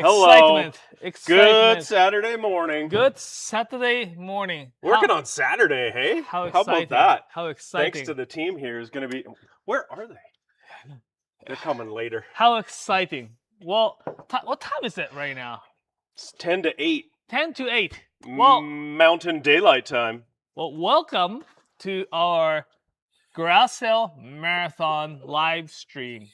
Hello. Excitement. Good Saturday morning. Good Saturday morning. Working on Saturday, hey? How How about exciting. that? How exciting. Thanks to the team here is going to be... Where are they? They're coming later. How exciting. Well, what time is it right now? It's 10 to 8. 10 to 8. Well, Mountain Daylight Time. well, welcome to our garage sale marathon live stream.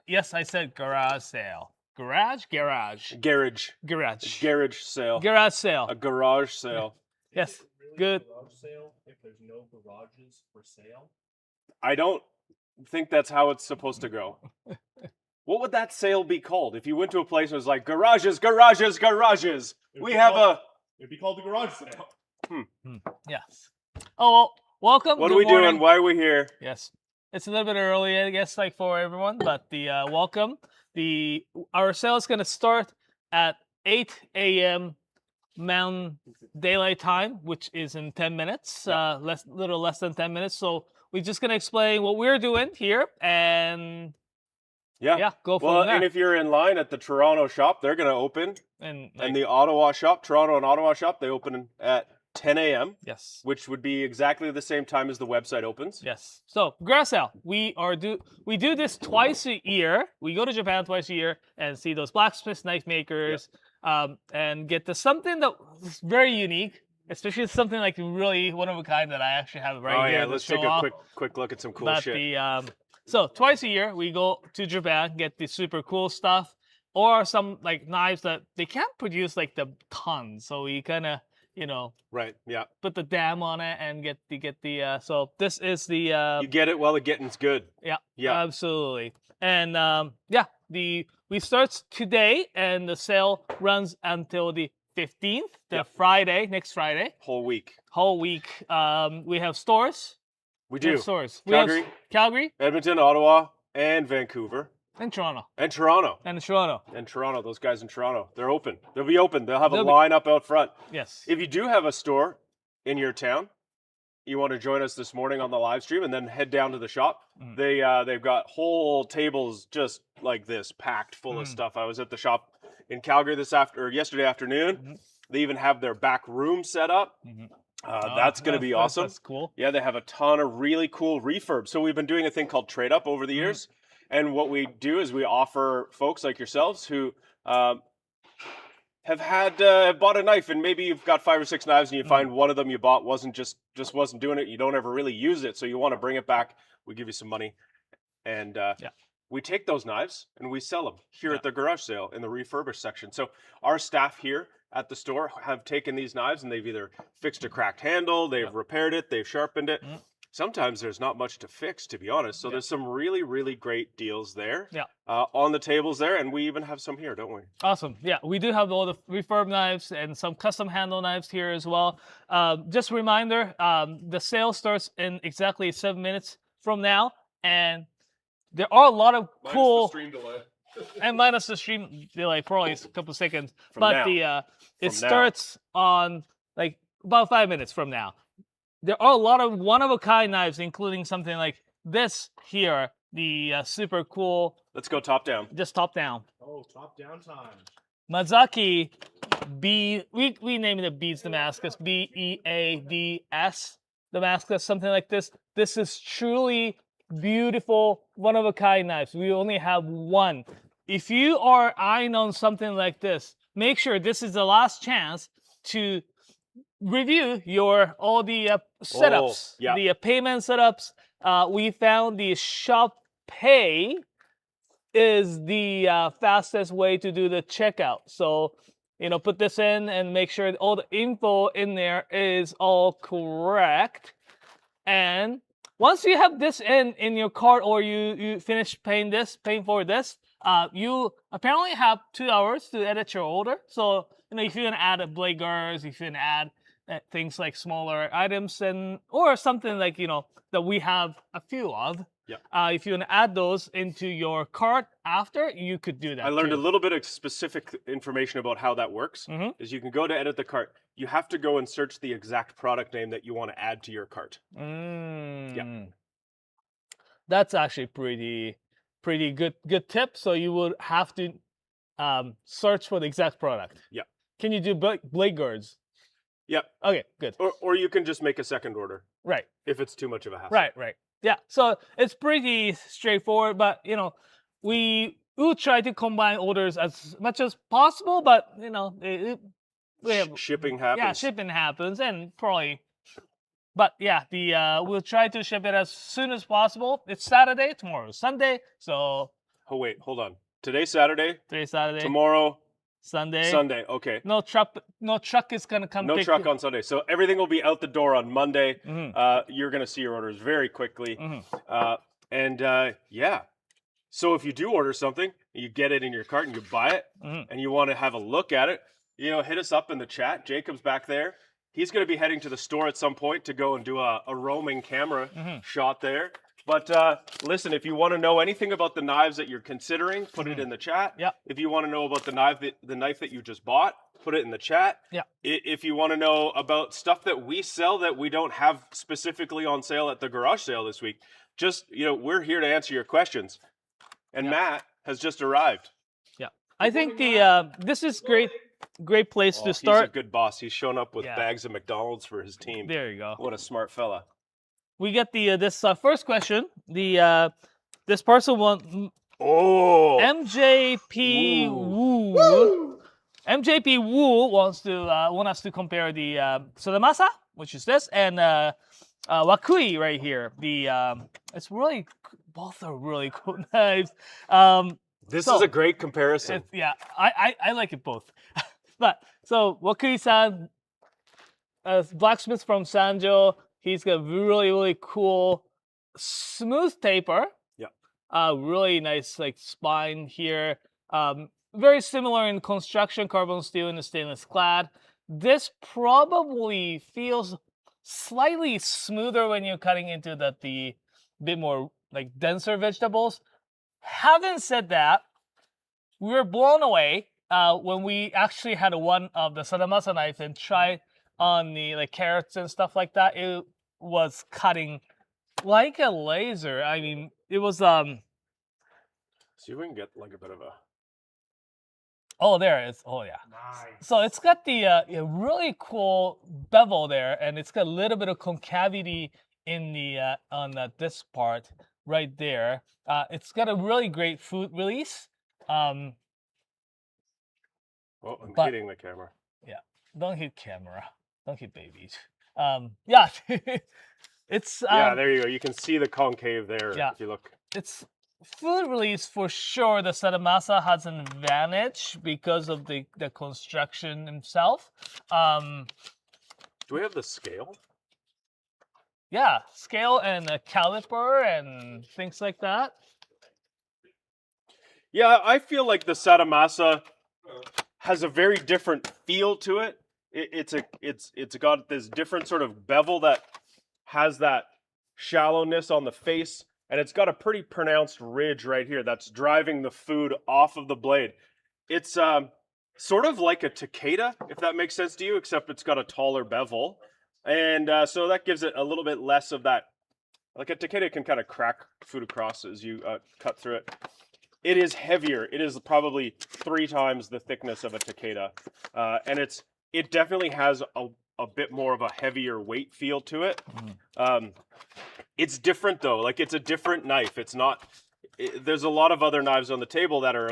Yes, I said garage sale. Garage? Garage. Garage. Garage sale. Garage sale. A garage sale. Yes. Really Good. A garage sale if there's no garages for sale? I don't think that's how it's supposed to go. What would that sale be called? If you went to a place and was like, garages, garages, garages. We have a... It'd be called the garage sale. Yes. Oh, well, welcome. What Good are we morning. doing? Why are we here? Yes. It's a little bit early, I guess, like for everyone, but the welcome. Our sale is going to start at 8 a.m. Mountain Daylight Time, which is in 10 minutes, little less than 10 minutes. So we're just going to explain what we're doing here and go from there. And if you're in line at the Toronto shop, they're going to open. And the Ottawa shop, Toronto and Ottawa shop, they open at 10 a.m. Yes. Which would be exactly the same time as the website opens. Yes. So garage sale, we do this twice a year. We go to Japan twice a year and see those blacksmith knife makers, and get to something that is very unique, especially something like really one of a kind that I actually have right here. Let's take a quick look at some cool shit. So twice a year we go to Japan, get the super cool stuff, or some like knives that they can't produce like the tons. So we kind of put the dam on it and get the so this is the you get it while the getting's good. Yeah, absolutely. And we start today and the sale runs until the 15th, Friday, next Friday. Whole week. We have stores. We do. Stores. Calgary, Edmonton, Ottawa, and Vancouver. And Toronto. Those guys in Toronto. They're open. They'll be open. They'll have a line up out front. Yes. If you do have a store in your town, you want to join us this morning on the live stream and then head down to the shop. They've got whole tables just like this, packed full of stuff. I was at the shop in Calgary yesterday afternoon. They even have their back room set up. That's going to be awesome. That's cool. Yeah, they have a ton of really cool refurbs. So we've been doing a thing called Trade Up over the years. And what we do is we offer folks like yourselves who have bought a knife, and maybe you've got 5 or 6 knives and you find one of them you bought just wasn't doing it. You don't ever really use it. So you want to bring it back. We give you some money. And we take those knives and we sell them here at the garage sale in the refurbished section. So our staff here at the store have taken these knives and they've either fixed a cracked handle, they've repaired it, they've sharpened it. Sometimes there's not much to fix, to be honest. So there's some really, really great deals there on the tables there. And we even have some here, don't we? Awesome. Yeah, we do have all the refurb knives and some custom handle knives here as well. Just a reminder, the sale starts in exactly 7 minutes from now. And there are a lot of cool... Minus the stream delay. And minus the stream delay, probably a couple of seconds. It starts on like about 5 minutes from now. There are a lot of one-of-a-kind knives, including something like this here, the super cool... Let's go top down. Just top down. Oh, top down time. Mazaki we named it Beads Damascus, Beads Damascus, something like this. This is truly beautiful, one-of-a-kind knives. We only have one. If you are eyeing on something like this, make sure this is the last chance to review all the setups, the payment setups. We found the Shop Pay is the fastest way to do the checkout. So, put this in and make sure all the info in there is all correct. And once you have this in your cart, or you finish paying for this, you apparently have 2 hours to edit your order. So, if you want to add blade guards, if you want to add things like smaller items or something like, that we have a few of. If you want to add those into your cart after, you could do that. I learned a little bit of specific information about how that works. Is you can go to edit the cart. You have to go and search the exact product name that you want to add to your cart. That's actually pretty good tip. So you would have to search for the exact product. Yeah. Can you do blade guards? Yeah. Okay, good. Or you can just make a second order Right. if it's too much of a hassle. Right. Yeah. So it's pretty straightforward, but we will try to combine orders as much as possible. But we have Shipping happens. Yeah, shipping happens, and probably. But yeah, we'll try to ship it as soon as possible. It's Saturday, tomorrow's Sunday, so. Oh wait, hold on. Today's Saturday. Tomorrow. Sunday. Okay. No truck is gonna come. No truck on Sunday. So everything will be out the door on Monday. Mm-hmm. You're gonna see your orders very quickly. Mm-hmm. Yeah. So if you do order something, you get it in your cart and you buy it, and you want to have a look at it, hit us up in the chat. Jacob's back there. He's going to be heading to the store at some point to go and do a roaming camera shot there. But listen, if you want to know anything about the knives that you're considering, put it in the chat. Yeah. If you want to know about the knife that you just bought, put it in the chat. Yeah. If you want to know about stuff that we sell that we don't have specifically on sale at the garage sale this week, just we're here to answer your questions. And Matt has just arrived. Yeah. I think this is great place to start. He's a good boss. He's shown up with bags of McDonald's for his team. There you go. What a smart fella. We get this first question. This person wants MJP Woo. MJP Woo want us to compare the Sodamasa, which is this, and Wakui right here. It's really both are really cool knives. This is a great comparison. I like it both. But so Wakui-san, blacksmith from Sanjo, he's got really cool smooth taper. Yeah. Really nice spine here. Very similar in construction, carbon steel and the stainless clad. This probably feels slightly smoother when you're cutting into the bit more denser vegetables. Having said that, we were blown away when we actually had one of the Sadamasa knife and tried on the carrots and stuff like that. It was cutting like a laser. I mean, it was See if we can get a bit of a. Oh, there it is. Oh yeah. Nice. So it's got the really cool bevel there, and it's got a little bit of concavity in the on this part right there. It's got a really great food release. I'm hitting the camera. Yeah, don't hit camera. Don't hit babies. Yeah, it's. Yeah, there you go. You can see the concave there. Yeah. If you look. It's food release for sure. The Sadamasa has an advantage because of the construction himself. Do we have the scale? Yeah, scale and a caliper and things like that. Yeah, I feel like the Sadamasa has a very different feel to it. It's got this different sort of bevel that has that shallowness on the face, and it's got a pretty pronounced ridge right here that's driving the food off of the blade. It's sort of like a Takeda, if that makes sense to you, except it's got a taller bevel. And so that gives it a little bit less of that. Like a Takeda can kind of crack food across as you cut through it. It is heavier. It is probably 3 times the thickness of a Takeda. And it definitely has a bit more of a heavier weight feel to it. It's different though. Like it's a different knife. It's not. There's a lot of other knives on the table that are,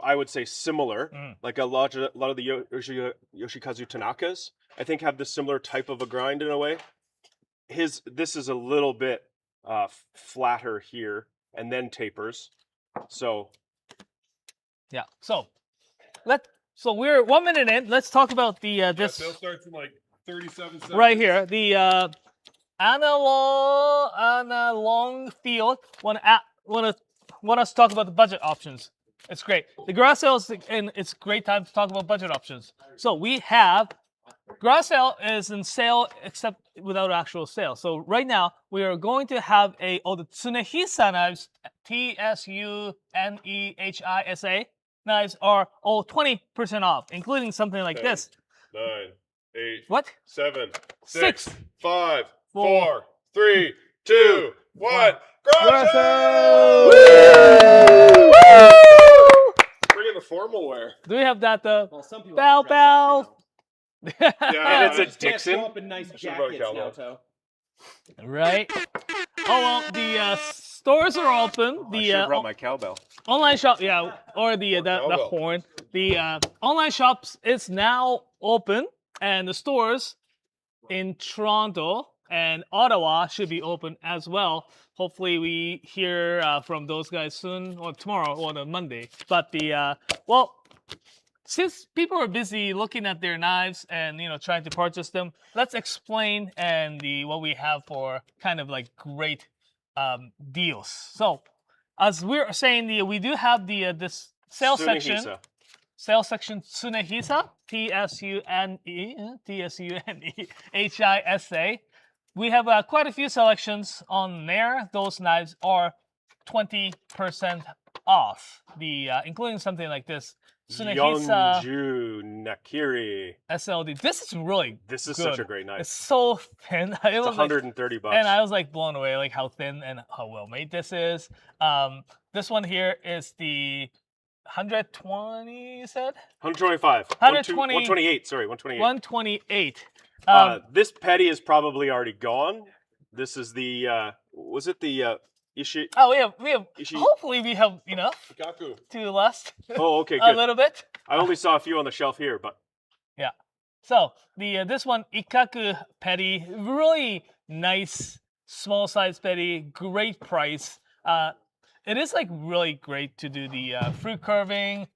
I would say, similar. Like a lot of the Yoshikazu Tanakas, I think, have this similar type of a grind in a way. This is a little bit flatter here and then tapers. So yeah. So we're 1 minute in. Let's talk about the this. Bill starts in 37 seconds. Right here, the analog field. Want us to talk about the budget options. It's great. The garage sale and it's a great time to talk about budget options. So we have garage sale is in sale except without actual sale. So right now we are going to have the Tsunehisa knives, TSUNEHISA knives are all 20% off, including something like 10, this. 9, 8, What? 7, 6, 5, 4, 4, 3, 2, 1. Garage Garage sale! sale! Bring in the formal wear. Do we have that? Well, some people Bow, have to dress up, Yeah, And it's a you know. Just can't Dixon. show up in nice I should've brought a jackets, cowbell. Naoto. Right. Oh well, the stores are open. I The should have brought my cowbell. online shop, yeah, or the cowbell. horn. The online shops is now open, and the stores in Toronto and Ottawa should be open as well. Hopefully, we hear from those guys soon, or tomorrow, or on Monday. But the well, since people are busy looking at their knives and trying to purchase them, let's explain what we have for kind of like great deals. So, as we're saying, we do have this sale section. Tsunehisa. Sales section Tsunehisa, Tsunehisa. We have quite a few selections on there. Those knives are 20% off, including something like this. Tsunehisa Yonju Nakiri. SLD. This is really This is good. such a great knife. It's so thin. It It's was like, 130 bucks. and I was like blown away, like how thin and how well made this is. This one here is the 120. You said 125. 120 128. Sorry, 128. 128. This petty is probably already gone. This is the was it the Ishi? Oh, we have. Ishi? Hopefully, we have enough Kaku. to last Oh, okay, a good. little bit. I only saw a few on the shelf here, but Yeah. So this one Ikaku petty, really nice small size petty, great price. It is like really great to do the fruit curving,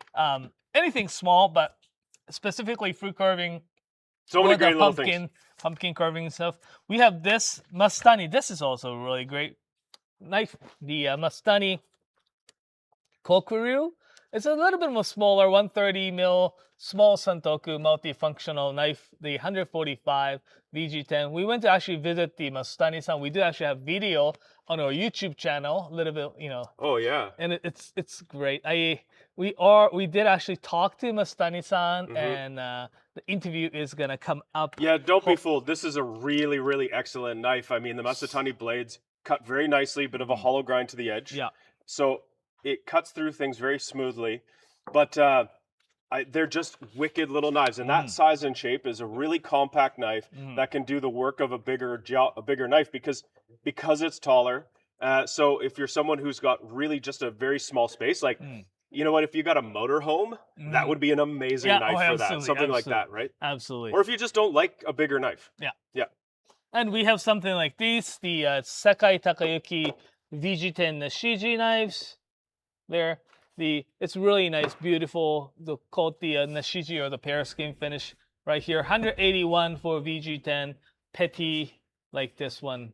anything small, but specifically fruit curving. so many or the great little things. pumpkin carving and stuff. We have this Mastani. This is also a really great knife. The Mastani Kokuryu. It's a little bit more smaller, 130 mil small santoku multifunctional knife. The 145 VG10. We went to actually visit the Mastani-san. We did actually have video on our YouTube channel. A little bit, Oh yeah. and it's great. We did actually talk to Mastani-san, and the interview is gonna come up. Yeah, don't be fooled. This is a really, really excellent knife. I mean, the Masatani blades cut very nicely, bit of a hollow grind to the edge. Yeah. So it cuts through things very smoothly, but they're just wicked little knives. And that size and shape is a really compact knife that can do the work of a bigger knife because it's taller. So if you're someone who's got really just a very small space, like you know what, if you got a motorhome, that would be an amazing knife for that. Something like that, right? Absolutely. Or if you just don't like a bigger knife. Yeah. Yeah. And we have something like these, the Sakai Takoyaki VG10 Nashiji knives. There, it's really nice, beautiful. Called the Nashiji or the pear skin finish right here. 181 for VG10 petty like this one.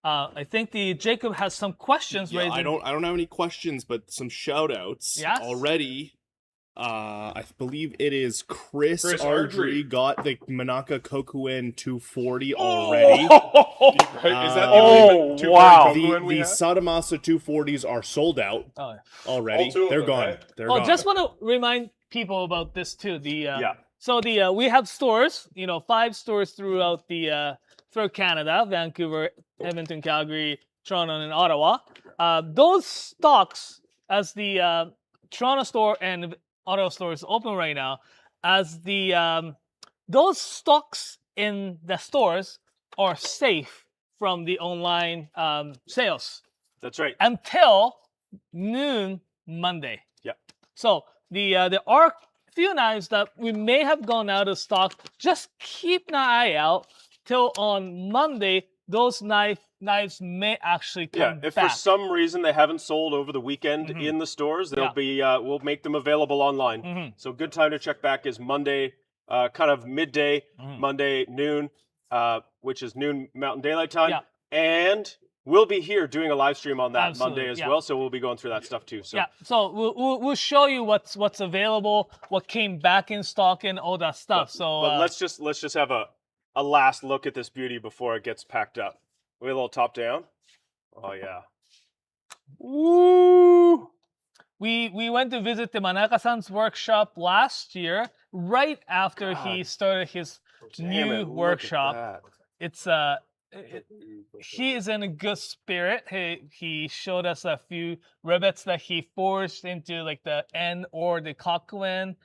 I think Jacob has some questions. Yeah, raised. I don't have any questions, but some shout outs Yes? already. I believe it is Chris Chris Ardrey Ardrey. got the Manaka Kokuen 240 already. Is that the Oh, only two wow. The Kokuin we have? Sadamasa 240s are sold out Oh, already. All two of They're them, gone. eh? They're gone. just want to remind people about this too. Yeah. So we have stores, 5 stores throughout throughout Canada, Vancouver, Edmonton, Calgary, Toronto, and Ottawa. Those stocks, as the Toronto store and Ottawa store is open right now, as those stocks in the stores are safe from the online sales That's right. until noon Monday. Yeah. So there are a few knives that we may have gone out of stock. Just keep an eye out till on Monday. Those knives may actually come Yeah, if back. for some reason they haven't sold over the weekend in the stores, they'll be we'll make them available online. So good time to check back is Monday, kind of midday, Monday noon, which is noon Mountain Daylight Time, Yeah. and we'll be here doing a live stream on that Absolutely, Monday as yeah. well. So we'll be going through that stuff too. So Yeah, so we'll show you what's available, what came back in stock, and all that stuff. but let's just have a last look at this beauty before it gets packed up. We a little top down. Oh yeah. Woo! We went to visit the Manaka-san's workshop last year, right after he started his Damn new it, look at workshop. that. It's he is in a good spirit. He showed us a few rivets that he forged into like the end or the cockland.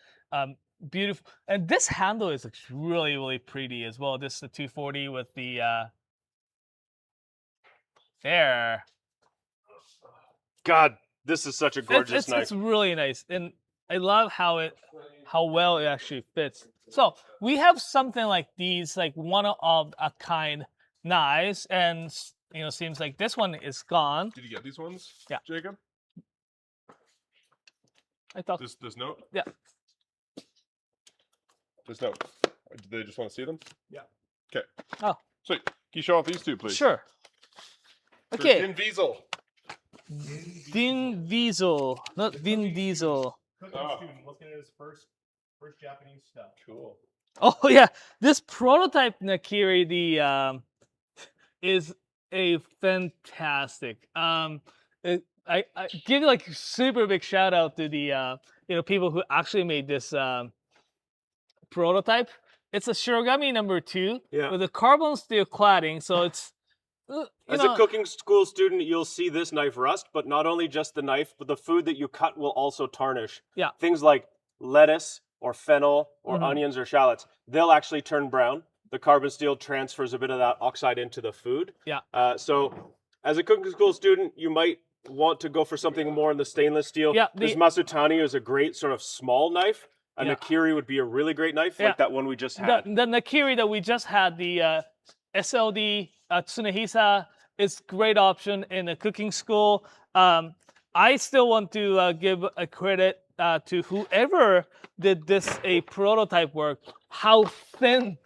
Beautiful, and this handle is really pretty as well. This is the 240 with the there. God, this is such a gorgeous knife. It's really nice, and I love how well it actually fits. So we have something like these, like one of a kind knives, and seems like this one is gone. Did you get these ones? Yeah. Jacob? I thought. This note? Yeah. This note. Do they just want to see them? Yeah. Okay. Oh. Sweet. Can you show off these two, please? Sure. For Okay. Vin Diesel. Vin Diesel, not Vin Diesel. Cooking Ah. student looking at his first Japanese stuff. Cool. Oh yeah, this prototype Nakiri is a fantastic. I give you like super big shout out to the people who actually made this prototype. It's a Shirogami number 2 with a carbon steel cladding, so it's As a cooking school student, you'll see this knife rust, but not only just the knife, but the food that you cut will also tarnish. Yeah. Things like lettuce or fennel or onions or shallots, they'll actually turn brown. The carbon steel transfers a bit of that oxide into the food. Yeah. So as a cooking school student, you might want to go for something more in the stainless steel. Yeah, this Masutani is a great sort of small knife. A Nakiri would be a really great knife, like that one we just had. The Nakiri that we just had, the SLD Tsunehisa, is great option in a cooking school. I still want to give a credit to whoever did this prototype work. How thin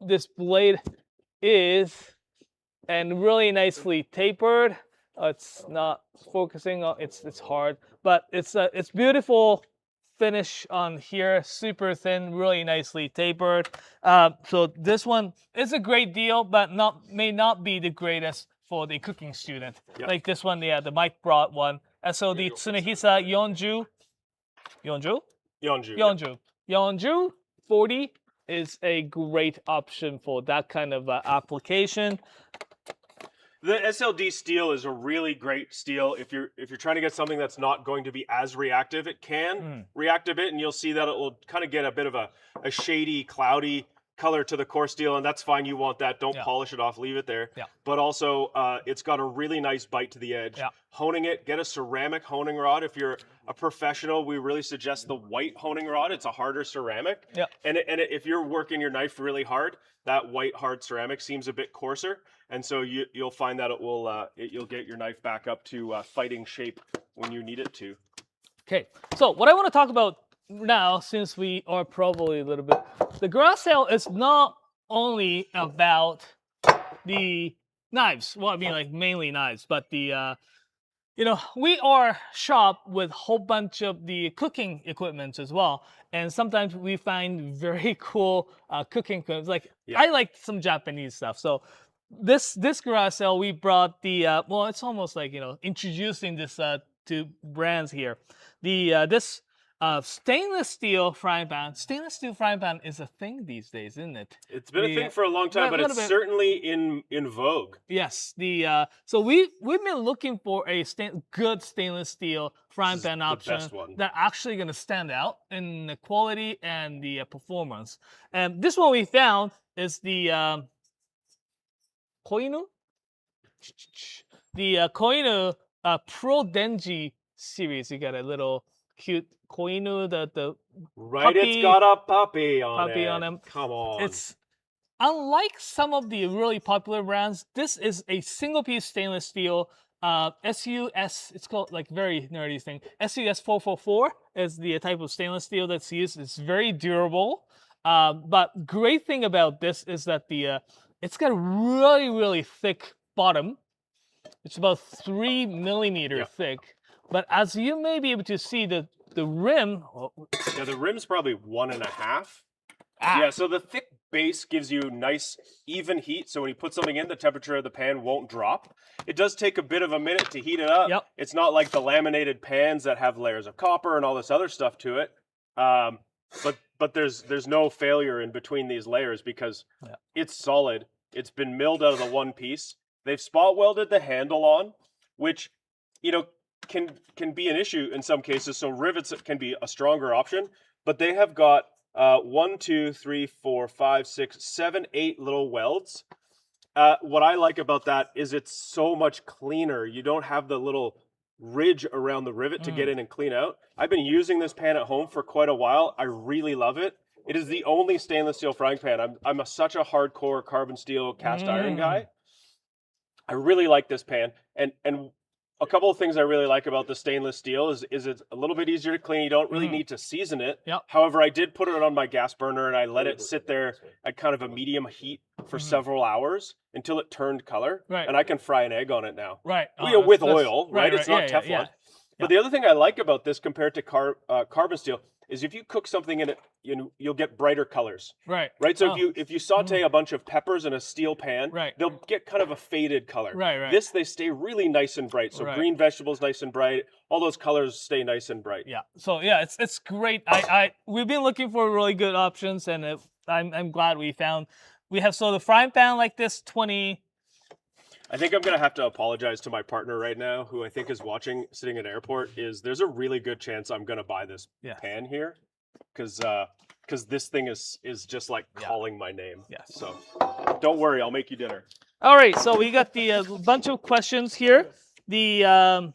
this blade is, and really nicely tapered. It's not focusing on it's hard, but it's beautiful finish on here, super thin, really nicely tapered. So this one is a great deal, but may not be the greatest for the cooking student. Yeah. Like this one, the Mike brought one. SLD Tsunehisa Yonju 40 is a great option for that kind of application. The SLD steel is a really great steel. If you're trying to get something that's not going to be as reactive, it can react a bit, and you'll see that it will kind of get a bit of a shady, cloudy color to the core steel, and that's fine. You want that. Don't polish it off. Leave it there. Yeah. But also, it's got a really nice bite to the edge. Yeah. Honing it, get a ceramic honing rod. If you're a professional, we really suggest the white honing rod. It's a harder ceramic. Yeah. And if you're working your knife really hard, that white hard ceramic seems a bit coarser, and so you'll find that it will you'll get your knife back up to fighting shape when you need it to. Okay, so what I want to talk about now, since we are probably a little bit, the garage sale is not only about the knives. Well, I mean, like mainly knives, but the we are shop with a whole bunch of the cooking equipment as well, and sometimes we find very cool cooking equipment. Like I like some Japanese stuff, so this garage sale we brought the well, it's almost like introducing this two brands here. The this stainless steel frying pan. Stainless steel frying pan is a thing these days, isn't it? It's been a thing for a long time, but it's certainly in vogue. Yes, so we've been looking for a good stainless steel frying pan option that actually going to stand out in the quality and the performance. And this one we found is the Koinu, Koinu Pro Denji series. You got a little cute Koinu, the right, puppy, it's got a puppy on him. Come on. It's unlike some of the really popular brands. This is a single piece stainless steel. SUS, it's called like very nerdy thing. SUS 444 is the type of stainless steel that's used. It's very durable. But great thing about this is that it's got a really thick bottom. It's about 3 millimeter thick. But as you may be able to see, the rim. Yeah, the rim's probably 1.5. Yeah, so the thick base gives you nice, even heat. So when you put something in, the temperature of the pan won't drop. It does take a bit of a minute to heat it up. Yep. It's not like the laminated pans that have layers of copper and all this other stuff to it. But there's no failure in between these layers because it's solid. It's been milled out of the one piece. They've spot welded the handle on, which, you know, can be an issue in some cases. So rivets can be a stronger option, but they have got 1, 2, 3, 4, 5, 6, 7, 8 little welds. What I like about that is it's so much cleaner. You don't have the little ridge around the rivet to get in and clean out. I've been using this pan at home for quite a while. I really love it. It is the only stainless steel frying pan. I'm such a hardcore carbon steel cast iron guy. I really like this pan, and a couple of things I really like about the stainless steel is it's a little bit easier to clean. You don't really need to season it. Yep. However, I did put it on my gas burner and I let it sit there at kind of a medium heat for several hours until it turned color. Right. And I can fry an egg on it now. Right. With oil, right? It's not Teflon. Yeah. But the other thing I like about this compared to carbon steel is if you cook something in it, you'll get brighter colors. Right. Right. So if you saute a bunch of peppers in a steel pan, they'll get kind of a faded color. Right. This, they stay really nice and bright. So green vegetables nice and bright. All those colors stay nice and bright. Yeah. So yeah, it's great. We've been looking for really good options, and I'm glad we found. We have the frying pan like this 20. I think I'm going to have to apologize to my partner right now, who I think is watching, sitting at airport, there's a really good chance I'm going to buy this pan here because this thing is just like calling my name. Yeah. So don't worry, I'll make you dinner. All right, so we got the bunch of questions here. The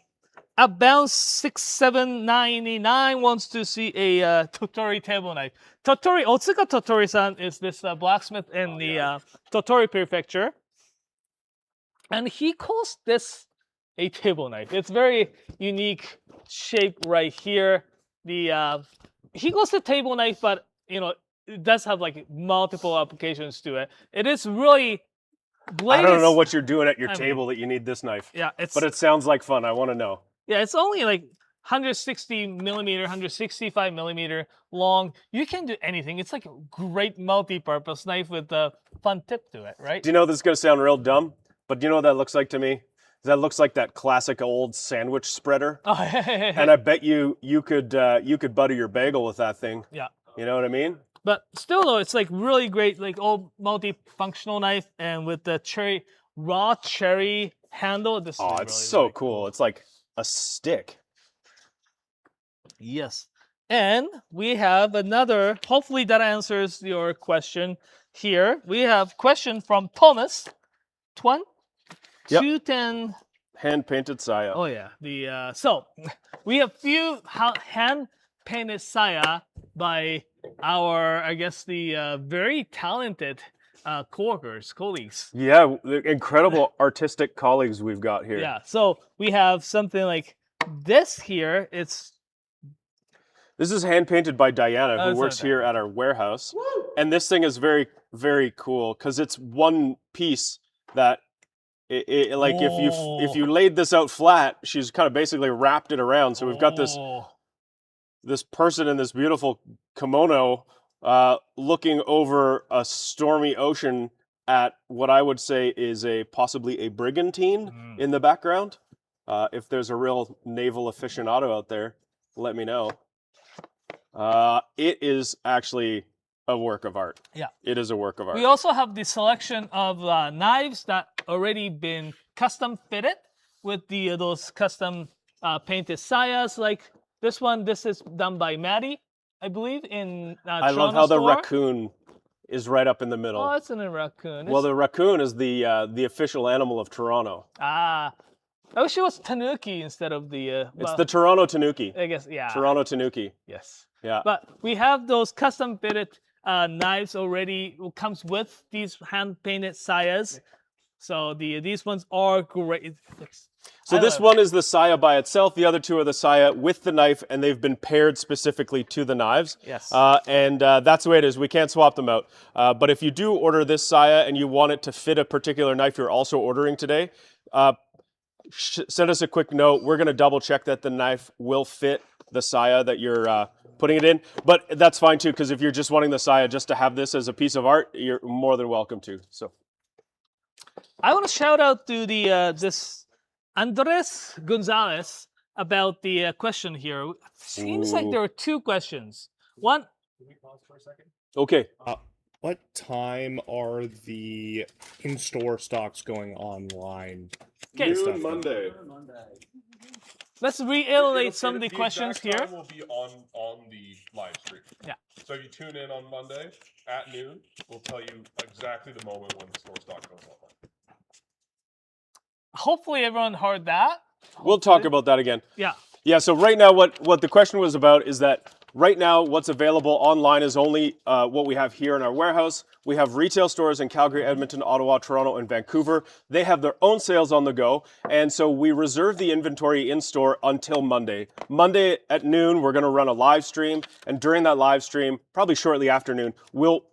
Upbound 6799 wants to see a Totori table knife. Otsuka Totori-san is this blacksmith in the Totori Prefecture. And he calls this a table knife. It's very unique shape right here. He calls it a table knife, but it does have like multiple applications to it. It is really I don't know what you're doing at your table that you need this knife. Yeah, but it sounds like fun. I want to know. Yeah, it's only like 160 millimeter, 165 millimeter long. You can do anything. It's like a great multi-purpose knife with a fun tip to it, right? Do you know this is going to sound real dumb? But do you know what that looks like to me? That looks like that classic old sandwich spreader. Oh, and I bet you could butter your bagel with that thing. Yeah. You know what I mean? But still though, it's like really great, like old multi-functional knife, and with the raw cherry handle. This is it's really, so really cool. It's like a stick. Yes. And we have another, hopefully that answers your question here. We have question from Thomas. 210 hand painted saya. Oh yeah, so we have few hand painted saya by our, I guess, the very talented colleagues. Yeah, the incredible artistic colleagues we've got here. Yeah, so we have something like this here. This is hand painted by Diana, who works here at our warehouse. Woo! And this thing is very, very cool because it's one piece that like if you laid this out flat, she's kind of basically wrapped it around. So we've got this person in this beautiful kimono looking over a stormy ocean at what I would say is possibly a brigantine in the background. If there's a real naval aficionado out there, let me know. It is actually a work of art. Yeah. It is a work of art. We also have the selection of knives that already been custom fitted with those custom painted sayas. Like this one, this is done by Maddie, I believe, in I love how the raccoon is right up in the middle. Oh, it's in a raccoon. Well, the raccoon is the official animal of Toronto. Ah. I wish it was Tanuki instead of the... it's the Toronto Tanuki. I guess, yeah. Toronto Tanuki. Yes. Yeah. But we have those custom fitted knives already. It comes with these hand-painted sayas. So these ones are great. So this one is the saya by itself. The other two are the saya with the knife, and they've been paired specifically to the knives. Yes. And that's the way it is. We can't swap them out. But if you do order this saya and you want it to fit a particular knife you're also ordering today, send us a quick note. We're going to double check that the knife will fit the saya that you're putting it in. But that's fine too, because if you're just wanting the saya just to have this as a piece of art, you're more than welcome to. So I want to shout out to this Andres Gonzalez about the question here. Seems like there are two questions. One. Can we pause for a second? okay. What time are the in-store stocks going online? Noon Monday. Let's It'll reiterate say some of the exact questions here. time will be on the live stream. Yeah. So if you tune in on Monday at noon, we'll tell you exactly the moment when the store stock goes online. Hopefully everyone heard that. We'll talk about that again. Yeah. Yeah, so right now what the question was about is that right now what's available online is only what we have here in our warehouse. We have retail stores in Calgary, Edmonton, Ottawa, Toronto, and Vancouver. They have their own sales on the go, and so we reserve the inventory in store until Monday. Monday at noon, we're gonna run a live stream, and during that live stream, probably shortly after noon, we'll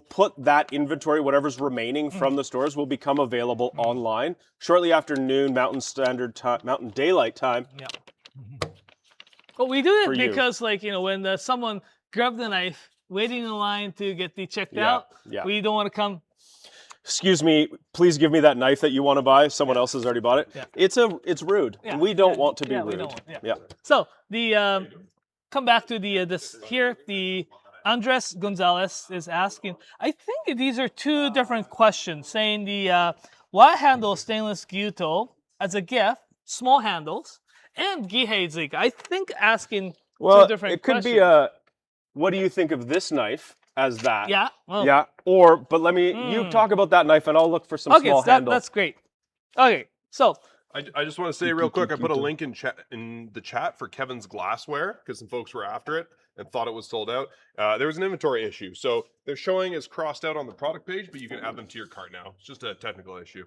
put that inventory, whatever's remaining from the stores, will become available online shortly after noon, Mountain Standard Time, Mountain Daylight Time. Yeah. Well, we do For it you. because, like, when someone grabbed the knife, waiting in line to get the checked out, yeah. we don't want to come. Excuse me, please give me that knife that you want to buy. Someone else has already bought it. Yeah. It's rude. Yeah. We don't want to be Yeah, rude. we don't want. Yeah. Yeah. So the come back to the this here. The Andres Gonzalez is asking. I think these are two different questions. Saying the wide handle stainless gyuto as a gift, small handles, and Gihei Zika. I think asking Well, two different it could questions. be a. What do you think of this knife as that? Yeah. Well, Yeah. Or, but let me. You talk about that knife, and I'll look for some Okay, small so handle. that's great. Okay, so I just want to say real quick, I put a link in the chat for Kevin's glassware because some folks were after it and thought it was sold out. There was an inventory issue, so they're showing as crossed out on the product page, but you can add them to your cart now. It's just a technical issue.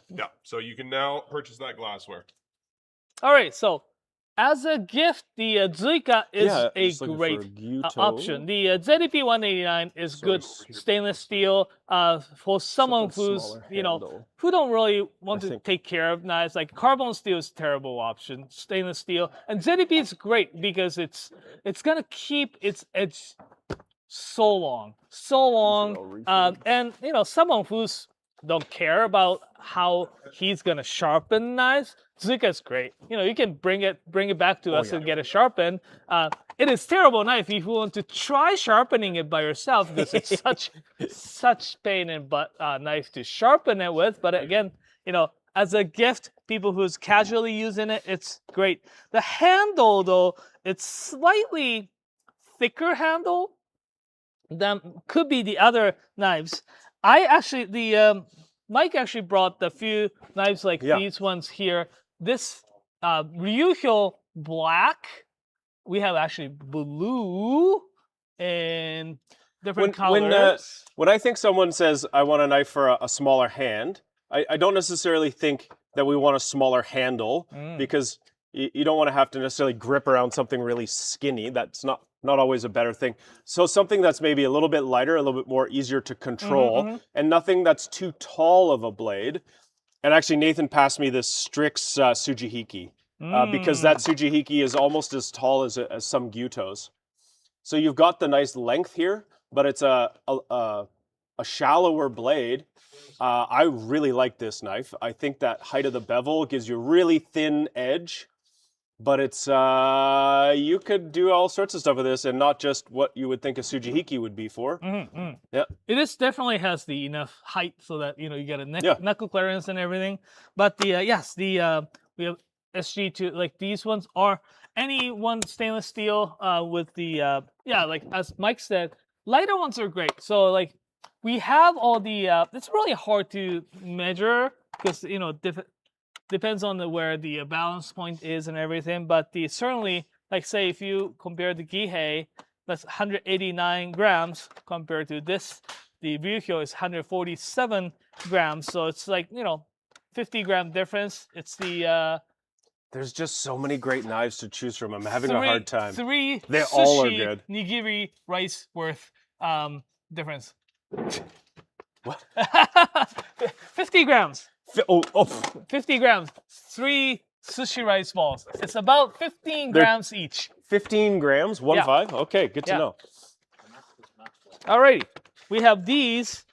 Yeah, so you can now purchase that glassware. all right, so as a gift, the Zuika is a just looking great for Gyuto. option. The ZDP 189 is Sorry, good stainless steel for someone Something who's smaller you know handle. who don't really want I to think. take care of knives. Like carbon steel is a terrible option. Stainless steel and ZDP is great because it's gonna keep its edge so long, and someone who's don't care about how he's gonna sharpen knives. Zuika is great. You can bring it back to us and get it sharpened. It is terrible knife if you want to try sharpening it by yourself because it's such pain in butt knife to sharpen it with. But again, as a gift, people who's casually using it, it's great. The handle though, it's slightly thicker handle than could be the other knives. Mike actually brought a few knives like these ones here. This Ryuhyo black. We have actually blue and different colors. When I think someone says, I want a knife for a smaller hand, I don't necessarily think that we want a smaller handle because you don't want to have to necessarily grip around something really skinny. That's not always a better thing. So something that's maybe a little bit lighter, a little bit more easier to control, and nothing that's too tall of a blade. And actually, Nathan passed me this Strix Tsujihiki because that Tsujihiki is almost as tall as some Gyutos. So you've got the nice length here, but it's a shallower blade. I really like this knife. I think that height of the bevel gives you a really thin edge. But it's, you could do all sorts of stuff with this and not just what you would think a Tsujihiki would be for. Yeah. It definitely has the enough height so that, you get a knuckle clearance and everything. But we have SG2, like these ones are any one stainless steel with the, like as Mike said, lighter ones are great. So like we have all the, it's really hard to measure because, depends on where the balance point is and everything, but certainly, like say if you compare the Gihei, that's 189 grams compared to this, the Ryuhyo is 147 grams, so it's like 50-gram difference. It's the there's just so many great knives to choose from. I'm having a hard time. Three They sushi all are good. nigiri rice worth difference. What? 50 grams. 50 grams. 3 sushi rice balls. It's about 15 grams each. 15 grams? 1.5? Okay, good to know. Alrighty. We have these.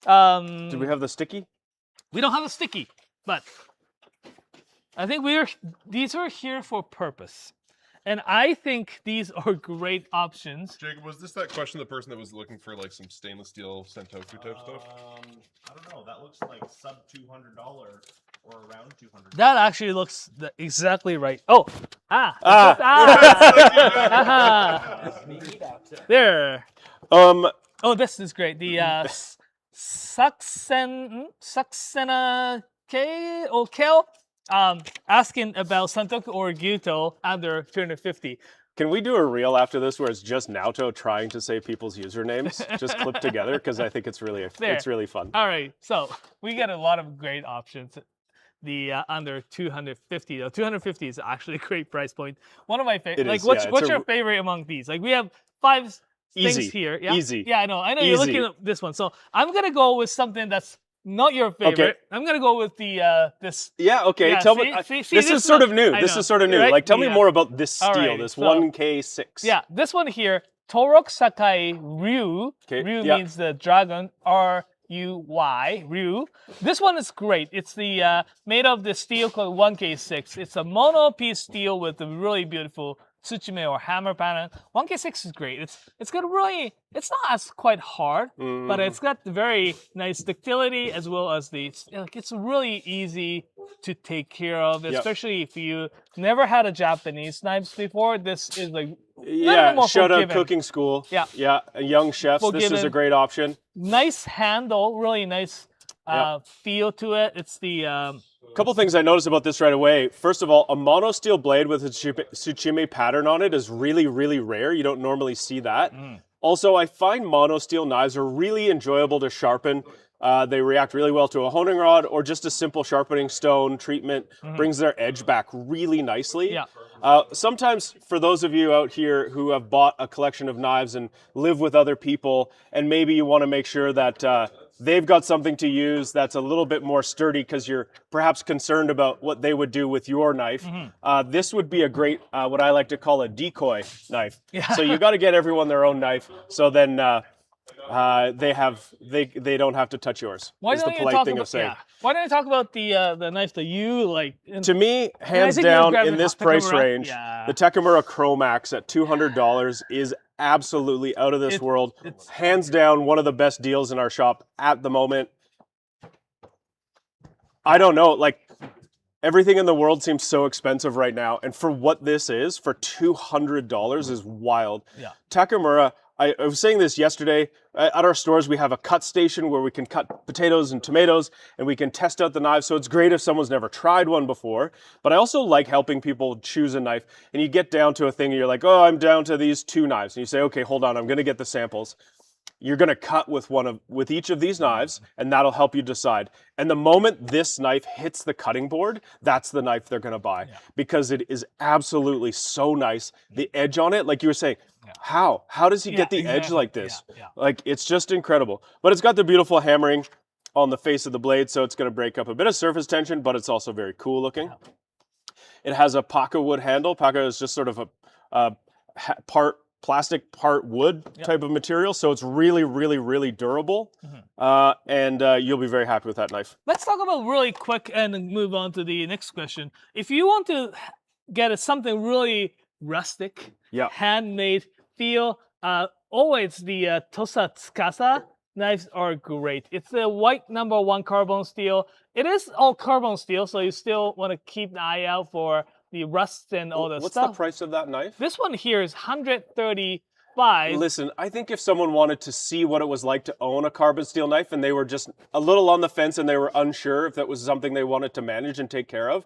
Do we have the sticky? We don't have a sticky, but I think these are here for purpose. And I think these are great options. Jacob, was this that question? The person that was looking for like some stainless steel santoku type stuff. I don't know. That looks like sub $200 or around $200. That actually looks exactly right. Oh, there. Oh, this is great. The Saxena K or Kel asking about santoku or gyuto under 250. Can we do a reel after this where it's just Naoto trying to say people's usernames, just clipped together? Because I think it's really fun. All right, so we get a lot of great options. The under 250 though. 250 is actually a great price point. One of my favorite. Like, what's your favorite among these? Like, we have 5 things here. Yeah? Easy. Yeah, I know. You're looking at this one. So I'm gonna go with something that's not your favorite. Okay. I'm gonna go with the this. Yeah. Okay. Yeah, tell me. This is sort of new. This is sort of new. Right? Like, tell me more about this steel. Alright, This so- 1K6. Yeah, this one here, Torok Sakai Ryu. Okay, Ryu yeah. means the dragon. Ruy, Ryu. This one is great. It's the made of the steel called 1K6. It's a mono piece steel with a really beautiful tsuchime or hammer pattern. 1K6 is great. It's got really, it's not as quite hard, but it's got very nice ductility as well as it's really easy to take care of, especially if you never had a Japanese knives before. This is like Yeah. Shout out cooking school. Yeah. Yeah. Young chefs. This is a great option. Nice handle, really nice feel to it. It's the Couple things I noticed about this right away. First of all, a mono steel blade with a tsuchime pattern on it is really, really rare. You don't normally see that. Also, I find mono steel knives are really enjoyable to sharpen. They react really well to a honing rod or just a simple sharpening stone treatment. Brings their edge back really nicely. Yeah. Sometimes for those of you out here who have bought a collection of knives and live with other people, and maybe you want to make sure that they've got something to use that's a little bit more sturdy because you're perhaps concerned about what they would do with your knife. This would be a great, what I like to call a decoy knife. So you got to get everyone their own knife. So then they don't have to touch yours. Why is don't the you polite talk thing about, of saying. yeah. Why don't you talk about the knife that you like? To me, hands think you down, grabbed in the this price Takamura. range, Yeah. the Takamura Pro Max at $200 is absolutely out of this world. Hands down, one of the best deals in our shop at the moment. I don't know, like, everything in the world seems so expensive right now, and for what this is, for $200 is wild. Yeah. Takamura, I was saying this yesterday, at our stores we have a cut station where we can cut potatoes and tomatoes and we can test out the knives, so it's great if someone's never tried one before. But I also like helping people choose a knife, and you get down to a thing and you're like, oh, I'm down to these 2 knives, and you say, okay, hold on, I'm gonna get the samples. You're gonna cut with each of these knives, and that'll help you decide. And the moment this knife hits the cutting board, that's the knife they're gonna buy, because it is absolutely so nice. The edge on it, like you were saying, how does he get the edge like this? Like, it's just incredible. But it's got the beautiful hammering on the face of the blade, so it's gonna break up a bit of surface tension, but it's also very cool looking. It has a Paka wood handle. Paka is just sort of a part plastic, part wood type of material, so it's really, really, really durable, and you'll be very happy with that knife. Let's talk about really quick and move on to the next question. If you want to get something really rustic, handmade feel, always the Tosa Tsukasa knives are great. It's the white #1 carbon steel. It is all carbon steel, so you still want to keep an eye out for the rust and all the What's stuff. the price of that knife? This one here is $135. Listen, I think if someone wanted to see what it was like to own a carbon steel knife and they were just a little on the fence and they were unsure if that was something they wanted to manage and take care of,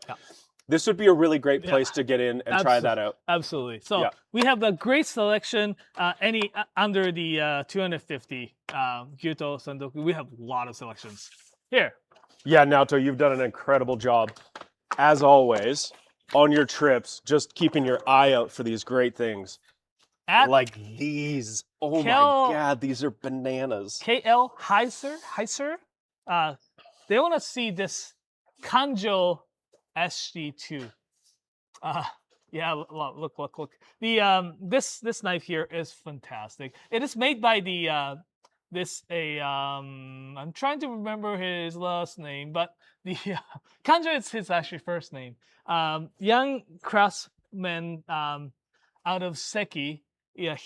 this would be a really great place to get in and try that out. Absolutely. So we have a great selection. Any under the 250 gyuto santoku, we have a lot of selections here. Yeah, Naoto, you've done an incredible job, as always, on your trips, just keeping your eye out for these great things. Like these. Oh my God, these are bananas. KL Heiser, they want to see this Kanjo SG2. Yeah, look. The this knife here is fantastic. It is made by the I'm trying to remember his last name, but the Kanjo is his actually first name. Young craftsman out of Seki. Yeah,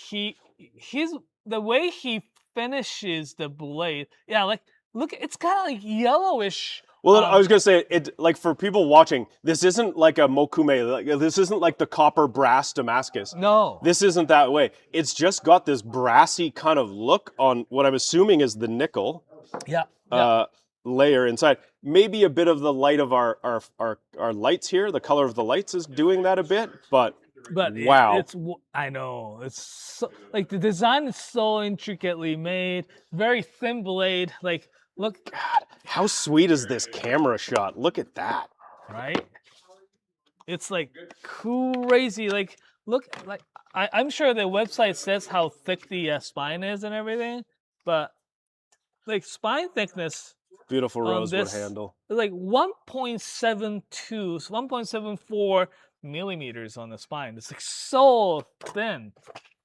the way he finishes the blade. Yeah, like look, it's kind of like yellowish. Well, I was gonna say it. Like for people watching, this isn't like a mokume. Like, this isn't like the copper brass Damascus. No. This isn't that way. It's just got this brassy kind of look on what I'm assuming is the nickel. Yeah. Layer inside. Maybe a bit of the light of our lights here. The color of the lights is doing that a bit, but wow. I know. It's so, like the design is so intricately made. Very thin blade. Like look, God, how sweet is this camera shot? Look at that. Right? It's like crazy. Like look, like I'm sure the website says how thick the spine is and everything, but like spine thickness. Beautiful rosewood handle. Like 1.72, 1.74 millimeters on the spine. It's like so thin.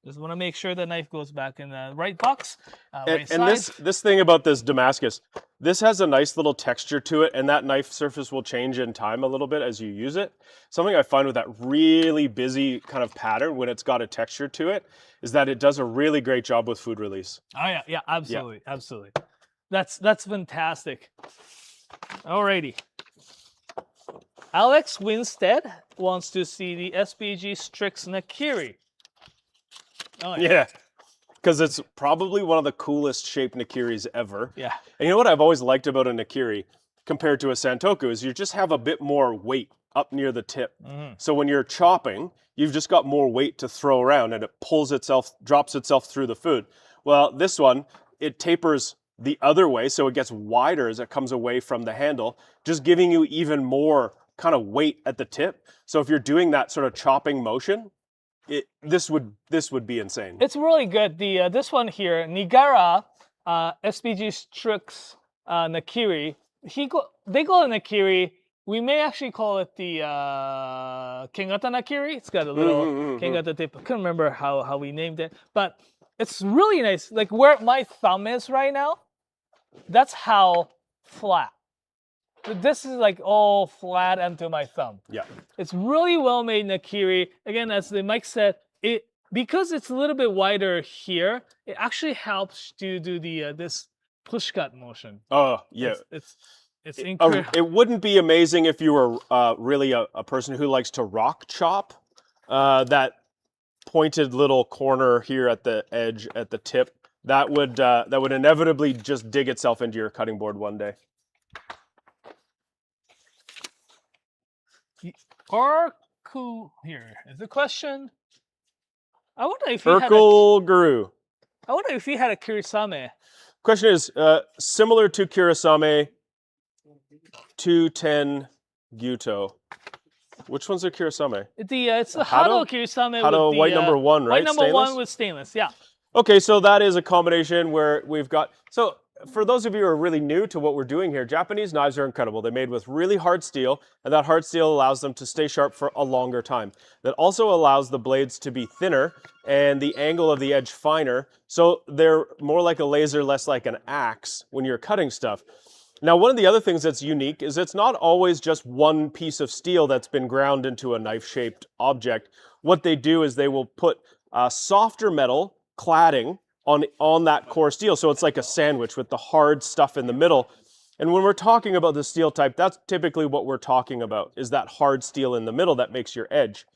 Just want to make sure the knife goes back in the right box. And this thing about this Damascus, this has a nice little texture to it, and that knife surface will change in time a little bit as you use it. Something I find with that really busy kind of pattern when it's got a texture to it is that it does a really great job with food release. Oh yeah, absolutely, absolutely. That's fantastic. Alrighty. Alex Winstead wants to see the SPG Strix Nakiri. Oh, yeah. Because it's probably one of the coolest shaped Nakiris ever. Yeah. And you know what I've always liked about a Nakiri compared to a santoku is you just have a bit more weight up near the tip. Mm-hmm. So when you're chopping, you've just got more weight to throw around and it drops itself through the food. Well, this one, it tapers the other way, so it gets wider as it comes away from the handle, just giving you even more kind of weight at the tip. So if you're doing that sort of chopping motion, this would be insane. It's really good. The this one here, Nigara SPG Strix Nakiri. They call it Nakiri. We may actually call it the Kengata Nakiri. It's got a little Kengata tip. I couldn't remember how we named it, but it's really nice. Like where my thumb is right now, that's how flat. This is like all flat onto my thumb. Yeah. It's really well made Nakiri. Again, as the Mike said, because it's a little bit wider here, it actually helps to do the this push cut motion. Oh yeah. It's incredible. It wouldn't be amazing if you were really a person who likes to rock chop. That pointed little corner here at the edge, at the tip, that would inevitably just dig itself into your cutting board one day. Here is the question. I wonder if Urkel Guru. I wonder if he had a Kirisame. Question is similar to Kirisame 210 Gyuto. Which one's a Kirisame? It's the Hado Kirisame. Hado with the, white number 1, right? White number stainless? 1 with stainless, yeah. Okay, so that is a combination where we've got... So for those of you who are really new to what we're doing here, Japanese knives are incredible. They're made with really hard steel, and that hard steel allows them to stay sharp for a longer time. That also allows the blades to be thinner and the angle of the edge finer, so they're more like a laser, less like an axe when you're cutting stuff. Now, one of the other things that's unique is it's not always just one piece of steel that's been ground into a knife-shaped object. What they do is they will put softer metal cladding on that core steel, so it's like a sandwich with the hard stuff in the middle. And when we're talking about the steel type, that's typically what we're talking about, is that hard steel in the middle that makes your edge.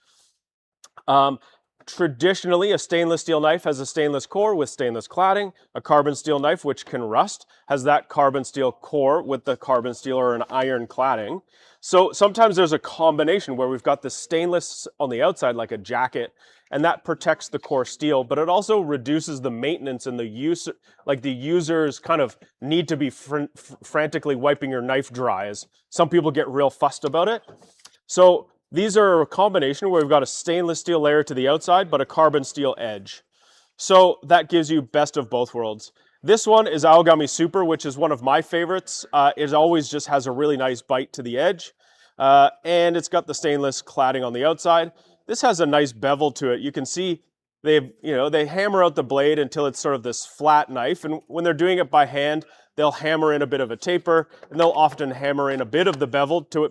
Traditionally, a stainless steel knife has a stainless core with stainless cladding. A carbon steel knife, which can rust, has that carbon steel core with the carbon steel or an iron cladding. So sometimes there's a combination where we've got the stainless on the outside, like a jacket, and that protects the core steel, but it also reduces the maintenance and the use, like the users kind of need to be frantically wiping your knife dry, as some people get real fussed about it. So these are a combination where we've got a stainless steel layer to the outside, but a carbon steel edge. So that gives you best of both worlds. This one is Aogami Super, which is one of my favorites. It always just has a really nice bite to the edge. And it's got the stainless cladding on the outside. This has a nice bevel to it. You can see they hammer out the blade until it's sort of this flat knife. And when they're doing it by hand, they'll hammer in a bit of a taper, and they'll often hammer in a bit of the bevel to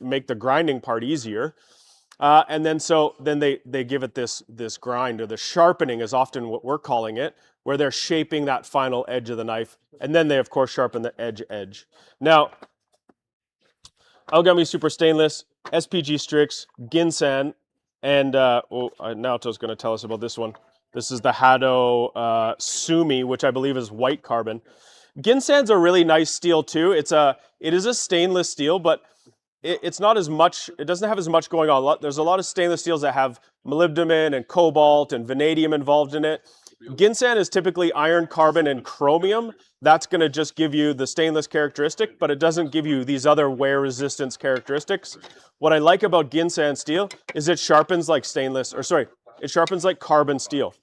make the grinding part easier. And then they give it this grind, or the sharpening is often what we're calling it, where they're shaping that final edge of the knife, and then they of course sharpen the edge. Now, Aogami Super Stainless, SPG Strix, Ginsan, and Naoto's going to tell us about this one. This is the Hado Sumi, which I believe is white carbon. Ginsan's a really nice steel too. It is a stainless steel, but it's not as much. It doesn't have as much going on. There's a lot of stainless steels that have molybdenum and cobalt and vanadium involved in it. Ginsan is typically iron, carbon, and chromium. That's going to just give you the stainless characteristic, but it doesn't give you these other wear resistance characteristics. What I like about Ginsan steel is it sharpens like it sharpens like carbon steel.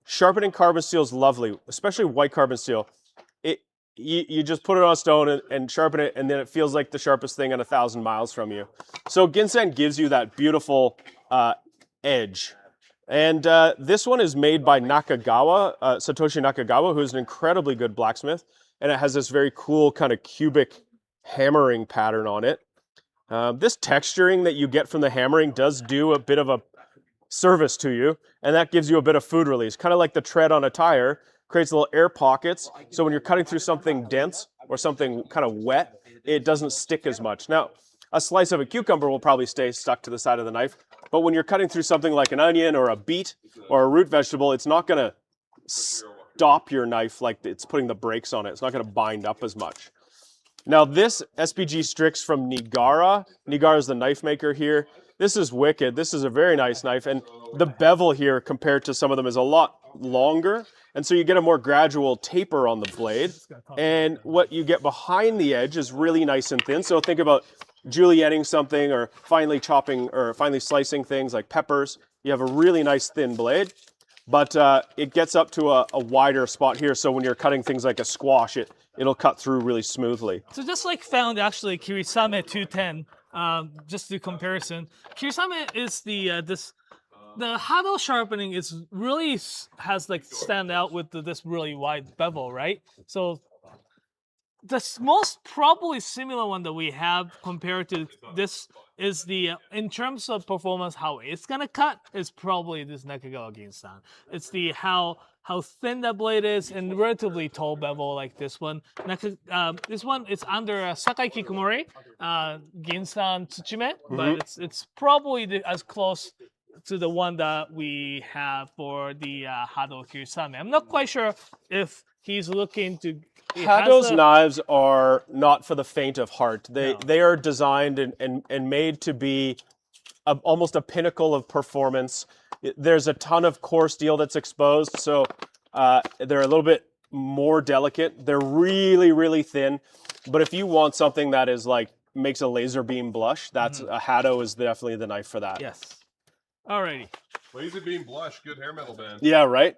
Sharpening carbon steel is lovely, especially white carbon steel. You just put it on a stone and sharpen it, and then it feels like the sharpest thing at 1,000 miles from you. So Ginsan gives you that beautiful edge. And this one is made by Nakagawa, Satoshi Nakagawa, who is an incredibly good blacksmith. And it has this very cool kind of cubic hammering pattern on it. This texturing that you get from the hammering does do a bit of a service to you, and that gives you a bit of food release, kind of like the tread on a tire. Creates little air pockets, so when you're cutting through something dense or something kind of wet, it doesn't stick as much. Now, a slice of a cucumber will probably stay stuck to the side of the knife, but when you're cutting through something like an onion or a beet or a root vegetable, it's not going to stop your knife like it's putting the brakes on it. It's not going to bind up as much. Now, this SPG Strix from Nigara is the knife maker here. This is wicked. This is a very nice knife, and the bevel here compared to some of them is a lot longer, and so you get a more gradual taper on the blade, and what you get behind the edge is really nice and thin. So think about julienning something or finely chopping or finely slicing things like peppers. You have a really nice thin blade, but it gets up to a wider spot here, so when you're cutting things like a squash, it'll cut through really smoothly. So just like found actually Kirisame 210, just the comparison. Kirisame is the Hado sharpening is really has like stand out with this really wide bevel, right? So the most probably similar one that we have compared to this is the in terms of performance, how it's gonna cut is probably this Nakagawa Ginsan. It's the how thin the blade is and relatively tall bevel like this one. This one is under Sakai Kikumori Ginsan Tsuchime, but it's probably as close to the one that we have for the Hado Kirisame. I'm not quite sure if he's looking to. Hado's knives are not for the faint of heart. They are designed and made to be almost a pinnacle of performance. There's a ton of core steel that's exposed, so they're a little bit more delicate. They're really, really thin. But if you want something that is like makes a laser beam blush, that's a Hado is definitely the knife for that. Yes. Alrighty. Laser beam blush, good hair metal band. Yeah, right?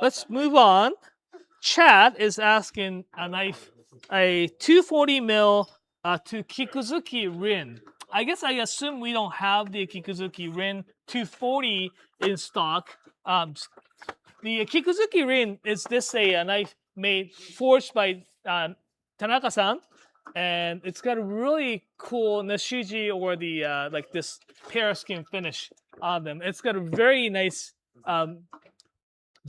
Let's move on. Chad is asking a 240 mil to Kikuzuki Rin. I assume we don't have the Kikuzuki Rin 240 in stock. The Kikuzuki Rin is a knife forged by Tanaka-san, and it's got a really cool nashiji or the like this paraskin finish on them. It's got a very nice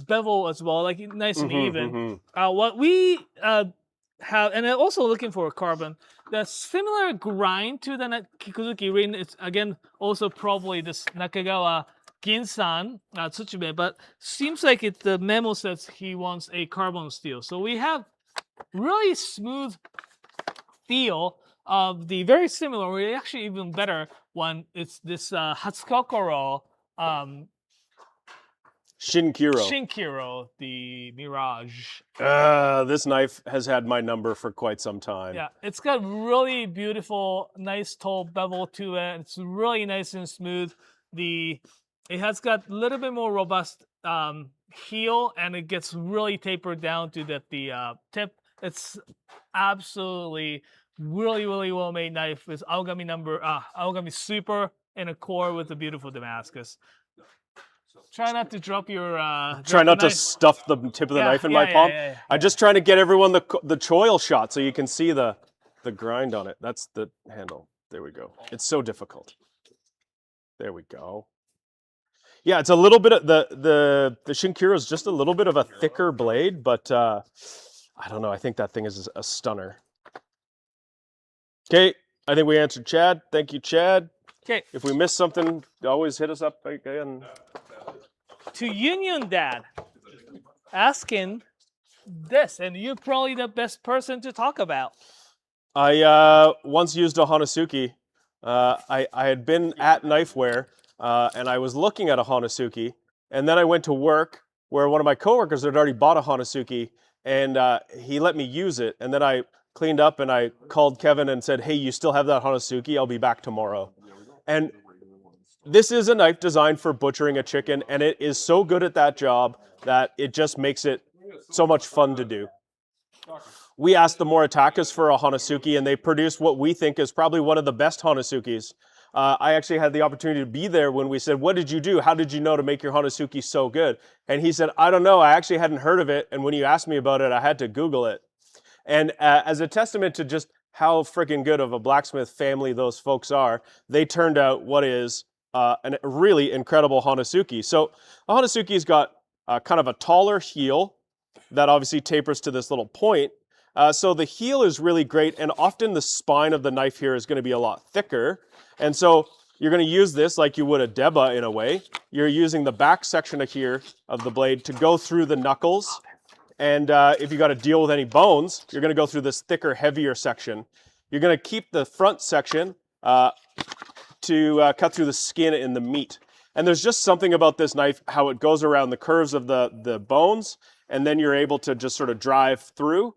bevel as well, like nice and even. What we have, and I'm also looking for a carbon, the similar grind to the Kikuzuki Rin. It's again also probably this Nakagawa Ginsan Tsuchime, but seems like the memo says he wants a carbon steel. So we have really smooth feel of the very similar, or actually even better one. It's this Hatsukokoro Shinkiro, the Mirage. This knife has had my number for quite some time. Yeah, it's got really beautiful, nice tall bevel to it. It's really nice and smooth. It has got a little bit more robust heel, and it gets really tapered down to the tip. It's absolutely really, really well made knife with Aogami Super in a core with a beautiful Damascus. Try not to drop your. Try not to stuff the tip of the knife in my palm. I'm just trying to get everyone the choil shot so you can see the grind on it. That's the handle. There we go. It's so difficult. There we go. Yeah, it's a little bit of the Shinkiro is just a little bit of a thicker blade, but I don't know. I think that thing is a stunner. Okay, I think we answered Chad. Thank you, Chad. Okay. If we missed something, always hit us up again. To Union Dad, asking this, and you're probably the best person to talk about. I once used a Honesuki. I had been at Knifewear, and I was looking at a Honesuki, and then I went to work where one of my coworkers had already bought a Honesuki, and he let me use it, and then I cleaned up and I called Kevin and said, hey, you still have that Honesuki? I'll be back tomorrow. And this is a knife designed for butchering a chicken, and it is so good at that job that it just makes it so much fun to do. We asked the Moritakas for a Honesuki, and they produced what we think is probably one of the best Honesukis. I actually had the opportunity to be there when we said, what did you do? How did you know to make your Honesuki so good? And he said, I don't know. I actually hadn't heard of it, and when you asked me about it, I had to Google it. And as a testament to just how freaking good of a blacksmith family those folks are, they turned out what is a really incredible Honesuki. So a Honesuki's got kind of a taller heel that obviously tapers to this little point. So the heel is really great, and often the spine of the knife here is going to be a lot thicker. And so you're going to use this like you would a deba in a way. You're using the back section of here of the blade to go through the knuckles. And if you got to deal with any bones, you're going to go through this thicker, heavier section. You're going to keep the front section to cut through the skin and the meat. And there's just something about this knife, how it goes around the curves of the bones, and then you're able to just sort of drive through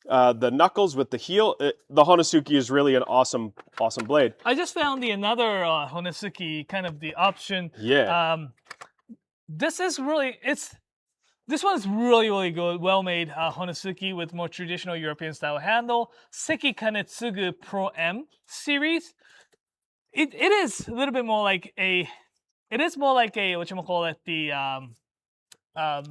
the knuckles with the heel. The Honesuki is really an awesome blade. I just found another Honesuki, kind of the option. Yeah. This is really, this one's really, really good, well-made Honesuki with more traditional European style handle. Seki Kanetsugu Pro M series. It is a little bit more like a, whatchamacallit, the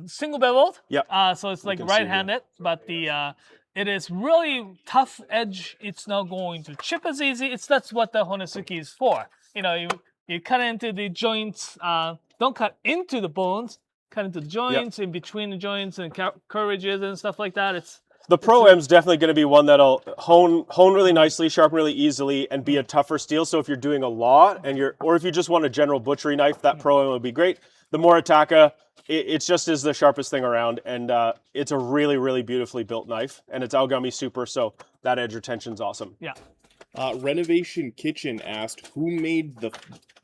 single beveled. Yeah. So it's like right-handed, but it is really tough edge. It's not going to chip as easy. That's what the Honesuki is for. You know, you cut into the joints. Don't cut into the bones. Cut into the joints, in between the joints and curvages and stuff like that. The Pro M's definitely going to be one that'll hone really nicely, sharpen really easily, and be a tougher steel. So if you're doing a lot, or if you just want a general butchery knife, that Pro M would be great. The Moritaka, it just is the sharpest thing around, and it's a really, really beautifully built knife, and it's Aogami Super, so that edge retention's awesome. Yeah. Renovation Kitchen asked, who made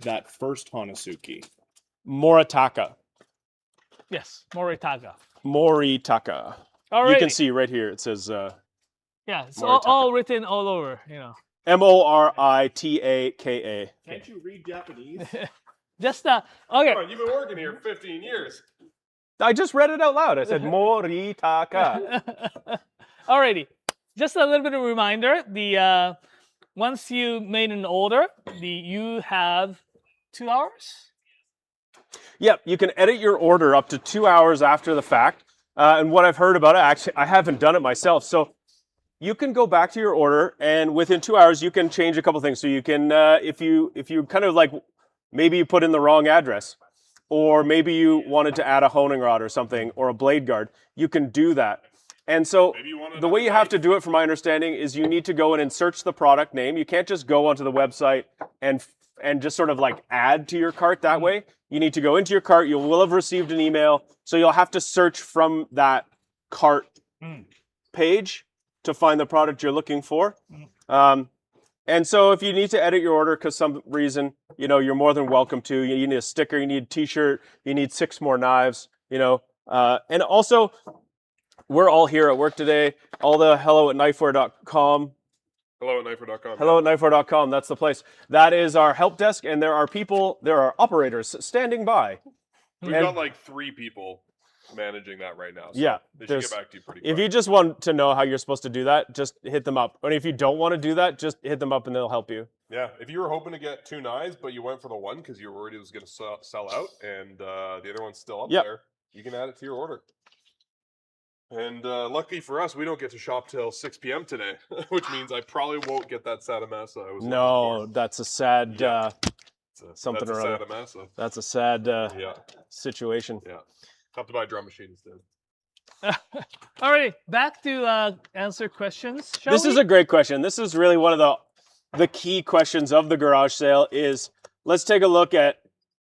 that first Honesuki? Moritaka. Yes, Moritaka. Moritaka. Alrighty. You can see right here, it says yeah, it's all written all over, you know. Moritaka. Can't you read Japanese? Just okay. Come on, you've been working here 15 years. I just read it out loud. I said Moritaka. Alrighty. Just a little bit of a reminder. The once you made an order, you have 2 hours. Yep, you can edit your order up to 2 hours after the fact. And what I've heard about it, actually, I haven't done it myself. So you can go back to your order, and within 2 hours, you can change a couple things. So you can, if you kind of like, maybe you put in the wrong address, or maybe you wanted to add a honing rod or something, or a blade guard, you can do that. And so the way you have to do it, from my understanding, is you need to go in and search the product name. You can't just go onto the website and just sort of like add to your cart that way. You need to go into your cart. You will have received an email. So you'll have to search from that cart page to find the product you're looking for. And so if you need to edit your order because some reason, you know, you're more than welcome to. You need a sticker, you need a t-shirt, you need 6 more knives, you know. And also, we're all here at work today. All the hello at knifewear.com. Hello at knifewear.com. Hello at knifewear.com. That's the place. That is our help desk, and there are operators standing by. We've got like 3 people managing that right now. So yeah, they should get back to you pretty quick. If you just want to know how you're supposed to do that, just hit them up. And if you don't want to do that, just hit them up and they'll help you. Yeah, if you were hoping to get 2 knives, but you went for the one because you were worried it was going to sell out, and the other one's still up there, you can add it to your order. And lucky for us, we don't get to shop till 6 p.m. today, which means I probably won't get that sad mess I was looking for. That's a sad... something that's or a other. sad mess. That's a sad Yeah, situation. yeah. Have to buy a drum machine instead. Alrighty, back to answer questions. Shall This we? is a great question. This is really one of the key questions of the garage sale is, let's take a look at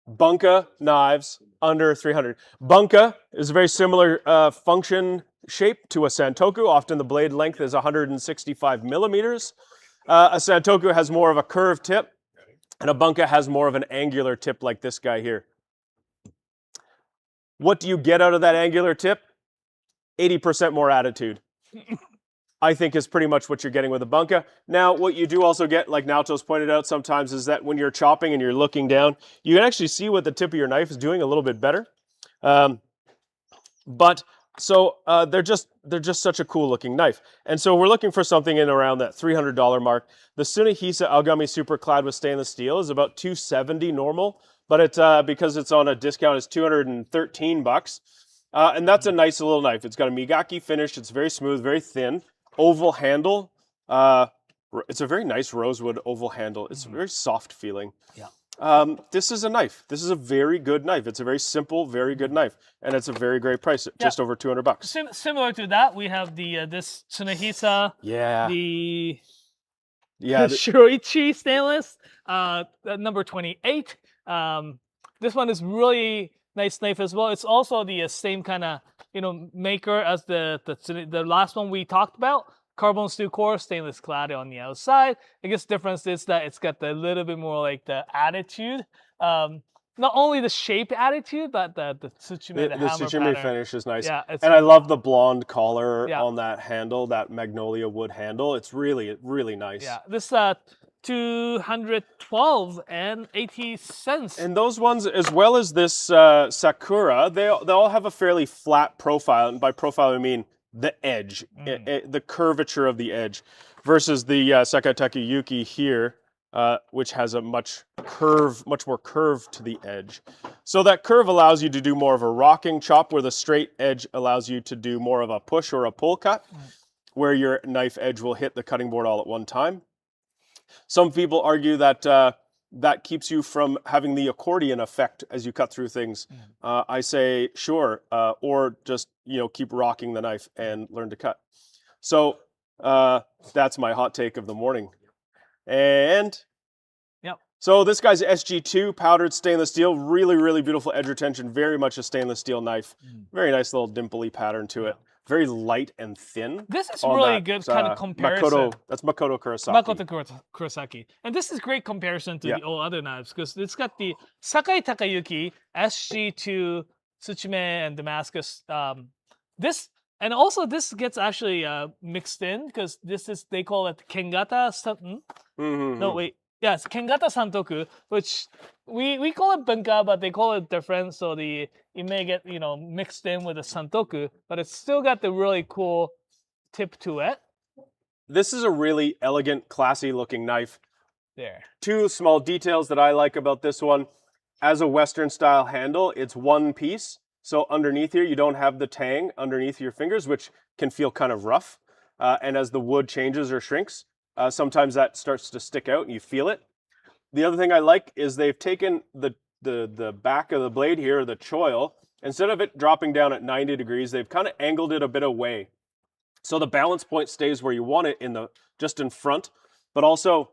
Bunka knives under 300. Bunka is a very similar function shape to a santoku. Often the blade length is 165 millimeters. A santoku has more of a curved tip, and a Bunka has more of an angular tip like this guy here. What do you get out of that angular tip? 80% more attitude. I think is pretty much what you're getting with a Bunka. Now, what you do also get, like Naoto's pointed out sometimes, is that when you're chopping and you're looking down, you can actually see what the tip of your knife is doing a little bit better. They're just such a cool looking knife. And so we're looking for something in around that $300 mark. The Tsunehisa Aogami Super Clad with stainless steel is about $270 normal, but it's because it's on a discount, it's $213. And that's a nice little knife. It's got a migaki finish. It's very smooth, very thin, oval handle. It's a very nice rosewood oval handle. It's very soft feeling. Yeah. This is a knife. This is a very good knife. It's a very simple, very good knife, and it's a very great price, just over $200. Similar to that, we have the this Tsunehisa, Yeah. the Yeah. Shiroichi stainless, number 28. This one is really nice knife as well. It's also the same kind of maker as the last one we talked about. Carbon steel core, stainless clad on the outside. I guess the difference is that it's got a little bit more like the attitude. Not only the shape attitude, but the tsuchime, the hammer tsuchime pattern. finish is nice. Yeah, and I love the blonde collar Yeah. on that handle, that magnolia wood handle. It's really, really nice. Yeah, this $212.80. And those ones, as well as this Sakura, they all have a fairly flat profile. And by profile, I mean the edge, the curvature of the edge, versus the Sakai Takayuki here, which has a much more curve to the edge. So that curve allows you to do more of a rocking chop, where the straight edge allows you to do more of a push or a pull cut, where your knife edge will hit the cutting board all at one time. Some people argue that that keeps you from having the accordion effect as you cut through things. I say sure, or just keep rocking the knife and learn to cut. So that's my hot take of the morning. And so this guy's SG2 powdered stainless steel, really, really beautiful edge retention, very much a stainless steel knife. Very nice little dimply pattern to it. Very light and thin. This is really good kind of comparison. That's Makoto Kurosaki. Makoto Kurosaki. And this is great comparison to the all other knives, because it's got the Sakai Takayuki SG2 Tsuchime and Damascus. This gets actually mixed in, because they call it Kengata No, wait. Yeah, it's Kengata Santoku, which we call it Bunka, but they call it different, so it may get mixed in with the Santoku, but it's still got the really cool tip to it. This is a really elegant, classy looking knife. There. Two small details that I like about this one. As a Western style handle, it's one piece. So underneath here, you don't have the tang underneath your fingers, which can feel kind of rough. And as the wood changes or shrinks, sometimes that starts to stick out and you feel it. The other thing I like is they've taken the back of the blade here, the choil, instead of it dropping down at 90 degrees, they've kind of angled it a bit away. So the balance point stays where you want it, just in front, but also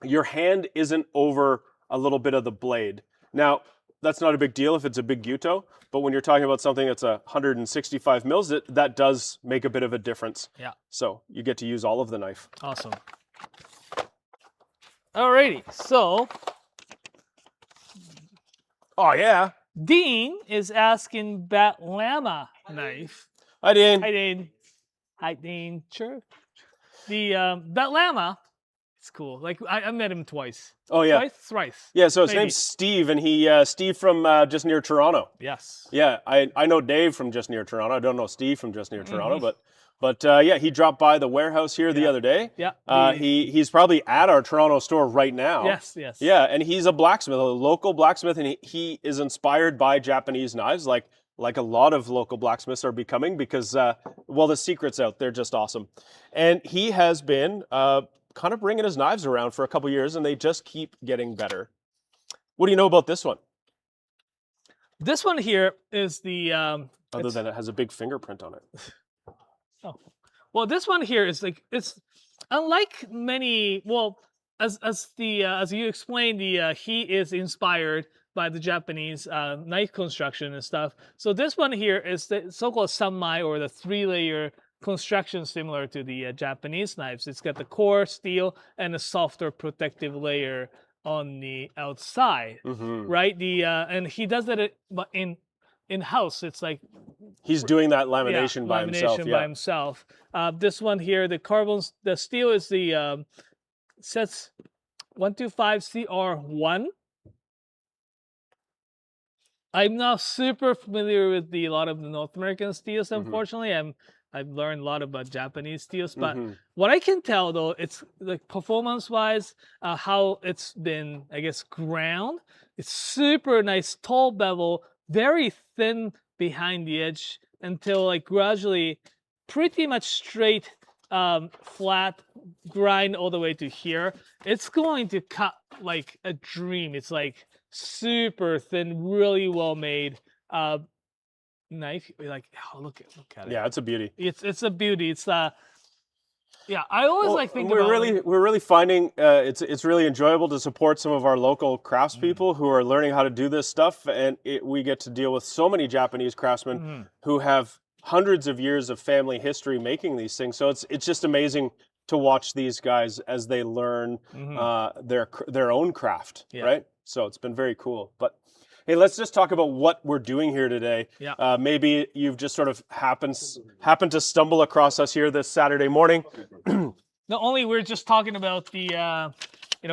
your hand isn't over a little bit of the blade. Now, that's not a big deal if it's a big gyuto, but when you're talking about something that's 165 mils, that does make a bit of a difference. Yeah. So you get to use all of the knife. Awesome. Alrighty, so Oh yeah. Dean is asking about Lama knife. Hi, Dean. Hi, Dean. Hi, Dean. Sure. The that Lama, it's cool. Like I met him twice. Oh yeah. Thrice. Yeah, so his Maybe. name's Steve, and Steve from just near Toronto. Yes. Yeah, I know Dave from just near Toronto. I don't know Steve from just near Toronto, but yeah, he dropped by the warehouse here the other day. Yeah. He's probably at our Toronto store right now. Yes. Yes. Yeah, and he's a blacksmith, a local blacksmith, and he is inspired by Japanese knives, like a lot of local blacksmiths are becoming, because the secret's out. They're just awesome, and he has been kind of bringing his knives around for a couple years, and they just keep getting better. What do you know about this one? This one here is the Other than it has a big fingerprint on it. oh, well, this one here is like it's unlike many. Well, as you explained, he is inspired by the Japanese knife construction and stuff. So this one here is the so-called sanmai, or the 3-layer construction similar to the Japanese knives. It's got the core steel and a softer protective layer on the outside, right? And he does that but in house. It's like he's doing that lamination by himself. By himself. This one here, the steel is the sets 125 CR1. I'm not super familiar with a lot of the North American steels, unfortunately. I've learned a lot about Japanese steels, but what I can tell though, it's like performance-wise, how it's been, I guess, ground. It's super nice, tall bevel, very thin behind the edge until like gradually, pretty much straight, flat grind all the way to here. It's going to cut like a dream. It's like super thin, really well made. Knife, like, oh, look at it. Yeah, it's a beauty. It's a beauty. It's yeah. I always like think we're about we're really finding it's really enjoyable to support some of our local craftspeople who are learning how to do this stuff, and we get to deal with so many Japanese craftsmen who have hundreds of years of family history making these things. So it's just amazing to watch these guys as they learn their own craft, right? So it's been very cool. But hey, let's just talk about what we're doing here today. Yeah. Maybe you've just sort of happened to stumble across us here this Saturday morning. Not only we're just talking about the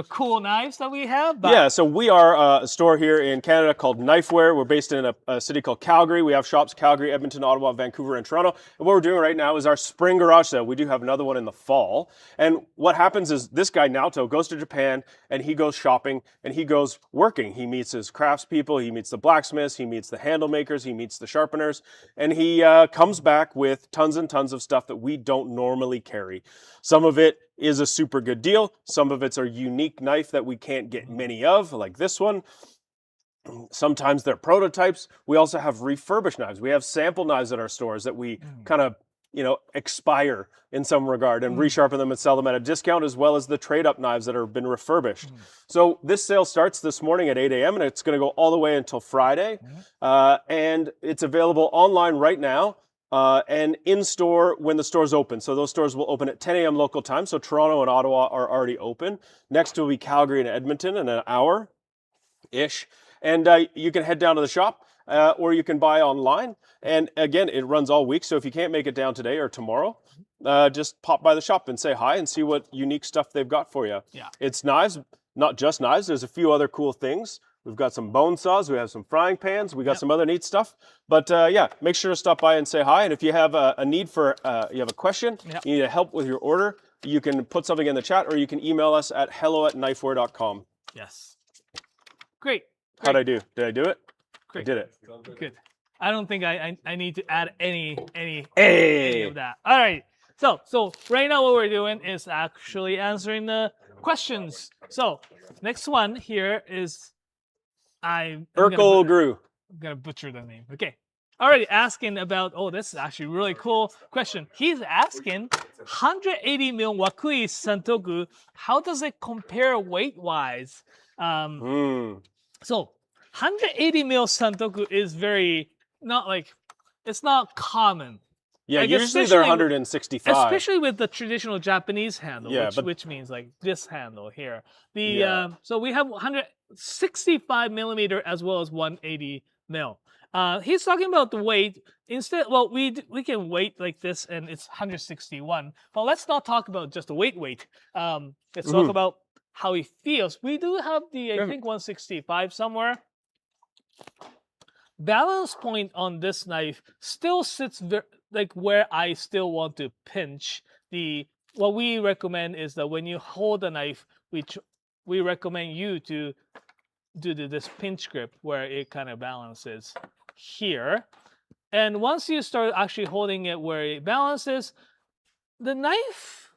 cool knives that we have, but yeah, so we are a store here in Canada called Knifewear. We're based in a city called Calgary. We have shops Calgary, Edmonton, Ottawa, Vancouver, and Toronto. And what we're doing right now is our spring garage sale. We do have another one in the fall. And what happens is this guy, Naoto, goes to Japan and he goes shopping and he goes working. He meets his craftspeople, he meets the blacksmiths, he meets the handle makers, he meets the sharpeners, and he comes back with tons and tons of stuff that we don't normally carry. Some of it is a super good deal. Some of it's a unique knife that we can't get many of, like this one. Sometimes they're prototypes. We also have refurbished knives. We have sample knives at our stores that we kind of, expire in some regard and resharpen them and sell them at a discount, as well as the trade-up knives that have been refurbished. So this sale starts this morning at 8 a.m. and it's going to go all the way until Friday. And it's available online right now. And in-store when the stores open. So those stores will open at 10 a.m. local time. So Toronto and Ottawa are already open. Next will be Calgary and Edmonton in an hour-ish. And you can head down to the shop or you can buy online. And again, it runs all week. So if you can't make it down today or tomorrow, just pop by the shop and say hi and see what unique stuff they've got for you. Yeah. It's knives, not just knives. There's a few other cool things. We've got some bone saws, we have some frying pans, we got some other neat stuff. But yeah, make sure to stop by and say hi. And if you have a need for, you have a question, you need help with your order, you can put something in the chat or you can email us at hello@knifewear.com. Yes. Great. How'd I do? Did I do it? Great. I did it. Good. I don't think I need to add any Hey! of that. All right. So right now what we're doing is actually answering the questions. So next one here is Urkel Grew. I'm gonna butcher the name. Okay. Already asking about, this is actually a really cool question. He's asking 180 mil Wakui santoku, how does it compare weight-wise? So 180 mil santoku is it's not common. Yeah, Like, usually they're especially 165. Especially with the traditional Japanese handle, Yeah, which means like this handle here. So we have 165 millimeter as well as 180 mil. He's talking about the weight. Instead, well, we can weight like this, and it's 161. But let's not talk about just the weight. Let's talk about how it feels. We do have I think 165 somewhere. Balance point on this knife still sits like where I still want to pinch. What we recommend is that when you hold the knife, we recommend you to do this pinch grip where it kind of balances here. And once you start actually holding it where it balances, the knife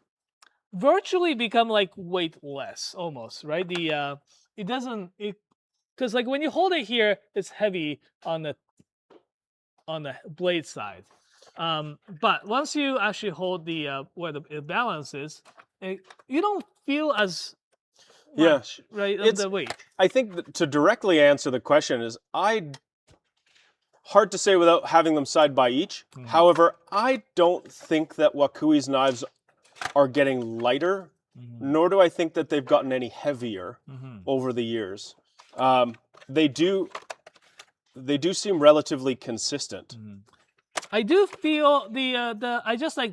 virtually become like weightless almost, right? It because like when you hold it here, it's heavy on the blade side. But once you actually hold the where the balance is, you don't feel as much, right, of the weight. I think that to directly answer the question is hard to say without having them side by each. However, I don't think that Wakui's knives are getting lighter, nor do I think that they've gotten any heavier over the years. They do seem relatively consistent. I do feel I just like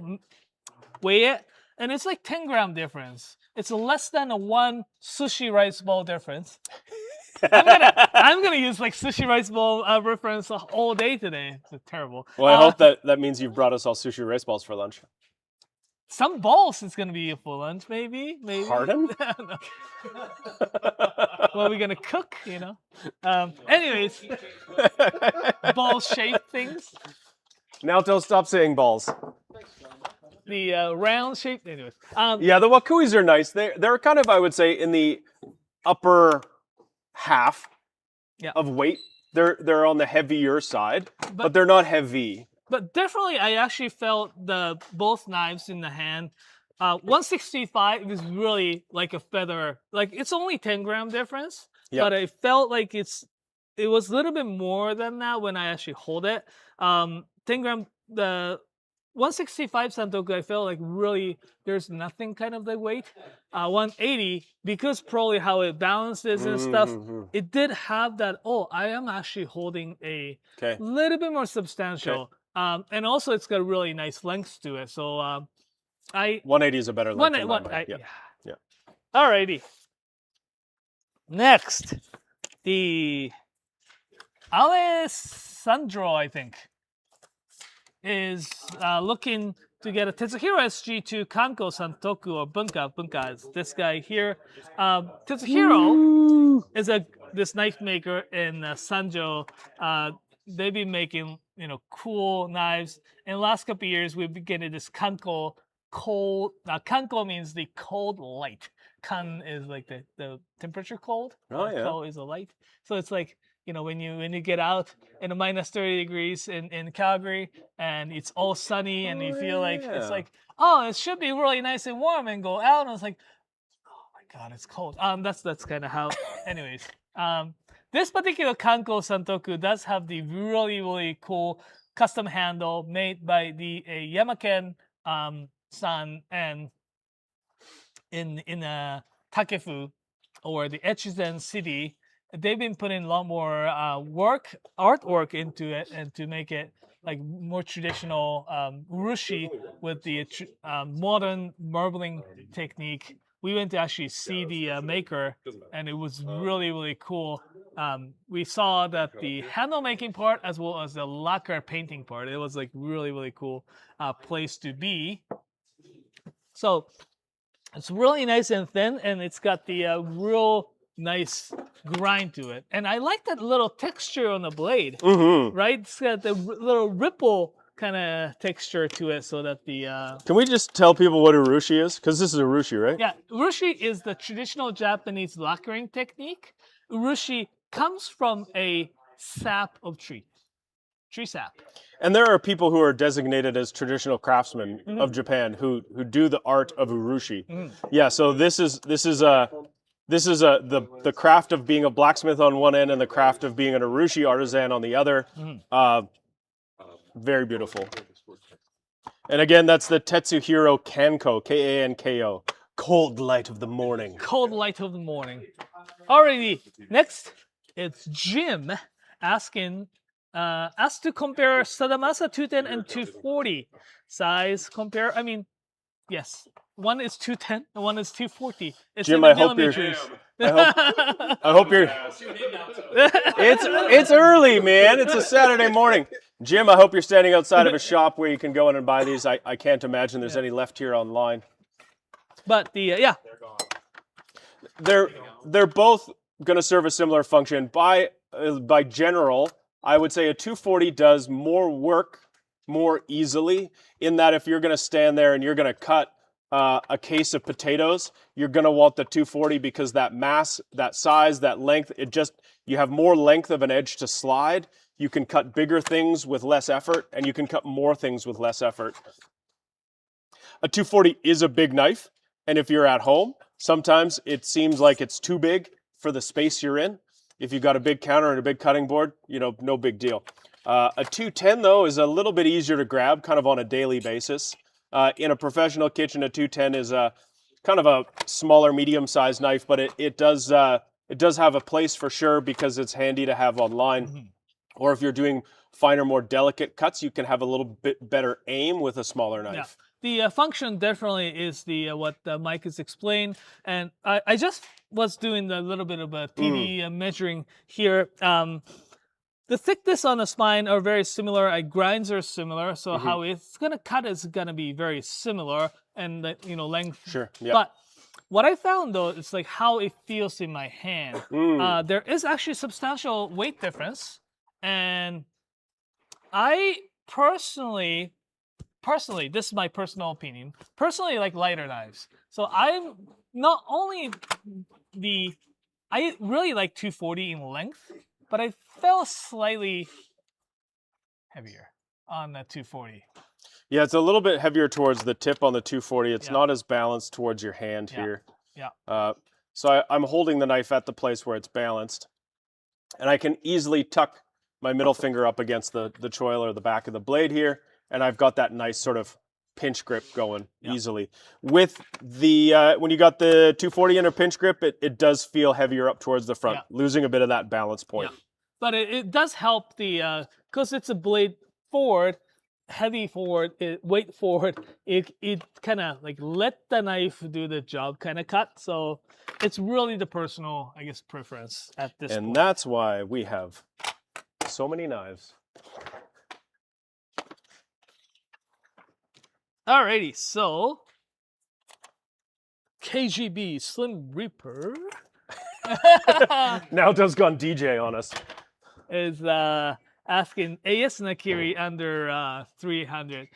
weigh it, and it's like 10-gram difference. It's less than a 1 sushi rice bowl difference. I'm gonna use like sushi rice bowl reference all day today. It's terrible. Well, I hope that means you've brought us all sushi rice balls for lunch. Some balls is gonna be for lunch, maybe. Pardon? Well, we're gonna cook, you know. Anyways, ball-shaped things. Now don't stop saying balls. The round shaped, anyways. Yeah, the Wakuis are nice. They're kind of, I would say, in the upper half of weight. They're on the heavier side, but they're not heavy. But definitely, I actually felt both knives in the hand. 165 is really like a feather. Like it's only 10-gram difference, but I felt like it was a little bit more than that when I actually hold it. 10-gram, the 165 santoku, I felt like really there's nothing kind of the weight. 180, because probably how it balances and stuff, it did have that, I am actually holding a little bit more substantial. And also it's got really nice length to it. So 180 is a better length than mine. Yeah. Alrighty. Next, the Alessandro, I think, is looking to get a Tetsuhiro SG2 Kanko Santoku or Bunka. Bunka is this guy here. Tetsuhiro is this knife maker in Sanjo. They've been making cool knives. In the last couple of years, we've been getting this Kanko cold. Kanko means the cold light. Kan is like the temperature cold. Ko is a light. So it's like when you get out in a minus 30 degrees in Calgary and it's all sunny and you feel like it's like, it should be really nice and warm, and go out and it's like, oh my god, it's cold. That's kind of how. Anyways, this particular Kanko Santoku does have the really, really cool custom handle made by the Yamaken san and in Takefu, or the Echizen city. They've been putting a lot more artwork into it, and to make it like more traditional urushi with the modern marbling technique. We went to actually see the maker, and it was really, really cool. We saw that the handle making part as well as the lacquer painting part. It was like really, really cool place to be. So it's really nice and thin, and it's got the real nice grind to it. And I like that little texture on the blade, right? It's got the little ripple kind of texture to it, so that the... Can we just tell people what urushi is? Because this is urushi, right? Yeah, urushi is the traditional Japanese lacquering technique. Urushi comes from a sap of tree sap. And there are people who are designated as traditional craftsmen of Japan who do the art of urushi. Yeah, so this is the craft of being a blacksmith on one end and the craft of being an urushi artisan on the other. Very beautiful. And again, that's the Tetsuhiro Kanko, Kanko. Cold light of the morning. Cold light of the morning. Alrighty, next it's Jim asking us to compare Sadamasa 210 and 240 size. Compare, I mean, yes, one is 210 and one is 240. It's Jim, I hope you're. I hope you're. It's early, man. It's a Saturday morning. Jim, I hope you're standing outside of a shop where you can go in and buy these. I can't imagine there's any left here online. But the they're both going to serve a similar function. By general, I would say a 240 does more work more easily, in that if you're going to stand there and you're going to cut a case of potatoes, you're going to want the 240 because that mass, that size, that length, you have more length of an edge to slide. You can cut bigger things with less effort, and you can cut more things with less effort. A 240 is a big knife, and if you're at home, sometimes it seems like it's too big for the space you're in. If you've got a big counter and a big cutting board, no big deal. A 210, though, is a little bit easier to grab, kind of on a daily basis. In a professional kitchen, a 210 is kind of a smaller, medium-sized knife, but it does have a place for sure because it's handy to have online. Mm-hmm. Or if you're doing finer, more delicate cuts, you can have a little bit better aim with a smaller knife. Yeah. The function definitely is what Mike has explained, and I just was doing a little bit of a 3D measuring here. The thickness on the spine are very similar. Grinds are similar, so how it's gonna cut is gonna be very similar, and the length. Sure. Yeah. But what I found though is like how it feels in my hand. There is actually substantial weight difference, and I personally, this is my personal opinion. Personally, like lighter knives. So I'm not only I really like 240 in length, but I felt slightly heavier on the 240. Yeah, it's a little bit heavier towards the tip on the 240. It's not as balanced towards your hand here. Yeah. So I'm holding the knife at the place where it's balanced, and I can easily tuck my middle finger up against the choil or the back of the blade here, and I've got that nice sort of pinch grip going easily. With the when you got the 240 in a pinch grip, it does feel heavier up towards the front, losing a bit of that balance point. Yeah. But it does help because it's a blade forward, heavy forward, weight forward. It kind of like let the knife do the job kind of cut. So it's really the personal, I guess, preference at this point. And that's why we have so many knives. Alrighty, so KGB Slim Reaper now Does gone DJ on us. Is asking AS Nakiri under 300.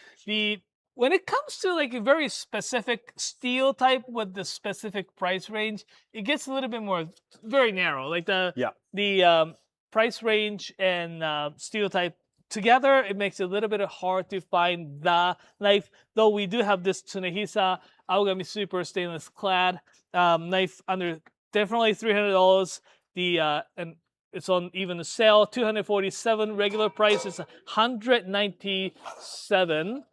When it comes to like a very specific steel type with the specific price range, it gets a little bit more very narrow. Like the price range and steel type together, it makes it a little bit hard to find the knife. Though we do have this Tsunehisa Aogami Super stainless clad knife under definitely $300. And it's on even the sale, $247. Regular price is $197.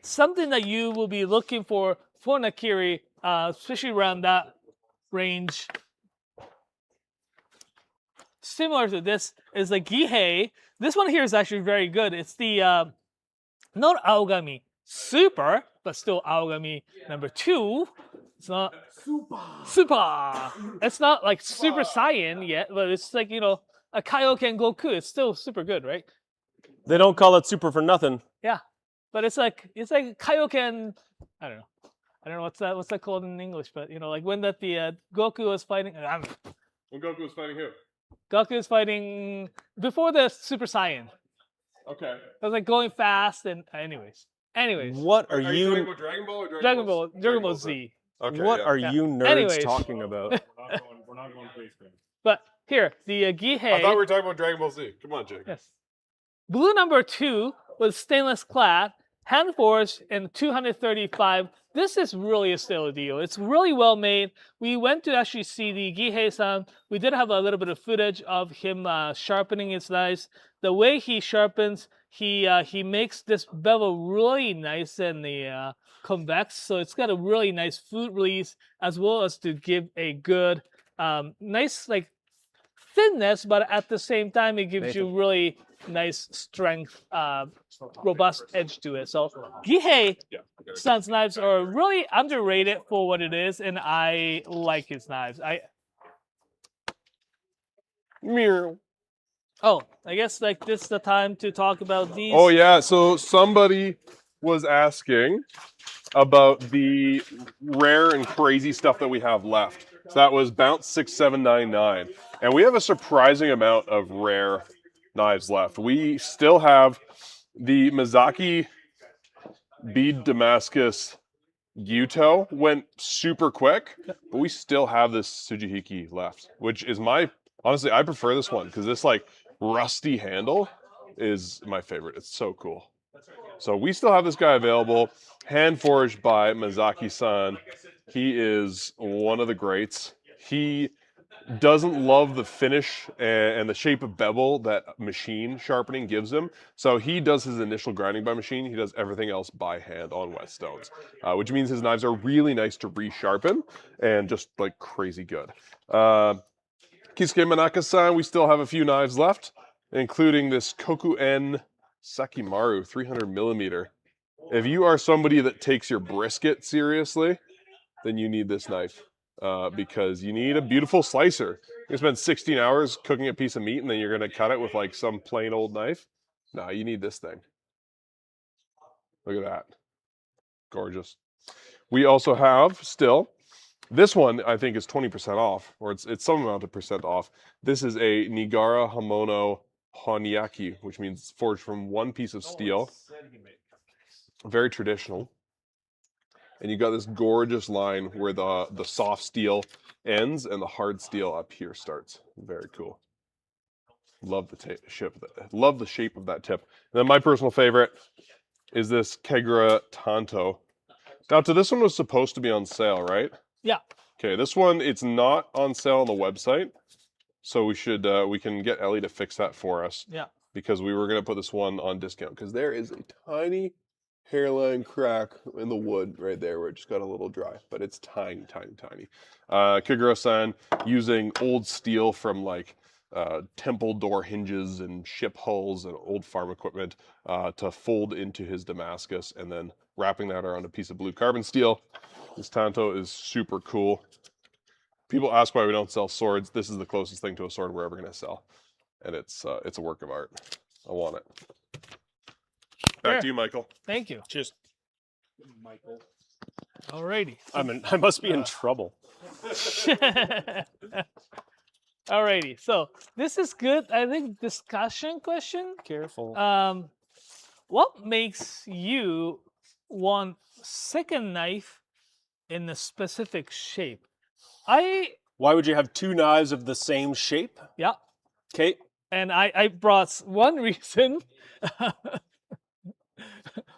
Something that you will be looking for Nakiri, especially around that range. Similar to this is the Gihei. This one here is actually very good. It's the not Aogami Super, but still Aogami number 2. It's not super. It's not like Super Saiyan yet, but it's like a Kaioken Goku. It's still super good, right? They don't call it super for nothing. Yeah, but it's like Kaioken. I don't know what's that called in English, but like when the Goku was fighting. When Goku was fighting who? Goku is fighting before the Super Saiyan. Okay. It was like going fast and anyways. What are you talking you? about Dragon Ball or Dragon Ball Z. Okay, what are you nerds Anyways. talking about? We're not going baseball. But here, the Gihei. I thought we were talking about Dragon Ball Z. Come on, Jake. Yes. Blue number 2 was stainless clad, hand forged, and $235. This is really a stellar deal. It's really well made. We went to actually see the Gihei-san. We did have a little bit of footage of him sharpening his knives. The way he sharpens, he makes this bevel really nice and convex. So it's got a really nice foot release as well as to give a good, nice like thinness, but at the same time it gives you really nice strength, robust edge to it. So Gihei San's knives are really underrated for what it is, and I like his knives. Oh, I guess like this is the time to talk about these. Oh yeah, so somebody was asking about the rare and crazy stuff that we have left. So that was Bounce 6799. And we have a surprising amount of rare knives left. We still have the Mizaki bead Damascus Gyuto went super quick, but we still have this Tsujihiki left, which is honestly, I prefer this one because this like rusty handle is my favorite. It's so cool. So we still have this guy available, hand forged by Mizaki-san. He is one of the greats. He doesn't love the finish and the shape of bevel that machine sharpening gives him. So he does his initial grinding by machine. He does everything else by hand on wet stones, which means his knives are really nice to resharpen and just like crazy good. Kisuke Manaka-san, we still have a few knives left, including this Koku-en Sakimaru 300 millimeter. If you are somebody that takes your brisket seriously, then you need this knife. Because you need a beautiful slicer. You spend 16 hours cooking a piece of meat and then you're going to cut it with like some plain old knife. No, you need this thing. Look at that. Gorgeous. We also have still, this one I think is 20% off, or it's some amount of percent off. This is a Nigara Hamono Honesuki, which means it's forged from one piece of steel. Very traditional. And you got this gorgeous line where the soft steel ends and the hard steel up here starts. Very cool. Love the shape of that tip. And then my personal favorite is this Kegura Tanto. Now, this one was supposed to be on sale, right? Yeah. Okay, this one, it's not on sale on the website. So we can get Ellie to fix that for us. Yeah. Because we were going to put this one on discount. Because there is a tiny hairline crack in the wood right there where it just got a little dry, but it's tiny, tiny, tiny. Kiguro-san using old steel from like temple door hinges and ship hulls and old farm equipment to fold into his Damascus and then wrapping that around a piece of blue carbon steel. This Tanto is super cool. People ask why we don't sell swords. This is the closest thing to a sword we're ever going to sell. And it's a work of art. I want it. Back to you, Michael. Thank you. Cheers. Michael. Alrighty. I must be in trouble. Alrighty. So this is good. I think discussion question. Careful. What makes you want second knife in a specific shape? Why would you have two knives of the same shape? Yeah. Okay. And I brought one reason.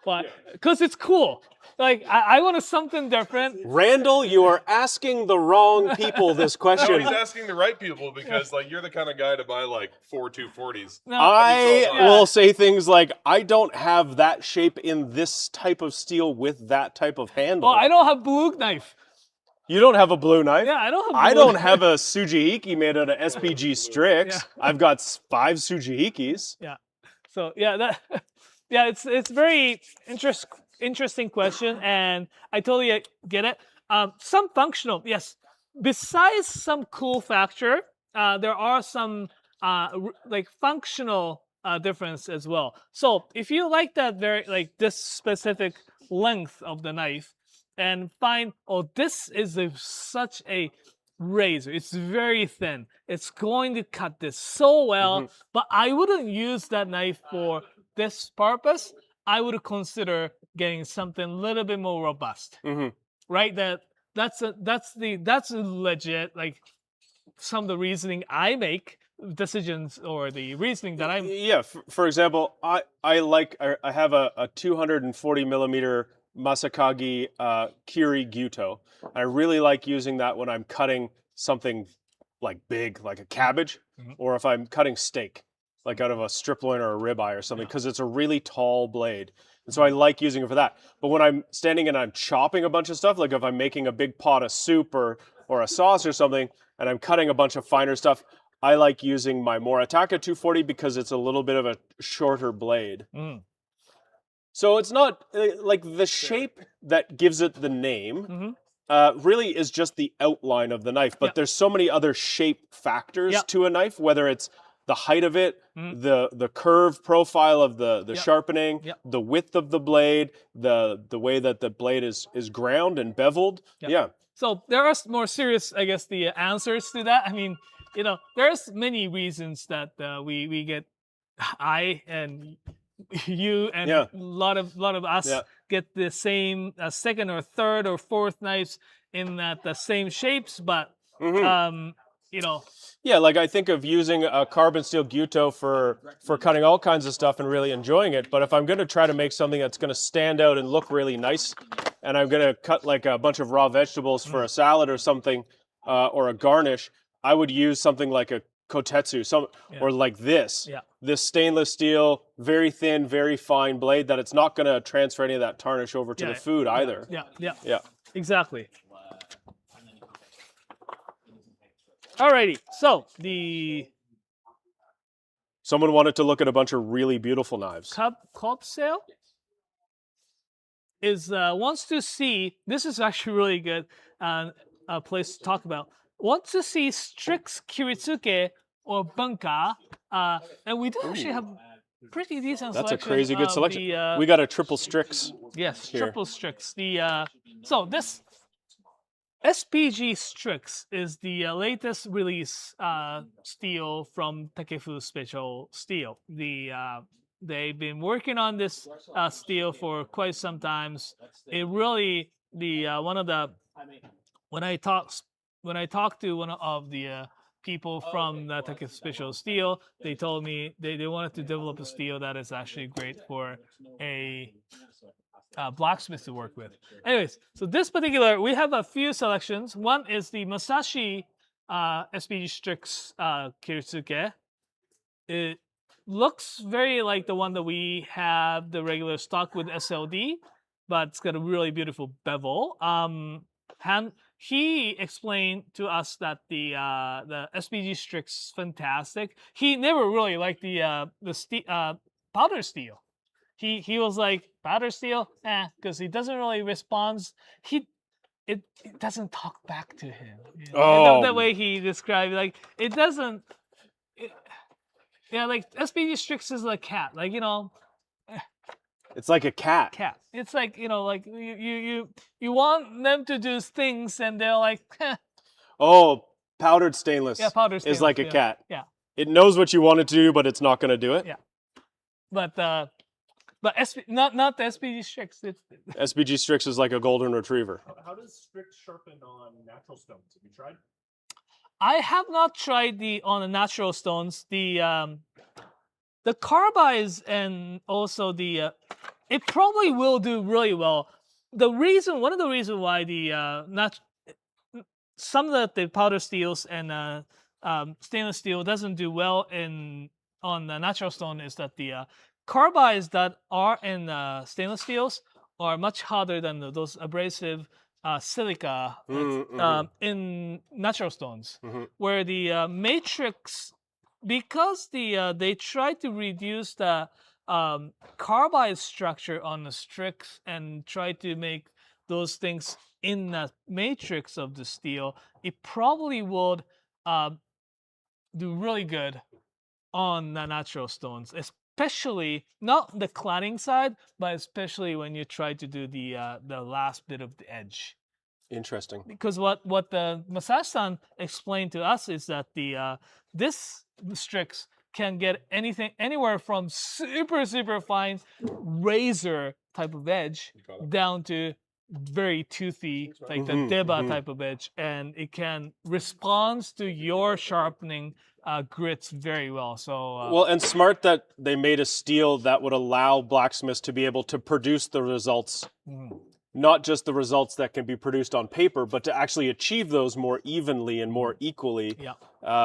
Why? Because it's cool. Like I wanted something different. Randall, you are asking the wrong people this No, question. he's asking the right people because like you're the kind of guy to buy like 4 240s. No, I Yeah. will say things like, I don't have that shape in this type of steel with that type of handle. well, I don't have blue knife. You don't have a blue knife? Yeah, I don't have. I blue don't knife. have a Tsujihiki made out of SPG Strix. Yeah. I've got 5 Tsujihikis. Yeah. So yeah, it's very interesting question, and I totally get it. Some functional, yes. Besides some cool factor, there are some like functional difference as well. So if you like that this specific length of the knife, and find, oh, this is such a razor. It's very thin. It's going to cut this so well, but I wouldn't use that knife for this purpose. I would consider getting something a little bit more robust. Right? That's legit. Like some of the reasoning I make decisions or the reasoning that I'm. Yeah. For example, I have a 240 millimeter Masakagi Kiri Gyuto. I really like using that when I'm cutting something like big, like a cabbage, or if I'm cutting steak, like out of a strip loin or a ribeye or something, because it's a really tall blade. And so I like using it for that. But when I'm standing and I'm chopping a bunch of stuff, like if I'm making a big pot of soup or a sauce or something, and I'm cutting a bunch of finer stuff, I like using my Moritaka 240 because it's a little bit of a shorter blade. So it's not like the shape that gives it the name really is just the outline of the knife. But there's so many other shape factors to a knife, whether it's the height of it, the curve profile of the sharpening, the width of the blade, the way that the blade is ground and beveled. Yeah. So there are more serious, I guess, the answers to that. I mean, there's many reasons that we get and you and Yeah. a lot of us Yeah. get the same second or third or fourth knives in the same shapes, but Mhm. you know, Yeah, like I think of using a carbon steel Gyuto for cutting all kinds of stuff and really enjoying it. But if I'm going to try to make something that's going to stand out and look really nice, and I'm going to cut like a bunch of raw vegetables for a salad or something, or a garnish, I would use something like a kotetsu, or like this. Yeah. This stainless steel, very thin, very fine blade that it's not going to transfer any of that tarnish over to the food either. Yeah, exactly. Alrighty, so the Someone wanted to look at a bunch of really beautiful knives. Cobb sale is wants to see. This is actually really good a place to talk about. Wants to see Strix Kiritsuke or Bunka, and we do actually have pretty decent. That's a selection crazy good of selection. The, We got a triple Strix. yes, here. triple Strix. The so this SPG Strix is the latest release steel from Takefu Special Steel. They've been working on this steel for quite some times. It really one of the when I talked to one of the people from the Takefu Special Steel, they told me they wanted to develop a steel that is actually great for a blacksmith to work with. Anyways, so this particular, we have a few selections. One is the Masashi SPG Strix Kiritsuke. It looks very like the one that we have, the regular stock with SLD, but it's got a really beautiful bevel. He explained to us that the SPG Strix is fantastic. He never really liked the powder steel. He was like, powder steel, because he doesn't really respond. It doesn't talk back to him. You know? The way he described, like it doesn't. Like SPG Strix is like cat, like It's like a cat. cat. It's like like you want them to do things, and they're like, Oh, powdered stainless. yeah, powder stainless is like a cat. Yeah, It knows what you want it to do, but it's not going to do it. Yeah. But not the SPG Strix. SPG Strix is like a golden retriever. How does Strix sharpen on natural stones? Have you tried? I have not tried on the natural stones. The carbides and also the it probably will do really well. One of the reasons why some of the powder steels and stainless steel doesn't do well on the natural stone is that the carbides that are in stainless steels are much harder than those abrasive silica in natural stones, where the matrix, because they try to reduce the carbide structure on the Strix and try to make those things in the matrix of the steel, it probably would do really good on the natural stones, especially not the cladding side, but especially when you try to do the last bit of the edge. Interesting. Because what the Masashi-san explained to us is that this Strix can get anywhere from super fine razor type of edge down to very toothy, like the deba type of edge, and it can respond to your sharpening grits very well. So well, and smart that they made a steel that would allow blacksmiths to be able to produce the results, not just the results that can be produced on paper, but to actually achieve those more evenly and more equally,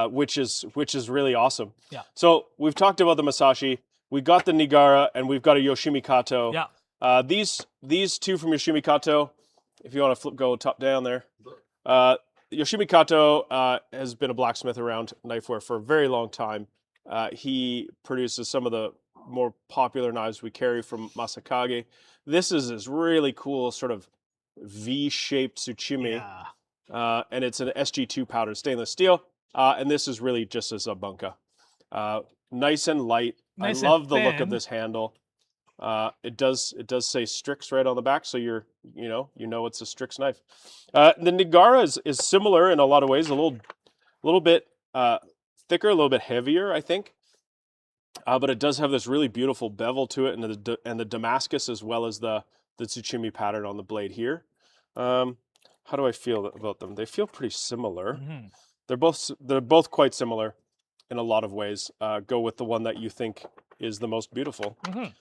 which is really awesome. Yeah. So we've talked about the Masashi, we got the Nigara, and we've got a Yoshimi Kato. Yeah. These two from Yoshimi Kato, if you want to go top down there. Yoshimi Kato has been a blacksmith around Knifewear for a very long time. He produces some of the more popular knives we carry from Masakage. This is this really cool sort of V-shaped Tsuchimi, and it's an SG2 powdered stainless steel. And this is really just as a Bunka. Nice and light. I love the look of this handle. It does say Strix right on the back, so you know it's a Strix knife. The Nigara is similar in a lot of ways, a little bit thicker, a little bit heavier, I think. but it does have this really beautiful bevel to it, and the Damascus as well as the Tsuchimi pattern on the blade here. How do I feel about them? They feel pretty similar. Mhm. They're both quite similar in a lot of ways. Go with the one that you think is the most beautiful. And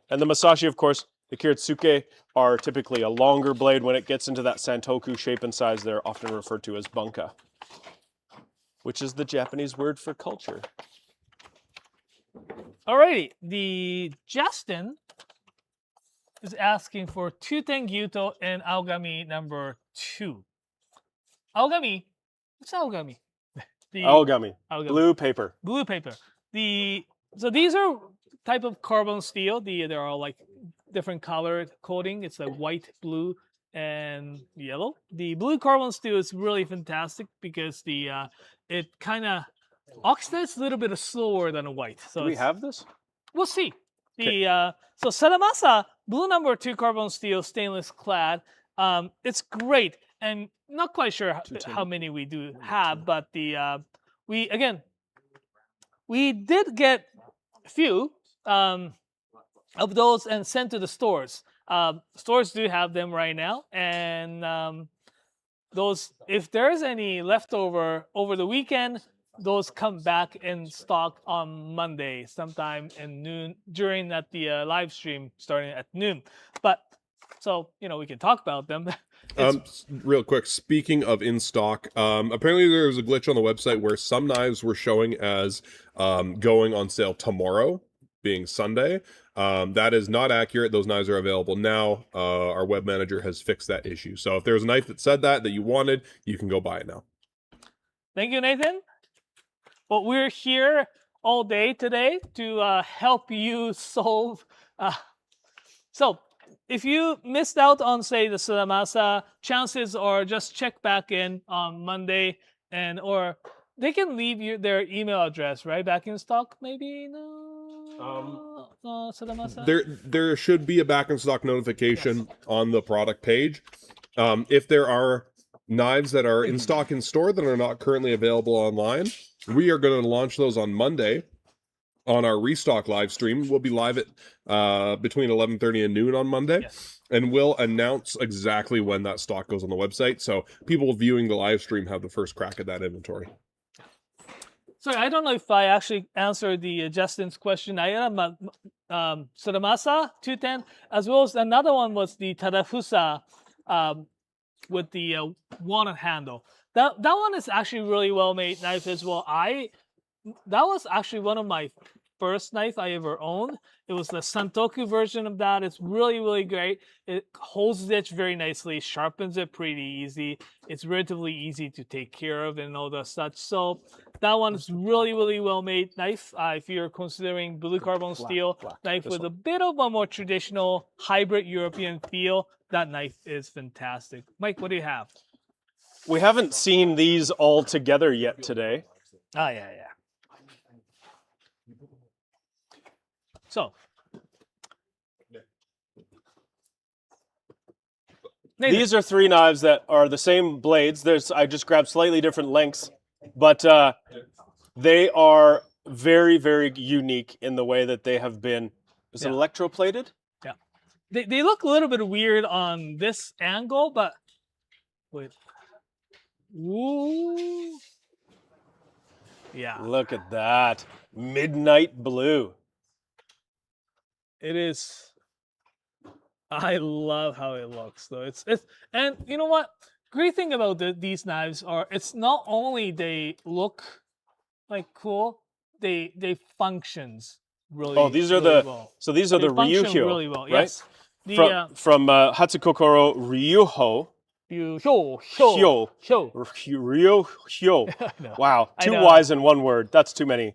the Masashi, of course, the Kiritsuke are typically a longer blade. When it gets into that santoku shape and size, they're often referred to as bunka, which is the Japanese word for culture. Alrighty, the Justin is asking for Tuten Gyuto and Aogami number 2. Aogami, what's Aogami? Aogami, Aogami. blue paper. Blue paper. So these are type of carbon steel. There are like different color coating. It's like white, blue, and yellow. The blue carbon steel is really fantastic because it kind of oxidates a little bit slower than a white. So Do we have this? we'll see. So Saramasa blue number 2 carbon steel stainless clad. It's great, and not quite sure how many we do have, but we did get a few of those and sent to the stores. Stores do have them right now, and those, if there's any leftover over the weekend, those come back in stock on Monday, sometime in noon, during the live stream starting at noon. But so we can talk about them. Real quick, speaking of in stock, apparently there was a glitch on the website where some knives were showing as going on sale tomorrow, being Sunday. That is not accurate. Those knives are available now. Our web manager has fixed that issue. So if there's a knife that said that you wanted, you can go buy it now. Thank you, Nathan. Well, we're here all day today to help you solve. So if you missed out on, say, the Saramasa, chances are just check back in on Monday, or they can leave their email address, right? Back in stock, maybe? No? Saramasa? There should be a back in stock notification on the product page. If there are knives that are in stock in store that are not currently available online, we are going to launch those on Monday on our restock live stream. We'll be live at between 11:30 and noon on Monday. Yes. And we'll announce exactly when that stock goes on the website, so people viewing the live stream have the first crack at that inventory. Sorry, I don't know if I actually answered the Justin's question. I am Saramasa 210, as well as another one was the Tadafusa with the walnut handle. That one is actually really well made knife as well. That was actually one of my first knife I ever owned. It was the santoku version of that. It's really, really great. It holds the edge very nicely, sharpens it pretty easy. It's relatively easy to take care of and all that such. So that one is really, really well made knife. If you're considering blue carbon steel knife with a bit of a more traditional hybrid European feel, that knife is fantastic. Mike, what do you have? We haven't seen these all together yet today. Yeah. So, Nathan. These are 3 knives that are the same blades. I just grabbed slightly different lengths, but they are very, very unique in the way that they have been. Is it electroplated? Yeah. They look a little bit weird on this angle, but wait. Ooh. Yeah. Look at that. Midnight blue. It is. I love how it looks, though. And you know what? Great thing about these knives are it's not only they look like cool, they functions really. Oh, these are really well. these are the function Ryuhyo, really well. right? Yes. From Hatsukokoro Ryuho. Hyo. Ryuhyo. No. Wow, I 2 know. Y's in 1 word. That's too many.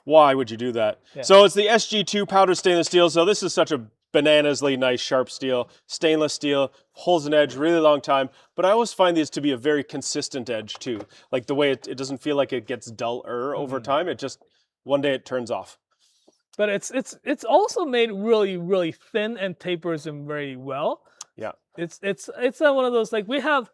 Why would you do that? Yeah. So it's the SG2 powder stainless steel. So this is such a bananasly nice sharp steel, stainless steel, holds an edge really long time. But I always find these to be a very consistent edge too. Like the way it doesn't feel like it gets duller over time. It just, one day it turns off. But it's also made really, really thin and tapers them very well. Yeah. It's one of those, like we have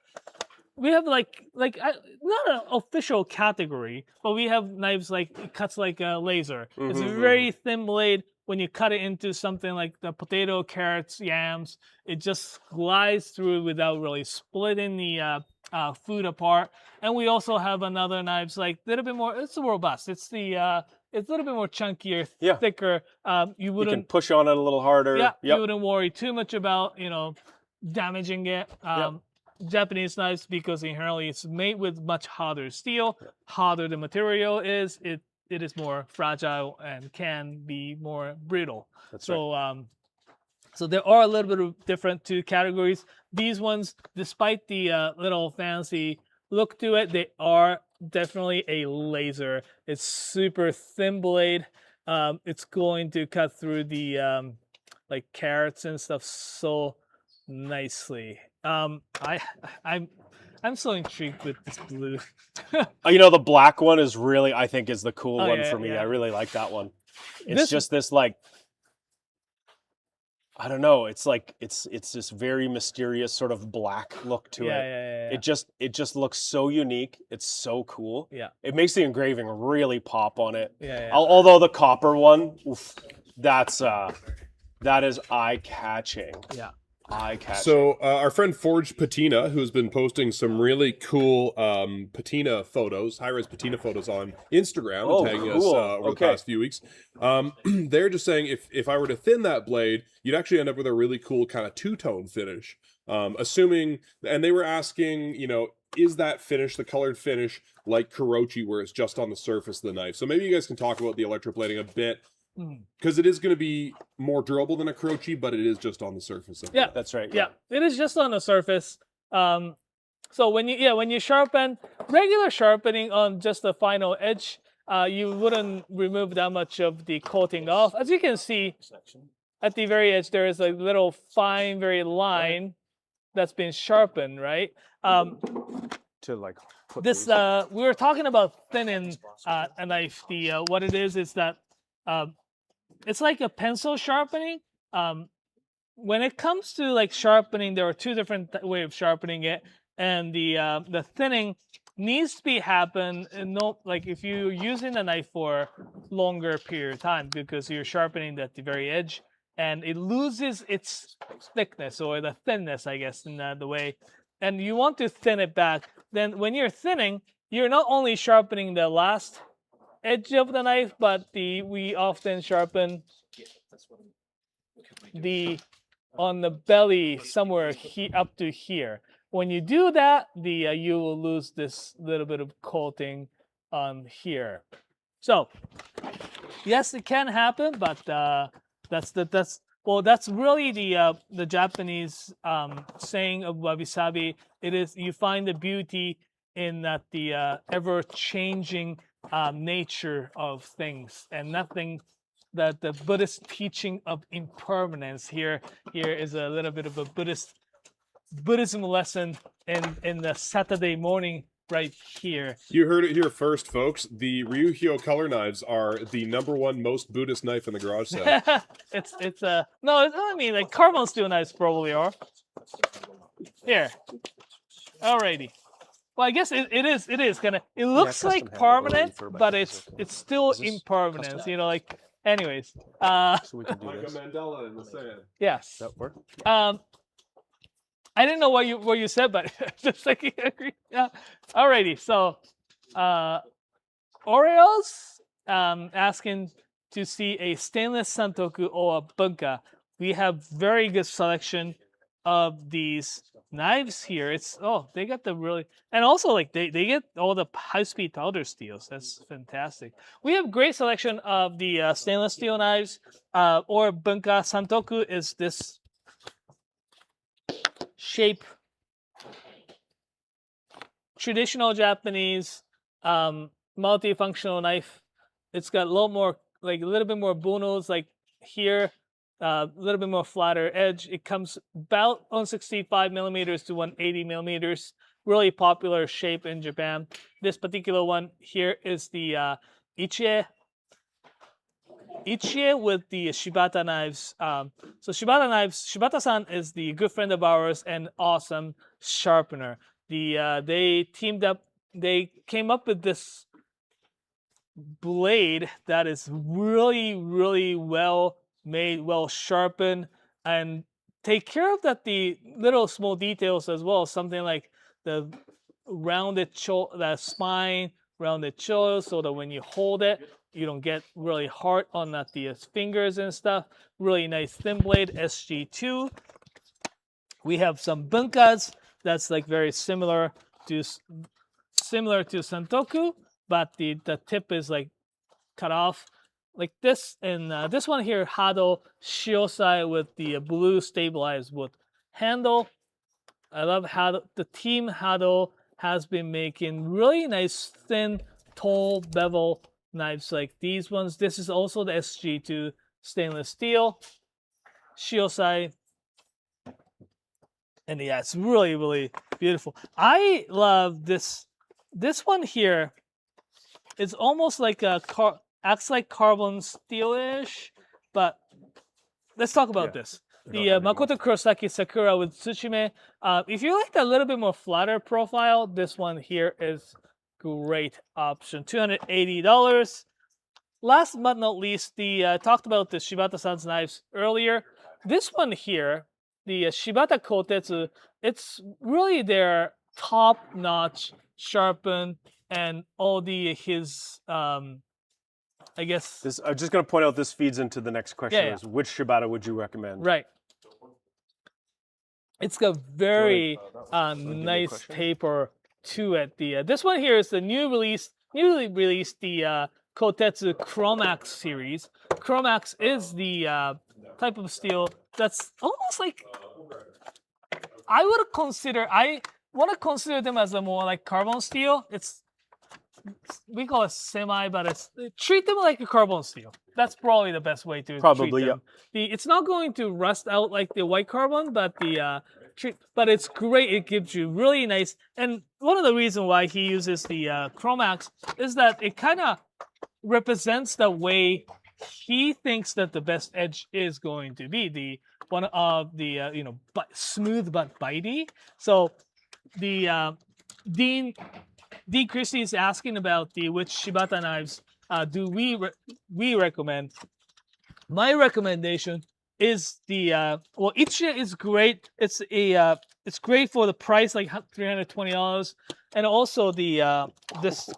we have not an official category, but we have knives like it cuts like a laser. It's a very thin blade. When you cut it into something like the potato, carrots, yams, it just glides through without really splitting the food apart. And we also have another knives like a little bit more. It's robust. It's a little bit more chunkier, thicker. You You can push on it a little harder. Yeah, you wouldn't worry too much about damaging it. Japanese knives, because inherently it's made with much harder steel. Harder the material is, it is more fragile and can be more brittle. So there are a little bit of different two categories. These ones, despite the little fancy look to it, they are definitely a laser. It's super thin blade. It's going to cut through the like carrots and stuff so nicely. I'm so intrigued with this blue. The black one is really, I think, is the cool one for me. yeah. I really like that one. It's just this like, I don't know. It's like it's this very mysterious sort of black look to it. Yeah. It just looks so unique. It's so cool. Yeah. It makes the engraving really pop on it. Yeah. Although the copper one, that is eye catching. Yeah. So our friend Forged Patina, who's been posting some really cool patina photos, high-res patina photos on Instagram, and tagging us over the past few weeks. They're just saying if I were to thin that blade, you'd actually end up with a really cool kind of two-tone finish. Assuming, and they were asking, is that finish, the colored finish, like Kurochi, where it's just on the surface of the knife? So maybe you guys can talk about the electroplating a bit. Because it is going to be more durable than a Kurochi, but it is just on the surface of it. That's right. Yeah, it is just on the surface. So when you sharpen, regular sharpening on just the final edge, you wouldn't remove that much of the coating off. As you can see, at the very edge, there is a little fine, very line that's been sharpened, right? To like put this, we were talking about thinning a knife. What it is that it's like a pencil sharpening. When it comes to like sharpening, there are two different ways of sharpening it, and the thinning needs to be happen. And like if you're using the knife for longer period of time, because you're sharpening at the very edge, and it loses its thickness or the thinness, I guess, in the way. And you want to thin it back. Then when you're thinning, you're not only sharpening the last edge of the knife, but we often sharpen on the belly somewhere up to here. When you do that, you will lose this little bit of coating on here. So yes, it can happen, but that's really the Japanese saying of wabi-sabi. It is, you find the beauty in that the ever-changing nature of things, and nothing that the Buddhist teaching of impermanence. Here is a little bit of a Buddhism lesson in the Saturday morning right here. You heard it here first, folks. The Ryuhyo color knives are the #1 most Buddhist knife in the garage sale. I mean, like carbon steel knives probably are. Here. Alrighty. Well, I guess it is kind of. It looks like permanent, but it's still impermanent. Anyways. So we can do like this. a mandala in the sand. Yes. Does that work? I didn't know what you said, but just like you agree. Yeah. Alrighty. So, Oreos asking to see a stainless santoku or a bunka. We have very good selection of these knives here. They got the really, and also like they get all the high-speed powder steels. That's fantastic. We have great selection of the stainless steel knives or bunka. Santoku is this shape, traditional Japanese multifunctional knife. It's got a little bit more bunos like here. A little bit more flatter edge. It comes about 165 millimeters to 180 millimeters. Really popular shape in Japan. This particular one here is the Ichie with the Shibata knives. So Shibata-san is the good friend of ours and awesome sharpener. they teamed up. They came up with this blade that is really, really well made, well sharpened, and take care of the little small details as well. Something like the rounded the spine, rounded shoulder, so that when you hold it, you don't get really hard on the fingers and stuff. Really nice thin blade, SG2. We have some bunkas that's like very similar to santoku, but the tip is like cut off like this. And this one here, Hado Shiosai with the blue stabilized wood handle. I love Hado. The team Hado has been making really nice thin, tall bevel knives like these ones. This is also the SG2 stainless steel Shiosai. And yeah, it's really, really beautiful. I love this. This one here is almost like acts like carbon steel-ish, but let's talk about this. The Makoto Kurosaki Sakura with Tsushime. If you like a little bit more flatter profile, this one here is great option. $280. Last but not least, talked about the Shibata-san's knives earlier. This one here, the Shibata Kotetsu, it's really their top-notch sharpen and all his I guess I'm just going to point out this feeds into the next question. Is which Shibata would you recommend? Right. It's got very nice taper to it. This one here is the newly released the Kotetsu Chromax series. Chromax is the type of steel that's almost like I want to consider them as a more like carbon steel. We call it semi, but treat them like a carbon steel. That's probably the best way to treat them. It's not going to rust out like the white carbon, but but it's great. It gives you really nice. And one of the reasons why he uses the Chromax is that it kind of represents the way he thinks that the best edge is going to be. The one of the smooth but bitey. So the Dean Christie is asking about which Shibata knives do we recommend. My recommendation is the Ichiya is great. It's great for the price, like $320, and also this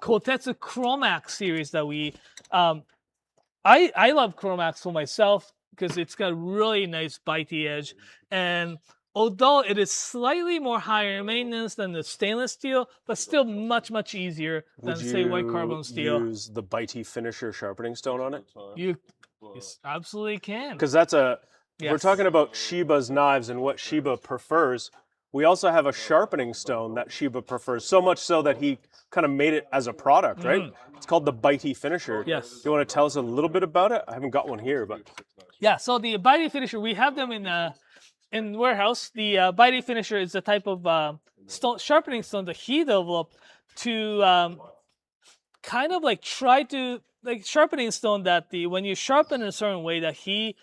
Kotetsu Chromax series that we I love Chromax for myself because it's got really nice bitey edge, and although it is slightly more higher maintenance than the stainless steel, but still much easier than say white carbon steel. Would you use the bitey finisher sharpening stone on it? You absolutely can. Because we're talking about Shiba's knives and what Shiba prefers. We also have a sharpening stone that Shiba prefers, so much so that he kind of made it as a product, right? It's called the bitey finisher. Yes. Do you want to tell us a little bit about it? I haven't got one here, but yeah. So the bitey finisher, we have them in warehouse. The bitey finisher is the type of sharpening stone that he developed to kind of like try to sharpening stone that when you sharpen in a certain way that he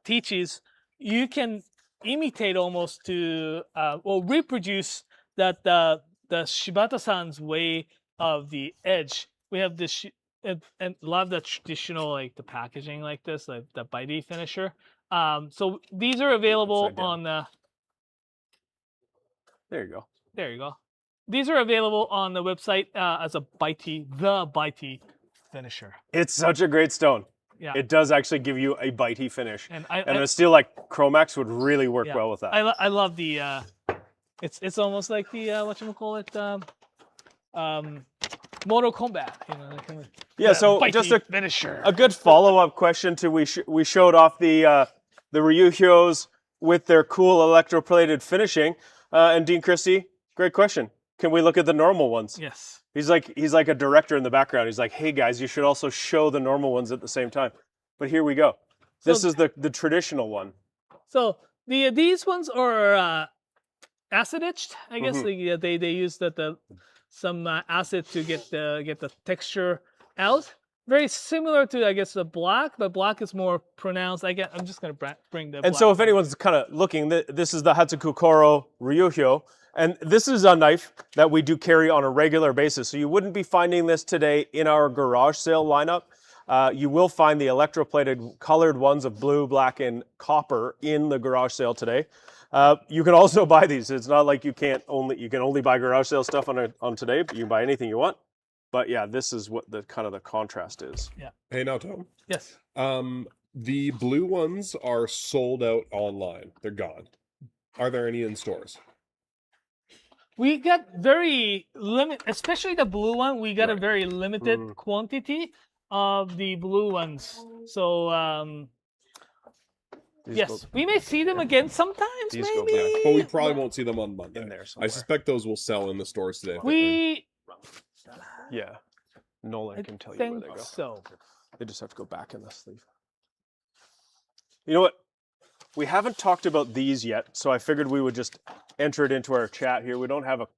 teaches, you can imitate almost to or reproduce that the Shibata-san's way of the edge. We have this and love the traditional like the packaging like this, like the bitey finisher. So these are available on there you go. There you go. These are available on the website as the bitey finisher. It's such a great stone. Yeah. It does actually give you a bitey finish. And a steel like Chromax would really work well with that. I love the it's almost like the whatchamacallit Mortal Kombat, so just finisher. A good follow-up question to we showed off the Ryuhyos with their cool electroplated finishing. And Dean Christie, great question. Can we look at the normal ones? Yes. He's like a director in the background. He's like, hey guys, you should also show the normal ones at the same time. But here we go. This is the traditional one. So these ones are acid etched. I guess they use some acid to get the texture out. Very similar to I guess the black, but black is more pronounced. I'm just gonna bring the. And so if anyone's kind of looking, this is the Hatsukokoro Ryuhyo. And this is a knife that we do carry on a regular basis. So you wouldn't be finding this today in our garage sale lineup. You will find the electroplated colored ones of blue, black, and copper in the garage sale today. You can also buy these. It's not like you can only buy garage sale stuff on today, but you can buy anything you want. But yeah, this is what the kind of the contrast is. Yeah. Hey, now Tom. Yes. The blue ones are sold out online. They're gone. Are there any in stores? We got very limited, especially the blue one. We got a very limited quantity of the blue ones. So yes, we may see them again sometimes, These go maybe. back. But we probably won't see them on Monday. In there I somewhere. suspect those will sell in the stores today. Yeah. Nolan can tell you where think they go. so. They just have to go back in the sleeve. You know what? We haven't talked about these yet, so I figured we would just enter it into our chat here. We don't have a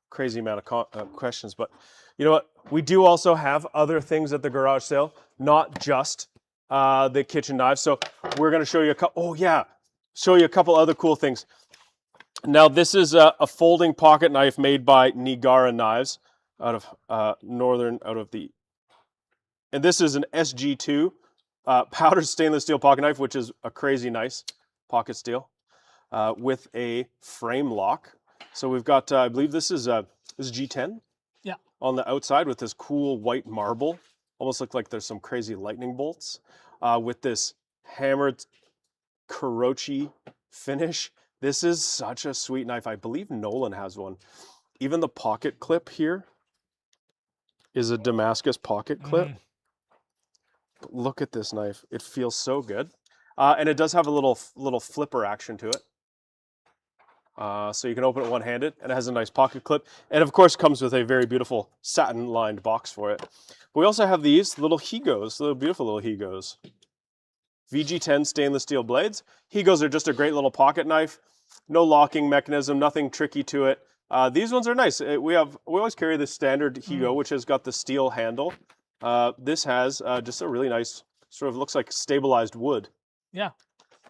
crazy amount of questions, but you know what? We do also have other things at the garage sale, not just the kitchen knives. So we're going to show you a couple. Oh yeah, show you a couple other cool things. Now this is a folding pocket knife made by Nigara Knives out of and this is an SG2 powdered stainless steel pocket knife, which is a crazy nice pocket steel with a frame lock. So we've got, I believe this is G10. Yeah. On the outside with this cool white marble, almost look like there's some crazy lightning bolts with this hammered Kurochi finish. This is such a sweet knife. I believe Nolan has one. Even the pocket clip here is a Damascus pocket clip. But look at this knife. It feels so good. And it does have a little flipper action to it. So you can open it one-handed, and it has a nice pocket clip. And of course comes with a very beautiful satin-lined box for it. But we also have these little Higos, little beautiful little Higos. VG10 stainless steel blades. Higos are just a great little pocket knife. No locking mechanism, nothing tricky to it. These ones are nice. We always carry the standard Higo, which has got the steel handle. This has just a really nice, sort of looks like stabilized wood. Yeah.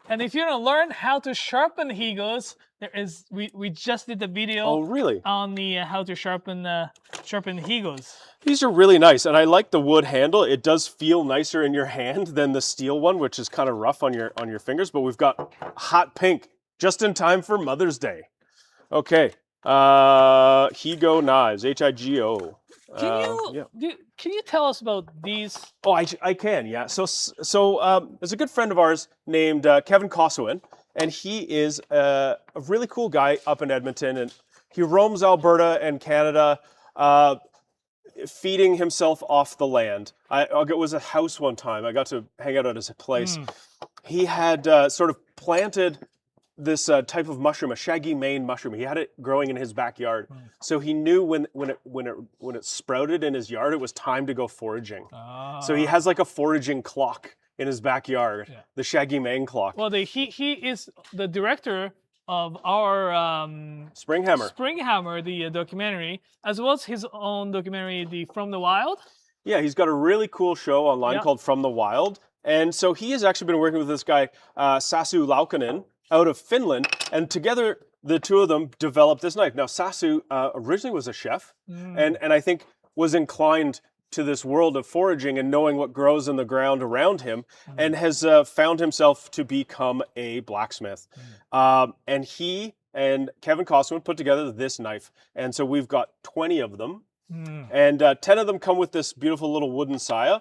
And if you want to learn how to sharpen Higos, we just did the video Oh, really? on the how to sharpen Higos. These are really nice, and I like the wood handle. It does feel nicer in your hand than the steel one, which is kind of rough on your fingers. But we've got hot pink, just in time for Mother's Day. Okay, Higo knives, Higo. Can you tell us about these? Oh, I can, yeah. So there's a good friend of ours named Kevin Koswin, and he is a really cool guy up in Edmonton, and he roams Alberta and Canada, feeding himself off the land. It was a house one time. I got to hang out at his place. He had sort of planted this type of mushroom, a shaggy mane mushroom. He had it growing in his backyard, so he knew when it sprouted in his yard, it was time to go foraging. So he has like a foraging clock in his backyard, the shaggy mane clock. Well, he is the director of our Springhammer, the documentary, as well as his own documentary, the From the Wild. Yeah, he's got a really cool show online called From the Wild, and so he has actually been working with this guy Sasu Laukkanen out of Finland, and together the two of them developed this knife. Now Sasu originally was a chef, and I think was inclined to this world of foraging and knowing what grows in the ground around him, and has found himself to become a blacksmith. And he and Kevin Koswin put together this knife, and so we've got 20 of them, and 10 of them come with this beautiful little wooden saya.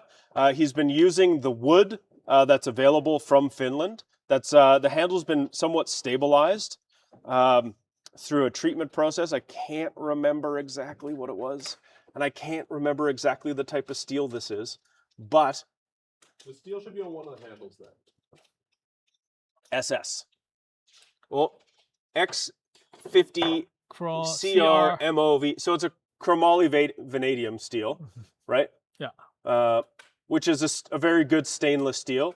He's been using the wood that's available from Finland. That's the handle's been somewhat stabilized through a treatment process. I can't remember exactly what it was, and I can't remember exactly the type of steel this is, but the steel should be on one of the handles then. SS. Well, X50 CRMOV. So it's a chromoly vanadium steel, right? Yeah. Which is a very good stainless steel.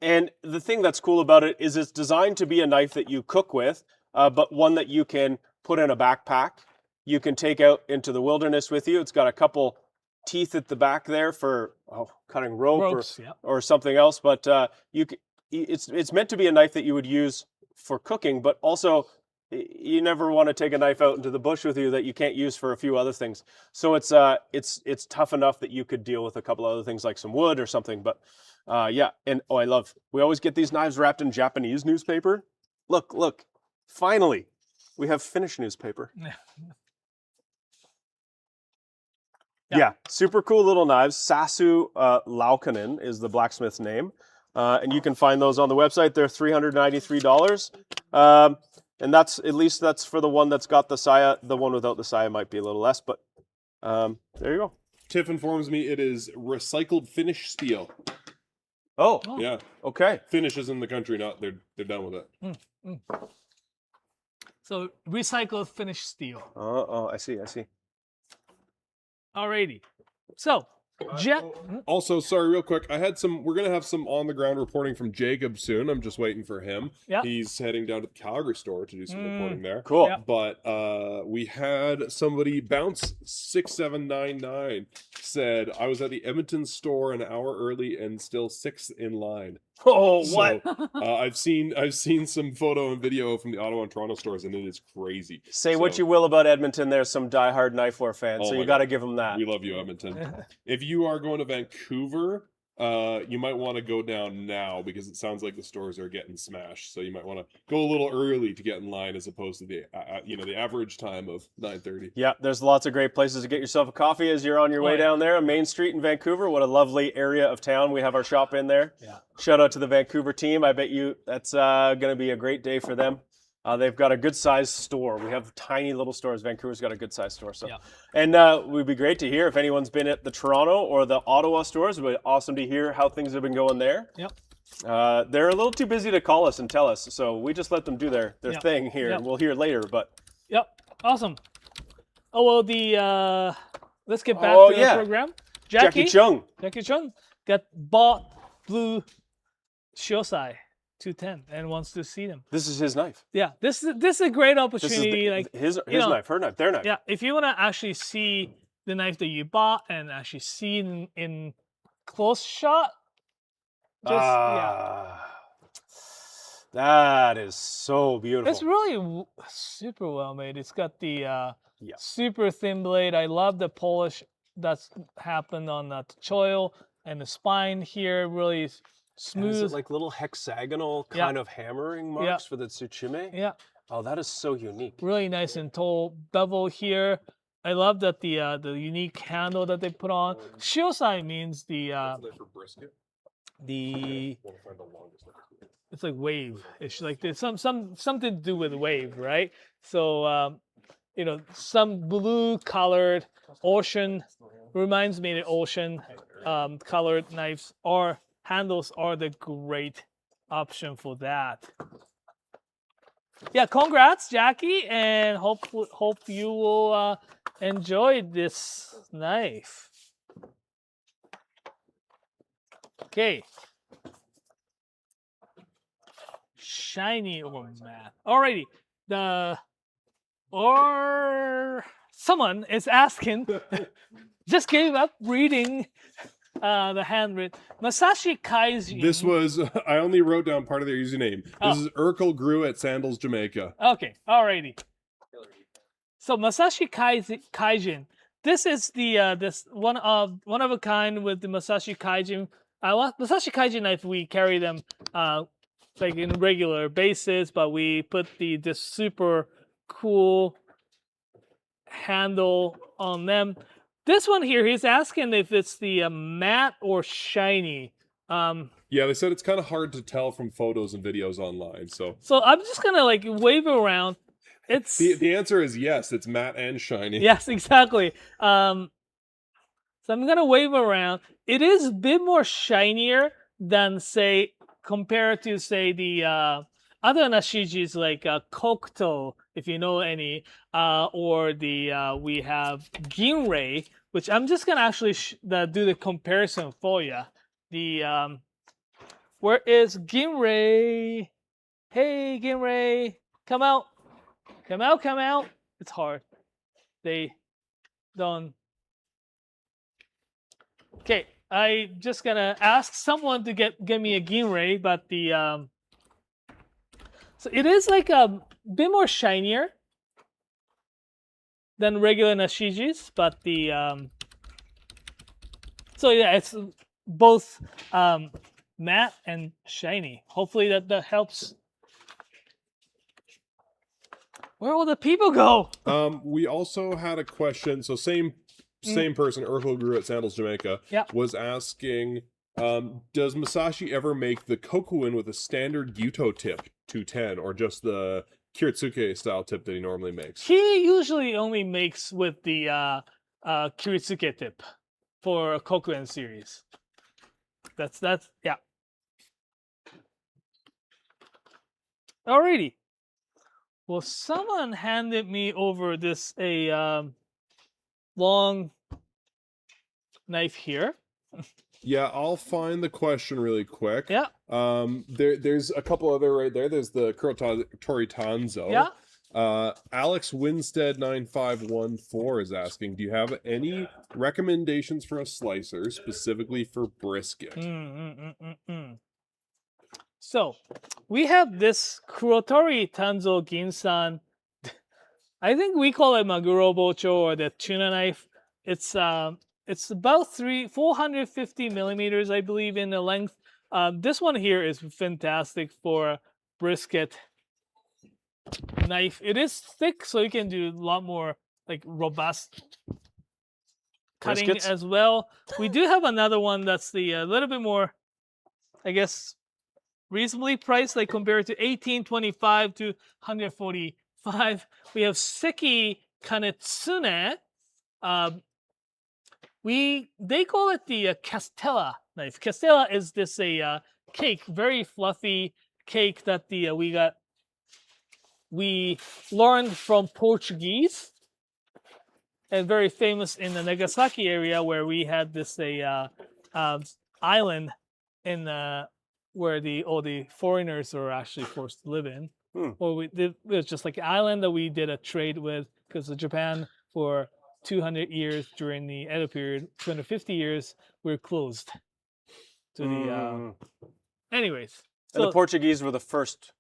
And the thing that's cool about it is it's designed to be a knife that you cook with, but one that you can put in a backpack. You can take out into the wilderness with you. It's got a couple teeth at the back there for cutting rope or something else. But it's meant to be a knife that you would use for cooking, but also you never want to take a knife out into the bush with you that you can't use for a few other things. So it's tough enough that you could deal with a couple other things like some wood or something. But yeah, and we always get these knives wrapped in Japanese newspaper. Look, finally, we have Finnish newspaper. Yeah, super cool little knives. Sasu Laukkanen is the blacksmith's name. And you can find those on the website. They're $393. And that's for the one that's got the saya. The one without the saya might be a little less, but there you go. Tiff informs me it is recycled Finnish steel. Oh, Yeah. okay. Finnish is in the country, not they're done with it. So recycled Finnish steel. Oh, I see. Alrighty. So, Also, sorry, real quick. We're gonna have some on the ground reporting from Jacob soon. I'm just waiting for him. Yeah. He's heading down to the Calgary store to do some reporting there. Cool. Yeah. But we had somebody bounce 6799 said I was at the Edmonton store an hour early and still 6 in line. Oh, So, what? I've seen some photo and video from the Ottawa and Toronto stores, and it is crazy. Say what you will about Edmonton. There's some diehard Knifewear fans, Oh so my you got to God. give them that. We love you, Edmonton. If you are going to Vancouver, you might want to go down now because it sounds like the stores are getting smashed. So you might want to go a little early to get in line as opposed to the average time of 9:30. Yeah, there's lots of great places to get yourself a coffee as you're on your way yeah. down there on Main Street in Vancouver. What a lovely area of town. We have our shop in there. Yeah. Shout out to the Vancouver team. I bet you that's going to be a great day for them. They've got a good sized store. We have tiny little stores. Vancouver's got a good sized store. So, Yeah. and it would be great to hear if anyone's been at the Toronto or the Ottawa stores. It would be awesome to hear how things have been going there. Yep. They're a little too busy to call us and tell us, so we just let them do their Yep. thing here. Yep. We'll hear later, but Yep. Awesome. Oh well, let's get back Oh, to yeah. the program. Jackie Chung. Jackie Chung bought blue Shiosai 210 and wants to see them. This is his knife. Yeah, this is a great This is opportunity. his know, knife, her knife, their knife. Yeah, if you want to actually see the knife that you bought and actually see it in close shot, That is so beautiful. it's really super well made. It's got the super thin blade. I love the polish that's happened on the choil and the spine here. Really And is smooth. it like little hexagonal Yeah. kind of hammering marks for the tsuchime? Yeah, Oh, that is so unique. really nice and tall bevel here. I love that the unique handle that they put on. Shiosai means for brisket. the Want to find the longest one. it's like wave. It's like there's something to do with wave, right? So some blue colored ocean reminds me of ocean colored knives or handles are the great option for that. Yeah, congrats, Jackie, and hope you will enjoy this knife. Okay. Shiny or matte. Alrighty. Someone is asking, just gave up reading the handwritten Masashi Kaijin. This was I only wrote down part of their username. This is Urkel Grew at Sandals, Jamaica. Okay, alrighty. So Masashi Kaijin. This is the this one of a kind with the Masashi Kaijin. Masashi Kaijin knife. We carry them like in regular basis, but we put this super cool handle on them. This one here, he's asking if it's the matte or shiny. Yeah, they said it's kind of hard to tell from photos and videos online. So I'm just gonna like wave it around. It's the answer is yes. It's matte and shiny. yes, exactly. So I'm gonna wave it around. It is a bit more shinier than compared to the other nashijis like Kokuto, if you know any, or we have Ginrei, which I'm just gonna actually do the comparison for you. Where is Ginrei? Hey, Ginrei, come out. It's hard. They don't. Okay, I just gonna ask someone to get me a Ginrei, but So it is like a bit more shinier than regular Nashiji's, but the so yeah, it's both matte and shiny. Hopefully that helps. Where will the people go? We also had a question. So same person, Urkel Grew at Sandals, Jamaica, was asking, does Masashi ever make the Kokuin with a standard Gyuto tip 210 or just the Kiritsuke style tip that he normally makes? He usually only makes with the Kiritsuke tip for a Kokuin series. That's yeah. Alrighty. Well, someone handed me over this long knife here. Yeah, I'll find the question really quick. Yeah. There's a couple other right there. There's the Kurotori Tanzo. Yeah. Alex Winstead 9514 is asking, do you have any recommendations for a slicer specifically for brisket? So, we have this Kurotori Tanzo Ginsan. I think we call it Maguro Bocho or the tuna knife. It's about 450 millimeters, I believe, in the length. This one here is fantastic for a brisket knife. It is thick, so you can do a lot more like robust cutting Briskets? as well. We do have another one that's the little bit more, I guess, reasonably priced, like compared to $18.25 to $145. We have Seki Kanetsune. They call it the Castella knife. Castella is this cake, very fluffy cake that we learned from Portuguese, and very famous in the Nagasaki area where we had this island in where all the foreigners were actually forced to live in. It was just like an island that we did a trade with, because Japan for 200 years during the Edo period, 250 years, we're closed to the. Anyways, And the Portuguese were the first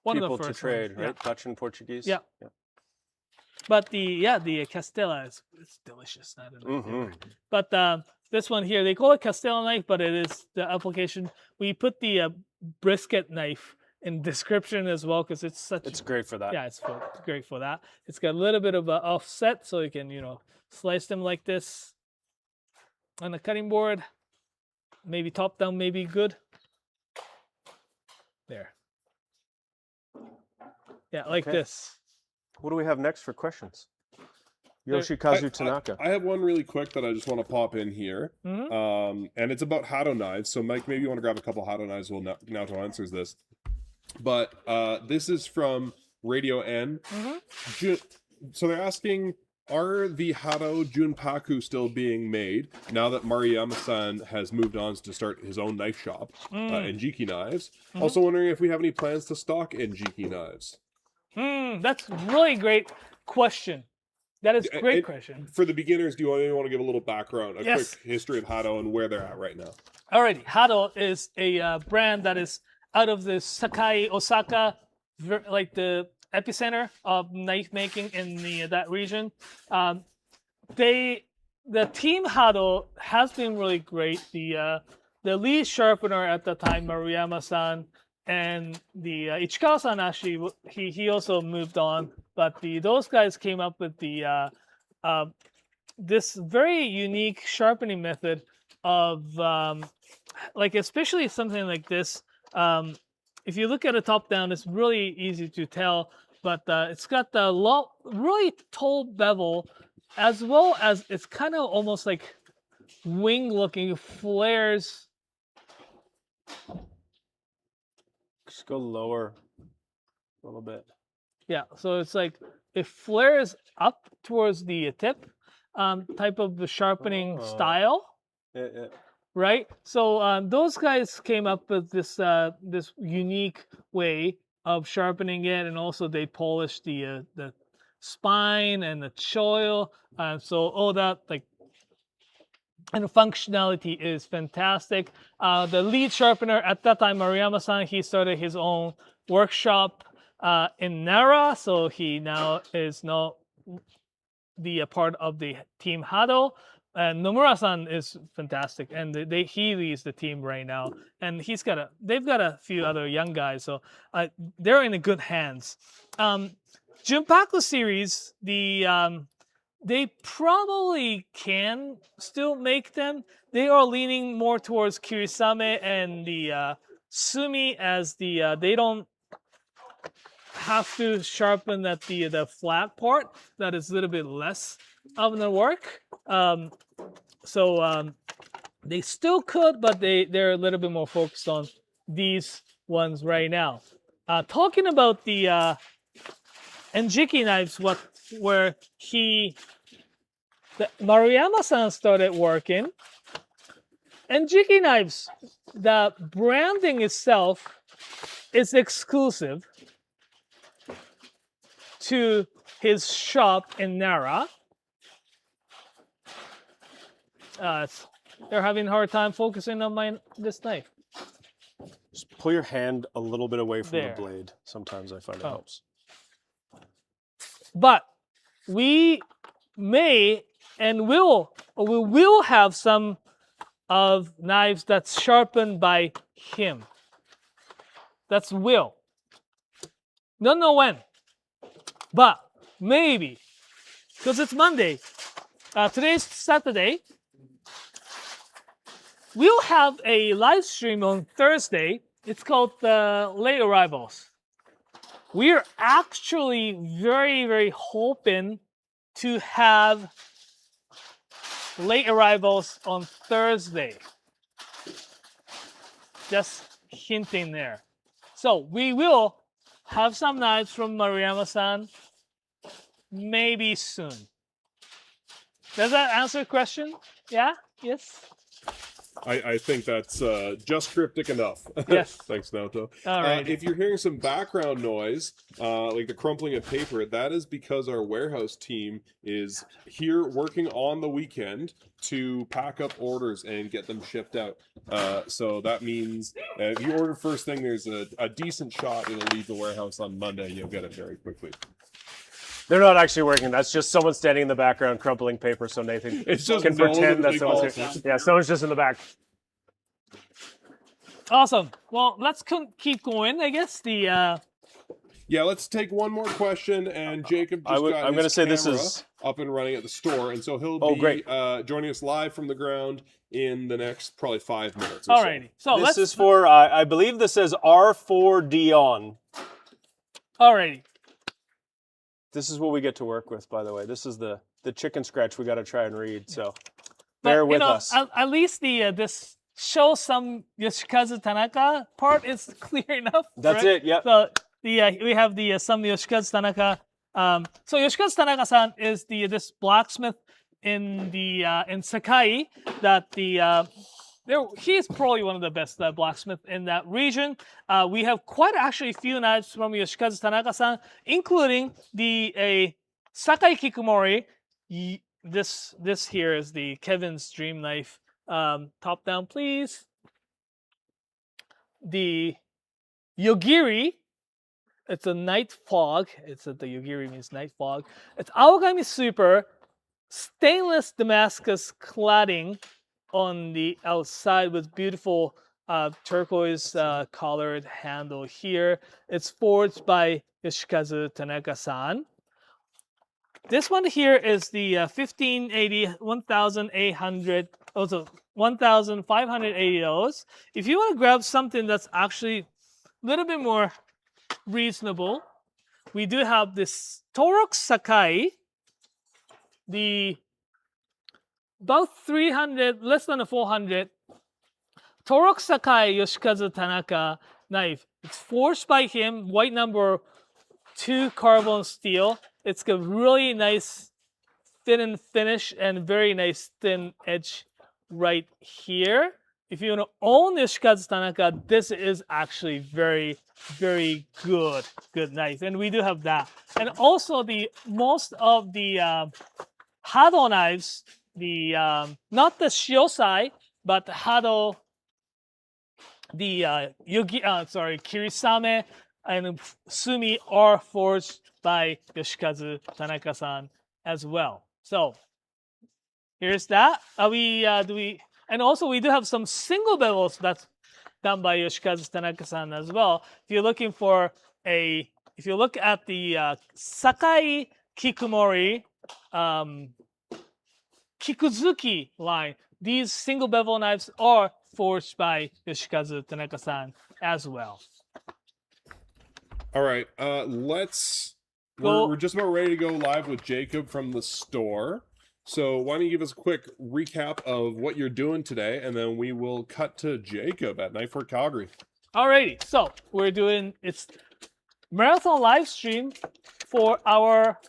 one people of the first to trade, ones, right? Dutch and Portuguese. Yeah. But the Castella it's delicious. I don't know. But this one here, they call it Castella knife, but it is the application. We put the brisket knife in description as well, because it's great for that. Yeah, it's great for that. It's got a little bit of an offset, so you can slice them like this on a cutting board. Maybe top down, maybe good. There. Yeah, like this. What do we have next for questions? Yoshikazu Tanaka. I have one really quick that I just want to pop in here. And it's about Hado knives. So, Mike, maybe you want to grab a couple Hado knives while Naoto answers this. But this is from Radio N. So they're asking, are the Hado Junpaku still being made now that Maruyama-san has moved on to start his own knife shop, Enjiki Knives? Also wondering if we have any plans to stock Enjiki Knives. That's really great question. That is a great question. For the beginners, do you want to give a little background, quick history of Hado and where they're at right now? Alrighty, Hado is a brand that is out of the Sakai, Osaka, like the epicenter of knife making in that region. The team Hado has been really great. The lead sharpener at the time, Maruyama-san, and the Ichikawa-san, actually, he also moved on. But those guys came up with this very unique sharpening method of especially something like this. If you look at it top down, it's really easy to tell, but it's got the really tall bevel, as well as it's kind of almost like wing-looking flares. Just go lower a little bit. Yeah, so it's like it flares up towards the tip, type of the sharpening style. Yeah. Right, so those guys came up with this unique way of sharpening it, and also they polished the spine and the choil, so all that and the functionality is fantastic. The lead sharpener at that time, Maruyama-san, he started his own workshop. in Nara, so he now is not the part of the team Hado. And Nomura-san is fantastic, and he leads the team right now. And they've got a few other young guys, so they're in good hands. Junpaku series, they probably can still make them. They are leaning more towards Kirisame and the Sumi, as they don't have to sharpen at the flat part. That is a little bit less of the work. So they still could, but they're a little bit more focused on these ones right now. Talking about the Enjiki knives, where Maruyama-san started working. Enjiki knives, the branding itself is exclusive to his shop in Nara. They're having a hard time focusing on this knife. Just pull your hand a little bit away from There. the blade. Sometimes I find it helps. But we may and we will have some of knives that's sharpened by him. That's will. Don't know when, but maybe, because it's Monday. Today's Saturday. We'll have a live stream on Thursday. It's called Late Arrivals. We're actually very, very hoping to have late arrivals on Thursday. Just hinting there. So we will have some knives from Maruyama-san maybe soon. Does that answer your question? Yeah? Yes? I think that's just cryptic enough. Yes. Thanks, Naoto. All right. If you're hearing some background noise, like the crumpling of paper, that is because our warehouse team is here working on the weekend to pack up orders and get them shipped out. So that means if you order first thing, there's a decent shot it'll leave the warehouse on Monday. You'll get it very quickly. They're not actually working. That's just someone standing in the background crumpling paper so Nathan It's just can no pretend that big someone's balls. here. Yeah, someone's just in the back. Awesome. Well, let's keep going. I guess Yeah, let's take one more question. And Jacob just got I'm his gonna say this camera is up and running at the store, and so he'll be great. joining us live from the ground in the next probably 5 minutes. Or alrighty. So This is for I believe this says R4 Dion. alrighty. This is what we get to work with, by the way. This is the chicken scratch we got to try and read. So But, bear with us. At least this show some Yoshikazu Tanaka part is clear enough. That's right? it. Yeah. So we have the some Yoshikazu Tanaka. So Yoshikazu Tanaka-san is this blacksmith in Sakai that he's probably one of the best blacksmith in that region. We have quite actually a few knives from Yoshikazu Tanaka-san, including the Sakai Kikumori. This here is the Kevin's Dream Knife. Top down, please. The Yogiri. It's a night fog. The Yogiri means night fog. It's Aogami Super stainless Damascus cladding on the outside with beautiful turquoise colored handle here. It's forged by Yoshikazu Tanaka-san. This one here is the 1580 1800, also $1,580. If you want to grab something that's actually a little bit more reasonable, we do have this Torok Sakai, the about 300, less than a 400, Torok Sakai Yoshikazu Tanaka knife. It's forged by him, white number 2 carbon steel. It's got really nice fit and finish and very nice thin edge right here. If you want to own Yoshikazu Tanaka, this is actually very, very good knife. And we do have that. And also most of the Hado knives, not the Shiosai, but the Hado, the Kirisame, and Sumi are forged by Yoshikazu Tanaka-san as well. So here's that. And also we do have some single bevels that's done by Yoshikazu Tanaka-san as well. If you're looking for if you look at the Sakai Kikumori Kikuzuki line, these single bevel knives are forged by Yoshikazu Tanaka-san as well. All right, we're just about ready to go live with Jacob from the store. So why don't you give us a quick recap of what you're doing today, and then we will cut to Jacob at Knifewear Calgary. Alrighty, so we're doing it's marathon live stream for our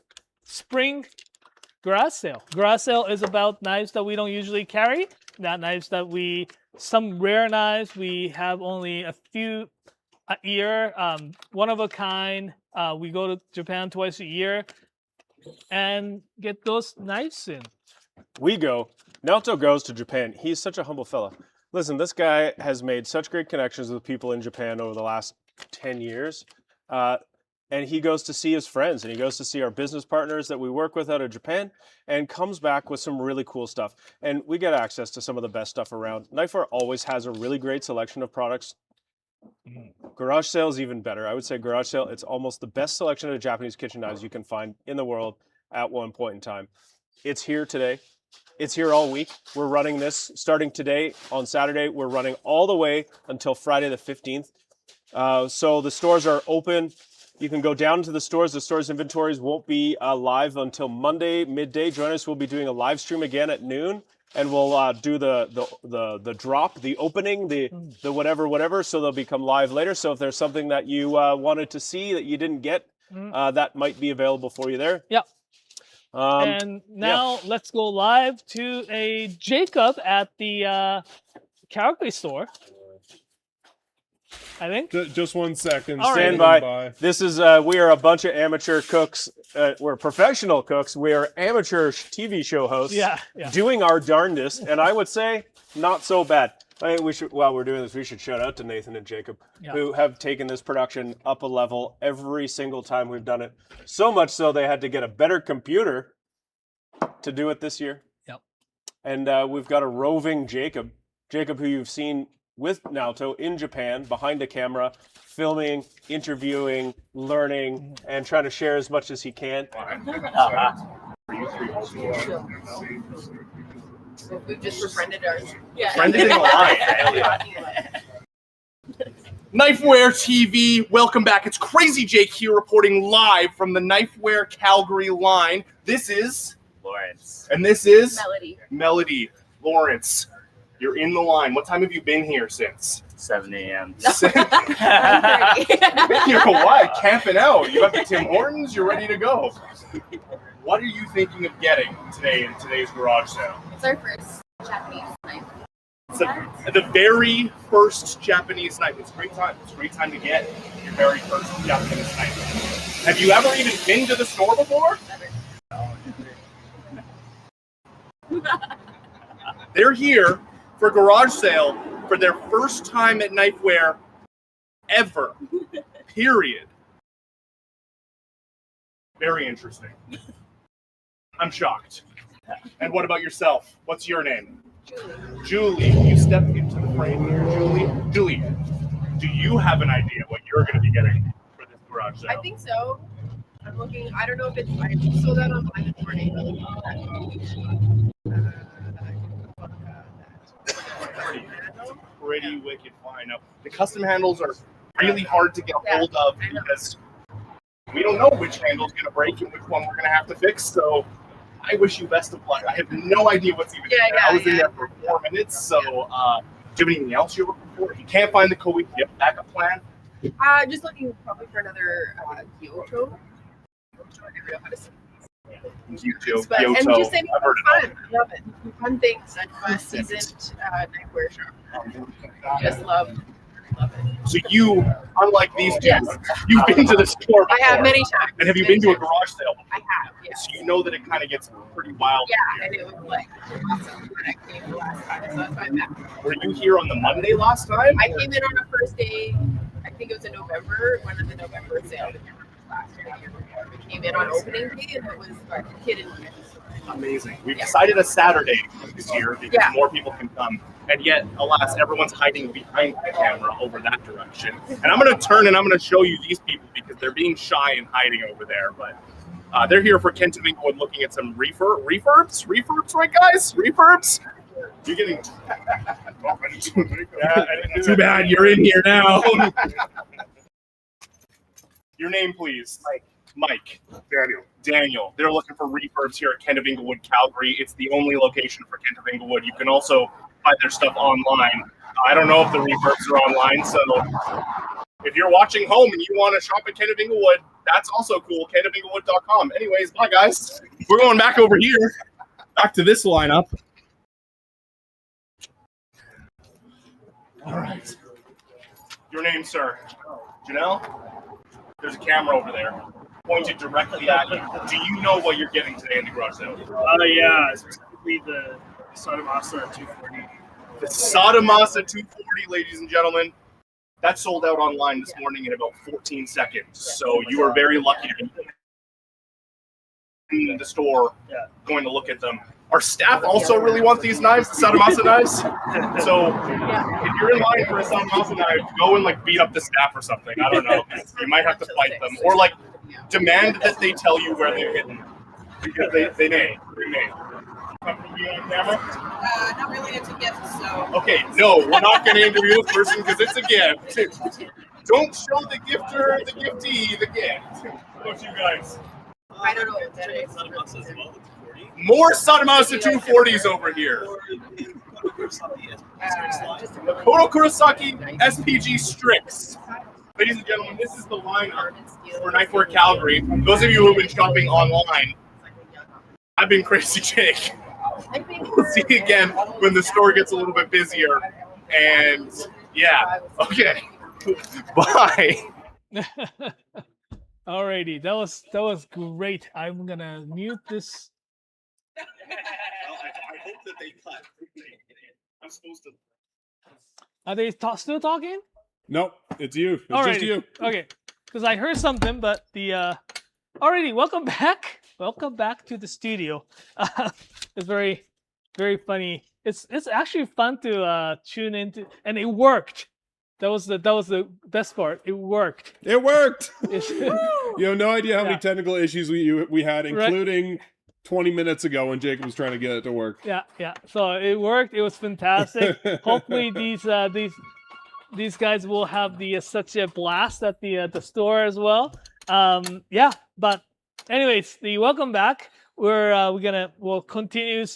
spring garage sale. Garage sale is about knives that we don't usually carry, not knives that some rare knives. We have only a few a year, one of a kind. We go to Japan twice a year and get those knives in. Naoto goes to Japan. He's such a humble fella. Listen, this guy has made such great connections with people in Japan over the last 10 years. And he goes to see his friends, and he goes to see our business partners that we work with out of Japan, and comes back with some really cool stuff. And we get access to some of the best stuff around. Knifewear always has a really great selection of products. Garage sale is even better. I would say garage sale, it's almost the best selection of Japanese kitchen knives you can find in the world at one point in time. It's here today. It's here all week. We're running this starting today on Saturday. We're running all the way until Friday the 15th. So the stores are open. You can go down to the stores. The stores' inventories won't be live until Monday midday. Join us. We'll be doing a live stream again at noon, and we'll do the drop, the opening, the whatever. So they'll become live later. So if there's something that you wanted to see that you didn't get, that might be available for you there. Yep. And now let's go live to a Jacob at the Calgary store. I think. Just 1 second. All right. Stand by. This is we are a bunch of amateur cooks. We're professional cooks. We are amateur TV show hosts. Yeah. Doing our darndest, and I would say not so bad. I think we should. While we're doing this, we should shout out to Nathan and Jacob, who have taken this production up a level every single time we've done it. So much so they had to get a better computer to do it this year. Yep. And we've got a roving Jacob, who you've seen with Naoto in Japan, behind a camera, filming, interviewing, learning, and trying to share as much as he can. We've just befriended ours. Yeah. Brendan alive. Knifewear TV, welcome back. It's Crazy Jake here reporting live from the Knifewear Calgary line. This is Lawrence. And this is Melody. Lawrence, you're in the line. What time have you been here since? 7 a.m. You're what? Camping out. You got the Tim Hortons. You're ready to go. What are you thinking of getting today in today's garage sale? It's our first Japanese knife. It's the very first Japanese knife. It's a great time. It's a great time to get your very first Japanese knife. Have you ever even been to the store before? Never. They're here for garage sale for their first time at Knifewear ever. Period. Very interesting. I'm shocked. And what about yourself? What's your name? Julie. Can you step into the frame here, Julie? Julie, do you have an idea what you're going to be getting for this garage sale? I think so. I'm looking. I don't know if it's. I sold out online this morning. Pretty wicked fine. Now, the custom handles are really hard to get a hold of because we don't know which handle's going to break and which one we're going to have to fix. So I wish you best of luck. I have no idea what's even in there. I was in there for 4 minutes. So do you have anything else you're looking for? If you can't find the code, do you have a backup plan? Just looking probably for another Kyoto. I never know how to say Kyoto. But, and just anything fun. Love it. Fun things. I'm a seasoned knifewear shop. Just love it. So you, unlike these two, you've been to the store before. I have many times. And have you been to a garage sale before? I have, yeah. So you know that it kind of gets pretty wild. Yeah, and it was like awesome when I came the last time, so that's why I'm back. Were you here on the Monday last time? I came in on a first day. I think it was in November, one of the November sales. Last year. We came in on opening day and it was like hidden. Amazing. We've decided a Saturday this year because more people can come. And yet, alas, everyone's hiding behind the camera over that direction. And I'm going to turn and I'm going to show you these people because they're being shy and hiding over there. But they're here for Kent of Inglewood looking at some refurbs. Refurbs, right, guys? Refurbs? You're getting... Too bad you're in here now. Your name, please. Mike. Daniel. They're looking for refurbs here at Kent of Inglewood, Calgary. It's the only location for Kent of Inglewood. You can also buy their stuff online. I don't know if the refurbs are online, so if you're watching home and you want to shop at Kent of Inglewood, that's also cool, kentofinglewood.com. Anyways, bye, guys. We're going back over here, back to this lineup. All right. Your name, sir? Janelle? There's a camera over there pointed directly at you. Do you know what you're getting today in the garage sale? Yeah, specifically the Satomasa 240. The Satomasa 240, ladies and gentlemen. That sold out online this morning in about 14 seconds. So you are very lucky to be in the store going to look at them. Our staff also really want these knives, the Satomasa knives. So if you're in line for a Satomasa knife, go and like beat up the staff or something. I don't know. You might have to fight them. Or like demand that they tell you where they're hidden. Because they may. Be on camera? Not really, it's a gift, so. Okay, no, we're not going to interview this person because it's a gift. Don't show the gifter, the giftee, the gift. How about you guys? I don't know what that is. More Satomasa 240s over here. The Kodo Kurosaki SPG Strix. Ladies and gentlemen, this is the lineup for Knifewear Calgary. Those of you who have been shopping online, I've been Crazy Jake. We'll see you again when the store gets a little bit busier. And yeah, okay. Bye. Alrighty, that was great. I'm gonna mute this. I hope that they cut. I'm supposed to. Are they still talking? Nope, it's you. It's Alrighty. just you. Okay, because I heard something, but the alrighty, welcome back. Welcome back to the studio. It's very, very funny. It's actually fun to tune into, and it worked. That was the best part. It worked. It worked. You have no idea how many technical issues we had, including 20 minutes ago when Jacob was trying to get it to work. Yeah. So it worked. It was fantastic. Hopefully these guys will have such a blast at the store as well. But anyways, welcome back. We'll continue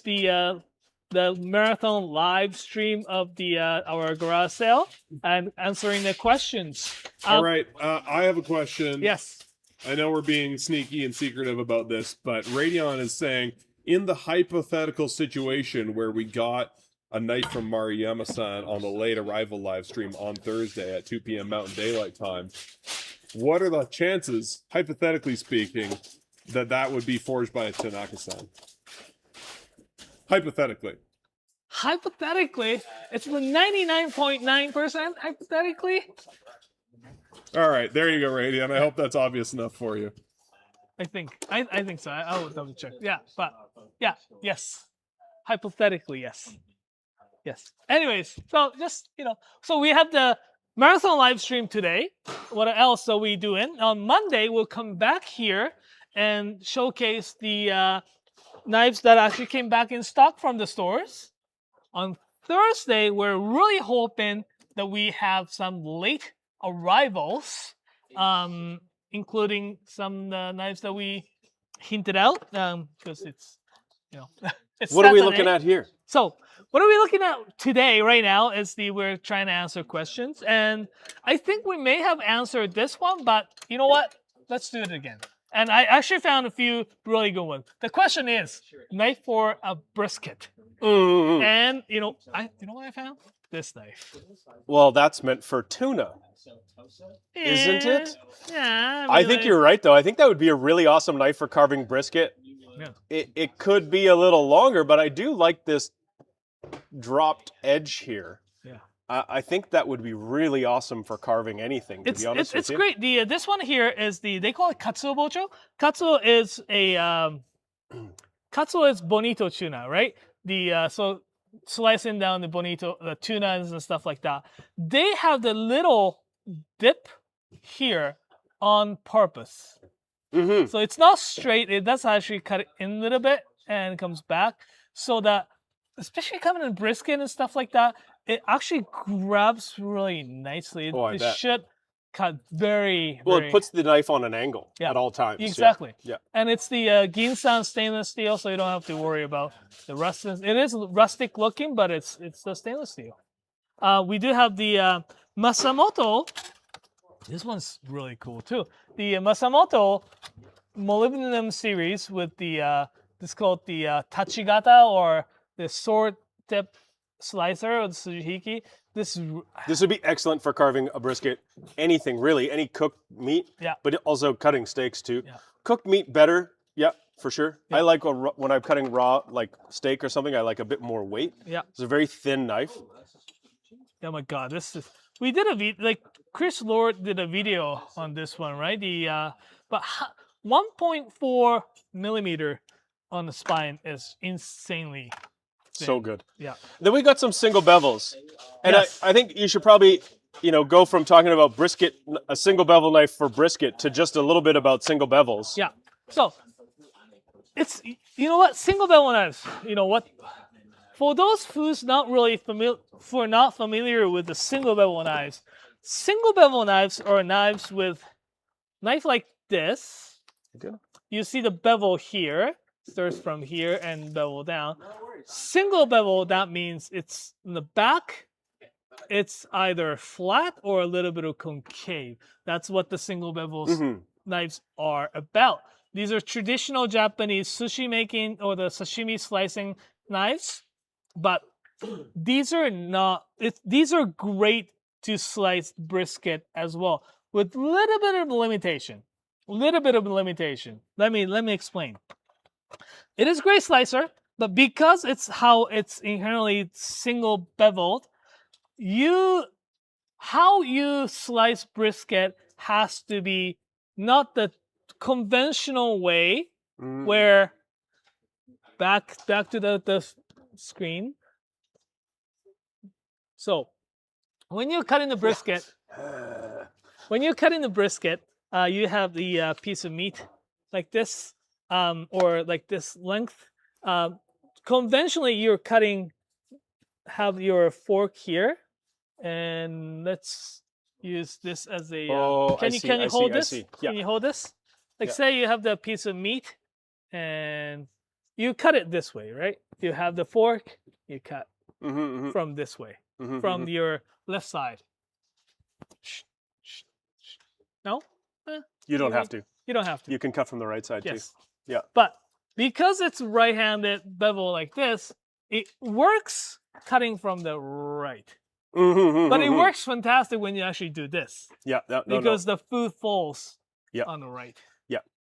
the marathon live stream of our garage sale and answering the questions. All right, I have a question. Yes. I know we're being sneaky and secretive about this, but Radeon is saying, in the hypothetical situation where we got a knife from Mariyama-san on the late arrival live stream on Thursday at 2 p.m. Mountain Daylight Time, what are the chances, hypothetically speaking, that would be forged by a Tanaka-san? Hypothetically. Hypothetically, it's the 99.9% hypothetically. All right, there you go, Radian. I hope that's obvious enough for you. I think so. I'll double check. Yes. Hypothetically, yes. Anyways, so just so we have the marathon live stream today. What else are we doing? On Monday, we'll come back here and showcase the knives that actually came back in stock from the stores. On Thursday, we're really hoping that we have some late arrivals, including some knives that we hinted out, because it's it's What are we Saturday. looking at here? So what are we looking at today? Right now is we're trying to answer questions, and I think we may have answered this one, but you know what? Let's do it again. And I actually found a few really good ones. The question is, knife for a brisket. Mm-hmm. And you know what I found? This knife. Well, that's meant for tuna, isn't it? Yeah. I think you're right, though. I think that would be a really awesome knife for carving brisket. Yeah. It could be a little longer, but I do like this dropped edge here. Yeah. I think that would be really awesome for carving anything. To be honest, it's great. This one here is they call it katsuo bocho. Katsuo is katsuo is bonito tuna, right? So slicing down the bonito, the tunas and stuff like that. They have the little dip here on purpose. So it's not straight. It does actually cut it in a little bit and comes back, so that especially coming in brisket and stuff like that, it actually grabs really nicely. It should cut very well. very... It puts the knife on an angle at all times. Exactly. Yeah. And it's the Ginsan stainless steel, so you don't have to worry about the rust. It is rustic looking, but it's the stainless steel. We do have the Masamoto. This one's really cool too. The Masamoto molybdenum series with the this is called the Tachigata, or the sword tip slicer, or the Sujihiki. This would be excellent for carving a brisket, anything really, any cooked meat. Yeah. But also cutting steaks too. Yeah. Cooked meat better. Yeah, for sure. Yeah. I like when I'm cutting raw, like steak or something. I like a bit more weight. Yeah. It's a very thin knife. Oh my God, this is. We did like Chris Lord did a video on this one, right? But 1.4 millimeter on the spine is insanely thin. So good. Yeah. Then we got some single bevels, and Yes. I think you should probably go from talking about brisket, a single bevel knife for brisket, to just a little bit about single bevels. Yeah. So it's single bevel knives. You know what? For those who's not familiar with the single bevel knives are knives with knife like this. Okay. You see the bevel here, starts from here and bevel down. Single bevel, that means it's in the back, it's either flat or a little bit of concave. That's what the single bevels knives are about. These are traditional Japanese sushi making or the sashimi slicing knives, but these are not. These are great to slice brisket as well, with little bit of limitation. Let me explain. It is great slicer, but because it's inherently single beveled, how you slice brisket has to be not the conventional way, where back to the screen. So when you're cutting the brisket, you have the piece of meat like this, or like this length. Conventionally, you're cutting. Have your fork here, and let's use this as a. Can you hold this? Yeah. Can you hold this? Like, say you have the piece of meat, and you cut it this way, right? You have the fork, you cut from this way, from your left side. No? You don't have to. You don't have to. You can cut from the right side too. Yeah. But because it's right-handed bevel like this, it works cutting from the right. But it works fantastic when you actually do this. Yeah. Because the food falls on the right.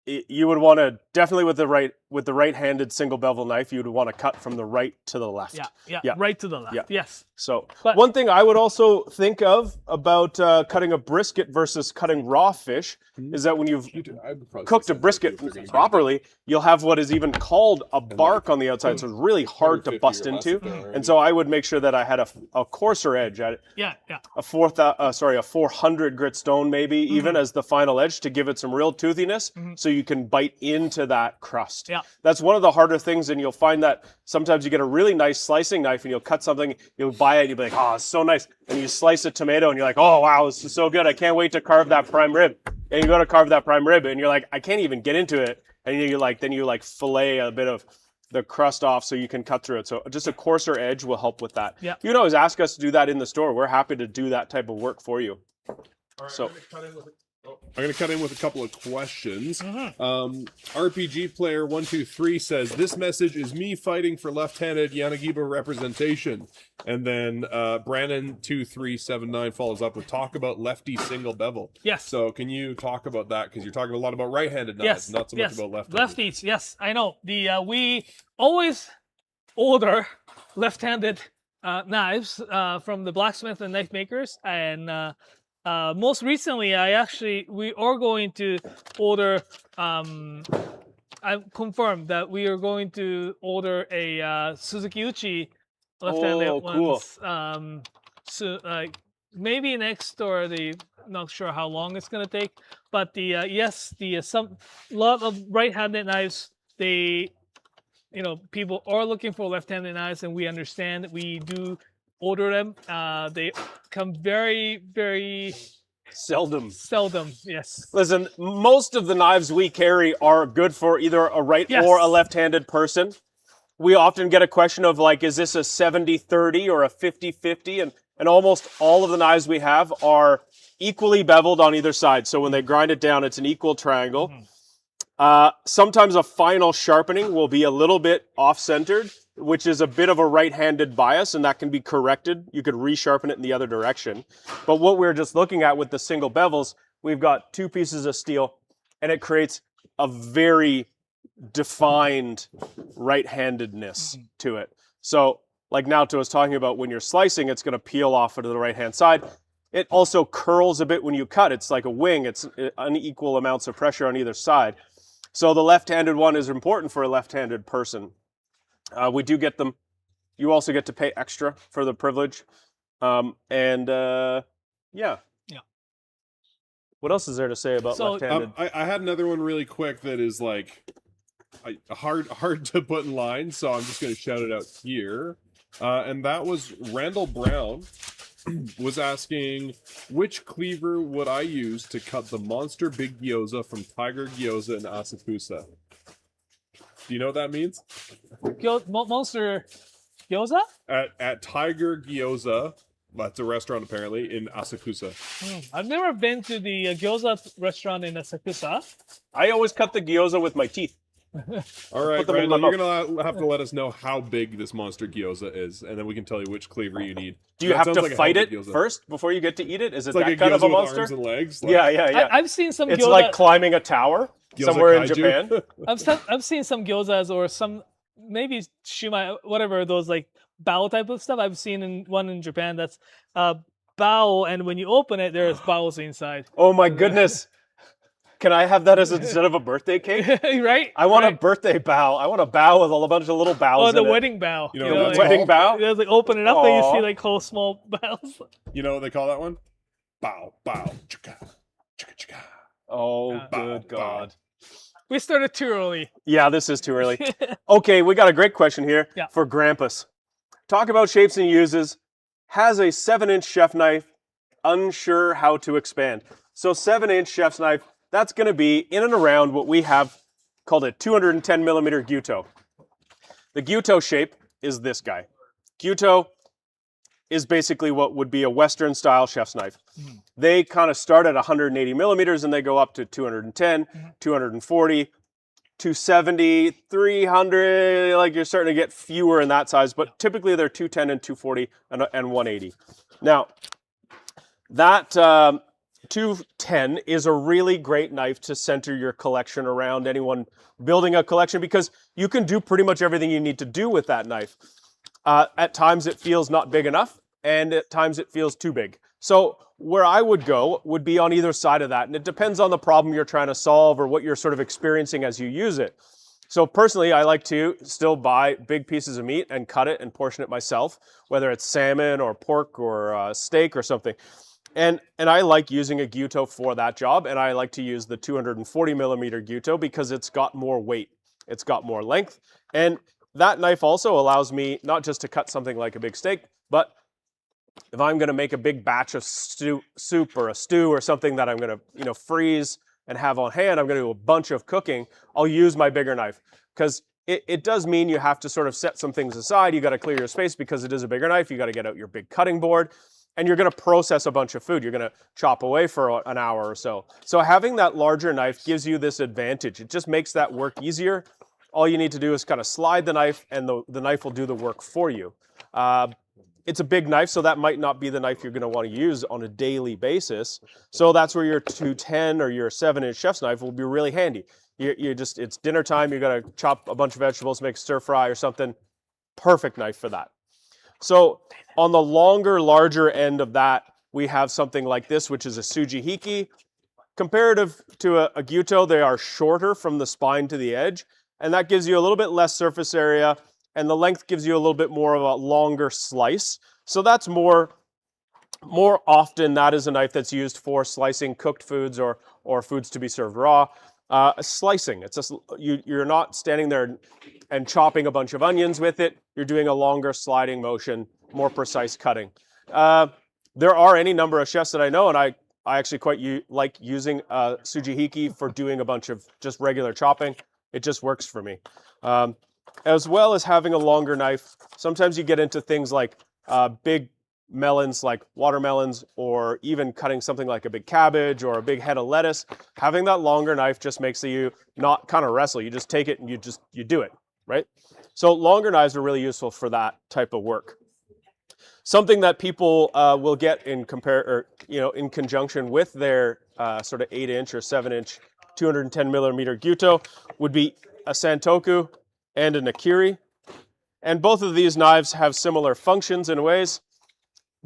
You would want to definitely with the right-handed single bevel knife, you would want to cut from the right to the left. Yeah. Right to the left. Yeah. Yes. So one thing I would also think of about cutting a brisket versus cutting raw fish is that when you've cooked a brisket properly, you'll have what is even called a bark on the outside, so it's really hard to bust into. And so I would make sure that I had a coarser edge at it. Yeah. A 400 grit stone maybe even as the final edge to give it some real toothiness, so you can bite into that crust. Yeah. That's one of the harder things, and you'll find that sometimes you get a really nice slicing knife and you'll cut something, you'll buy it, and you'll be like, oh, it's so nice. And you slice a tomato and you're like, oh, wow, this is so good. I can't wait to carve that prime rib. And you go to carve that prime rib and you're like, I can't even get into it. And then you fillet a bit of the crust off so you can cut through it. So just a coarser edge will help with that. Yeah. You can always ask us to do that in the store. We're happy to do that type of work for you. So I'm going to cut in with a couple of questions. RPG Player 123 says, this message is me fighting for left-handed Yanagiba representation. And then Brandon 2379 follows up with talk about lefty single bevel. Yes. So can you talk about that? Because you're talking a lot about right-handed knives, not so much about left-handed. Lefties, yes, I know. We always order left-handed knives from the Blacksmith and knife makers, and most recently, we are going to order. I confirmed that we are going to order a Suzuki Uchi left-handed cool. ones. So maybe next or not sure how long it's gonna take, but some lot of right-handed knives. People are looking for left-handed knives, and we understand we do order them. They come very, very Seldom. Yes. Listen, most of the knives we carry are good for either a right or a left-handed person. We often get a question of like, is this a 70-30 or a 50-50? And almost all of the knives we have are equally beveled on either side. So when they grind it down, it's an equal triangle. Sometimes a final sharpening will be a little bit off-centered, which is a bit of a right-handed bias, and that can be corrected. You could resharpen it in the other direction. But what we're just looking at with the single bevels, we've got two pieces of steel, and it creates a very defined right-handedness to it. So like Naoto was talking about, when you're slicing, it's going to peel off to the right-hand side. It also curls a bit when you cut. It's like a wing. It's unequal amounts of pressure on either side. So the left-handed one is important for a left-handed person. We do get them. You also get to pay extra for the privilege. Yeah. What else is there to say about left-handed? I had another one really quick that is like hard to put in line, so I'm just going to shout it out here. And that was Randall Brown was asking, which cleaver would I use to cut the monster big gyoza from Tiger Gyoza in Asakusa? Do you know what that means? Monster gyoza? At Tiger Gyoza, that's a restaurant apparently, in Asakusa. I've never been to the gyoza restaurant in Asakusa. I always cut the gyoza with my teeth. All right, Randall, you're going to have to let us know how big this monster gyoza is, and then we can tell you which cleaver you need. Do you have to fight it first before you get to eat it? Is it like that kind of a monster? Arms and legs? Yeah. I've seen some It's gyoza. like climbing a tower somewhere in kaiju. Japan. I've seen some gyozas or some maybe shumai, whatever, those like bao type of stuff. I've seen one in Japan that's bao, and when you open it, there's baos inside. Oh my goodness. Can I have that as instead of a birthday cake? Right? I want a birthday bow. I want a bow with a bunch of little bows in the it. wedding bow. You know, The wedding bow? You like open it up and you see like whole small bows. You know what they call that one? Bow, bow, chicka, chicka, chicka. Oh, Bow, good God. We started too early. Yeah, this is too early. Okay, we got a great question here for Grampus. Talk about shapes and uses. Has a 7-inch chef knife, unsure how to expand. So 7-inch chef's knife, that's going to be in and around what we have called a 210 millimeter gyuto. The gyuto shape is this guy. Gyuto is basically what would be a Western style chef's knife. They kind of start at 180 millimeters and they go up to 210, 240, 270, 300, like you're starting to get fewer in that size, but typically they're 210 and 240 and 180. Now, that 210 is a really great knife to center your collection around, anyone building a collection, because you can do pretty much everything you need to do with that knife. At times it feels not big enough, and at times it feels too big. So where I would go would be on either side of that, and it depends on the problem you're trying to solve or what you're sort of experiencing as you use it. So personally, I like to still buy big pieces of meat and cut it and portion it myself, whether it's salmon or pork or steak or something. And I like using a gyuto for that job, and I like to use the 240 millimeter gyuto because it's got more weight, it's got more length, and that knife also allows me not just to cut something like a big steak, but if I'm going to make a big batch of soup or a stew or something that I'm going to freeze and have on hand, I'm going to do a bunch of cooking, I'll use my bigger knife, because it does mean you have to sort of set some things aside. You got to clear your space because it is a bigger knife. You got to get out your big cutting board, and you're going to process a bunch of food. You're going to chop away for an hour or so. So having that larger knife gives you this advantage. It just makes that work easier. All you need to do is kind of slide the knife, and the knife will do the work for you. It's a big knife, so that might not be the knife you're going to want to use on a daily basis. So that's where your 210 or your 7-inch chef's knife will be really handy. It's dinner time, you got to chop a bunch of vegetables, make stir fry or something. Perfect knife for that. So on the longer, larger end of that, we have something like this, which is a Sujihiki. Comparative to a Gyuto, they are shorter from the spine to the edge, and that gives you a little bit less surface area, and the length gives you a little bit more of a longer slice. So that's more often that is a knife that's used for slicing cooked foods or foods to be served raw. Slicing, it's just you're not standing there and chopping a bunch of onions with it. You're doing a longer sliding motion, more precise cutting. There are any number of chefs that I know, and I actually quite like using Sujihiki for doing a bunch of just regular chopping. It just works for me. As well as having a longer knife, sometimes you get into things like big melons like watermelons, or even cutting something like a big cabbage or a big head of lettuce. Having that longer knife just makes you not kind of wrestle. You just take it and you do it, right? So longer knives are really useful for that type of work. Something that people will get in conjunction with their sort of 8-inch or 7-inch 210 millimeter Gyuto would be a santoku and a Nakiri. And both of these knives have similar functions in ways.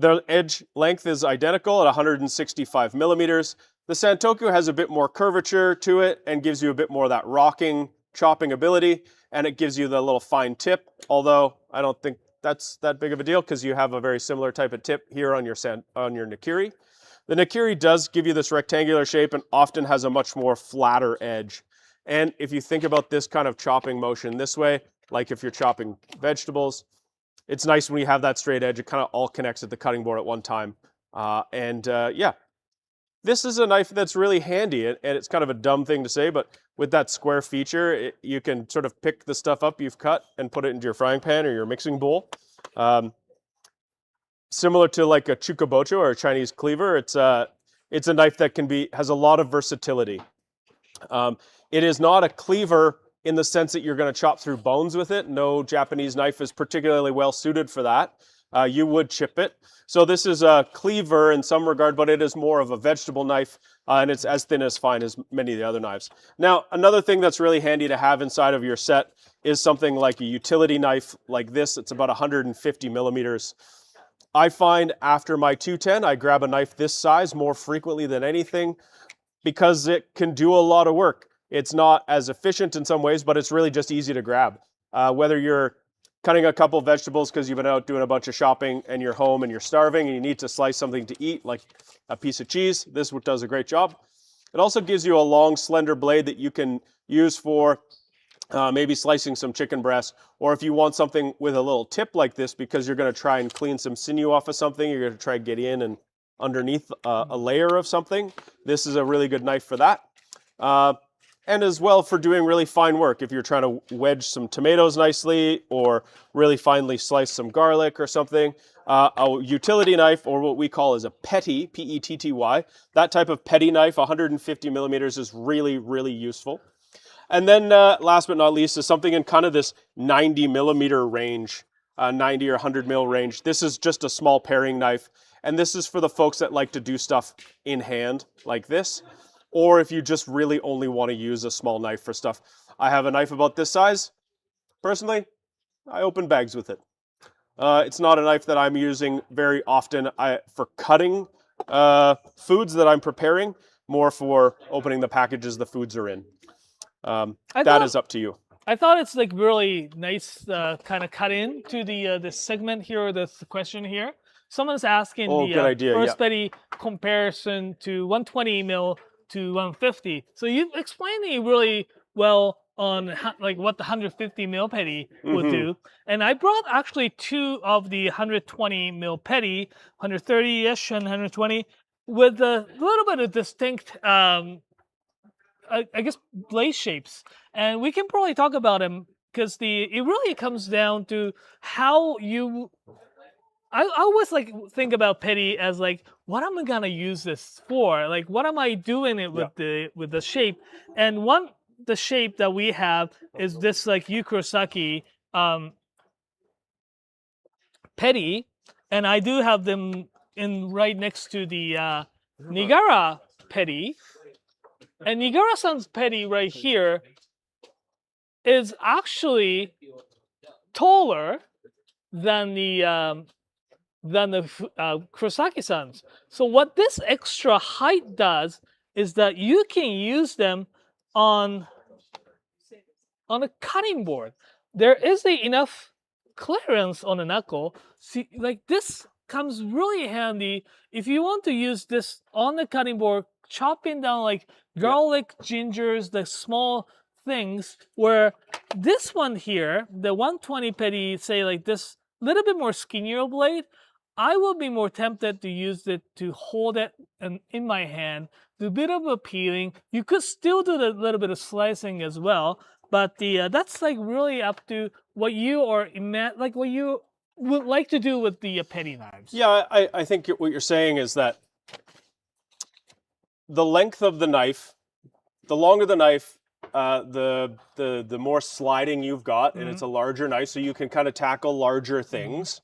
The edge length is identical at 165 millimeters. The santoku has a bit more curvature to it and gives you a bit more of that rocking, chopping ability, and it gives you the little fine tip, although I don't think that's that big of a deal because you have a very similar type of tip here on your Nakiri. The Nakiri does give you this rectangular shape and often has a much more flatter edge. And if you think about this kind of chopping motion this way, like if you're chopping vegetables, it's nice when you have that straight edge. It kind of all connects at the cutting board at one time. Yeah, this is a knife that's really handy, and it's kind of a dumb thing to say, but with that square feature, you can sort of pick the stuff up you've cut and put it into your frying pan or your mixing bowl. Similar to like a chukobocho or a Chinese cleaver, it's a knife that has a lot of versatility. It is not a cleaver in the sense that you're going to chop through bones with it. No Japanese knife is particularly well suited for that. You would chip it. So this is a cleaver in some regard, but it is more of a vegetable knife, and it's as thin as fine as many of the other knives. Now, another thing that's really handy to have inside of your set is something like a utility knife like this. It's about 150 millimeters. I find after my 210, I grab a knife this size more frequently than anything because it can do a lot of work. It's not as efficient in some ways, but it's really just easy to grab. Whether you're cutting a couple vegetables because you've been out doing a bunch of shopping and you're home and you're starving and you need to slice something to eat, like a piece of cheese, this does a great job. It also gives you a long, slender blade that you can use for maybe slicing some chicken breast, or if you want something with a little tip like this because you're going to try and clean some sinew off of something, you're going to try and get in and underneath a layer of something, this is a really good knife for that. And as well for doing really fine work. If you're trying to wedge some tomatoes nicely or really finely slice some garlic or something, a utility knife, or what we call as a petty, P-E-T-T-Y, that type of petty knife, 150 millimeters, is really, really useful. And then last but not least is something in kind of this 90 millimeter range, 90 or 100 mil range. This is just a small paring knife. And this is for the folks that like to do stuff in hand like this. Or if you just really only want to use a small knife for stuff. I have a knife about this size. Personally, I open bags with it. It's not a knife that I'm using very often for cutting foods that I'm preparing, more for opening the packages the foods are in. That is up to you. I thought it's like really nice kind of cut in to the segment here, or the question here. Someone's asking first petty comparison to 120 mil to 150. So you explained it really well on like what the 150 mil petty would do. And I brought actually two of the 120 mil petty, 130-ish and 120, with a little bit of distinct, I guess, blade shapes. And we can probably talk about them because it really comes down to how you... I always like think about petty as like, what am I gonna use this for? Like, what am I doing it with the shape? And the shape that we have is this like Yukurosaki petty, and I do have them in right next to the Nigara petty. And Nigara-san's petty right here is actually taller than the Kurosaki-sans. So what this extra height does is that you can use them on a cutting board. There is enough clearance on the knuckle. See, like this comes really handy if you want to use this on the cutting board, chopping down like garlic, gingers, the small things, where this one here, the 120 petty, say like this, little bit more skinnier blade, I will be more tempted to use it to hold it in my hand, do a bit of a peeling. You could still do a little bit of slicing as well, but that's like really up to what you are like what you would like to do with the petty knives. Yeah, I think what you're saying is that the length of the knife, the longer the knife, the more sliding you've got, and it's a larger knife, so you can kind of tackle larger things.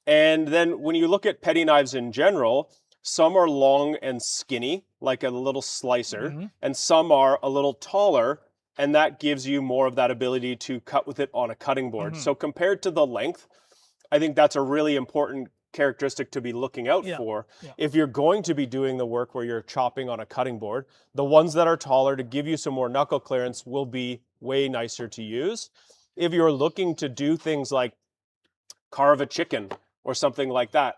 And then when you look at petty knives in general, some are long and skinny, like a little slicer, and some are a little taller, and that gives you more of that ability to cut with it on a cutting board. So compared to the length, I think that's a really important characteristic to be looking out for. If you're going to be doing the work where you're chopping on a cutting board, the ones that are taller to give you some more knuckle clearance will be way nicer to use. If you're looking to do things like carve a chicken or something like that,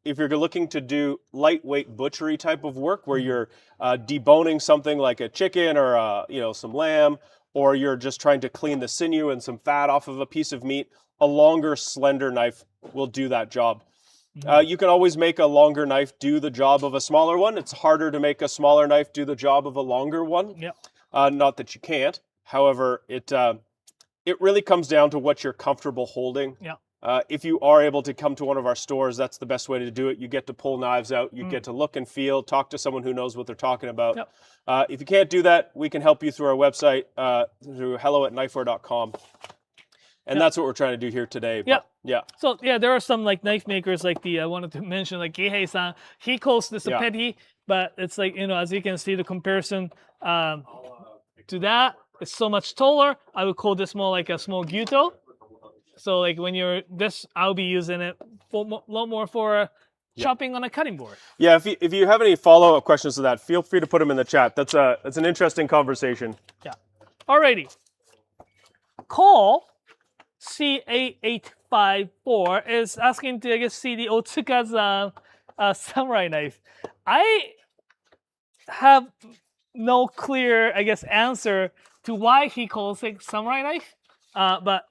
if you're looking to do lightweight butchery type of work where you're deboning something like a chicken or some lamb, or you're just trying to clean the sinew and some fat off of a piece of meat, a longer, slender knife will do that job. You can always make a longer knife do the job of a smaller one. It's harder to make a smaller knife do the job of a longer one. Not that you can't. However, it really comes down to what you're comfortable holding. If you are able to come to one of our stores, that's the best way to do it. You get to pull knives out, you get to look and feel, talk to someone who knows what they're talking about. If you can't do that, we can help you through our website, through hello@knifewear.com. And that's what we're trying to do here today. But, So there are some like knife makers, like I wanted to mention, like Geihei-san. He calls this a petty, but it's like, as you can see, the comparison to that is so much taller. I would call this more like a small gyuto. So like when you're this, I'll be using it a lot more for chopping on a cutting board. Yeah, if you have any follow-up questions to that, feel free to put them in the chat. That's an interesting conversation. Yeah. Alrighty. Call C8854 is asking to, I guess, see the Otsuka's samurai knife. I have no clear, I guess, answer to why he calls it samurai knife, but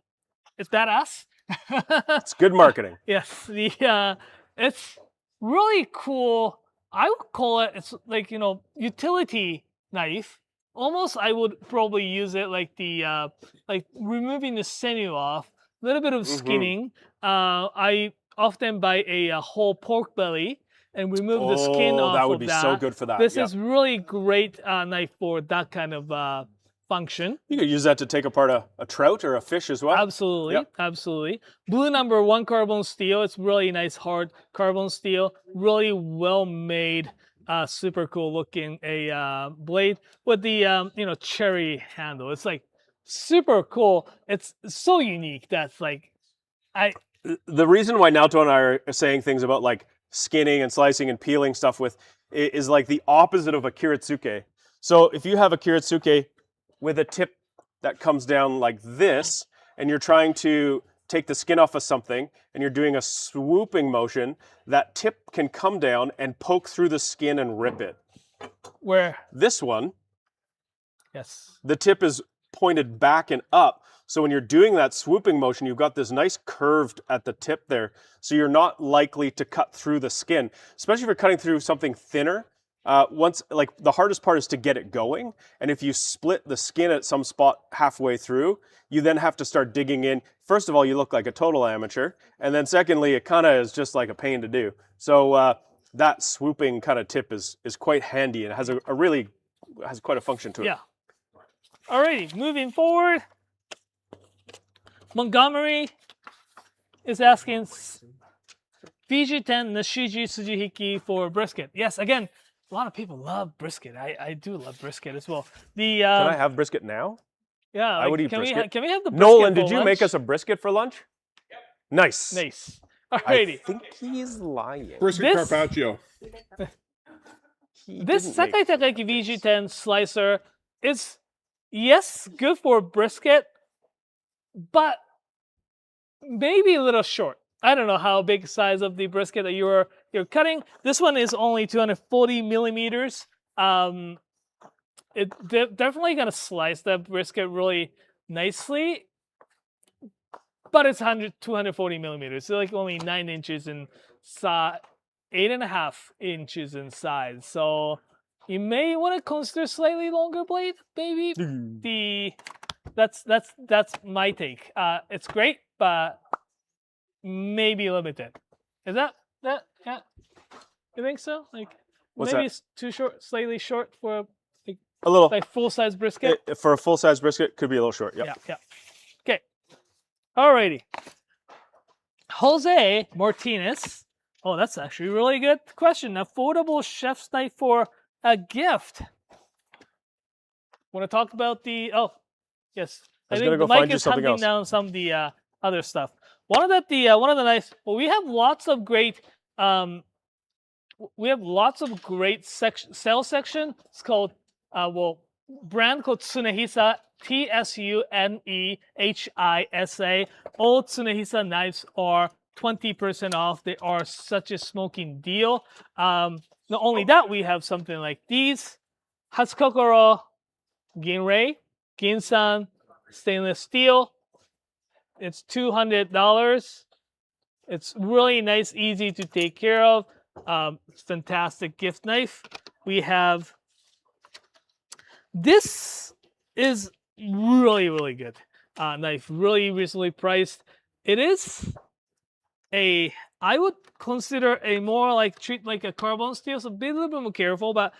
it's badass. It's good marketing. Yes, it's really cool. I would call it, it's like, utility knife. Almost, I would probably use it like like removing the sinew off, a little bit of skinning. I often buy a whole pork belly and remove the skin off of that. That would be so good for that. This is really great knife for that kind of function. You could use that to take apart a trout or a fish as well. Absolutely, absolutely. Blue number 1 carbon steel. It's really nice, hard carbon steel. Really well made. Super cool looking blade with the cherry handle. It's like super cool. It's so unique. That's like the reason why Naoto and I are saying things about like skinning and slicing and peeling stuff with is like the opposite of a kiritsuke. So if you have a kiritsuke with a tip that comes down like this, and you're trying to take the skin off of something, and you're doing a swooping motion, that tip can come down and poke through the skin and rip it. Where this one, yes, the tip is pointed back and up. So when you're doing that swooping motion, you've got this nice curved at the tip there. So you're not likely to cut through the skin, especially if you're cutting through something thinner. Like the hardest part is to get it going. And if you split the skin at some spot halfway through, you then have to start digging in. First of all, you look like a total amateur. And then secondly, it kind of is just like a pain to do. So that swooping kind of tip is quite handy, and it has has quite a function to it. Yeah. Alrighty, moving forward. Montgomery is asking Fiji 10 Nishiji Tsujihiki for brisket. Yes, again, a lot of people love brisket. I do love brisket as well. Can I have brisket now? Yeah, I would eat brisket. Can we have the brisket Nolan, for did you lunch? make us a brisket for lunch? Nice. Nice. I Alrighty. think he's lying. Brisket This- carpaccio. This Sakai Takoyaki VG10 slicer is, yes, good for brisket, but maybe a little short. I don't know how big size of the brisket that you're cutting. This one is only 240 millimeters. Definitely gonna slice that brisket really nicely, but it's 240 millimeters. So like only 9 inches in size, 8.5 inches in size. So you may want to consider slightly longer blade, maybe. That's my take. It's great, but maybe limited. Is that yeah? You think so? Like What's maybe that? it's too short, slightly short for A little. like full size brisket. For a full size brisket, could be a little short. Yep. Yeah. Okay. Alrighty. Jose Martinez. Oh, that's actually a really good question. Affordable chef's knife for a gift. Want to talk about the? Oh, yes. I was think gonna go Mike find you is something hunting else. down some of the other stuff. One of the knives. Well, we have lots of great. We have lots of great sales section. It's called brand called Tsunehisa. TSUNEHISA. All Tsunehisa knives are 20% off. They are such a smoking deal. Not only that, we have something like these. Hatsukokoro Ginrei, Ginsan stainless steel. It's $200. It's really nice, easy to take care of. It's fantastic gift knife. We have this is really, really good knife. Really reasonably priced. It is I would consider a more like treat like a carbon steel, so be a little bit more careful, but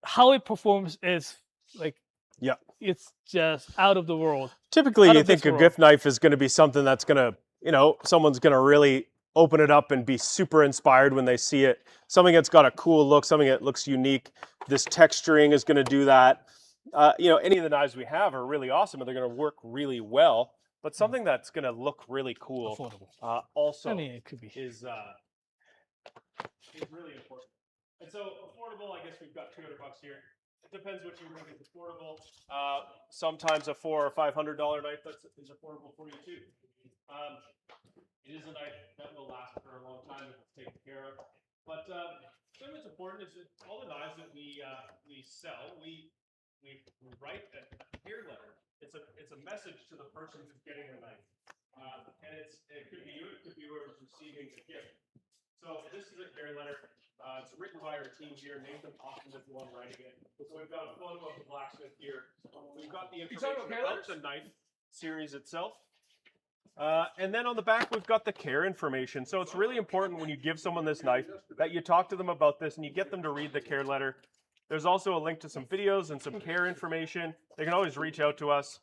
how it performs is like, Yeah. it's just out of the world. Typically, Out you of this think a world. gift knife is going to be something that's going to, someone's going to really open it up and be super inspired when they see it. Something that's got a cool look, something that looks unique. This texturing is going to do that. Any of the knives we have are really awesome and they're going to work really well. But something that's going to look really cool Affordable. also I mean, it could be. is really important. And so affordable, I guess we've got $200 here. It depends what you think is affordable. Sometimes a $400 or $500 knife is affordable for you too. It is a knife that will last for a long time if it's taken care of. But something that's important is that all the knives that we sell, we write a care letter. It's a message to the person who's getting the knife, and it could be you, it could be whoever's receiving the gift. So this is a care letter. It's written by our team here. Nathan Austin is the one writing it. So we've got a photo of the Blacksmith here. We've got the information about the knife series itself. And then on the back, we've got the care information. So it's really important when you give someone this knife that you talk to them about this and you get them to read the care letter. There's also a link to some videos and some care information. They can always reach out to us.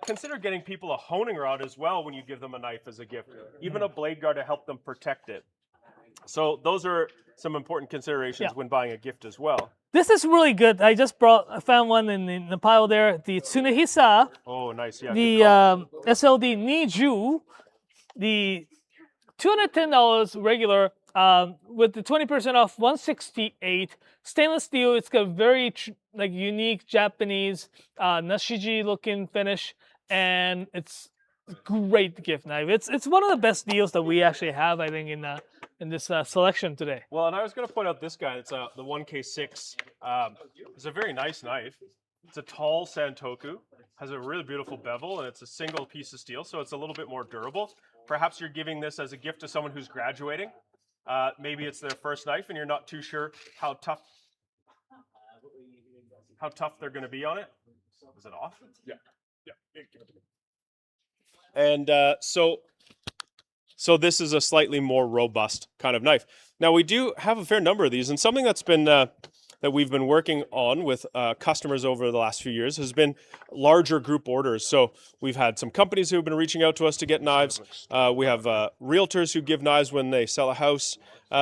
Consider getting people a honing rod as well when you give them a knife as a gift, even a blade guard to help them protect it. So those are some important considerations when buying a gift as well. This is really good. I found one in the pile there. The Tsunehisa. Oh, nice. Yeah. The SLD Niju. The $210 regular. With the 20% off, $168. Stainless steel. It's got very unique Japanese nashiji looking finish, and it's a great gift knife. It's one of the best deals that we actually have, I think, in this selection today. Well, and I was going to point out this guy. It's the 1K6. It's a very nice knife. It's a tall santoku. Has a really beautiful bevel, and it's a single piece of steel, so it's a little bit more durable. Perhaps you're giving this as a gift to someone who's graduating. Maybe it's their first knife and you're not too sure how tough they're going to be on it. Is it off? Yeah. And so this is a slightly more robust kind of knife. Now we do have a fair number of these, and something that's been that we've been working on with customers over the last few years has been larger group orders. So we've had some companies who have been reaching out to us to get knives. We have realtors who give knives when they sell a house.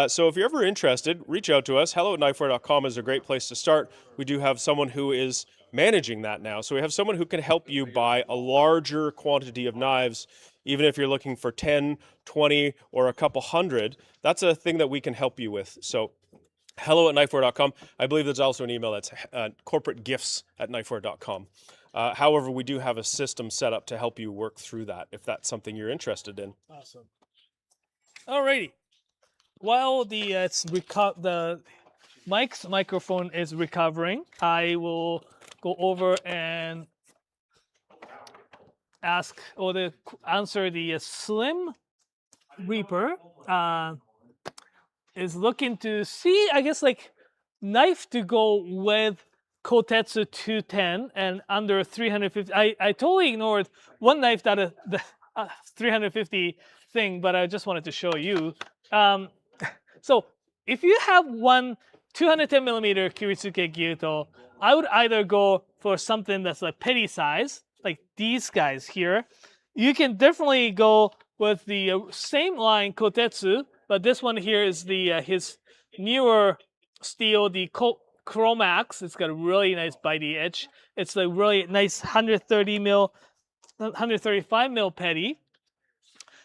So if you're ever interested, reach out to us. hello@knifewear.com is a great place to start. We do have someone who is managing that now. So we have someone who can help you buy a larger quantity of knives even if you're looking for 10, 20, or a couple hundred, that's a thing that we can help you with. So hello@knifewear.com. I believe there's also an email that's corporategifts@knifewear.com. However, we do have a system set up to help you work through that if that's something you're interested in. Awesome. Alrighty. While the Mike's microphone is recovering, I will go over and answer the Slim Reaper. Is looking to see, I guess, like knife to go with Kotetsu 210 and under 350. I totally ignored one knife that the 350 thing, but I just wanted to show you. So if you have one 210 millimeter Kiritsuke Gyuto, I would either go for something that's like petty size, like these guys here. You can definitely go with the same line Kotetsu, but this one here is the his newer steel, the Chromax. It's got a really nice bitey edge. It's a really nice 135 mil petty.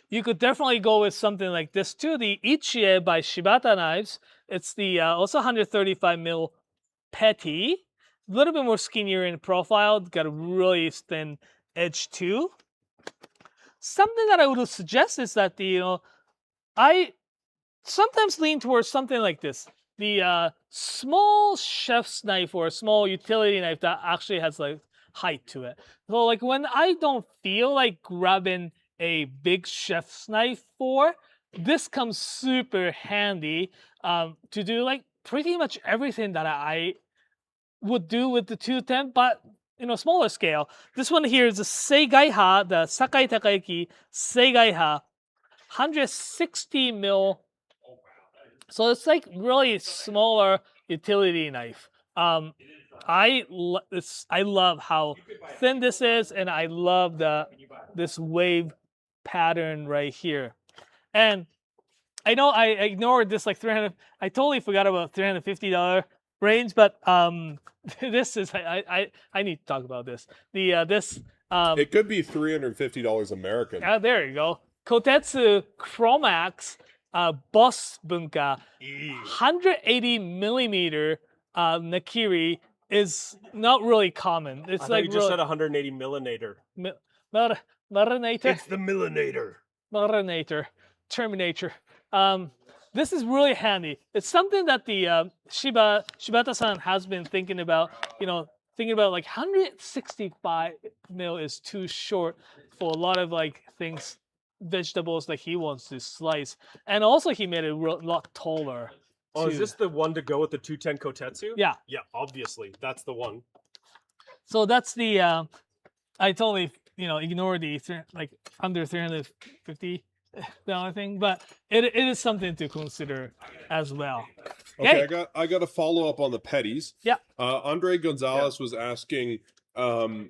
You could definitely go with something like this too, the Ichie by Shibata Knives. It's the also 135 mil petty, a little bit more skinnier in profile. It's got a really thin edge too. Something that I would suggest is that I sometimes lean towards something like this. The small chef's knife or a small utility knife that actually has like height to it. So like when I don't feel like grabbing a big chef's knife this comes super handy to do like pretty much everything that I would do with the 210, but smaller scale. This one here is the Seigaiha, the Sakai Takoyaki Seigaiha, 160 mil. So it's like really smaller utility knife. I love how thin this is, and I love this wave pattern right here. And I know I ignored this like 300. I totally forgot about $350 range, but this is I need to talk about this. It could be $350 American. There you go. Kotetsu Chromax Boss Bunka 180 millimeter Nakiri is not really common. It's like you just said 180 millinator. Marinator. It's the millinator. Marinator. Terminator. This is really handy. It's something that the Shibata-san has been thinking about. Thinking about like 165 mil is too short for a lot of like things, vegetables that he wants to slice, and also he made it a lot taller. Oh, is this the one to go with the 210 Kotetsu? Yeah. Yeah, obviously that's the one. So that's the I totally ignore the like under $350 thing, but it is something to consider as well. Okay, I got a follow up on the petties. Yeah. Andre Gonzalez was asking, I'm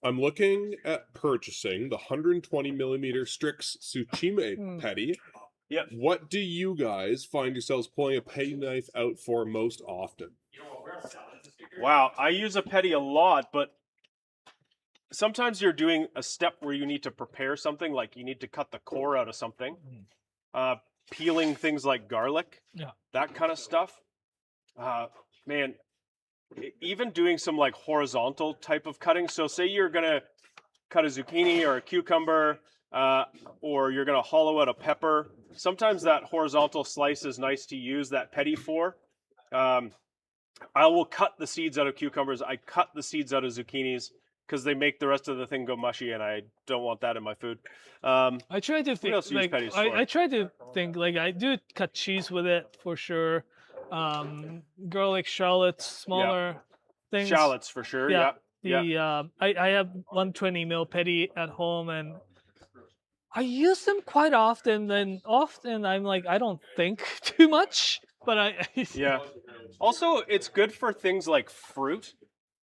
looking at purchasing the 120 millimeter Strix Tsuchime petty. Yeah. What do you guys find yourselves pulling a petty knife out for most often? Wow, I use a petty a lot, but sometimes you're doing a step where you need to prepare something, like you need to cut the core out of something, peeling things like garlic, that kind of stuff. Man, even doing some like horizontal type of cutting. So say you're gonna cut a zucchini or a cucumber, or you're gonna hollow out a pepper. Sometimes that horizontal slice is nice to use that petty for. I will cut the seeds out of cucumbers. I cut the seeds out of zucchinis because they make the rest of the thing go mushy, and I don't want that in my food. I try to think like I try to think like I do cut cheese with it for sure. Garlic, shallots, smaller things. Shallots for sure. Yeah. I have 120 mil petty at home, and I use them quite often. And often I'm like, I don't think too much, but yeah. Also, it's good for things like fruit.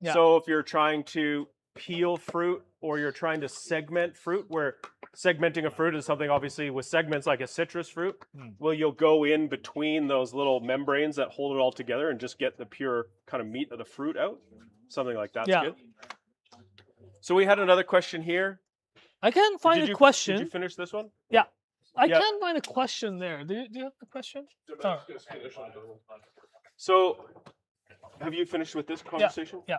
Yeah. So if you're trying to peel fruit or you're trying to segment fruit, where segmenting a fruit is something obviously with segments like a citrus fruit, well, you'll go in between those little membranes that hold it all together and just get the pure kind of meat of the fruit out. Something like that's good. So we had another question here. I can't find Did a you question. finish this one? I Yeah. can't find a question there. Do you have a question? Sorry. So, have you finished with this conversation? Yeah.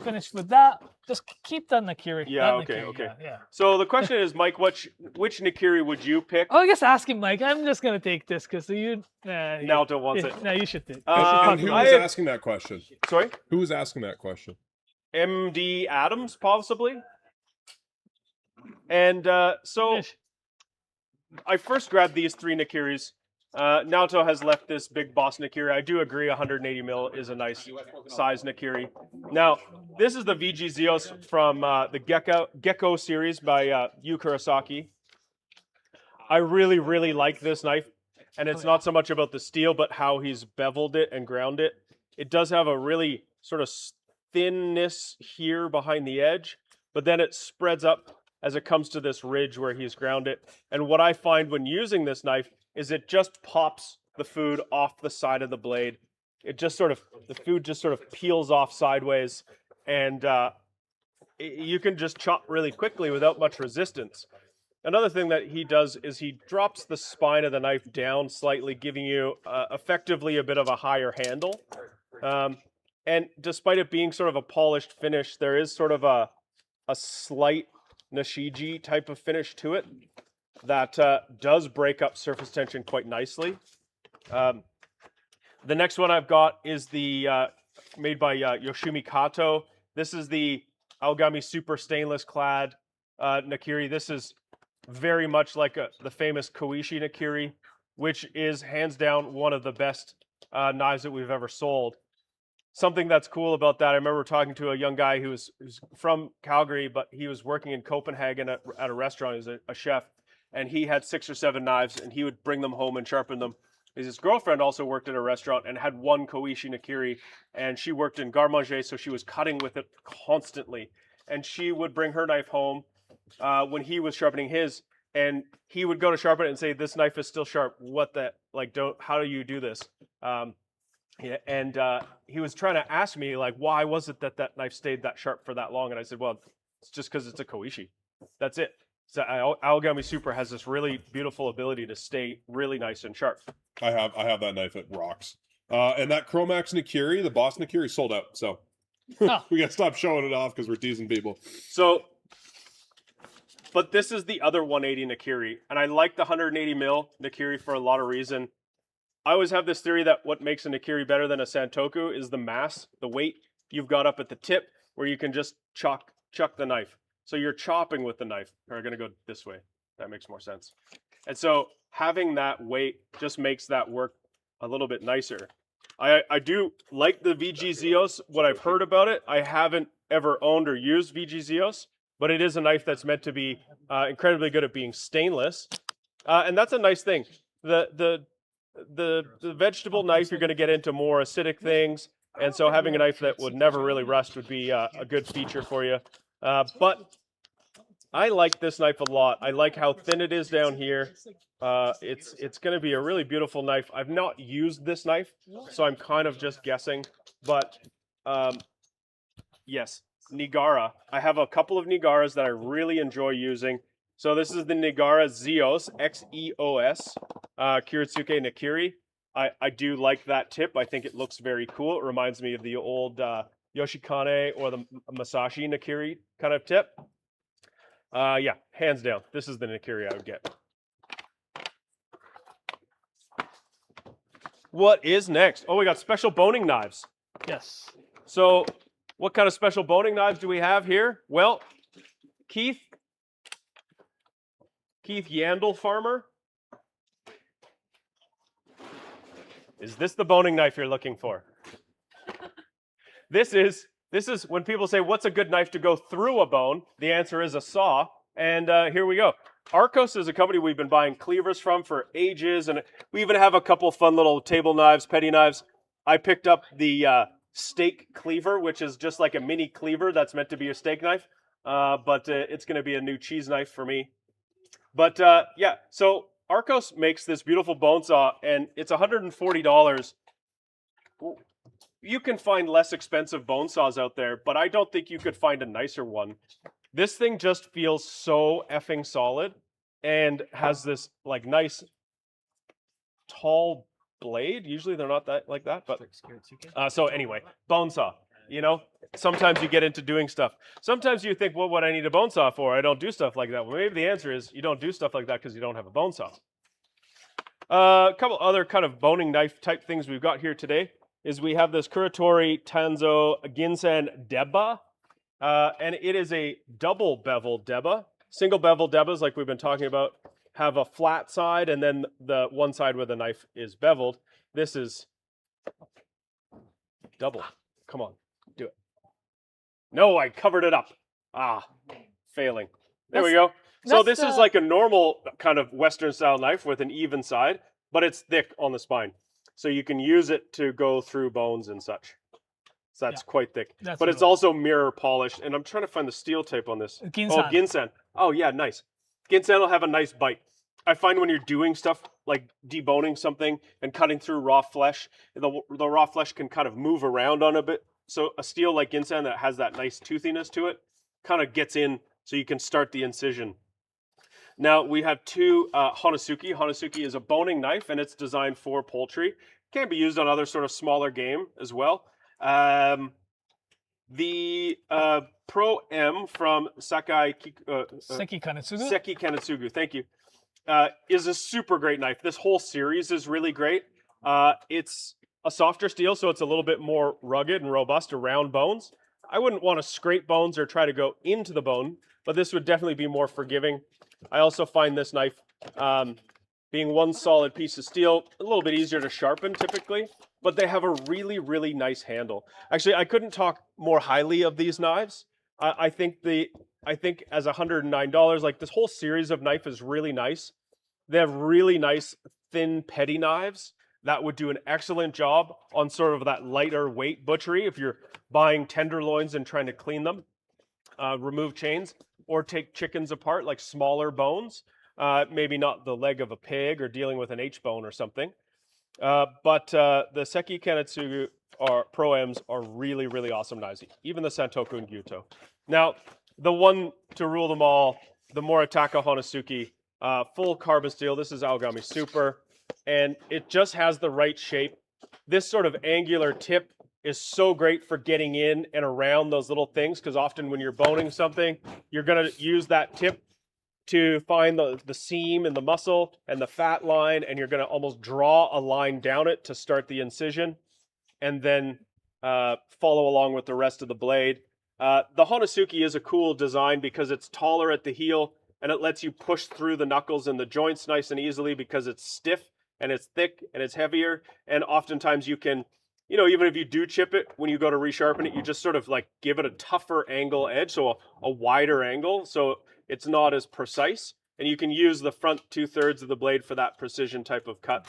Finished with that. Just keep that Nakiri. Yeah, That okay, Nakiri, okay. Yeah. So the question is, Mike, which Nakiri would you pick? Oh, I guess ask him, Mike. I'm just gonna take this because you. Nalto wants it. No, you should take. And who was asking that question? Sorry? Who was asking that question? MD Adams, possibly. And so I first grabbed these 3 Nakiris. Naoto has left this big boss Nakiri. I do agree 180 mil is a nice size Nakiri. Now, this is the VG Zeos from the Gecko series by Yu Kurosaki. I really, really like this knife. And it's not so much about the steel, but how he's beveled it and ground it. It does have a really sort of thinness here behind the edge, but then it spreads up as it comes to this ridge where he's ground it. And what I find when using this knife is it just pops the food off the side of the blade. It just sort of, the food just sort of peels off sideways, and you can just chop really quickly without much resistance. Another thing that he does is he drops the spine of the knife down slightly, giving you effectively a bit of a higher handle. And despite it being sort of a polished finish, there is sort of a slight Nishiji type of finish to it that does break up surface tension quite nicely. The next one I've got is the made by Yoshimi Kato. This is the Aogami Super Stainless Clad Nakiri. This is very much like the famous Koishi Nakiri, which is hands down one of the best knives that we've ever sold. Something that's cool about that, I remember talking to a young guy who's from Calgary, but he was working in Copenhagen at a restaurant. He was a chef, and he had 6 or 7 knives, and he would bring them home and sharpen them. His girlfriend also worked at a restaurant and had one Koishi Nakiri, and she worked in garde-manger, so she was cutting with it constantly. And she would bring her knife home when he was sharpening his, and he would go to sharpen it and say, "This knife is still sharp. What the, like, how do you do this?" Yeah, and he was trying to ask me, like, why was it that knife stayed that sharp for that long? And I said, well, it's just because it's a Koishi. That's it. So Aogami Super has this really beautiful ability to stay really nice and sharp. I have that knife. It rocks. And that Chromax Nakiri, the Boss Nakiri, sold out. So we got to stop showing it off because we're teasing people. So, but this is the other 180 Nakiri. And I like the 180 mil Nakiri for a lot of reason. I always have this theory that what makes a Nakiri better than a santoku is the mass, the weight you've got up at the tip, where you can just chuck the knife. So you're chopping with the knife. We're going to go this way. That makes more sense. And so having that weight just makes that work a little bit nicer. I do like the VG Zeos, what I've heard about it. I haven't ever owned or used VG Zeos, but it is a knife that's meant to be incredibly good at being stainless. And that's a nice thing. The vegetable knife, you're going to get into more acidic things, and so having a knife that would never really rust would be a good feature for you. But I like this knife a lot. I like how thin it is down here. It's going to be a really beautiful knife. I've not used this knife, so I'm kind of just guessing. But yes, Nigara. I have a couple of Nigaras that I really enjoy using. So this is the Nigara Zeos, X-E-O-S, Kiritsuke Nakiri. I do like that tip. I think it looks very cool. It reminds me of the old Yoshikane or the Masashi Nakiri kind of tip. Yeah, hands down. This is the Nakiri I would get. What is next? Oh, we got special boning knives. Yes. So what kind of special boning knives do we have here? Well, Keith Yandel Farmer. Is this the boning knife you're looking for? This is when people say, what's a good knife to go through a bone? The answer is a saw. And here we go. Arcos is a company we've been buying cleavers from for ages. And we even have a couple fun little table knives, petty knives. I picked up the steak cleaver, which is just like a mini cleaver that's meant to be a steak knife. But it's going to be a new cheese knife for me. But yeah, so Arcos makes this beautiful bone saw, and it's $140. You can find less expensive bone saws out there, but I don't think you could find a nicer one. This thing just feels so effing solid and has this like nice tall blade. Usually they're not that like that, but so anyway, bone saw. You know, sometimes you get into doing stuff. Sometimes you think, what would I need a bone saw for? I don't do stuff like that. Well, maybe the answer is you don't do stuff like that because you don't have a bone saw. A couple other kind of boning knife type things we've got here today is we have this Kuratori Tanzo Ginsen deba, and it is a double bevel deba. Single bevel debas, like we've been talking about, have a flat side and then the one side where the knife is beveled. This is double. Come on, do it. No, I covered it up. Failing. There we go. So this is like a normal kind of Western style knife with an even side, but it's thick on the spine. So you can use it to go through bones and such. So that's quite thick. But it's also mirror polished. And I'm trying to find the steel type on this. Ginsan. Oh, Ginsen. Oh, yeah, nice. Ginsen will have a nice bite. I find when you're doing stuff like deboning something and cutting through raw flesh, the raw flesh can kind of move around on a bit. So a steel like Ginsen that has that nice toothiness to it kind of gets in so you can start the incision. Now we have two Honesuki. Honesuki is a boning knife and it's designed for poultry. Can be used on other sort of smaller game as well. The Pro M from Seki Kanetsugu, thank you, is a super great knife. This whole series is really great. It's a softer steel, so it's a little bit more rugged and robust around bones. I wouldn't want to scrape bones or try to go into the bone, but this would definitely be more forgiving. I also find this knife, being one solid piece of steel, a little bit easier to sharpen typically, but they have a really, really nice handle. Actually, I couldn't talk more highly of these knives. I think as $109, like this whole series of knife is really nice. They have really nice thin petty knives that would do an excellent job on sort of that lighter weight butchery if you're buying tenderloins and trying to clean them, remove chains, or take chickens apart like smaller bones. Maybe not the leg of a pig or dealing with an H-bone or something. But the Seki Kanetsugu Pro M's are really, really awesome knives. Even the Santoku and Gyuto. Now, the one to rule them all, the Moritaka Honesuki, full carbon steel. This is Aogami Super. And it just has the right shape. This sort of angular tip is so great for getting in and around those little things, because often when you're boning something, you're going to use that tip to find the seam in the muscle and the fat line, and you're going to almost draw a line down it to start the incision, and then follow along with the rest of the blade. The Honesuki is a cool design because it's taller at the heel, and it lets you push through the knuckles and the joints nice and easily because it's stiff and it's thick and it's heavier. And oftentimes you can, even if you do chip it, when you go to resharpen it, you just sort of like give it a tougher angle edge, so a wider angle, so it's not as precise. And you can use the front 2/3 of the blade for that precision type of cut.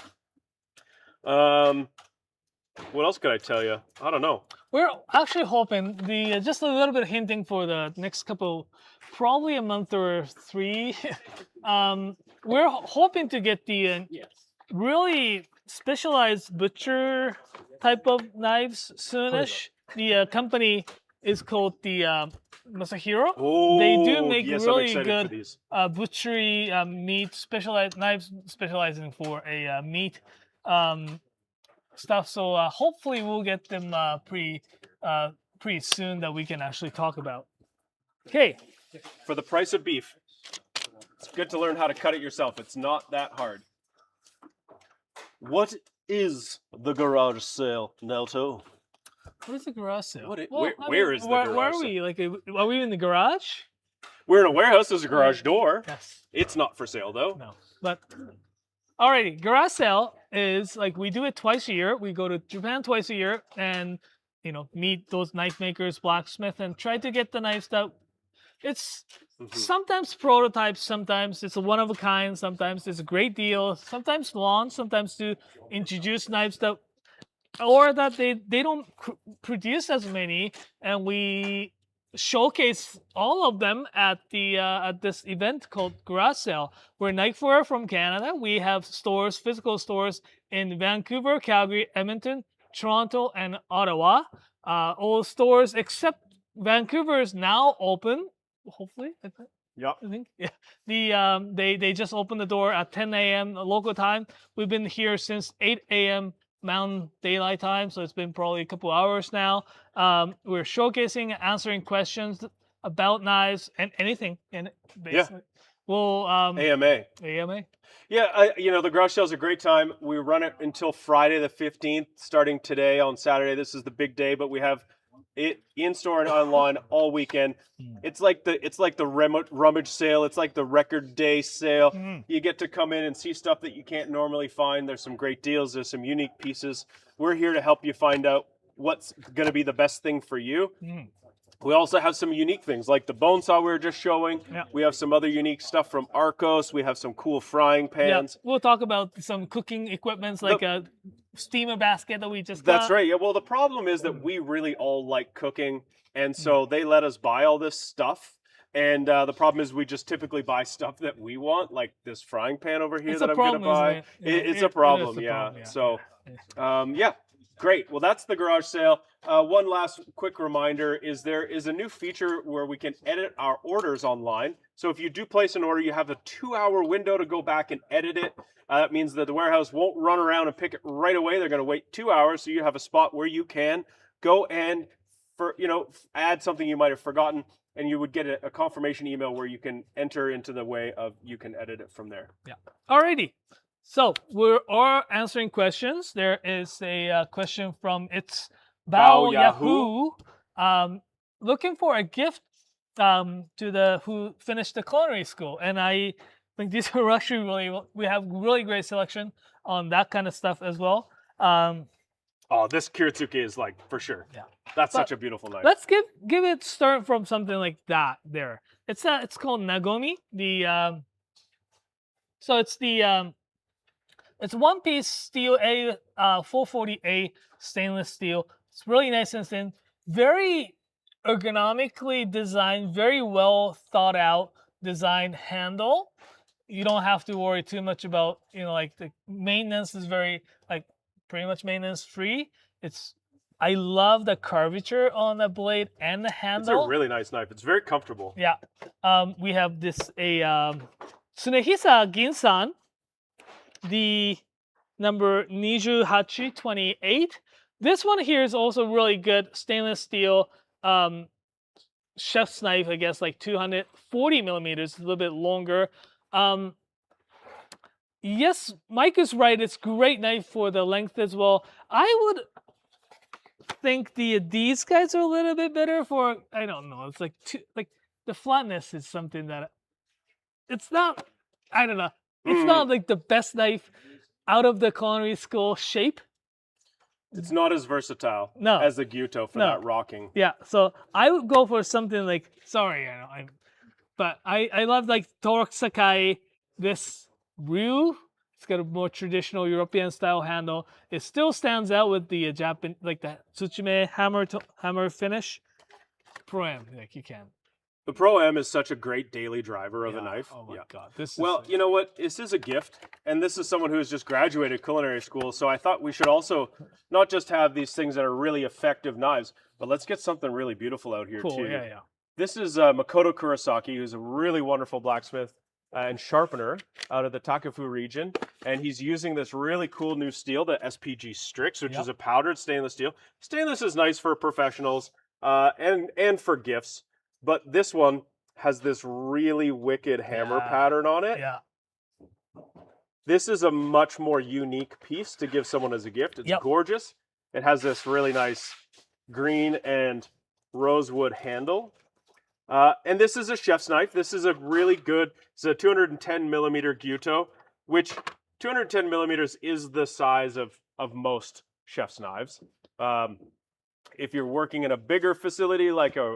What else could I tell you? I don't know. We're actually hoping just a little bit of hinting for the next couple, probably a month or 3. We're hoping to get the really specialized butcher type of knives soonish. The company is called the Masahiro. Oh, they do make yes, really good butchery meat specialized knives, specializing for a meat stuff. So hopefully we'll get them pretty soon that we can actually talk about. Okay. For the price of beef, it's good to learn how to cut it yourself. It's not that hard. What is the garage sale, Nelto? What is the garage sale? Where is the garage where are sale? we? Like, are we in the garage? We're in a warehouse. There's a garage door. Yes. It's not for sale, though. No. But, alrighty. Garage sale is like we do it twice a year. We go to Japan twice a year and, meet those knife makers, Blacksmith, and try to get the knives that it's sometimes prototypes, sometimes it's a one of a kind, sometimes it's a great deal, sometimes launch, sometimes to introduce knives that they don't produce as many, and we showcase all of them at this event called Garage Sale. We're Knifewear from Canada. We have physical stores in Vancouver, Calgary, Edmonton, Toronto, and Ottawa. All stores except Vancouver is now open. hopefully. Yep. I think. Yeah. They just opened the door at 10 a.m. local time. We've been here since 8 a.m. Mountain Daylight Time, so it's been probably a couple hours now. We're showcasing, answering questions about knives and anything in it, basically. Well, AMA. AMA. Yeah, the garage sale is a great time. We run it until Friday the 15th, starting today on Saturday. This is the big day, but we have it in store and online all weekend. It's like the rummage sale. It's like the record day sale. You get to come in and see stuff that you can't normally find. There's some great deals. There's some unique pieces. We're here to help you find out what's going to be the best thing for you. We also have some unique things like the bone saw we were just showing. Yeah. We have some other unique stuff from Arcos. We have some cool frying pans. Yeah. We'll talk about some cooking equipments like a steamer basket that we just got. That's right. Yeah. Well, the problem is that we really all like cooking, and so they let us buy all this stuff. And the problem is we just typically buy stuff that we want, like this frying pan over here that I'm going to buy. It's a problem, yeah. So, yeah. Great. Well, that's the garage sale. One last quick reminder is there is a new feature where we can edit our orders online. So if you do place an order, you have a 2-hour window to go back and edit it. That means that the warehouse won't run around and pick it right away. They're going to wait 2 hours, so you have a spot where you can go and add something you might have forgotten, and you would get a confirmation email where you can enter into the way of you can edit it from there. Yeah. Alrighty. So we are answering questions. There is a question from Bao Yahoo. Looking for a gift to who finished the culinary school, and I think these are actually we have really great selection on that kind of stuff as well. This Kiritsuke is like for sure. Yeah, that's such a beautiful knife. Let's give it start from something like that. There, it's called Nagomi. It's one-piece steel, 440A stainless steel. It's really nice and thin, very ergonomically designed, very well thought out designed handle. You don't have to worry too much about, like the maintenance is very, like pretty much maintenance free. I love the curvature on the blade and the handle. It's a really nice knife. It's very comfortable. Yeah. We have Tsunehisa Ginsan, the number 2828. This one here is also really good stainless steel chef's knife, I guess, like 240 millimeters, a little bit longer. Yes, Mike is right. It's a great knife for the length as well. I would think these guys are a little bit better for, I don't know. It's like the flatness is something that it's not. I don't know. It's not like the best knife out of the culinary school shape. It's not as versatile as the Gyuto for that rocking. Yeah, so I would go for something like, but I love like Torque Sakai, this Ryu. It's got a more traditional European style handle. It still stands out with the Japan, like the Tsuchime hammer finish. Pro-Am, like you can. The Pro-M is such a great daily driver of a knife. Oh my God. You know what? This is a gift, and this is someone who has just graduated culinary school, so I thought we should also not just have these things that are really effective knives, but let's get something really beautiful out here too. Yeah. This is Makoto Kurosaki, who's a really wonderful blacksmith and sharpener out of the Takefu region, and he's using this really cool new steel, the SPG Strix, which is a powdered stainless steel. Stainless is nice for professionals and for gifts. But this one has this really wicked hammer pattern on it. Yeah. This is a much more unique piece to give someone as a gift. It's gorgeous. It has this really nice green and rosewood handle. And this is a chef's knife. This is a really good, it's a 210 millimeter Gyuto, which 210 millimeters is the size of most chef's knives. If you're working in a bigger facility like a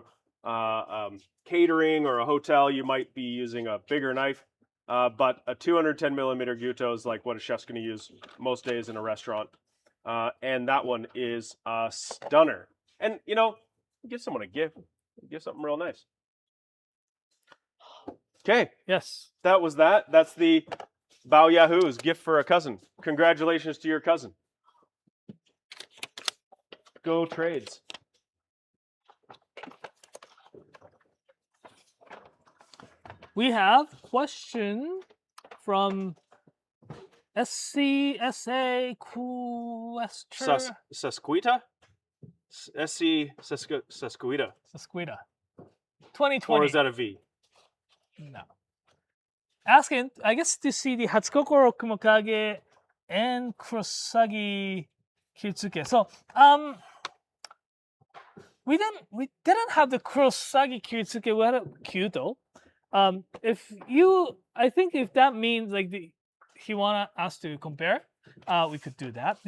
catering or a hotel, you might be using a bigger knife, but a 210 millimeter Gyuto is like what a chef's going to use most days in a restaurant, and that one is a stunner. And give someone a gift, give something real nice. Okay, yes, that was that. That's the Bao Yahoo's gift for a cousin. Congratulations to your cousin. Go Trades. We have question from SCSA Question. Sesquita? SC Sesquita. Sesquita. 2020. Or is that a V? No. Asking, I guess, to see the Hatsukokoro Kumokage and Kurosagi Kirutsuke. So, we didn't have the Kurosagi Kirutsuke. We had a Kyoto. I think if that means like he want us to compare, we could do that.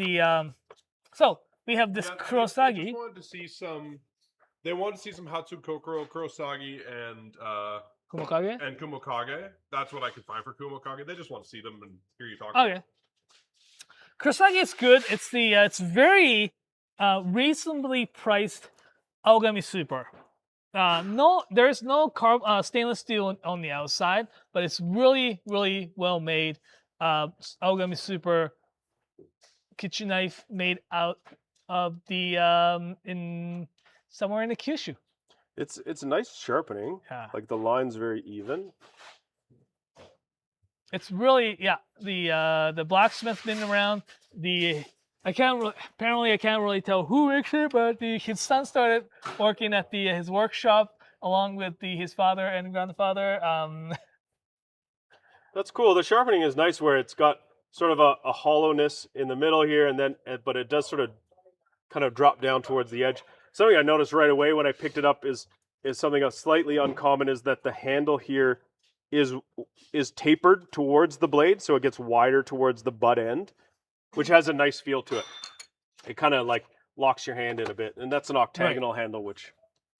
So we have this Kurosagi. They wanted to see some Hatsukokoro, Kurosagi, and Kumokage. Kumokage. That's what I could find for Kumokage. They just want to see them and hear you talk. Okay. Kurosagi is good. It's very reasonably priced Aogami Super. There's no stainless steel on the outside, but it's really, really well made. Aogami Super kitchen knife made out of the somewhere in the Kyushu. It's a nice sharpening. Yeah. Like the line's very even. It's really the Blacksmith been around. I can't really tell who makes it, but his son started working at his workshop along with his father and grandfather. That's cool. The sharpening is nice where it's got sort of a hollowness in the middle here, but it does sort of kind of drop down towards the edge. Something I noticed right away when I picked it up is something that's slightly uncommon, is that the handle here is tapered towards the blade, so it gets wider towards the butt end, which has a nice feel to it. It kind of like locks your hand in a bit, and that's an octagonal handle, which...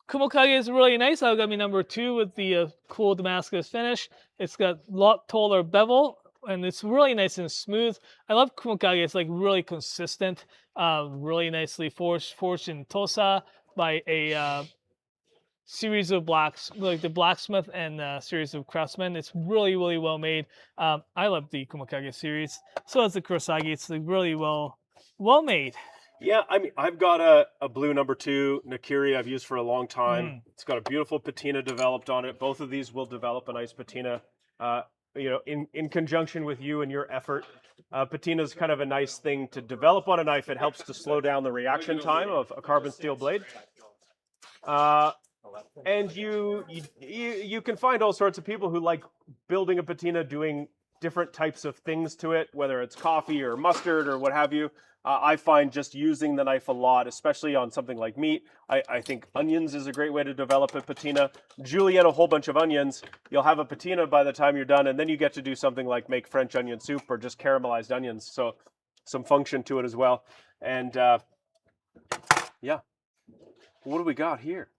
Kumokage is really nice. Aogami number 2 with the cool Damascus finish. It's got a lot taller bevel, and it's really nice and smooth. I love Kumokage. It's like really consistent, really nicely forged in Tosa by a series of like the Blacksmith and series of craftsmen. It's really, really well made. I love the Kumokage series. So does the Kurosagi. It's like really well made. Yeah, I mean, I've got a blue number 2 Nakiri I've used for a long time. It's got a beautiful patina developed on it. Both of these will develop a nice patina, in conjunction with you and your effort. Patina is kind of a nice thing to develop on a knife. It helps to slow down the reaction time of a carbon steel blade. And you can find all sorts of people who like building a patina, doing different types of things to it, whether it's coffee or mustard or what have you. I find just using the knife a lot, especially on something like meat. I think onions is a great way to develop a patina. Julienne a whole bunch of onions, you'll have a patina by the time you're done, and then you get to do something like make French onion soup or just caramelized onions. So some function to it as well. And yeah, what do we got here?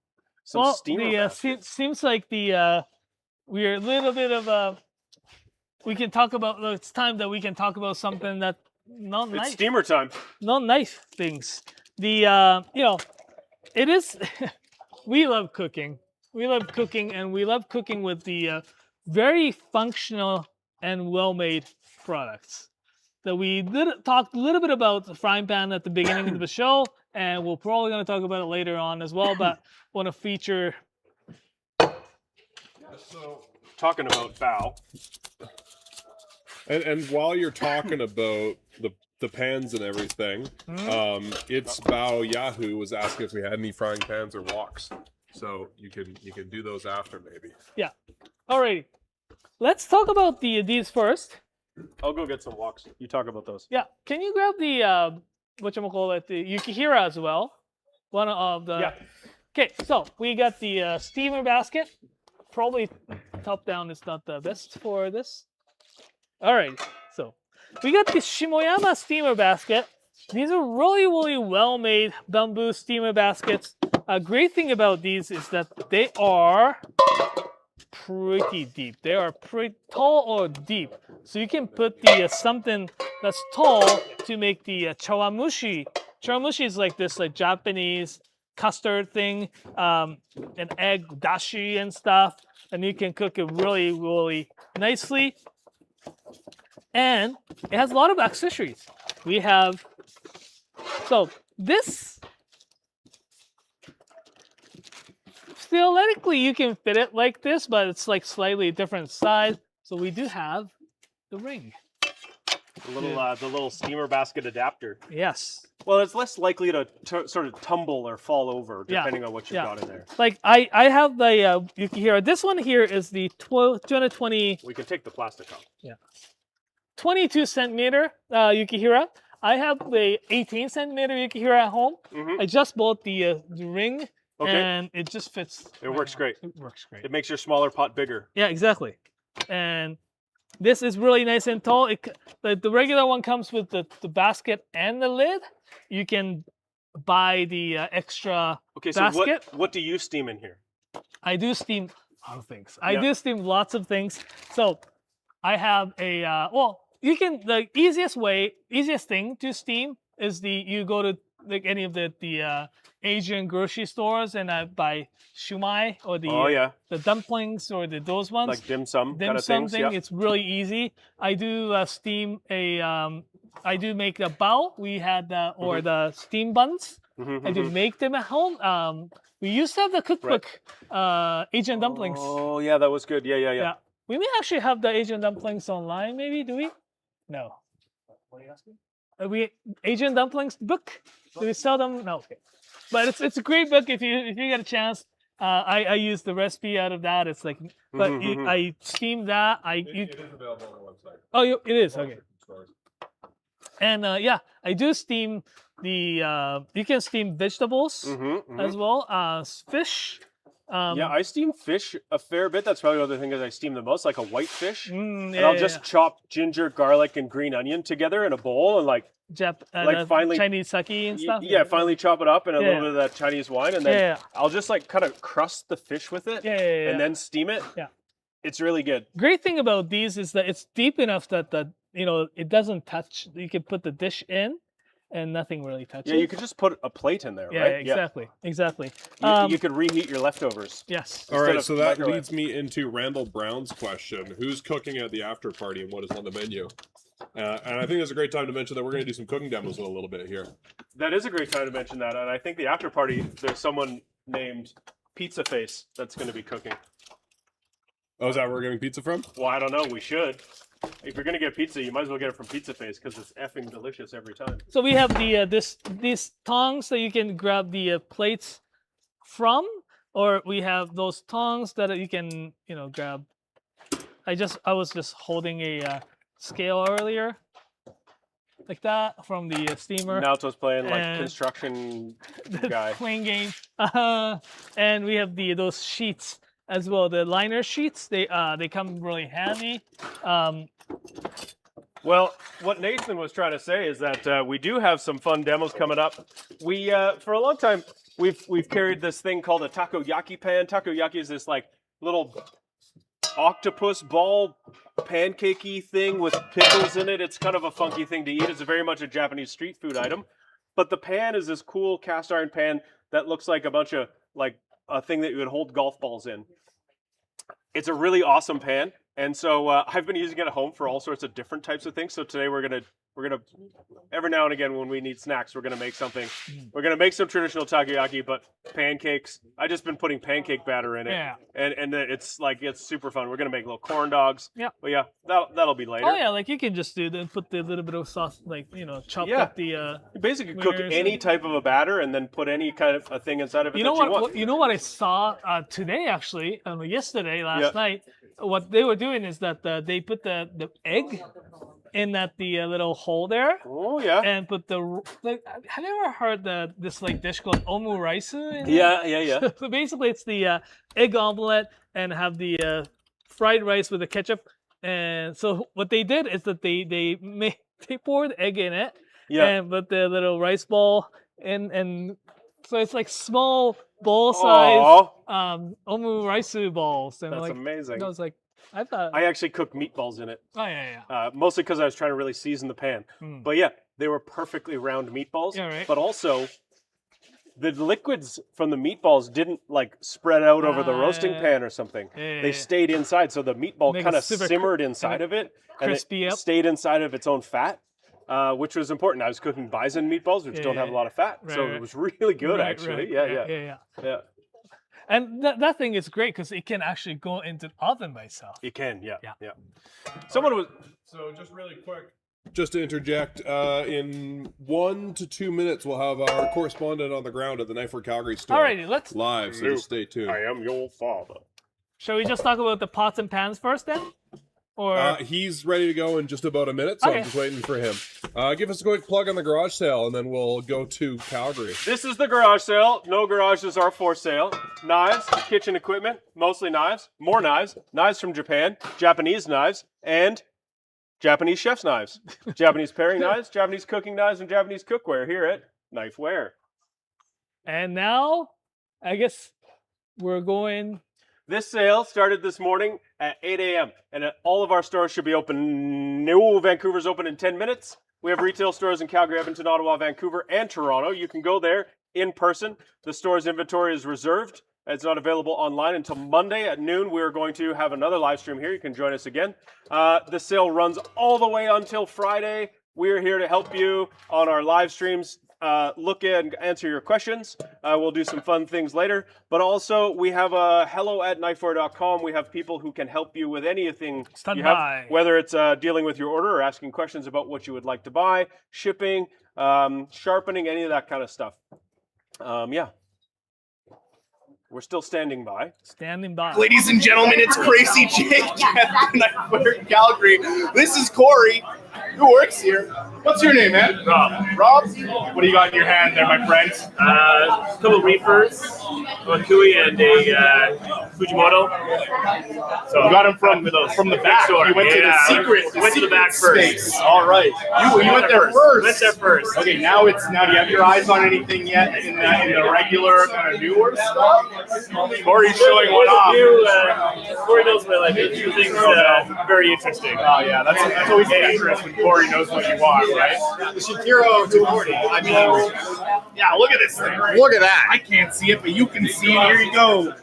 Some steamer. Seems like we're a little bit of we can talk about. It's time that we can talk about something that. It's steamer time. Not nice things. It is. We love cooking. And we love cooking with the very functional and well-made products. That we talked a little bit about the frying pan at the beginning of the show, and we're probably going to talk about it later on as well. But want to feature. So talking about Bao. And while you're talking about the pans and everything, it's Bao Yahoo was asking if we had any frying pans or woks. So you can do those after maybe. Yeah. Alrighty. Let's talk about these first. I'll go get some woks. You talk about those. Yeah. Can you grab the whatchamacallit, the Yukihira as well? One of the. Yeah. Okay, so we got the steamer basket. Probably top down is not the best for this. All right, so we got the Shimoyama steamer basket. These are really, really well-made bamboo steamer baskets. A great thing about these is that they are pretty deep. They are pretty tall or deep. So you can put the something that's tall to make the chawamushi. Chawamushi is like this, like Japanese custard thing, an egg dashi and stuff, and you can cook it really, really nicely. And it has a lot of accessories. We have, so this theoretically you can fit it like this, but it's like slightly different size. So we do have the ring. The little steamer basket adapter. Yes. Well, it's less likely to sort of tumble or fall over depending on what you've got in there. Like I have the Yukihira. This one here is the 220. We can take the plastic off. Yeah. 22 centimeter Yukihira. I have the 18 centimeter Yukihira at home. Mm-hmm. I just bought the ring, Okay. and it just fits. It works great. It works great. It makes your smaller pot bigger. Yeah, exactly. And this is really nice and tall. The regular one comes with the basket and the lid. You can buy the extra basket. So what do you steam in here? I do steam a lot of things. I do steam lots of things. So I have a the easiest thing to steam is you go to like any of the Asian grocery stores and buy shumai or the dumplings or those ones. Like dim sum kind of things. Thing. It's really easy. I do steam I do make the bao. We had or the steam buns. I do make them at home. We used to have the cookbook Asian dumplings. Oh yeah, that was good. Yeah. We may actually have the Asian dumplings online. Maybe do we? No. What are you asking? Asian dumplings book? Do we sell them? No. Okay. But it's a great book if you get a chance. I use the recipe out of that. It's like, but I steam that. It is available on the website. Oh, it is okay. And I do steam the. You can steam vegetables as well. Fish. I steam fish a fair bit. That's probably the other thing that I steam the most, like a white fish. And I'll just chop ginger, garlic, and green onion together in a bowl and finally Chinese sake and stuff. Yeah, finally chop it up in a little bit of that Chinese wine, and then I'll just like kind of crust the fish with it, and then steam it. Yeah, it's really good. Great thing about these is that it's deep enough that it doesn't touch. You can put the dish in, and nothing really touches. Yeah, you could just put a plate in there, yeah, right? Exactly. You could reheat your leftovers. Yes. All right, so that leads me into Randall Brown's question. Who's cooking at the after party and what is on the menu? And I think it's a great time to mention that we're going to do some cooking demos in a little bit here. That is a great time to mention that. And I think the after party, there's someone named Pizza Face that's going to be cooking. Oh, is that where we're getting pizza from? Well, I don't know. We should. If you're going to get pizza, you might as well get it from Pizza Face because it's effing delicious every time. So we have these tongs that you can grab the plates from, or we have those tongs that you can grab. I was just holding a scale earlier, like that from the steamer. Naoto's playing like construction guy. Playing game. And we have those sheets as well, the liner sheets. They come really handy. Well, what Nathan was trying to say is that we do have some fun demos coming up. We for a long time we've carried this thing called a takoyaki pan. Takoyaki is this like little octopus ball pancakey thing with pickles in it. It's kind of a funky thing to eat. It's very much a Japanese street food item. But the pan is this cool cast iron pan that looks like a bunch of like a thing that you would hold golf balls in. It's a really awesome pan. And so I've been using it at home for all sorts of different types of things. So today we're gonna every now and again when we need snacks, we're gonna make something. We're gonna make some traditional takoyaki, but pancakes. I just been putting pancake batter in it, and it's super fun. We're gonna make little corn dogs. Yeah, but yeah, that'll be later. Oh yeah, like you can just do that. Put the little bit of sauce, chop up the. You basically cook any type of a batter and then put any kind of a thing inside of it. You know what? You know what I saw today actually, last night. What they were doing is that they put the egg in the little hole there. Oh yeah. And put have you ever heard this dish called omuraisu? Yeah. So basically, it's the egg omelet and have the fried rice with the ketchup. And so what they did is that they poured egg in it. Yeah. And put the little rice ball in, and so it's like small bowl size omuraisu balls. And that's amazing. I was like, I actually cooked meatballs in it. Oh yeah. Mostly because I was trying to really season the pan. But yeah, they were perfectly round meatballs. Yeah, right. But also, the liquids from the meatballs didn't spread out over the roasting pan or something. They stayed inside, so the meatball kind of simmered inside of it, and it stayed inside of its own fat. Which was important. I was cooking bison meatballs, which don't have a lot of fat, so it was really good, actually. Yeah. And that thing is great because it can actually go into the oven by itself. You can, yeah. Yeah. Someone was. So just really quick, just to interject, in 1 to 2 minutes, we'll have our correspondent on the ground at the Knifewear Calgary store. Alrighty, let's. Live, so just stay tuned. I am your father. Shall we just talk about the pots and pans first then? Or He's ready to go in just about a minute, so Okay. I'm just waiting for him. Give us a quick plug on the garage sale, and then we'll go to Calgary. This is the garage sale. No garages are for sale. Knives, kitchen equipment, mostly knives, more knives, knives from Japan, Japanese knives, and Japanese chef's knives. Japanese paring knives, Japanese cooking knives, and Japanese cookware here at Knifewear. and now, I guess we're going. This sale started this morning at 8 a.m. and all of our stores should be open. No, Vancouver's open in 10 minutes. We have retail stores in Calgary, Edmonton, Ottawa, Vancouver, and Toronto. You can go there in person. The store's inventory is reserved. It's not available online until Monday at noon. We're going to have another live stream here. You can join us again. The sale runs all the way until Friday. We're here to help you on our live streams. Look and answer your questions. We'll do some fun things later. But also, we have hello@knifewear.com. We have people who can help you with anything Stand you by. have, whether it's dealing with your order or asking questions about what you would like to buy, shipping, sharpening, any of that kind of stuff. Yeah. We're still standing by. Standing by. Ladies and gentlemen, it's Crazy Jake at Knifewear Calgary. This is Corey, who works here. What's your name, man? Rob. Rob? What do you got in your hand there, my friend? A couple reefers, a Kui and a Fujimoto. So You got him from the back. store. You went to the Yeah, secret. went to the back first. Space. All right. You went there first. Went there first. Okay, now do you have your eyes on anything yet in the regular kind of newer stuff? Corey's showing one off. Corey knows my life. A few things very interesting. Oh yeah, that's always dangerous when Corey knows what you want, right? The Shakiro 240. I mean, yeah, look at this thing. Look at that. I can't see it, but you can see it. Here you go.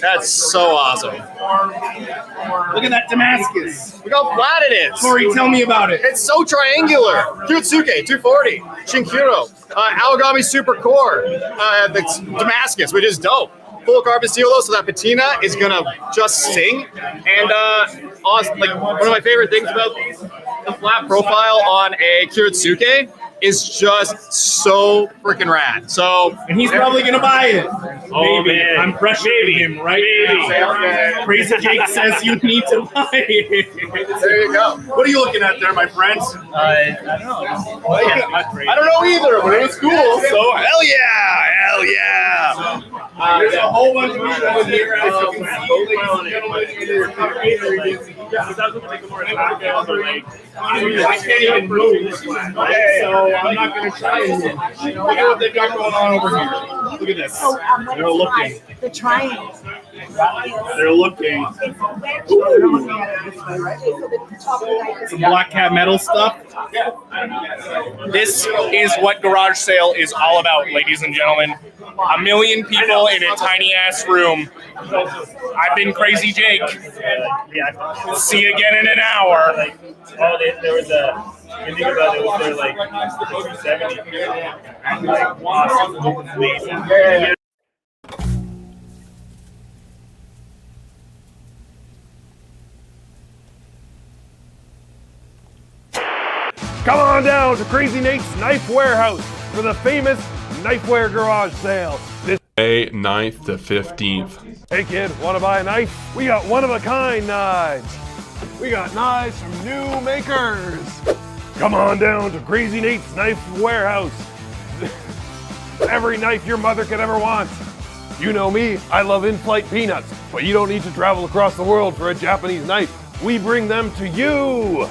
That's so awesome. Look at that Damascus. Look how flat it is. Corey, tell me about it. It's so triangular. Honesuki 240. Shinkiro. Awagami Super Core. The Damascus, which is dope. Full carbon steel though, so that patina is gonna just sing. And awesome, like one of my favorite things about the flat profile on a Kiritsuke is just so freaking rad. So, And he's probably gonna buy it. Oh, Maybe. man. I'm pressuring him right now. Crazy Jake says you need to buy it. there you go. What are you looking at there, my friend? I don't know. I don't know either, but it was cool. So hell yeah. There's a whole bunch of people in here, as you can see. Ladies and gentlemen, it is I can't even move. Okay, so I'm not going to try and move. Look at what they've got going on over here. Look at this. They're looking. The trying. They're looking. Some Black Cat metal stuff. This is what garage sale is all about, ladies and gentlemen. A million people in a tiny ass room. I've been Crazy Jake. See you again in an hour. Oh, there was a. You think about it, was there like 270? And like, awesome. Amazing. Come on down to Crazy Nate's Knife Warehouse for the famous Knifewear Garage Sale. This May 9th to 15th. Hey kid, wanna buy a knife? We got one-of-a-kind knives. We got knives from new makers. Come on down to Crazy Nate's Knife Warehouse. Every knife your mother could ever want. You know me, I love in-flight peanuts, but you don't need to travel across the world for a Japanese knife. We bring them to you.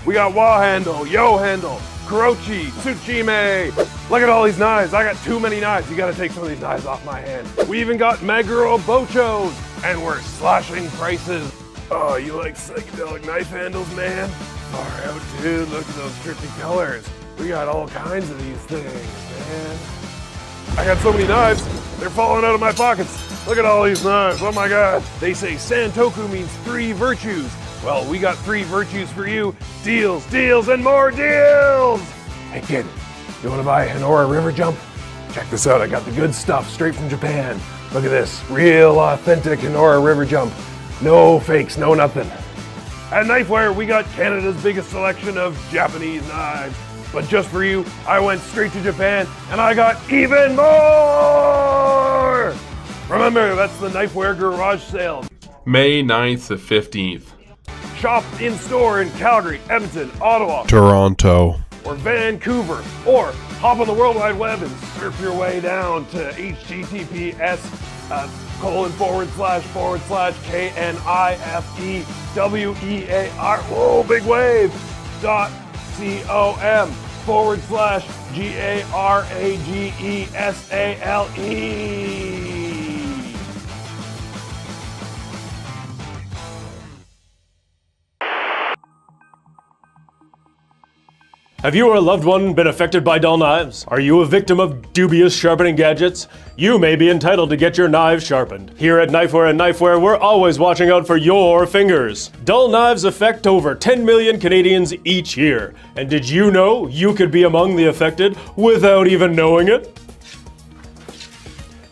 We got Wa handle, Yo handle, Kurochi, Tsuchime. Look at all these knives. I got too many knives. You gotta take some of these knives off my hand. We even got Meguro Bochos, and we're slashing prices. Oh, you like psychedelic knife handles, man? Far out, dude. Look at those trippy colors. We got all kinds of these things, man. I got so many knives, they're falling out of my pockets. Look at all these knives, oh my God. They say santoku means 3 virtues. Well, we got 3 virtues for you. Deals, deals, and more deals. Hey kid, you wanna buy a Hanora River Jump? Check this out, I got the good stuff straight from Japan. Look at this, real authentic Kenora River jump. No fakes, no nothing. At Knifewear, we got Canada's biggest selection of Japanese knives. But just for you, I went straight to Japan and I got even more! Remember, that's the Knifewear Garage Sale. May 9th to 15th. Shop in store in Calgary, Edmonton, Ottawa, Toronto. or Vancouver, or hop on the World Wide Web and surf your way down to https://knifewear, whoa, big wave, .com/GARAGESALE. Have you or a loved one been affected by dull knives? Are you a victim of dubious sharpening gadgets? You may be entitled to get your knives sharpened. Here at Knifewear and Knifewear, we're always watching out for your fingers. Dull knives affect over 10 million Canadians each year. And did you know you could be among the affected without even knowing it?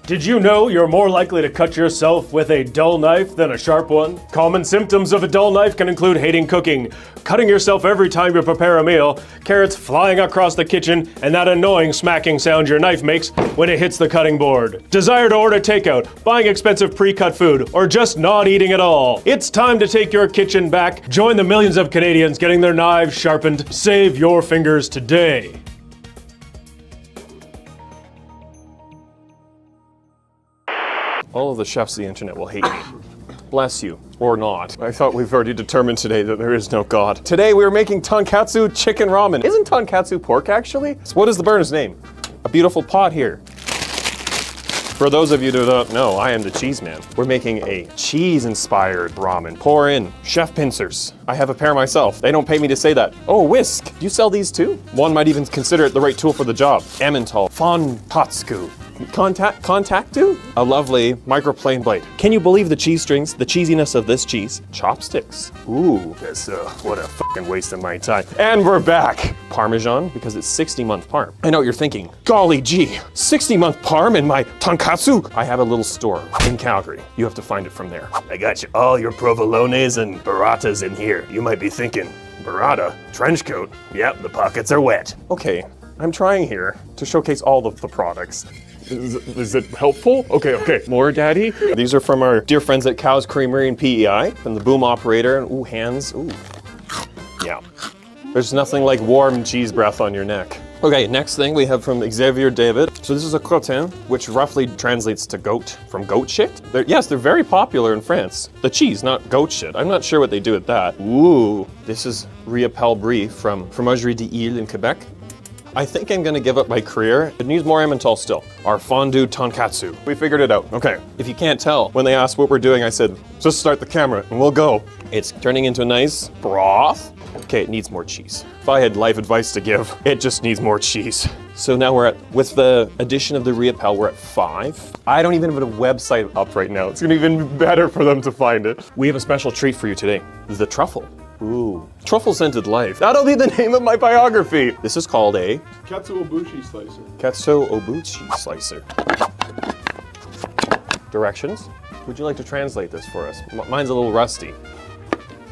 Did you know you're more likely to cut yourself with a dull knife than a sharp one? Common symptoms of a dull knife can include hating cooking, cutting yourself every time you prepare a meal, carrots flying across the kitchen, and that annoying smacking sound your knife makes when it hits the cutting board. Desire to order takeout, buying expensive pre-cut food, or just not eating at all. It's time to take your kitchen back. Join the millions of Canadians getting their knives sharpened. Save your fingers today. All of the chefs of the internet will hate me. Bless you, or not. I thought we've already determined today that there is no God. Today we are making tonkatsu chicken ramen. Isn't tonkatsu pork actually? So what is the burner's name? A beautiful pot here. For those of you who don't know, I am the cheese man. We're making a cheese-inspired ramen. Pour in chef pincers. I have a pair myself. They don't pay me to say that. Oh, whisk. Do you sell these too? One might even consider it the right tool for the job. Emmental. Fontatsu. Contactu? A lovely microplane blade. Can you believe the cheese strings, the cheesiness of this cheese? Chopsticks. Ooh, that's what a fucking waste of my time. And we're back. Parmesan, because it's 60-month parm. I know what you're thinking. Golly gee, 60-month parm in my tonkatsu? I have a little store in Calgary. You have to find it from there. I got you all your provolones and burratas in here. You might be thinking, burrata? Trench coat? Yep, the pockets are wet. Okay, I'm trying here to showcase all of the products. Is it helpful? Okay. More, Daddy? These are from our dear friends at Cow's Creamery and PEI, and the boom operator, and ooh, hands, ooh. Yeah. There's nothing like warm cheese breath on your neck. Okay, next thing we have from Xavier David. So this is a crottin, which roughly translates to goat, from goat shit. Yes, they're very popular in France. The cheese, not goat shit. I'm not sure what they do with that. Ooh, this is Riapel Brie from Fromagerie d'Ile in Quebec. I think I'm gonna give up my career. It needs more Emmental still. Our fondue tonkatsu. We figured it out. Okay, if you can't tell, when they asked what we're doing, I said, just start the camera and we'll go. It's turning into a nice broth. Okay, it needs more cheese. If I had life advice to give, it just needs more cheese. So now we're at, with the addition of the Riapel, we're at 5. I don't even have a website up right now. It's gonna be even better for them to find it. We have a special treat for you today. The truffle. Ooh, truffle scented life. That'll be the name of my biography. This is called a Katsu Obuchi slicer. Katsu Obuchi slicer. Directions. Would you like to translate this for us? Mine's a little rusty.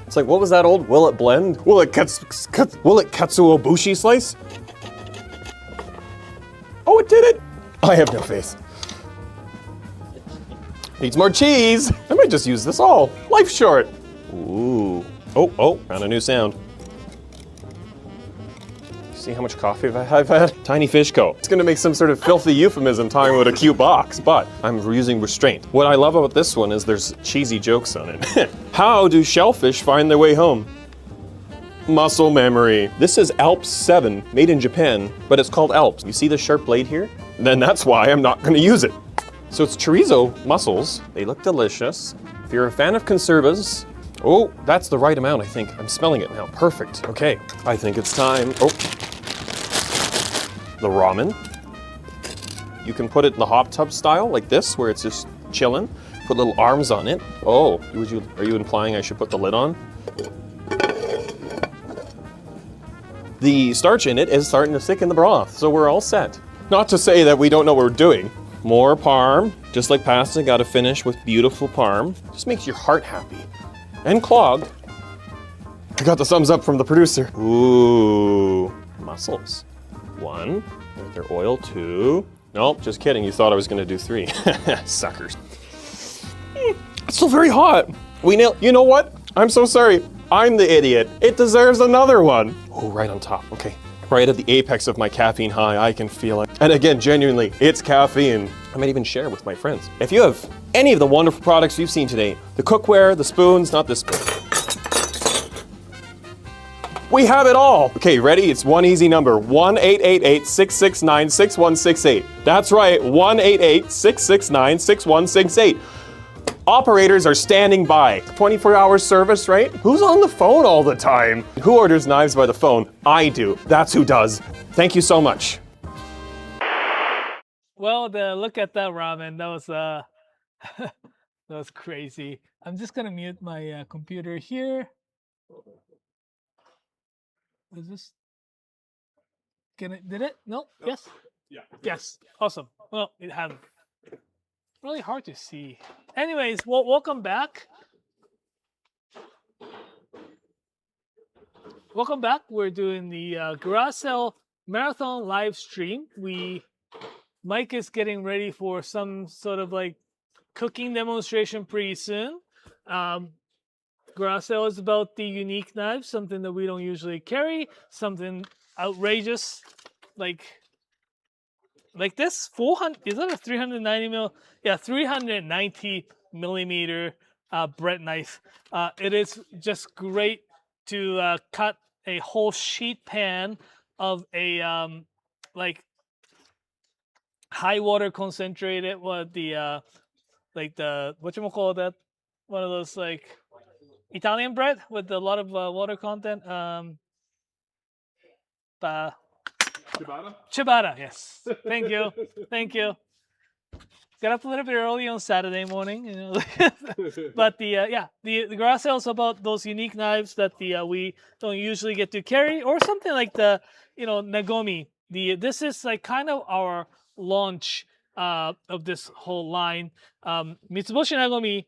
It's like, what was that old? Will it blend? Will it katsu Obuchi slice? Oh, it did it. I have no faith. Needs more cheese. I might just use this all. Life's short. Ooh. Oh, found a new sound. See how much coffee I've had? Tiny Fish Co. It's gonna make some sort of filthy euphemism talking about a cute box, but I'm using restraint. What I love about this one is there's cheesy jokes on it. How do shellfish find their way home? Muscle memory. This is Alps 7, made in Japan, but it's called Alps. You see the sharp blade here? Then that's why I'm not gonna use it. So it's chorizo mussels. They look delicious. If you're a fan of conservas, oh, that's the right amount, I think. I'm smelling it now. Perfect. Okay, I think it's time. Oh, the ramen. You can put it in the hot tub style, like this, where it's just chilling. Put little arms on it. Oh, are you implying I should put the lid on? The starch in it is starting to stick in the broth, so we're all set. Not to say that we don't know what we're doing. More parm. Just like pasta, gotta finish with beautiful parm. Just makes your heart happy. And clogged. I got the thumbs up from the producer. Ooh, mussels. 1, their oil. 2. Nope, just kidding. You thought I was gonna do 3. Suckers. It's still very hot. We nailed. You know what? I'm so sorry. I'm the idiot. It deserves another one. Oh, right on top. Okay. Right at the apex of my caffeine high, I can feel it. And again, genuinely, it's caffeine. I might even share with my friends. If you have any of the wonderful products you've seen today, the cookware, the spoons, not this spoon. We have it all. Okay, ready? It's one easy number. 1-888-669-6168. That's right, 1-888-669-6168. Operators are standing by. 24-hour service, right? Who's on the phone all the time? Who orders knives by the phone? I do. That's who does. Thank you so much. Well, look at that ramen. That was that was crazy. I'm just gonna mute my computer here. Is this? Did it? No? Yes? Yeah. Yes. Awesome. Well, it had really hard to see. Anyways, well, welcome back. Welcome back. We're doing the garage sale marathon live stream. Mike is getting ready for some sort of like cooking demonstration pretty soon. Garage sale is about the unique knives, something that we don't usually carry, something outrageous like this. 400, is that a 390 mil? Yeah, 390 millimeter bread knife. It is just great to cut a whole sheet pan of a like high water concentrated, what the whatchamacallit that, one of those like Italian bread with a lot of water content. Ciabatta? Ciabatta, yes. Thank you. Thank you. Got up a little bit early on Saturday morning, you know. But the garage sale is about those unique knives that we don't usually get to carry, or something like the Nagomi. This is like kind of our launch of this whole line. Mitsubishi Nagomi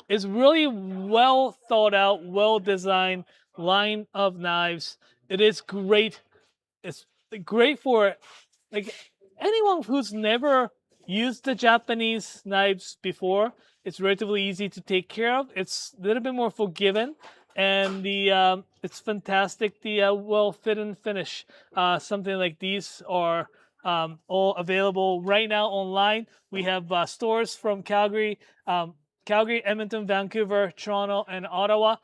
is really well thought out, well designed line of knives. It is great. It's great for like anyone who's never used the Japanese knives before. It's relatively easy to take care of. It's a little bit more forgiving, and it's fantastic. The well fit and finish. Something like these are all available right now online. We have stores from Calgary, Edmonton, Vancouver, Toronto, and Ottawa.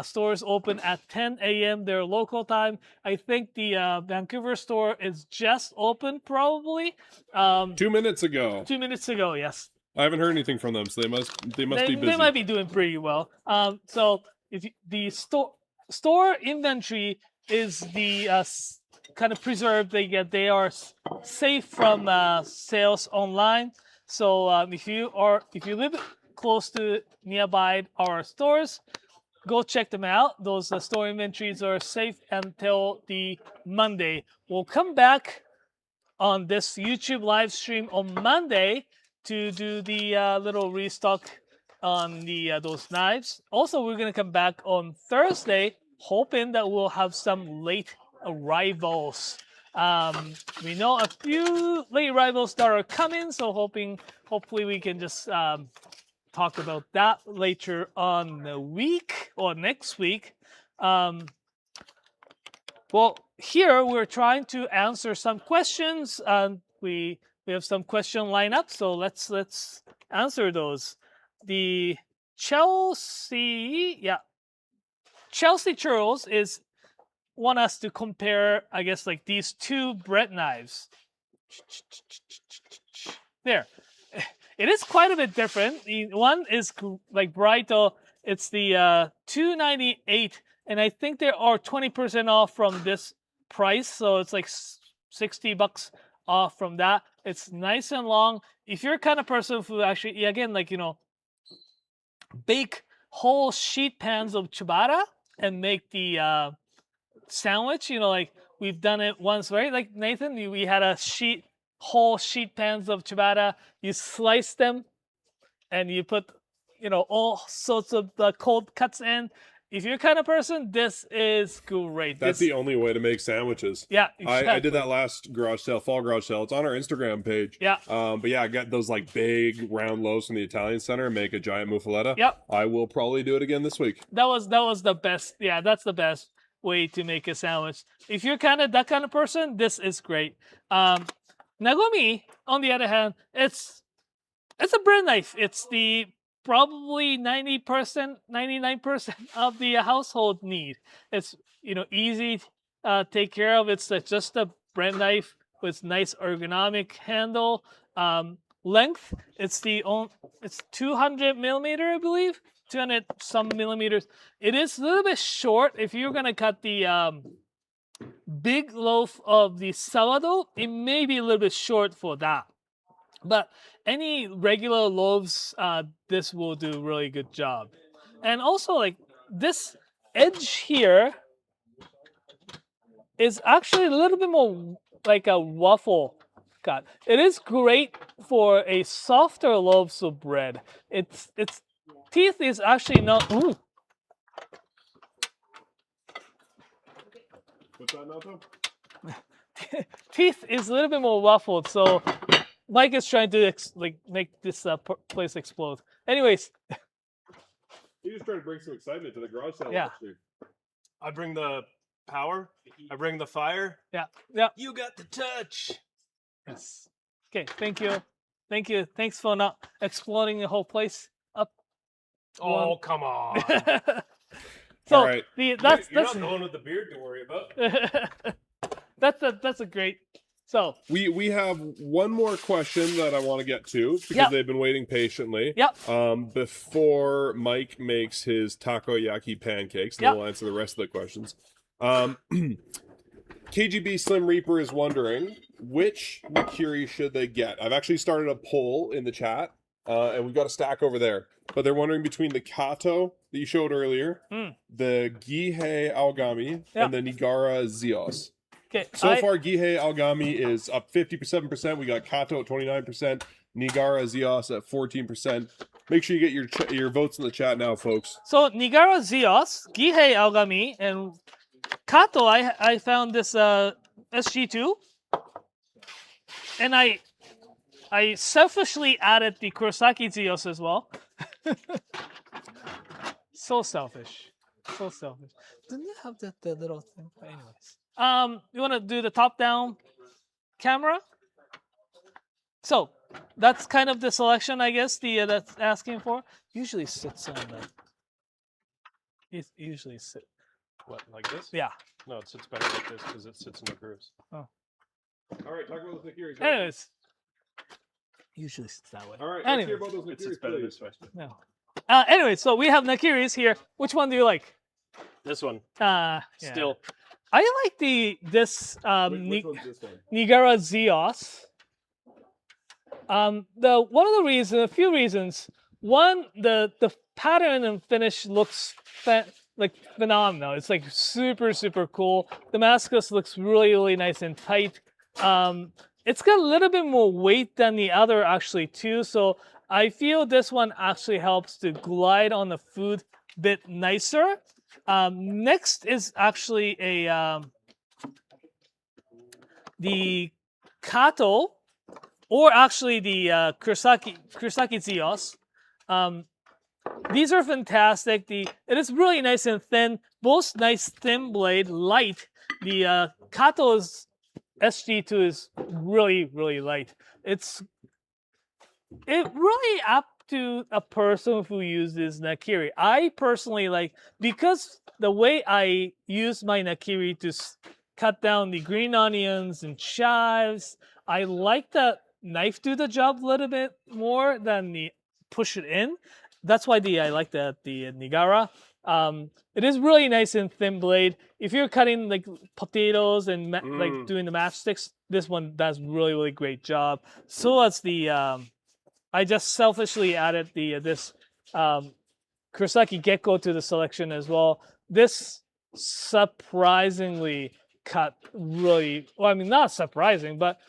Stores open at 10 a.m. their local time. I think the Vancouver store is just open, probably. 2 minutes ago. 2 minutes ago, yes. I haven't heard anything from them, so they must be busy. They might be doing pretty well. So if the store inventory is the kind of preserved. They are safe from sales online. So if you live close to nearby our stores, go check them out. Those store inventories are safe until the Monday. We'll come back on this YouTube live stream on Monday to do the little restock on those knives. Also, we're gonna come back on Thursday, hoping that we'll have some late arrivals. We know a few late arrivals that are coming, so hopefully we can just talk about that later on the week or next week. Well, here we're trying to answer some questions, and we have some question lined up, so let's answer those. The Chelsea Churls want us to compare, I guess, like these two bread knives. There. It is quite a bit different. The one is like Brighto. It's the $298, and I think there are 20% off from this price, so it's like $60 off from that. It's nice and long. If you're a kind of person who actually, again, like, bake whole sheet pans of ciabatta and make the sandwich, like we've done it once, right? Like Nathan, we had a sheet whole sheet pans of ciabatta. You slice them, and you put, all sorts of the cold cuts in. If you're the kind of person, this is great. That's the only way to make sandwiches. Yeah, I exactly. did that last fall garage sale. It's on our Instagram page. Yeah. But yeah, I got those like big round loaves from the Italian Center and make a giant muffaletta. Yep. I will probably do it again this week. That was the best. Yeah, that's the best way to make a sandwich. If you're that kind of person, this is great. Nagomi, on the other hand, it's a bread knife. It's the probably 90%, 99% of the household need. It's easy to take care of. It's just a bread knife with nice ergonomic handle. Length, it's 200 millimeter, I believe, 200 some millimeters. It is a little bit short. If you're gonna cut the big loaf of the sourdough, it may be a little bit short for that. But any regular loaves, this will do a really good job. And also, like, this edge here is actually a little bit more like a waffle cut. It is great for a softer loaves of bread. Its teeth is actually not. Ooh. What's that, Nato? Teeth is a little bit more waffled, so Mike is trying to make this place explode. Anyways, You just trying to bring some excitement to the garage sale. Yeah. I bring the power. I bring the fire. yeah. You got the touch. Yes. Okay. Thank you. Thanks for not exploding the whole place up. Oh, come on. So All right. You're that's not the one with the beard to worry about. that's a great. So We have one more question that I want to get to because Yep. they've been waiting patiently. Yep. Before Mike makes his takoyaki pancakes, and Yep. we'll answer the rest of the questions. KGB Slim Reaper is wondering which Nakiri should they get. I've actually started a poll in the chat, and we've got a stack over there. But they're wondering between the Kato that you showed earlier, the Gihei Aogami, Yep. and the Nigara Zios. okay. So far, Gihei Aogami is up 57%. We got Kato at 29%, Nigara Zios at 14%. Make sure you get your votes in the chat now, folks. So Nigara Zios, Gihei Aogami, and Kato, I found this SG2, and I selfishly added the Kurosaki Zios as well. So selfish. Didn't you have the little thing? But anyways, you want to do the top-down camera? So that's kind of the selection, I guess. That's asking for. Usually sits on the. It usually sits. What, like this? Yeah. No, it sits better like this because it sits in the grooves. All right, talk about those Nakiris. Anyways, usually sits that way. All right, let's Anyways. hear about those It Nakiris, sits better please. this way. No. Anyway, so we have Nakiris here. Which one do you like? This one. Yeah. Still. I like this Which one's this one? Nigara Zios. A few reasons. One, the pattern and finish looks phenomenal. It's like super cool. Damascus looks really nice and tight. It's got a little bit more weight than the other actually too. So I feel this one actually helps to glide on the food a bit nicer. Next is actually the Kato, or actually the Kurosaki Zios. These are fantastic. It is really nice and thin. Both nice thin blade, light. The Kato's SG2 is really light. It really up to a person who uses Nakiri. I personally like, because the way I use my Nakiri to cut down the green onions and chives, I like the knife do the job a little bit more than the push it in. That's why I like the Nigara. It is really nice and thin blade. If you're cutting like potatoes and like doing the matchsticks, this one does really great job. So that's the I just selfishly added this Kurosaki Gecko to the selection as well. This surprisingly cut really well. I mean, not surprising, but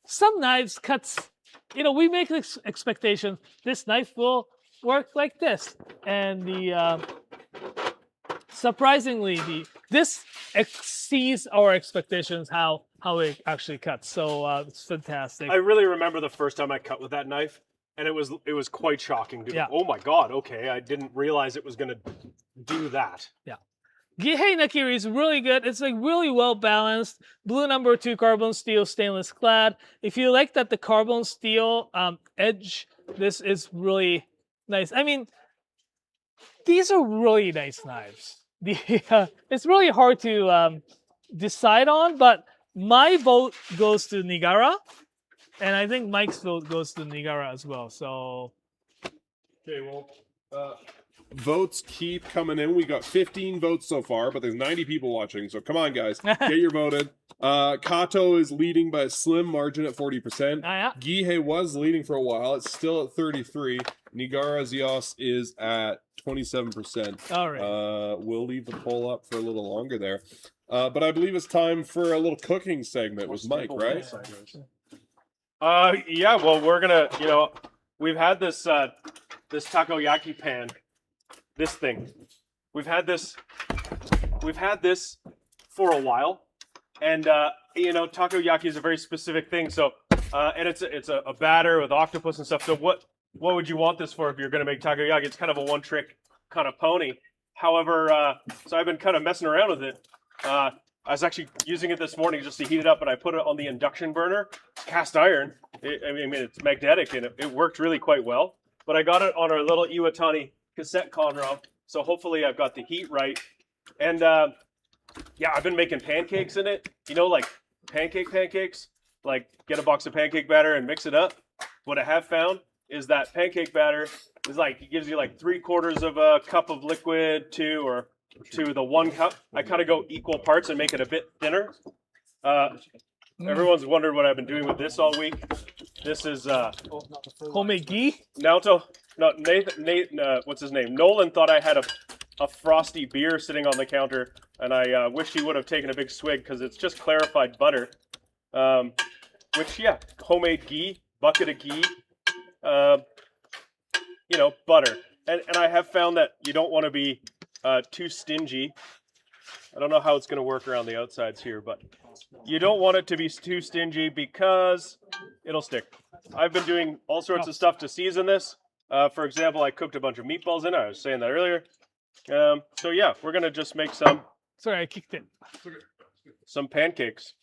some knives cuts, we make expectations. This knife will work like this, and the surprisingly, this exceeds our expectations how it actually cuts. So it's fantastic. I really remember the first time I cut with that knife, and it was quite shocking. Dude. Yeah. Oh my god! Okay, I didn't realize it was gonna do that. Yeah. Gihei Nakiri is really good. It's like really well balanced. Blue number 2 carbon steel stainless clad. If you like that the carbon steel edge, this is really nice. I mean, these are really nice knives. It's really hard to decide on, but my vote goes to Nigara, and I think Mike's vote goes to Nigara as well. So, Okay, well, votes keep coming in. We got 15 votes so far, but there's 90 people watching. So come on, guys, get your voted. Kato is leading by a slim margin at 40%. yeah. Gihei was leading for a while. It's still at 33. Nigara Zios is at 27%. All right. We'll leave the poll up for a little longer there. But I believe it's time for a little cooking segment with Mike, right? Yeah. Well, we're gonna, we've had this this takoyaki pan, this thing. We've had this for a while, and takoyaki is a very specific thing. So, and it's a batter with octopus and stuff. So what would you want this for if you're gonna make takoyaki? It's kind of a one-trick kind of pony. However, so I've been kind of messing around with it. I was actually using it this morning just to heat it up, and I put it on the induction burner. It's cast iron. I mean, it's magnetic, and it worked really quite well. But I got it on our little Iwatani cassette Conroe, so hopefully I've got the heat right. And yeah, I've been making pancakes in it. Like pancakes. Like get a box of pancake batter and mix it up. What I have found is that pancake batter is like, it gives you like 3/4 of a cup of liquid to the 1 cup. I kind of go equal parts and make it a bit thinner. Everyone's wondered what I've been doing with this all week. This is Homemade ghee? Nathan, what's his name? Nolan thought I had a frosty beer sitting on the counter, and I wish he would have taken a big swig because it's just clarified butter. Which, yeah, homemade ghee, bucket of ghee, butter. And I have found that you don't want to be too stingy. I don't know how it's going to work around the outsides here, but you don't want it to be too stingy because it'll stick. I've been doing all sorts of stuff to season this. For example, I cooked a bunch of meatballs in it. I was saying that earlier. So yeah, we're going to just make some... Sorry, I kicked it. Some pancakes.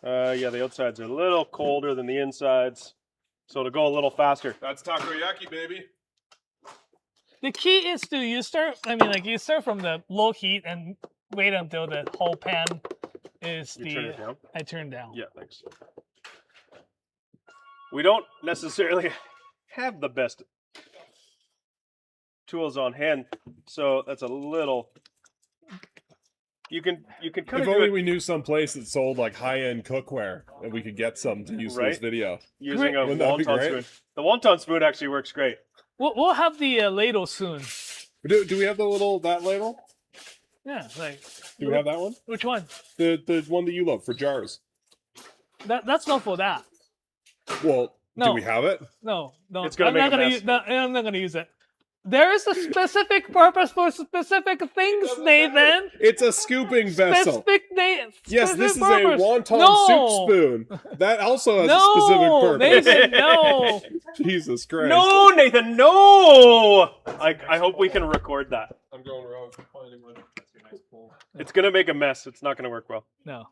Yeah, the outsides are a little colder than the insides, so it'll go a little faster. That's takoyaki, baby. The key is to you start from the low heat and wait until the whole pan is You turn it down? I turn down. Yeah, thanks. We don't necessarily have the best tools on hand, so that's a little. You can kind If of do only it we knew some place that sold like high-end cookware and we could get some to use for this Right? video. using a Wouldn't that be wonton great? spoon. The wonton spoon actually works great. We'll have the ladle soon. Do we have that ladle? Yeah, like. Do we have that one? Which one? The one that you love for jars. That's not for that. Well, No. do we have it? No. It's gonna make a mess. I'm not gonna use it. There is a specific purpose for specific things, Nathan. It's a scooping vessel. Yes, this is a wonton soup spoon. That also has a specific purpose. Nathan, no. Jesus Christ. No, Nathan, no! I hope we can record that. I'm going wrong. Finding one. It's gonna make a mess. It's not gonna work well. No.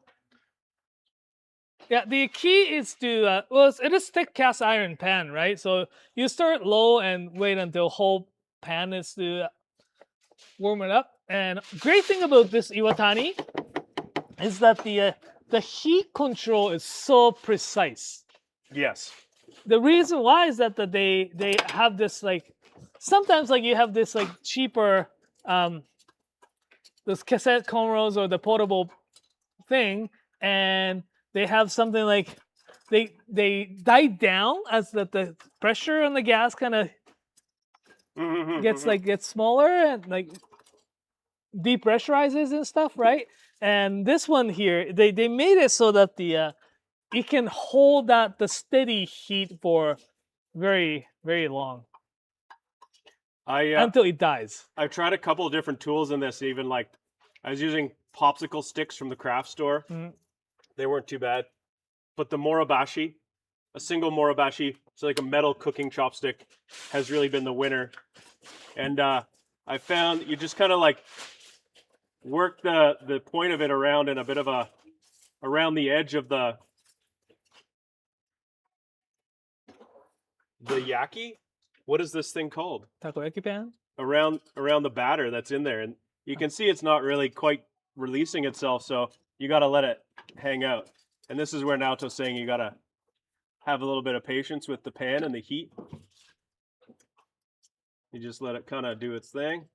Yeah, the key is to it is thick cast iron pan, right? So you start low and wait until whole pan is to warm it up. And great thing about this Iwatani is that the heat control is so precise. Yes. The reason why is that they have this like sometimes like you have this like cheaper those cassette Conroes or the portable thing, and they have something like they die down as the pressure on the gas kind of gets smaller, and like depressurizes and stuff, right? And this one here, they made it so that the it can hold the steady heat for very, very long until it dies. I tried a couple of different tools in this. Even like I was using popsicle sticks from the craft store. They weren't too bad, but the morobashi, a single morobashi, so like a metal cooking chopstick, has really been the winner. And I found you just kind of like work the point of it around in a bit of a around the edge of the yaki. What is this thing called? Takoyaki pan? Around the batter that's in there, and you can see it's not really quite releasing itself, so you got to let it hang out. And this is where Naoto's saying you got to have a little bit of patience with the pan and the heat. You just let it kind of do its thing.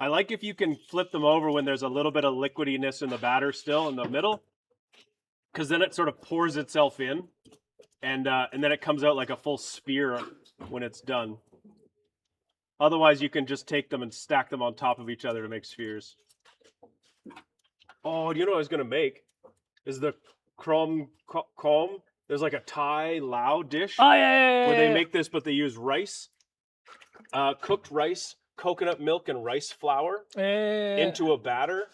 I like if you can flip them over when there's a little bit of liquidiness in the batter still in the middle, because then it sort of pours itself in, and then it comes out like a full spear when it's done. Otherwise, you can just take them and stack them on top of each other to make spheres. Oh, do you know what I was going to make? Is the krom. There's like a Thai Lao dish. Oh, yeah. Where they make this, but they use rice, cooked rice, coconut milk, and rice flour into a batter.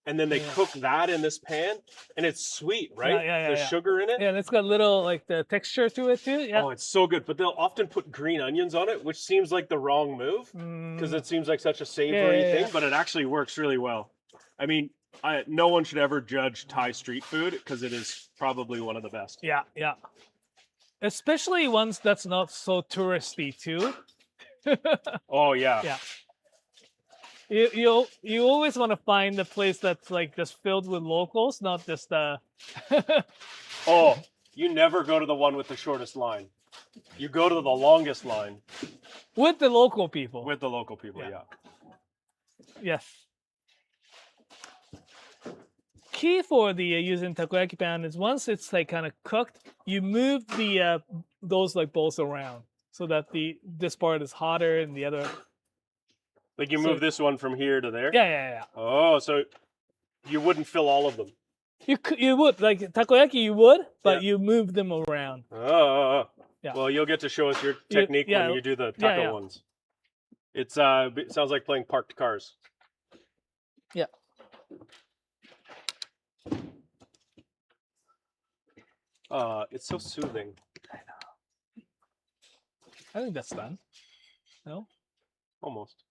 And then they cook that in this pan, and it's sweet, right? There's sugar in it. Yeah, and it's got a little like the texture to it too. Yeah. Oh, it's so good. But they'll often put green onions on it, which seems like the wrong move because it seems like such a savory thing, but it actually works really well. I mean, no one should ever judge Thai street food because it is probably one of the best. Yeah. Especially ones that's not so touristy too. Oh yeah. Yeah. You always want to find the place that's like just filled with locals, not just Oh, you never go to the one with the shortest line. You go to the longest line. With the local people. With the local people, yeah. Yes. Key for the using takoyaki pan is once it's like kind of cooked, you move the those like bowls around so that this part is hotter and the other. Like you move this one from here to there? Yeah. Oh, so you wouldn't fill all of them? You would, like takoyaki you would, but you move them around. Oh. Yeah. Well, you'll get to show us your technique when you do the taco ones. It sounds like playing parked cars. Yeah. It's so soothing. I know. I think that's done. No? Almost.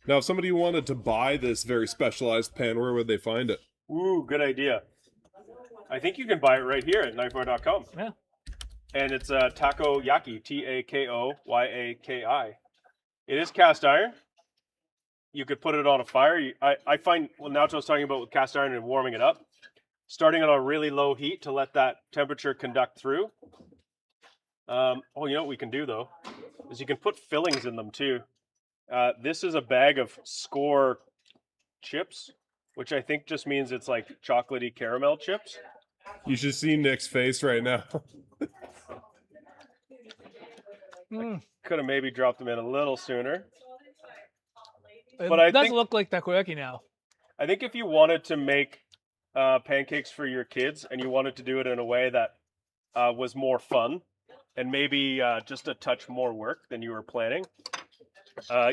Now, if somebody wanted to buy this very specialized pan, where would they find it? Ooh, good idea. I think you can buy it right here at knifewear.com. Yeah. And it's Takoyaki, Takoyaki. It is cast iron. You could put it on a fire. I find, well, Naoto was talking about with cast iron and warming it up, starting on a really low heat to let that temperature conduct through. You know what we can do, though, is you can put fillings in them, too. This is a bag of Score chips, which I think just means it's like chocolatey caramel chips. You should see Nick's face right now. Could have maybe dropped them in a little sooner. But it does look like takoyaki now. I think if you wanted to make pancakes for your kids and you wanted to do it in a way that was more fun and maybe just a touch more work than you were planning,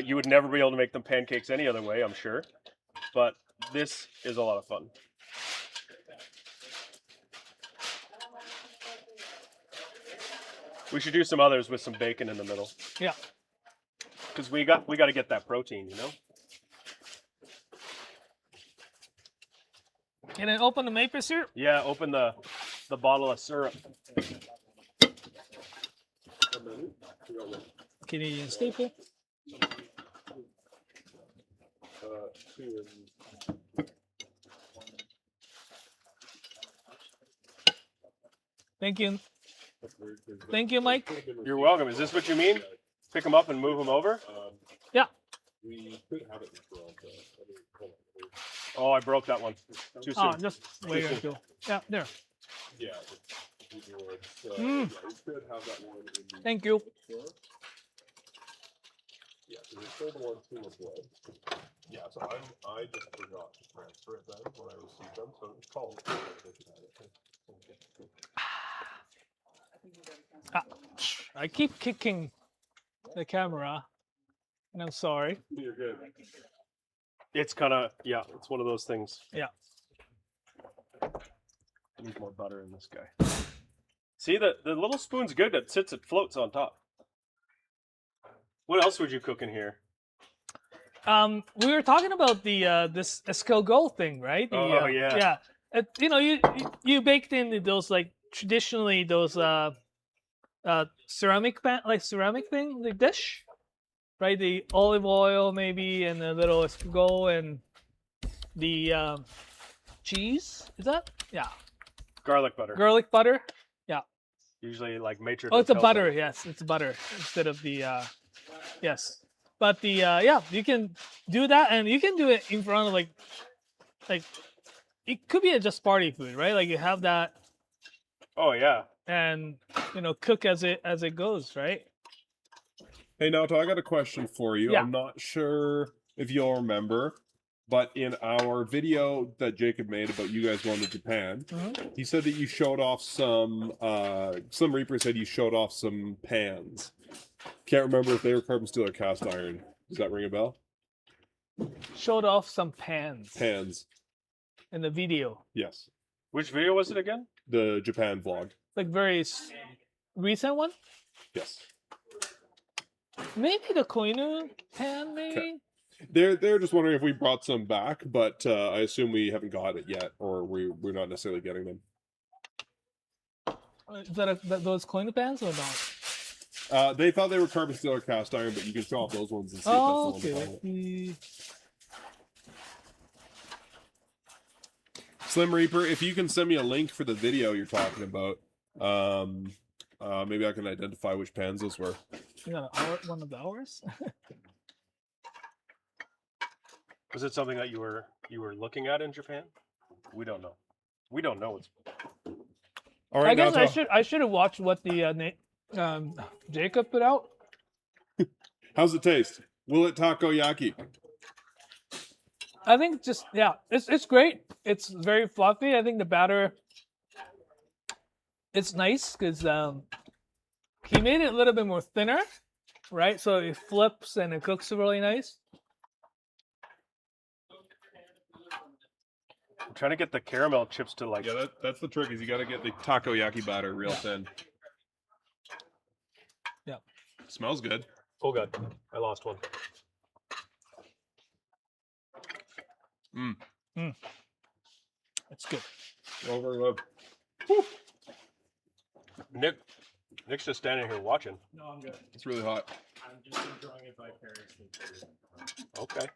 you would never be able to make them pancakes any other way, I'm sure. But this is a lot of fun. We should do some others with some bacon in the middle. Yeah. Because we got to get that protein, you know? Can I open the maple syrup? Yeah, open the bottle of syrup. Canadian staple. Thank you. Thank you, Mike. You're welcome. Is this what you mean? Pick them up and move them over? Yeah. Oh, I broke that one. Too soon. Oh, just wait until. Yeah, there. Yeah. Thank you. still the one too of wood. Yeah, so I just forgot to transfer it then when I received them. So it's called. I keep kicking the camera, and I'm sorry. You're good. It's kind of, yeah, it's one of those things. Yeah. I need more butter in this guy. See, the little spoon's good. It floats on top. What else would you cook in here? We were talking about the this escargot thing, right? Oh, yeah. Yeah. You know, you baked in those like traditionally those ceramic thing, the dish, right? The olive oil maybe, and a little escargot and the cheese. Is that? Yeah. Garlic butter. Garlic butter. Yeah. Usually like matrix. Oh, it's a butter. Yes, it's butter instead of the yes. But the yeah, you can do that, and you can do it in front of like it could be just party food, right? Like you have that. Oh yeah. And you know, cook as it goes, right? Hey, Naoto, I got a question for you. Yeah. I'm not sure if you'll remember, but in our video that Jacob made about you guys going to Japan, he said that you showed off some Reaper said you showed off some pans. Can't remember if they were carbon steel or cast iron. Does that ring a bell? Showed off some pans Pans. in the video. Yes. Which video was it again? The Japan vlog. Like very recent one? Yes. Maybe the Koinu pan, maybe? They're just wondering if we brought some back, but I assume we haven't got it yet, or we're not necessarily getting them. Is that those Koinu pans or not? They thought they were carbon steel or cast iron, but you can show off those ones and see Oh, if that's the one. okay. Slim Reaper, if you can send me a link for the video you're talking about, maybe I can identify which pans those were. You got one of ours? Was it something that you were looking at in Japan? We don't know. We don't know. All right, I guess Naoto. I should have watched what the Jacob put out. How's it taste? Will it takoyaki? I think just it's great. It's very fluffy. I think the batter it's nice because he made it a little bit more thinner, right? So it flips and it cooks really nice. I'm trying to get the caramel chips to like. Yeah, that's the trick. Is you got to get the takoyaki batter real thin. Yeah. Smells good. Oh god, I lost one. It's good. Over love. Nick's just standing here watching. No, I'm good. It's really hot. I'm just enjoying it vicariously. Okay.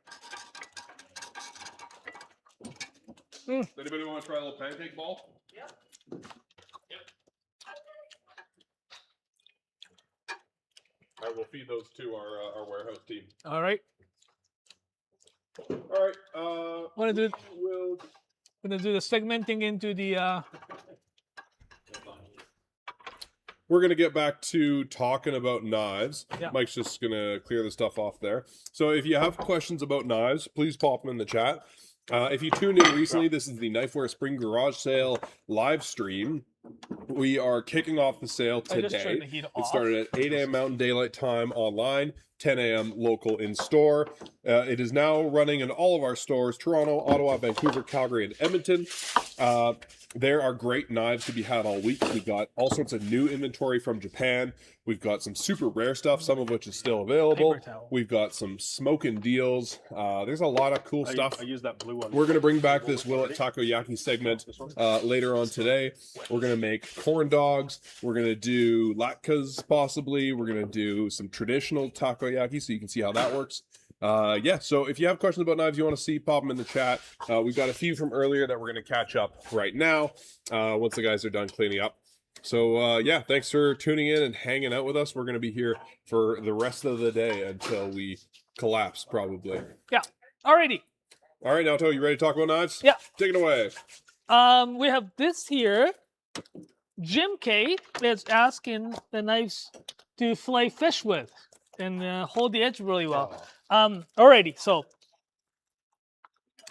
Does anybody want to try a little pancake ball? Yeah. I will feed those to our warehouse team. All right. All right. Want to do? We'll Gonna do the segmenting into the. We're gonna get back to talking about knives. Yeah. Mike's just gonna clear the stuff off there. So if you have questions about knives, please pop them in the chat. If you tuned in recently, this is the Knifewear Spring Garage Sale live stream. We are kicking off the sale I just turned today. the heat It off. started at 8 a.m. Mountain Daylight Time online, 10 a.m. local in store. It is now running in all of our stores: Toronto, Ottawa, Vancouver, Calgary, and Edmonton. There are great knives to be had all week. We've got all sorts of new inventory from Japan. We've got some super rare stuff, some of which is still available. Paper towel. We've got some smoking deals. There's a lot of cool stuff. I use that blue one. We're going to bring back this Will It Takoyaki segment later on today. We're going to make corn dogs. We're going to do latkes possibly. We're going to do some traditional takoyaki so you can see how that works. Yeah, so if you have questions about knives you want to see, pop them in the chat. We've got a few from earlier that we're going to catch up right now once the guys are done cleaning up. So yeah, thanks for tuning in and hanging out with us. We're going to be here for the rest of the day until we collapse, probably. Yeah. Alrighty. All right, Naoto, you ready to talk about knives? Yeah. Take it away. We have this here. Jim K is asking the knives to fillet fish with. and hold the edge really well. Alrighty, so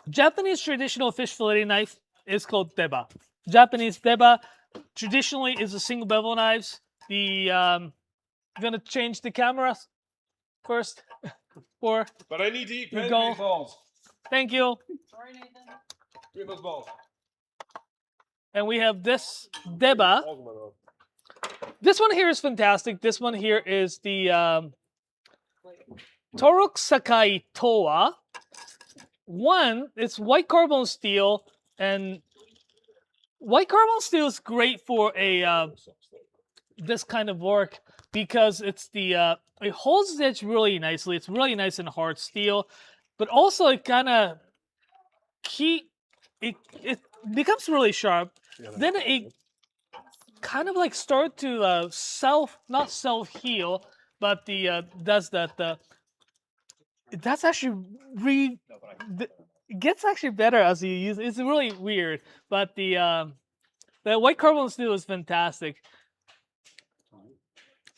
Japanese traditional fish filleting knife is called deba. Japanese deba traditionally is a single bevel knives. I'm gonna change the camera first. Or But I need to eat pancake go. balls. Thank you. Sorry, Nathan. Give those balls. And we have this deba. Balls in my mouth. This one here is fantastic. This one here is the Torok Sakai Toa. One, it's white carbon steel, and white carbon steel is great for a this kind of work because it's the it holds the edge really nicely. It's really nice and hard steel, but also it kind of it becomes really sharp. Then it kind of like start to not self heal, but the does that that's actually it gets actually better as you use it. It's really weird, but the white carbon steel is fantastic.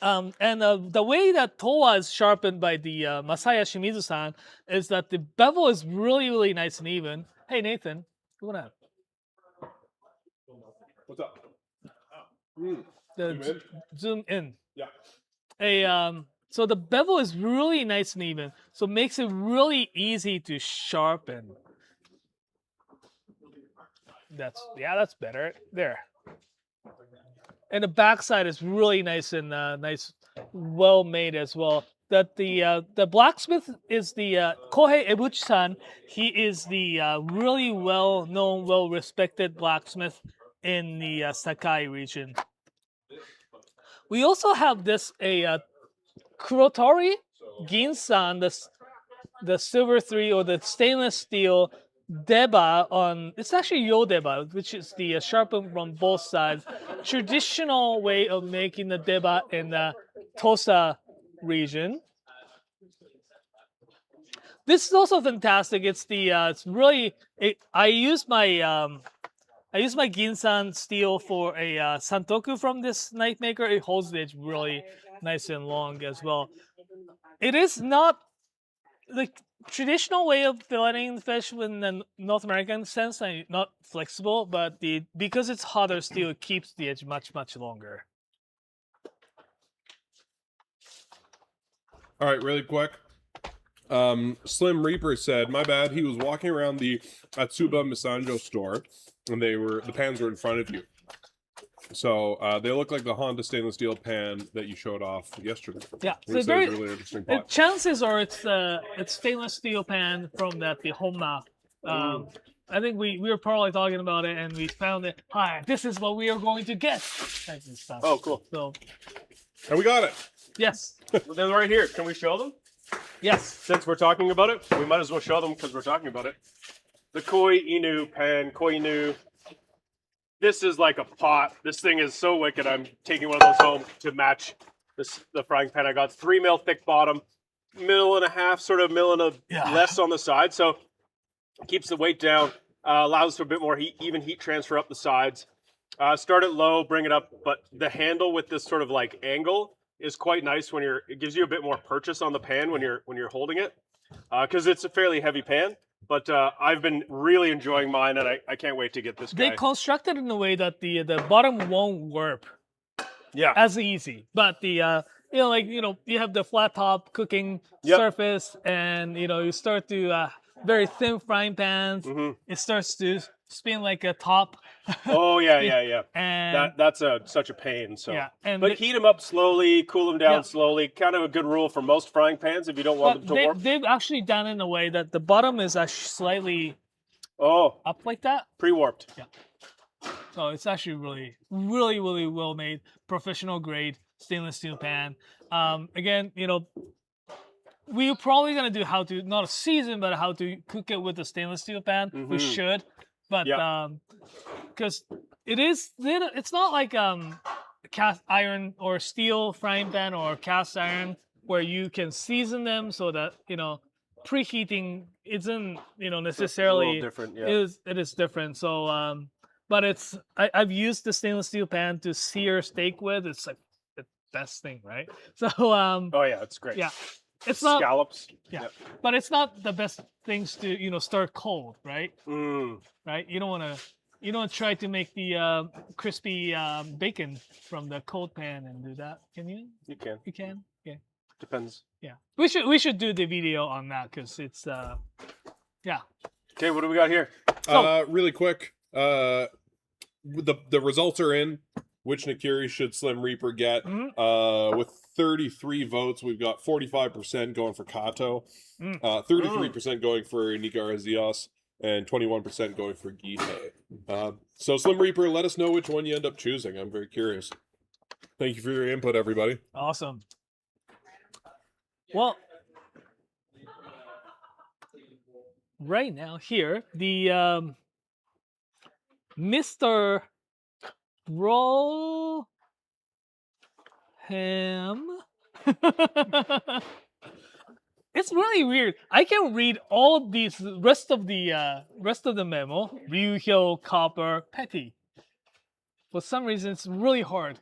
And the way that Towa is sharpened by the Masaya Shimizu-san is that the bevel is really, really nice and even. Hey Nathan, what up? What's up? Zoom in. Yeah. So the bevel is really nice and even, so it makes it really easy to sharpen. That's better there. And the backside is really nice and well made as well. That the blacksmith is the Kohei Ebuchi-san. He is the really well known, well respected blacksmith in the Sakai region. We also have this Kurotori Ginsan, the silver 3 or the stainless steel deba on, it's actually yo deba, which is the sharpened from both sides. Traditional way of making the deba in the Tosa region. This is also fantastic. It's the I use my Ginsan steel for a santoku from this knife maker. It holds the edge really nice and long as well. It is not the traditional way of filleting the fish in the North American sense, and not flexible, but because it's hotter steel, it keeps the edge much, much longer. All right, really quick. Slim Reaper said, "My bad. He was walking around the Atsuba Misanjo store, and the pans were in front of you. So they look like the Honda stainless steel pan that you showed off yesterday. Yeah, so it's a really interesting pot. Chances are it's stainless steel pan from the Honda. I think we were probably talking about it, and we found it. Hi, this is what we are going to get. Type of stuff. Oh, cool. So, and we got it. Yes. Well, they're right here. Can we show them? Yes. Since we're talking about it, we might as well show them because we're talking about it. The Koi Inu pan, Koi Inu. This is like a pot. This thing is so wicked. I'm taking one of those home to match the frying pan I got. 3 mil thick bottom, 1.5 mil, sort of mil and less on the side. So it keeps the weight down, allows for a bit more even heat transfer up the sides. Start it low, bring it up, but the handle with this sort of like angle is quite nice when it gives you a bit more purchase on the pan when you're holding it, because it's a fairly heavy pan. But I've been really enjoying mine, and I can't wait to get this guy. They constructed in a way that the bottom won't warp. Yeah. As easy, but you have the flat top cooking surface, and you start to very thin frying pans. Mm-hmm. It starts to spin like a top. Oh yeah. And that's such a pain. So yeah, but heat them up slowly, cool them down slowly. Kind of a good rule for most frying pans if you don't want them to warp. They've actually done it in a way that the bottom is actually slightly up like that. Pre-warped. Yeah. So it's actually really, really, really well made, professional grade stainless steel pan. Again, we're probably gonna do how to not a season, but how to cook it with a stainless steel pan. Mm-hmm. We should, but because it's not like cast iron or steel frying pan or cast iron where you can season them so that preheating isn't necessarily a little different. Yeah. It is different. So but I've used the stainless steel pan to sear steak with. It's like best thing, right? So Oh yeah, it's great. yeah, it's not Scallops. yeah, but it's not the best things to start cold, right? Mm. Right? You don't try to make the crispy bacon from the cold pan and do that. Can you? You can. You can. Yeah. Depends. Yeah. We should do the video on that because it's yeah. Okay, what do we got here? Really quick. The results are in. Which Nakiri should Slim Reaper get? With 33 votes, we've got 45% going for Kato, 33% going for Nikarazios, and 21% going for Gihei. So Slim Reaper, let us know which one you end up choosing. I'm very curious. Thank you for your input, everybody. Awesome. Well, right now here, the Mr. Roll Ham. It's really weird. I can read all these rest of the memo. Ryuhyo, Copper, Petty. For some reason, it's really hard.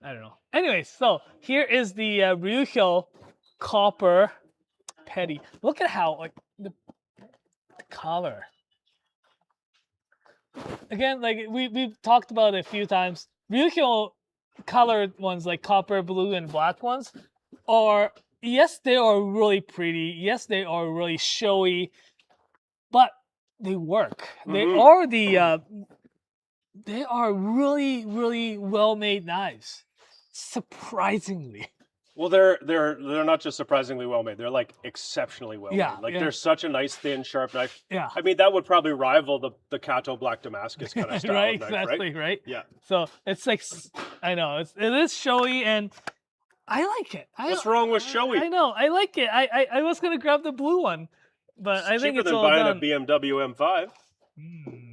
I don't know. Anyway, so here is the Ryuhyo, Copper, Petty. Look at how like the color. Again, like we've talked about it a few times. Ryuhyo colored ones like copper, blue, and black ones are, yes, they are really pretty. Yes, they are really showy, but they work. They are really, really well-made knives. Surprisingly. Well, they're not just surprisingly well made. They're like exceptionally well Yeah, made. Like yeah. they're such a nice thin sharp knife. Yeah. I mean, that would probably rival the Kato Black Damascus kind of style right, of knife, exactly, right? right? Yeah. So it's like, I know it is showy, and I like it. What's wrong with showy? I know, I like it. I was gonna grab the blue one, but I think cheaper it's than all buying done. a BMW M5,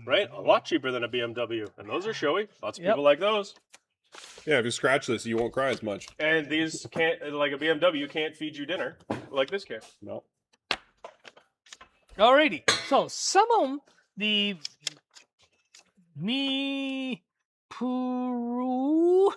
right? A lot cheaper than a BMW, and those are showy. Lots of Yep. people like those. Yeah, if you scratch this, you won't cry as much. And these can't, like a BMW, can't feed you dinner like this can. No. Alrighty, so summon the Puru.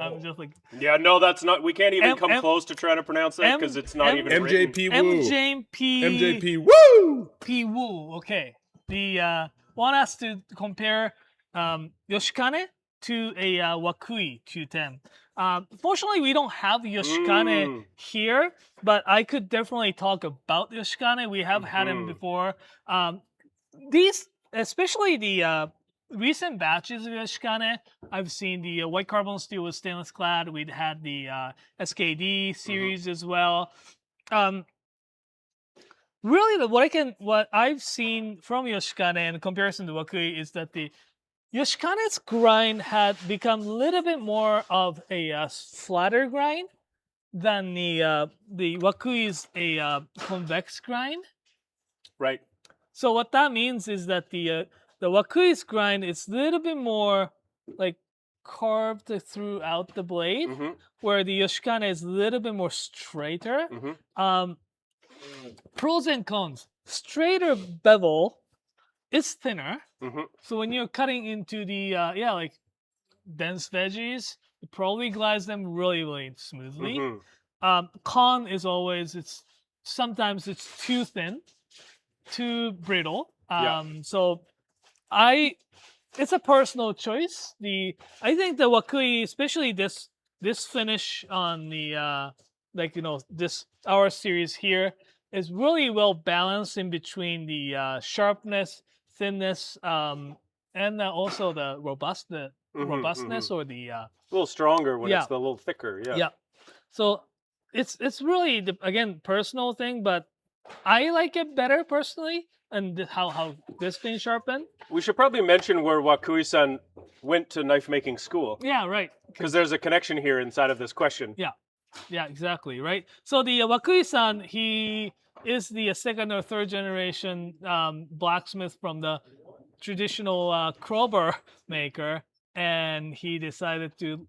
I'm just like Yeah, no, that's not. We can't even come M- close to trying to pronounce that because it's not even written. MJP Woo. MJP Woo! P Woo. Okay, the want us to compare Yoshikane to a Wakui Q10. Fortunately, we don't have Yoshikane here, but I could definitely talk about Yoshikane. We have had him before. These, especially the recent batches of Yoshikane, I've seen the white carbon steel with stainless clad. We'd had the SKD series as well. Really, what I've seen from Yoshikane in comparison to Wakui is that the Yoshikane's grind had become a little bit more of a flatter grind than the Wakui's a convex grind. Right. So what that means is that the Wakui's grind is a little bit more like carved throughout the blade, where the Yoshikane is a little bit more straighter. Pros and cons. Straighter bevel is thinner. So when you're cutting into the like dense veggies, it probably glides them really, really smoothly. Con is always sometimes it's too thin, too brittle. So it's a personal choice. I think the Wakui, especially this finish on the this our series here, is really well balanced in between the sharpness, thinness, and also the robustness or the a little stronger when it's a little thicker. Yeah. So it's really again personal thing, but I like it better personally, and how this been sharpened. We should probably mention where Wakui-san went to knife making school. Yeah, right. Because there's a connection here inside of this question. Yeah, exactly, right? So the Wakui-san, he is the second or third generation blacksmith from the traditional crowbar maker, and he decided to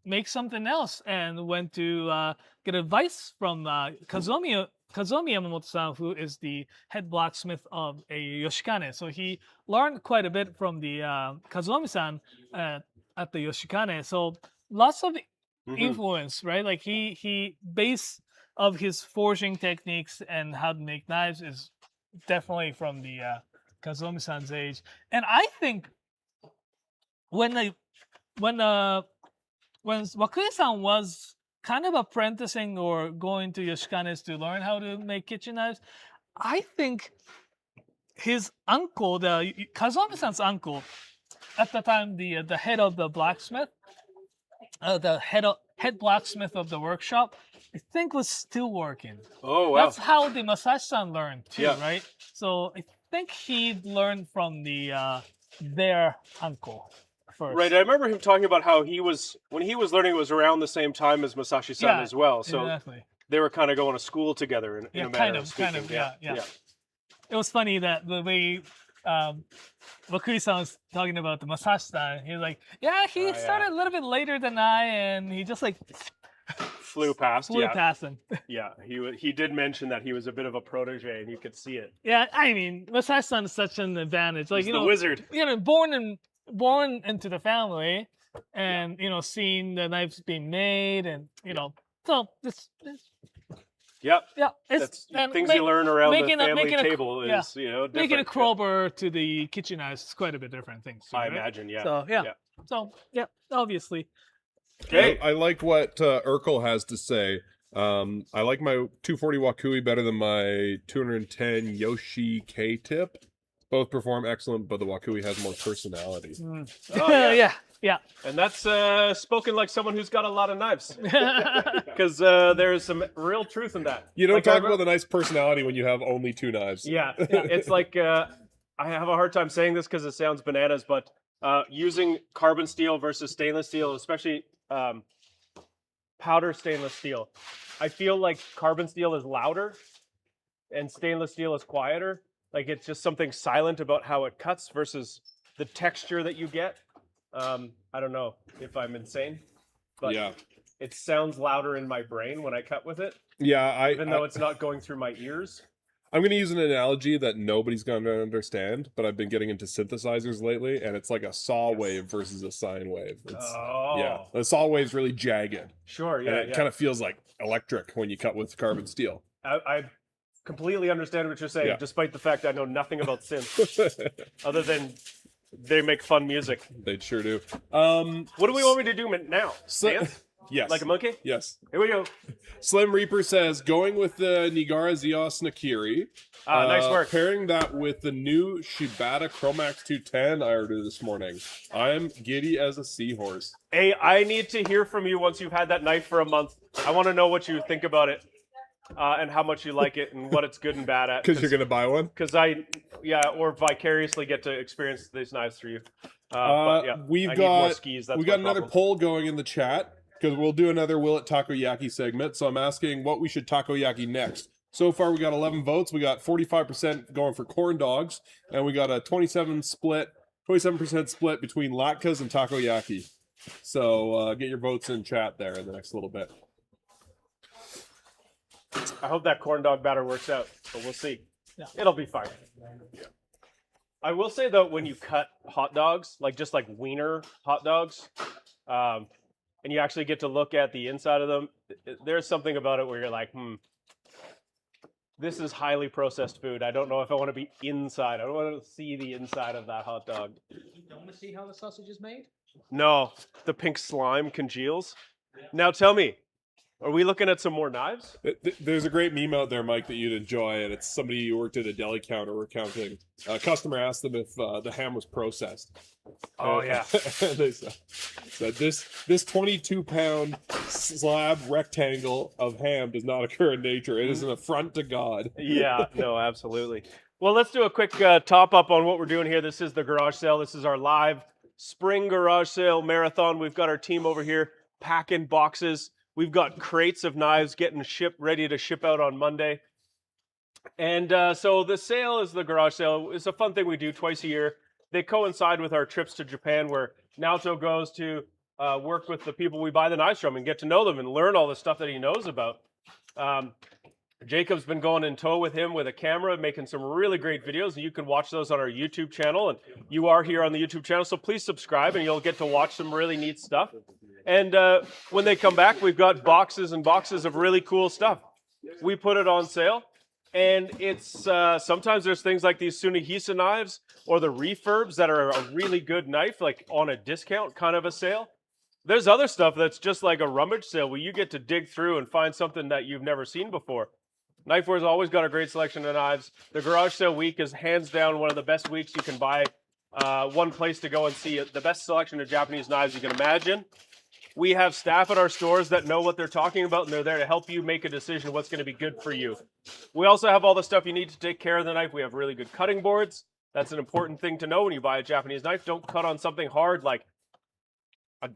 make something else and went to get advice from Kazumi Yamamoto-san, who is the head blacksmith of a Yoshikane. So he learned quite a bit from the Kazumi-san at the Yoshikane. So lots of Mhm. influence, right? Like he base of his forging techniques and how to make knives is definitely from the Kazuomi-san's age. And I think when Wakui-san was kind of apprenticing or going to Yoshikanes to learn how to make kitchen knives, I think his uncle, the Kazuomi-san's uncle, at the time the head of the blacksmith, the head blacksmith of the workshop, I think was still working. Oh wow. That's how the Masashi-san learned too, Yeah. right? So I think he learned from their uncle first. Right, I remember him talking about how when he was learning, it was around the same time as Masashi-san Yeah, as well. So exactly. they were kind of going to school together in a manner of speaking. yeah. It was funny that the way Wakui-san was talking about the Masashi-san, he was like, yeah, he started a little bit later than I, and he just like Flew past. flew past him. Yeah, he did mention that he was a bit of a protege, and you could see it. Yeah, I mean, Masashi-san is such an advantage. Like, He's the wizard. Born into the family, and seeing the knives being made, and so this Yep. yeah, That's things you learn around the family table is different. making a crowbar to the kitchen knives is quite a bit different things. I imagine, yeah. So obviously. Okay. I like what Urkel has to say. I like my 240 Wakui better than my 210 Yoshi K-tip. Both perform excellent, but the Wakui has more personality. Oh, yeah. yeah. And that's spoken like someone who's got a lot of knives. Because there's some real truth in that. You don't talk about the nice personality when you have only 2 knives. Yeah, it's like, I have a hard time saying this because it sounds bananas, but using carbon steel versus stainless steel, especially powder stainless steel, I feel like carbon steel is louder and stainless steel is quieter. Like it's just something silent about how it cuts versus the texture that you get. I don't know if I'm insane, but it sounds louder in my brain when I cut with it. Yeah, even though it's not going through my ears. I'm going to use an analogy that nobody's going to understand, but I've been getting into synthesizers lately, and it's like a saw wave versus a sine wave. Yeah, the saw wave's really jagged. Sure, yeah. And it kind of feels like electric when you cut with carbon steel. I completely understand what you're saying, despite the fact I know nothing about synth, other than they make fun music. They sure do. What do we want me to do now? Dance? Yes. Like a monkey? Yes. Here we go. Slim Reaper says, going with the Nigara Zeos Nakiri. Nice work. Pairing that with the new Shibata Chromax 210 I ordered this morning. I'm giddy as a seahorse. Hey, I need to hear from you once you've had that knife for a month. I want to know what you think about it. And how much you like it and what it's good and bad at. Because you're going to buy one? Because or vicariously get to experience these knives through you. We got another poll going in the chat because we'll do another Will It Takoyaki segment. So I'm asking what we should takoyaki next. So far we got 11 votes. We got 45% going for corn dogs, and we got a 27% split between latkes and takoyaki. So get your votes in chat there in the next little bit. I hope that corn dog batter works out, but we'll see. Yeah. It'll be fine. Yeah. I will say though, when you cut hot dogs, just like wiener hot dogs, and you actually get to look at the inside of them, there's something about it where you're like, this is highly processed food. I don't know if I want to be inside. I don't want to see the inside of that hot dog. You don't want to see how the sausage is made? No, the pink slime congeals. Now tell me, are we looking at some more knives? There's a great meme out there, Mike, that you'd enjoy, and it's somebody who worked at a deli counter recounting. A customer asked them if the ham was processed. Oh, yeah. They said, this 22-pound slab rectangle of ham does not occur in nature. It is an affront to God. Yeah, no, absolutely. Well, let's do a quick top-up on what we're doing here. This is the garage sale. This is our live spring garage sale marathon. We've got our team over here packing boxes. We've got crates of knives getting ready to ship out on Monday. And so the sale is the garage sale. It's a fun thing we do twice a year. They coincide with our trips to Japan where Naoto goes to work with the people we buy the knives from and get to know them and learn all the stuff that he knows about. Jacob's been going in tow with him with a camera, making some really great videos, and you can watch those on our YouTube channel. And you are here on the YouTube channel, so please subscribe, and you'll get to watch some really neat stuff. And when they come back, we've got boxes and boxes of really cool stuff. We put it on sale, and it's sometimes there's things like these Sunihisa knives or the refurbs that are a really good knife, like on a discount kind of a sale. There's other stuff that's just like a rummage sale where you get to dig through and find something that you've never seen before. Knifewear's always got a great selection of knives. The garage sale week is hands down one of the best weeks you can buy. One place to go and see the best selection of Japanese knives you can imagine. We have staff at our stores that know what they're talking about, and they're there to help you make a decision what's going to be good for you. We also have all the stuff you need to take care of the knife. We have really good cutting boards. That's an important thing to know when you buy a Japanese knife. Don't cut on something hard like a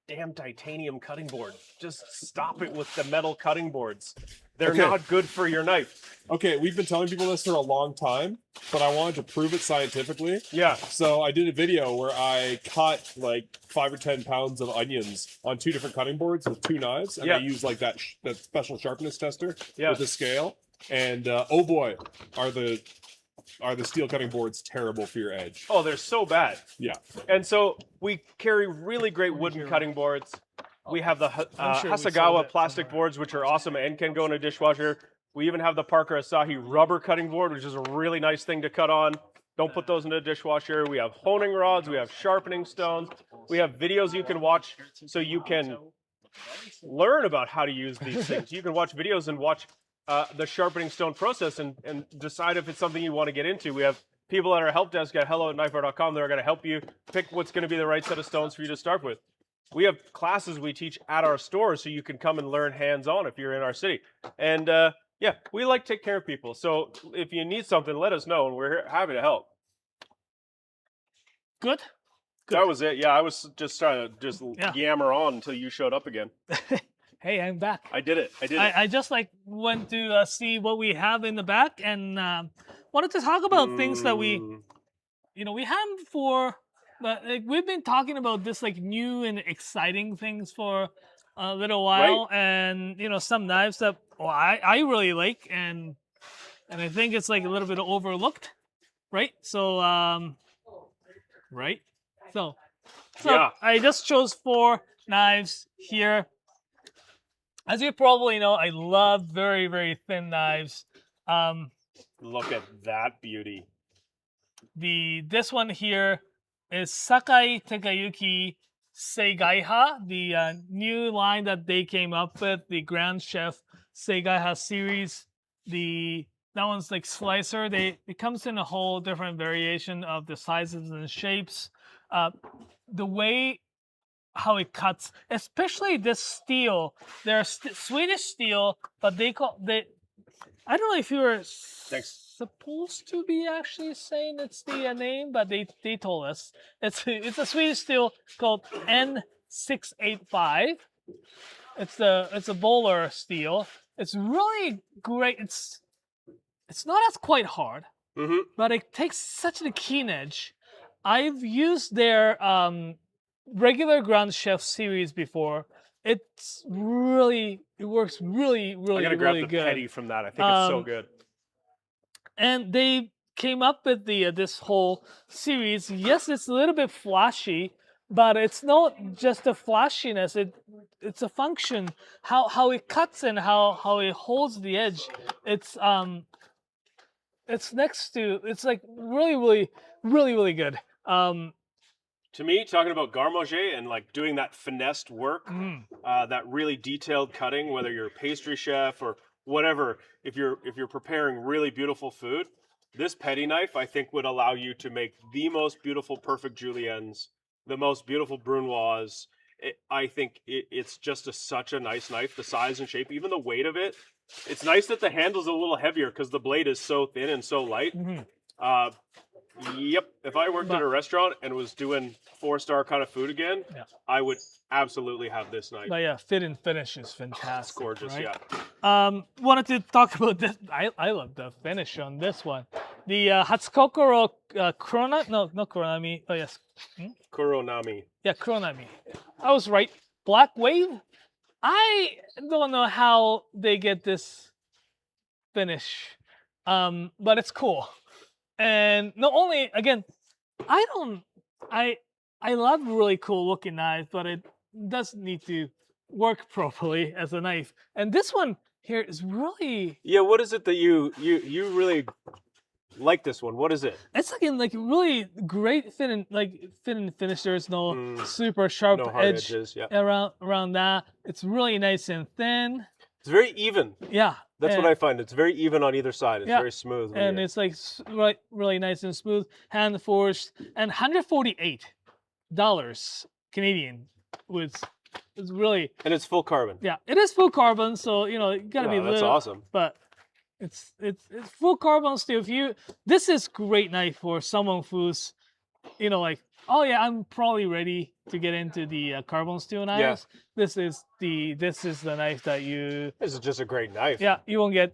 damn titanium cutting board. Just stop it with the metal cutting boards. They're not good for your knife. Okay, we've been telling people this for a long time, but I wanted to prove it scientifically. Yeah. So I did a video where I cut like 5 or 10 pounds of onions on 2 different cutting boards with 2 knives, and I used like that special sharpness tester with a scale. And oh boy, are the steel cutting boards terrible for your edge. Oh, they're so bad. Yeah. And so we carry really great wooden cutting boards. We have the Hasegawa plastic boards, which are awesome and can go in a dishwasher. We even have the Parker Asahi rubber cutting board, which is a really nice thing to cut on. Don't put those in a dishwasher. We have honing rods. We have sharpening stones. We have videos you can watch so you can learn about how to use these things. You can watch videos and watch the sharpening stone process and decide if it's something you want to get into. We have people at our help desk at hello@knifewear.com that are going to help you pick what's going to be the right set of stones for you to start with. We have classes we teach at our stores so you can come and learn hands-on if you're in our city. And yeah, we like to take care of people. So if you need something, let us know, and we're happy to help. Good. That was it. Yeah, I was just trying to yammer on until you showed up again. Hey, I'm back. I did it. I just like went to see what we have in the back and wanted to talk about things that we have for. But like, we've been talking about this like new and exciting things for a little while, and some knives that I really like, and I think it's like a little bit overlooked, right? So So yeah. I just chose 4 knives here. As you probably know, I love very, very thin knives. Look at that beauty. This one here is Sakai Takayuki Seigaiha, the new line that they came up with, the Grand Chef Seigaiha series. That one's like slicer. It comes in a whole different variation of the sizes and shapes. The way how it cuts, especially this steel. They're Swedish steel, but I don't know if you were supposed to be actually saying it's the name, but they told us it's a Swedish steel called N685. It's a bowler steel. It's really great. It's not as quite hard, but it takes such a keen edge. I've used their regular Grand Chef series before. It works really, really, I'm gonna grab the petty from that. I think it's so good. And they came up with this whole series. Yes, it's a little bit flashy, but it's not just a flashiness. It's a function. How it cuts and how it holds the edge. It's like really, really, really, really good. To me, talking about garde-manger and like doing that finessed work, that really detailed cutting, whether you're a pastry chef or whatever, if you're preparing really beautiful food, this petty knife I think would allow you to make the most beautiful perfect juliennes, the most beautiful brunoise. I think it's just such a nice knife, the size and shape, even the weight of it. It's nice that the handle's a little heavier because the blade is so thin and so light. Yep. If I worked at a restaurant and was doing 4-star kind of food again, I would absolutely have this knife. But yeah, fit and finish is fantastic. It's gorgeous, right? yeah. Wanted to talk about this. I love the finish on this one. The Hatsukokoro Kuronami. Oh yes. Kuronami. Yeah, Kuronami. I was right. Black Wave. I don't know how they get this finish, but it's cool. And not only, again, I love really cool looking knives, but it does need to work properly as a knife. And this one here is really, Yeah, what is it that you really like this one? What is it? it's like really great fit and finish. There's no super sharp No hard edge edges, yeah. around that. It's really nice and thin. It's very even. Yeah. That's what I find. It's very even on either side. It's Yeah. very smooth. when And you- it's like really nice and smooth, hand forged, and $148 Canadian was really, and it's full carbon. yeah. It is full carbon, so you know you gotta be Wow, that's little, awesome. but it's full carbon steel. This is great knife for someone who's, you know, like, oh yeah, I'm probably ready to get into the carbon steel knives. This is the knife that you, This is just a great knife. yeah, you won't get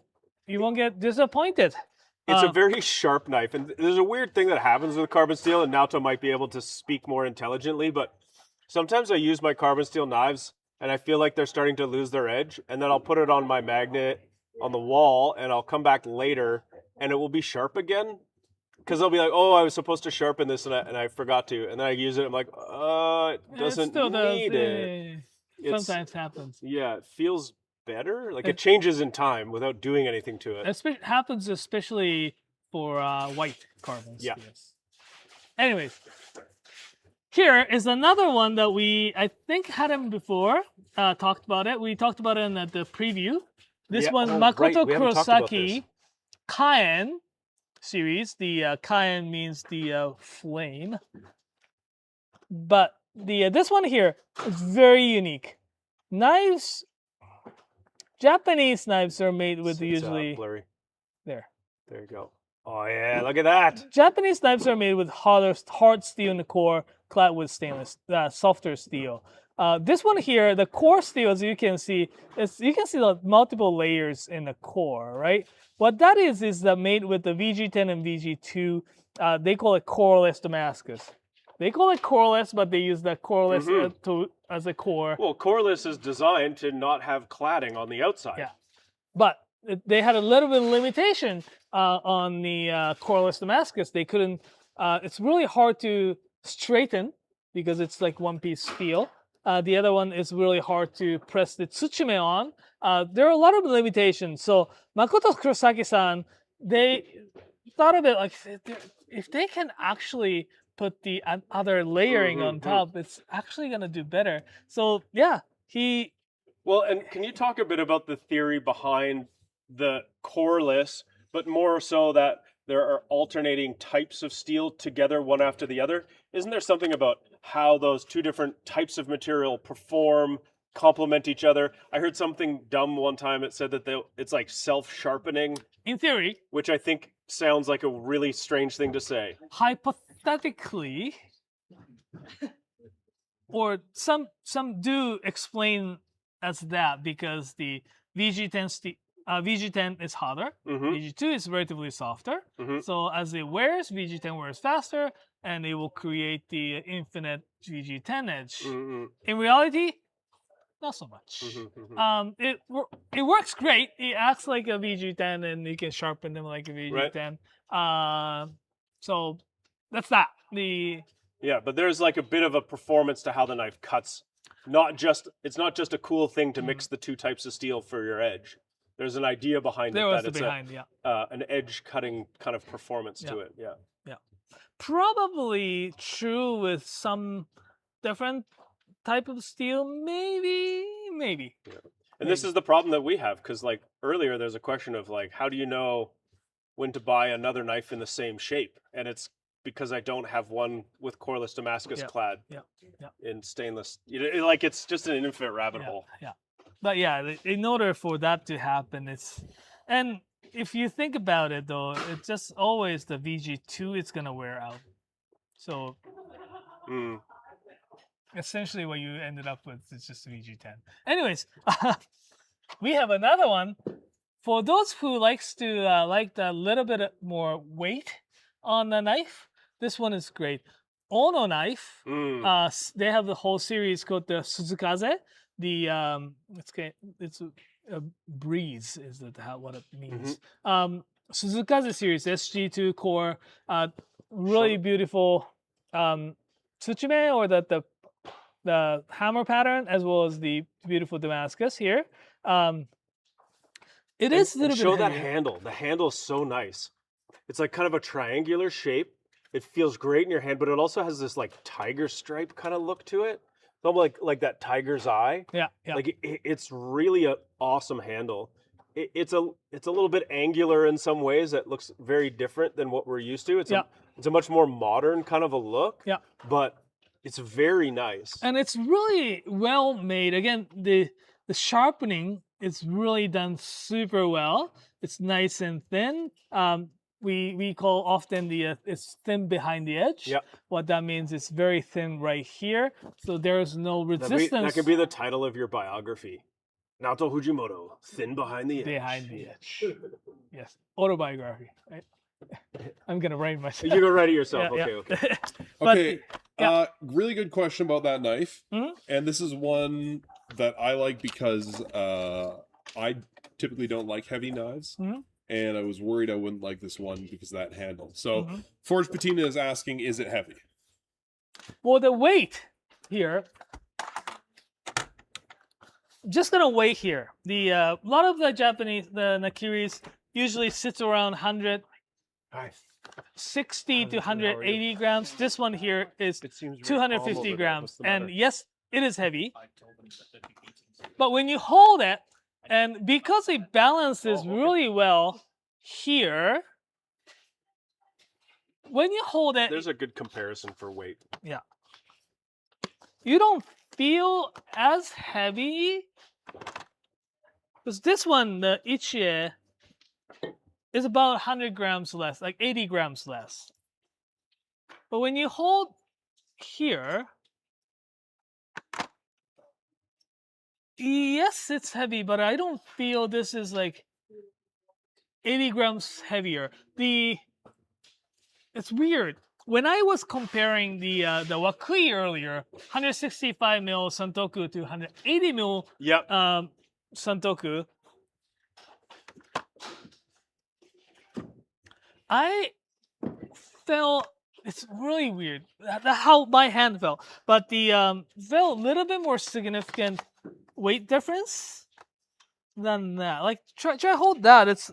disappointed. It's a very sharp knife, and there's a weird thing that happens with carbon steel, and Naoto might be able to speak more intelligently, but sometimes I use my carbon steel knives, and I feel like they're starting to lose their edge, and then I'll put it on my magnet on the wall, and I'll come back later, and it will be sharp again, because I'll be like, oh, I was supposed to sharpen this, and I forgot to, and then I use it, I'm like, it doesn't still does, need it. It's- sometimes happens. Yeah, it feels better. Like it changes in time without doing anything to it. It happens especially for white carbon Yeah. steels. Anyways, here is another one that I think had him before, talked about it. We talked about it in the preview. This Yeah, one, oh, right, Makoto we haven't talked about Kurosaki Kaen series. The Kaen means the flame. But this one here is very unique. Knives, Japanese knives are made with It's, usually blurry. there. There you go. Oh yeah, look at that. Japanese knives are made with hard steel in the core, clad with stainless, softer steel. This one here, the core steel, as you can see, you can see the multiple layers in the core, right? What that is made with the VG10 and VG2. They call it coreless Damascus. They call it coreless, but they use the coreless as a core. Well, coreless is designed to not have cladding on the outside. Yeah. But they had a little bit of limitation on the coreless Damascus. They couldn't. It's really hard to straighten because it's like one piece steel. The other one is really hard to press the tsuchime on. There are a lot of limitations. So Makoto Kurosaki-san, they thought of it like if they can actually put the other layering on top, it's actually gonna do better. So yeah, Well, and can you talk a bit about the theory behind the coreless, but more so that there are alternating types of steel together one after the other? Isn't there something about how those two different types of material perform, complement each other? I heard something dumb one time. It said that it's like self-sharpening. in theory, Which I think sounds like a really strange thing to say. hypothetically, or some do explain as that because the VG10 is hotter, VG2 is relatively softer. So as it wears, VG10 wears faster, and it will create the infinite VG10 edge. In reality, not so much. It works great. It acts like a VG10, and you can sharpen them like a VG10. So that's that. Yeah, but there's like a bit of a performance to how the knife cuts. It's not just a cool thing to mix the two types of steel for your edge. There's an idea behind There it was that the it's behind, an edge cutting kind of performance to it. Yeah. Probably true with some different type of steel, maybe. And this is the problem that we have, because like earlier there's a question of like, how do you know when to buy another knife in the same shape? And it's because I don't have one with coreless Damascus clad in stainless. Like it's just an infinite rabbit hole. Yeah. But yeah, in order for that to happen, and if you think about it though, it's just always the VG2 it's gonna wear out. So essentially what you ended up with is just a VG10. Anyways, we have another one. For those who likes to like a little bit more weight on the knife, this one is great. Ono knife. They have the whole series called the Suzukaze. It's breeze is what it means. Suzukaze series SG2 core, really beautiful tsuchime, or the hammer pattern, as well as the beautiful Damascus here. It is a little bit show that heavier. handle. The handle is so nice. It's like kind of a triangular shape. It feels great in your hand, but it also has this like tiger stripe kind of look to it. Almost like that tiger's eye. Yeah. Like it's really an awesome handle. It's a little bit angular in some ways. That looks very different than what we're used to. It's a much more modern kind of a look. Yeah. But it's very nice. And it's really well made. Again, the sharpening is really done super well. It's nice and thin. We call often it's thin behind the edge. Yep. What that means is very thin right here. So there's no resistance. That could be the title of your biography. Naoto Fujimoto, thin behind the edge. Behind the edge. Yes. Autobiography. Right? I'm gonna write myself. You go write it yourself. Yeah, Okay. Okay. Really good question about that knife. And this is one that I like because I typically don't like heavy knives. And I was worried I wouldn't like this one because of that handle. So Forge Patina is asking, is it heavy? Well, the weight here, just gonna wait here. The a lot of the Japanese, the Nakiris usually sits around 160 to 180 grams. This one here is 250 grams. And yes, it is heavy. But when you hold it, and because it balances really well here, when you hold it, there's a good comparison for weight. Yeah. You don't feel as heavy. Because this one, the Ichie, is about 100 grams less, like 80 grams less. But when you hold here, yes, it's heavy, but I don't feel this is like 80 grams heavier. It's weird. When I was comparing the Wakui earlier, 165 mil santoku to 180 mil santoku, I felt it's really weird how my hand felt, but the felt a little bit more significant weight difference than that. Like try hold that. It's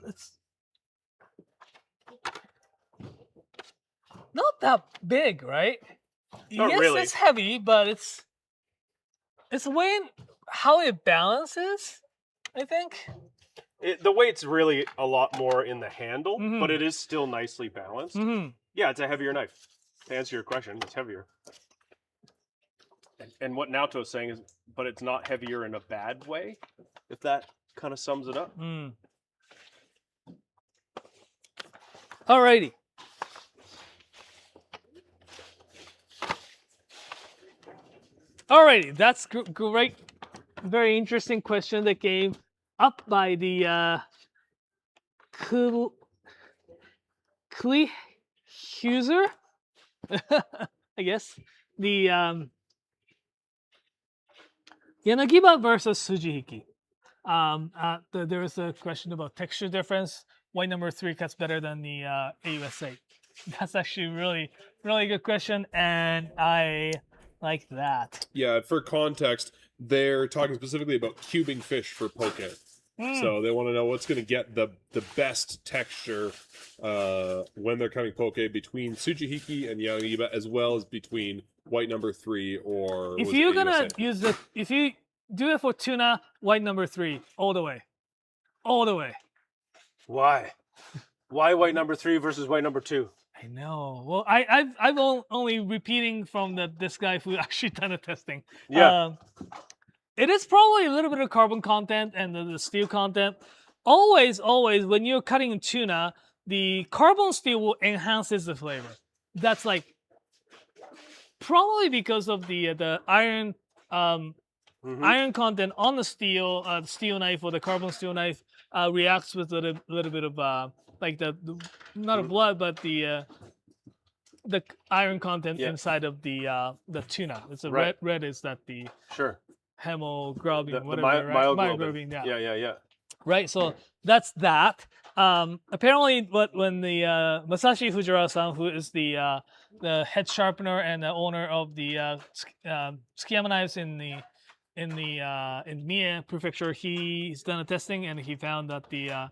not that big, right? Not yes, really. It's heavy, but it's weighing how it balances, I think. The weight's really a lot more in the handle, but it is still nicely balanced. Yeah, it's a heavier knife. To answer your question, it's heavier. And what Naoto's saying is, but it's not heavier in a bad way, if that kind of sums it up. Alrighty. Alrighty, that's great. Very interesting question that came up by the Huser, I guess. The Yanagiba versus Tsujihiki. There was a question about texture difference. White number 3 cuts better than the AUSA. That's actually really good question, and I like that. Yeah, for context, they're talking specifically about cubing fish for poke. So they want to know what's going to get the best texture when they're cutting poke between Tsujihiki and Yanagiba, as well as between white number 3 or. If you're gonna use if you do it for tuna, white number 3 all the way, all the way. Why? Why white number 3 versus white number 2? I know. Well, I've only repeating from this guy who actually done the testing. Yeah. It is probably a little bit of carbon content and the steel content. Always, when you're cutting tuna, the carbon steel will enhances the flavor. That's like probably because of the iron iron content on the steel knife or the carbon steel knife reacts with a little bit of like the not a blood, but the iron content inside of the tuna. It's a red is that the hemoglobin, The whatever, right? myoglobin. Yeah. Yeah. Right. So that's that. Apparently, when the Masashi Fujiwara-san, who is the head sharpener and the owner of the Tsukiyama knives in Mie Prefecture, he's done a testing and he found that the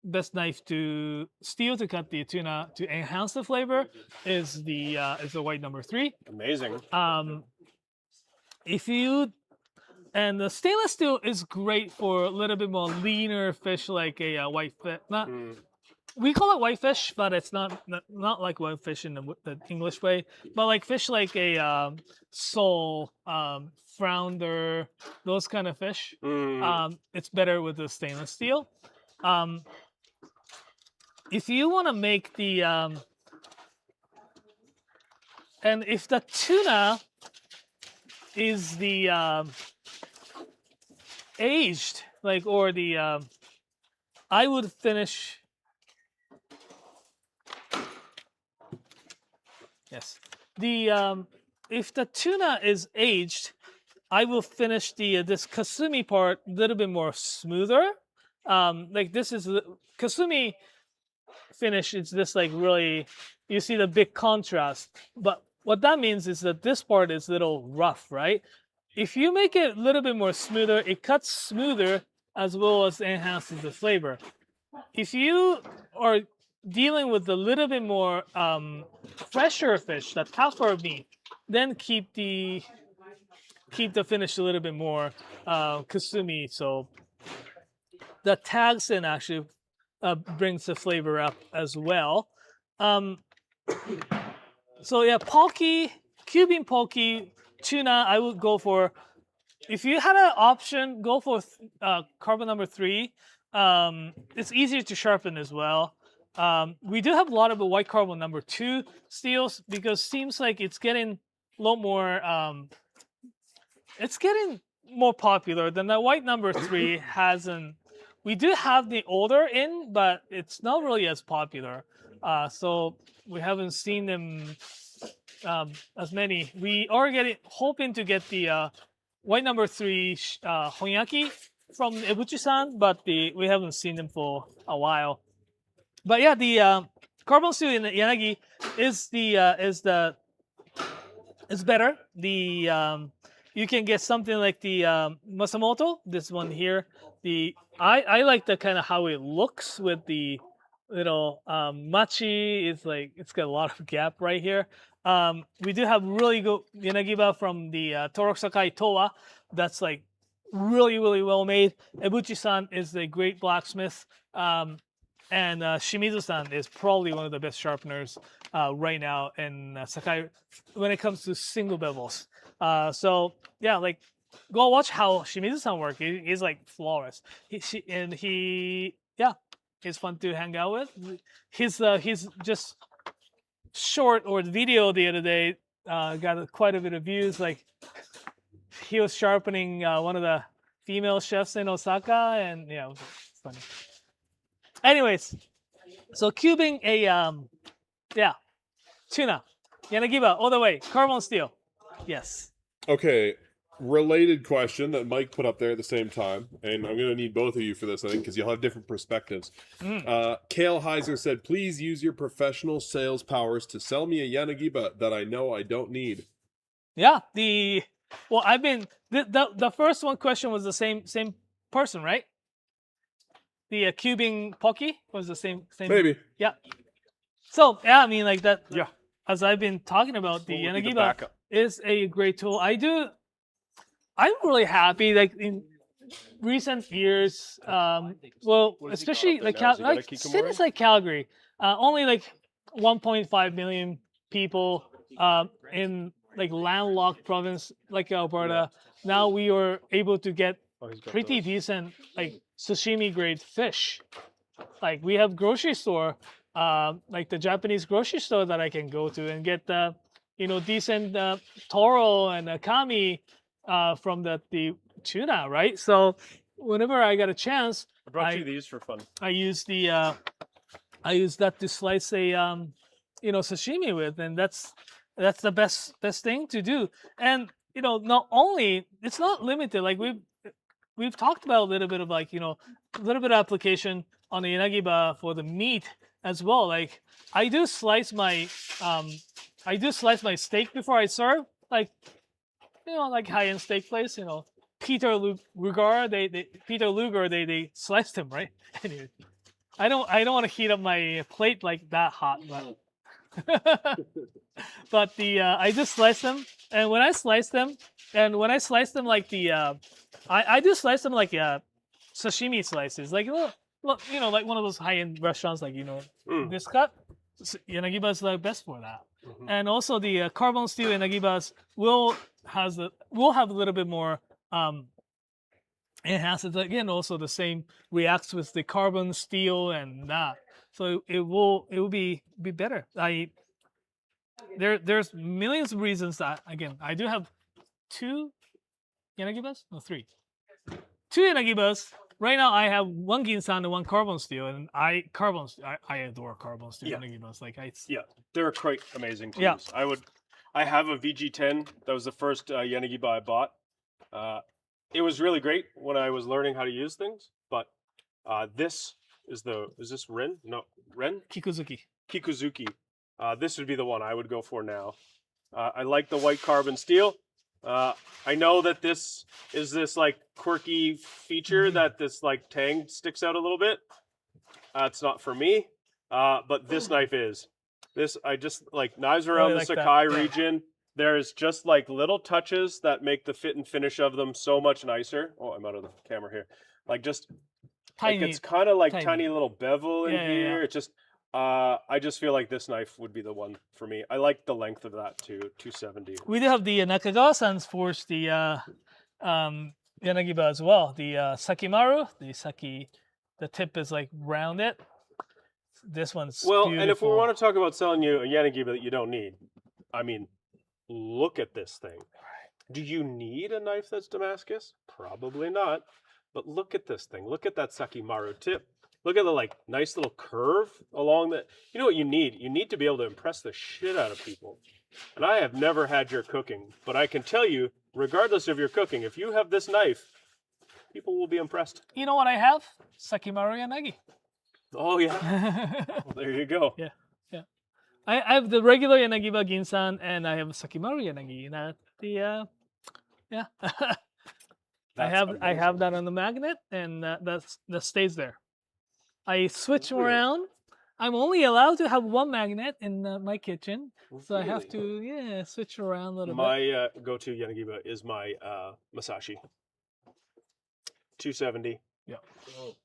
best knife to steel to cut the tuna to enhance the flavor is the white number 3. Amazing. And the stainless steel is great for a little bit more leaner fish, like a whitefish. We call it whitefish, but it's not like whitefish in the English way. But like fish like a sole, flounder, those kind of fish. It's better with the stainless steel. If you want to make the and if the tuna is the aged, like, or the I would finish. Yes, the if the tuna is aged, I will finish the this kasumi part a little bit more smoother. Like this is kasumi finish. It's this like really, you see the big contrast. But what that means is that this part is a little rough, right? If you make it a little bit more smoother, it cuts smoother as well as enhances the flavor. If you are dealing with a little bit more fresher fish, the tougher meat, then keep the finish a little bit more kasumi. So the tagsin actually brings the flavor up as well. So yeah, poke, cubing poke, tuna, I would go for, if you had an option, go for carbon number 3. It's easier to sharpen as well. We do have a lot of the white carbon number 2 steels because it seems like it's getting a lot more, it's getting more popular than the white number 3 hasn't. We do have the older in, but it's not really as popular. So we haven't seen them as many. We are hoping to get the white number 3 Honesuki from Ebuchi-san, but we haven't seen them for a while. But yeah, the carbon steel in the Yanagi is better. The you can get something like the Masamoto, this one here. I like the kind of how it looks with the little machi. It's got a lot of gap right here. We do have really good Yanagiba from the Torok Sakai Towa. That's like really well made. Ebuchi-san is a great blacksmith. And Shimizu-san is probably one of the best sharpeners right now in Sakai when it comes to single bevels. So yeah, like go watch how Shimizu-san works. He's like flawless. He's fun to hang out with. He's just short or video the other day got quite a bit of views. Like he was sharpening one of the female chefs in Osaka, and yeah, it was funny. Anyways, so cubing a tuna, Yanagiba all the way, carbon steel. Yes. Okay, related question that Mike put up there at the same time, and I'm going to need both of you for this, I think, because you'll have different perspectives. Kale Heiser said, please use your professional sales powers to sell me a Yanagiba that I know I don't need. Yeah, the first one question was the same person, right? The cubing poke was the same. Maybe. Yeah. So yeah, I mean like that. Yeah. As I've been talking about, the Yanagiba is a great tool. I'm really happy. Like in recent years, especially like cities like Calgary, only like 1.5 million people in like landlocked province like Alberta. Now we are able to get pretty decent like sashimi grade fish. Like we have grocery store, like the Japanese grocery store that I can go to and get decent toro and kami from the tuna, right? So whenever I got a chance, I brought you these for fun. I use that to slice a sashimi with, and that's the best thing to do. And you know, not only it's not limited. Like we've talked about a little bit of like, you know, a little bit of application on the yanagiba for the meat as well. Like I do slice my steak before I serve. Like, you know, like high-end steak place, you know, Peter Luger, they sliced him, right? Anyway, I don't want to heat up my plate like that hot, but but I just slice them, and when I slice them like I do slice them like sashimi slices, like look, you know, like one of those high-end restaurants, like, you know, this cut. Yanagiba is the best for that, and also the carbon steel yanagibas will have a little bit more enhanced. Again, also the same reacts with the carbon steel and that, so it will be better. There's millions of reasons that, again, I do have 2 yanagibas, no 3, 2 yanagibas. Right now, I have 1 ginsan and 1 carbon steel, and I adore carbon steel yanagibas. Like they're quite amazing to Yeah. use. I have a VG10. That was the first yanagiba I bought. It was really great when I was learning how to use things, but this is this Ren? No, Ren? Kikuzuki. Kikuzuki. This would be the one I would go for now. I like the white carbon steel. I know that this is this like quirky feature that this like tang sticks out a little bit. It's not for me, but this knife is. This, I just like knives around the Sakai region. There's just like little touches that make the fit and finish of them so much nicer. Oh, I'm out of the camera here. Like just Tiny, like it's kind of like tiny. tiny little bevel in here. It's just I just feel like this knife would be the one for me. I like the length of that too, 270. We do have the Nakagawa-san's force, the yanagiba as well. The Sakimaru, the tip is like rounded. This one's beautiful. And if we want to talk about selling you a yanagiba that you don't need, I mean, look at this thing. Do you need a knife that's Damascus? Probably not. But look at this thing. Look at that Sakimaru tip. Look at the like nice little curve along the. You know what you need? You need to be able to impress the shit out of people. And I have never had your cooking, but I can tell you, regardless of your cooking, if you have this knife, people will be impressed. You know what I have? Sakimaru yanagi. Oh yeah. Well, there you go. Yeah. I have the regular yanagiba ginsan, and I have Sakimaru yanagi. I have that on the magnet, and that stays there. I switch around. I'm only allowed to have 1 magnet in my kitchen, so I have to switch around a little bit. My go-to yanagiba is my Masashi. 270. Yep.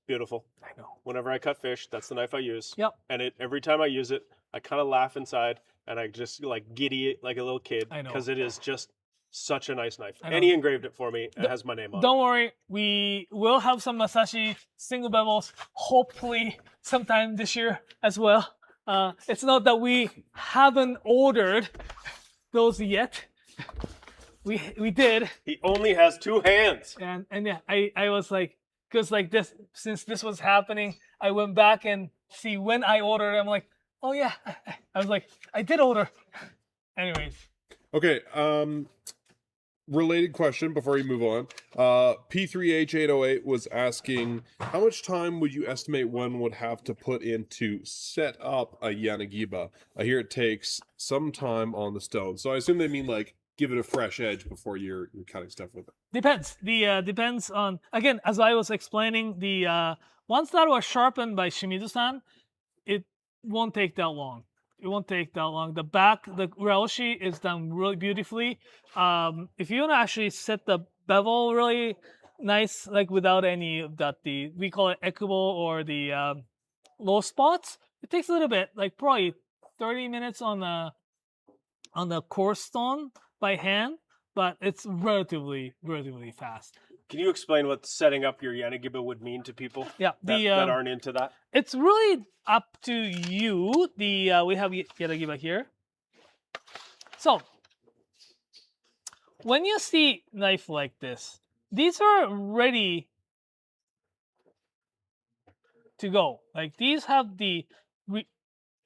Beautiful. I know. Whenever I cut fish, that's the knife I use. Yep. And every time I use it, I kind of laugh inside, and I just like giddy like a little kid. I know. Because it is just such a nice knife. And he engraved it for me. It has my name on it. Don't worry, we will have some Masashi single bevels, hopefully sometime this year as well. It's not that we haven't ordered those yet. We did. He only has 2 hands. And yeah, I was like, because like this, since this was happening, I went back and see when I ordered. I'm like, oh yeah, I was like, I did order. Anyways. Okay. Related question before you move on. P3H808 was asking, how much time would you estimate one would have to put in to set up a yanagiba? I hear it takes some time on the stone. So I assume they mean like give it a fresh edge before you're cutting stuff with it. Depends. Depends on, again, as I was explaining, the ones that were sharpened by Shimizu-san, it won't take that long. It won't take that long. The back, the raoshi is done really beautifully. If you want to actually set the bevel really nice, like without any of that, we call it ekubo or the low spots, it takes a little bit, like probably 30 minutes on the coarse stone by hand, but it's relatively fast. Can you explain what setting up your yanagiba would mean to people that aren't into that? It's really up to you. We have yanagiba here. So when you see knife like this, these are ready to go. Like these have the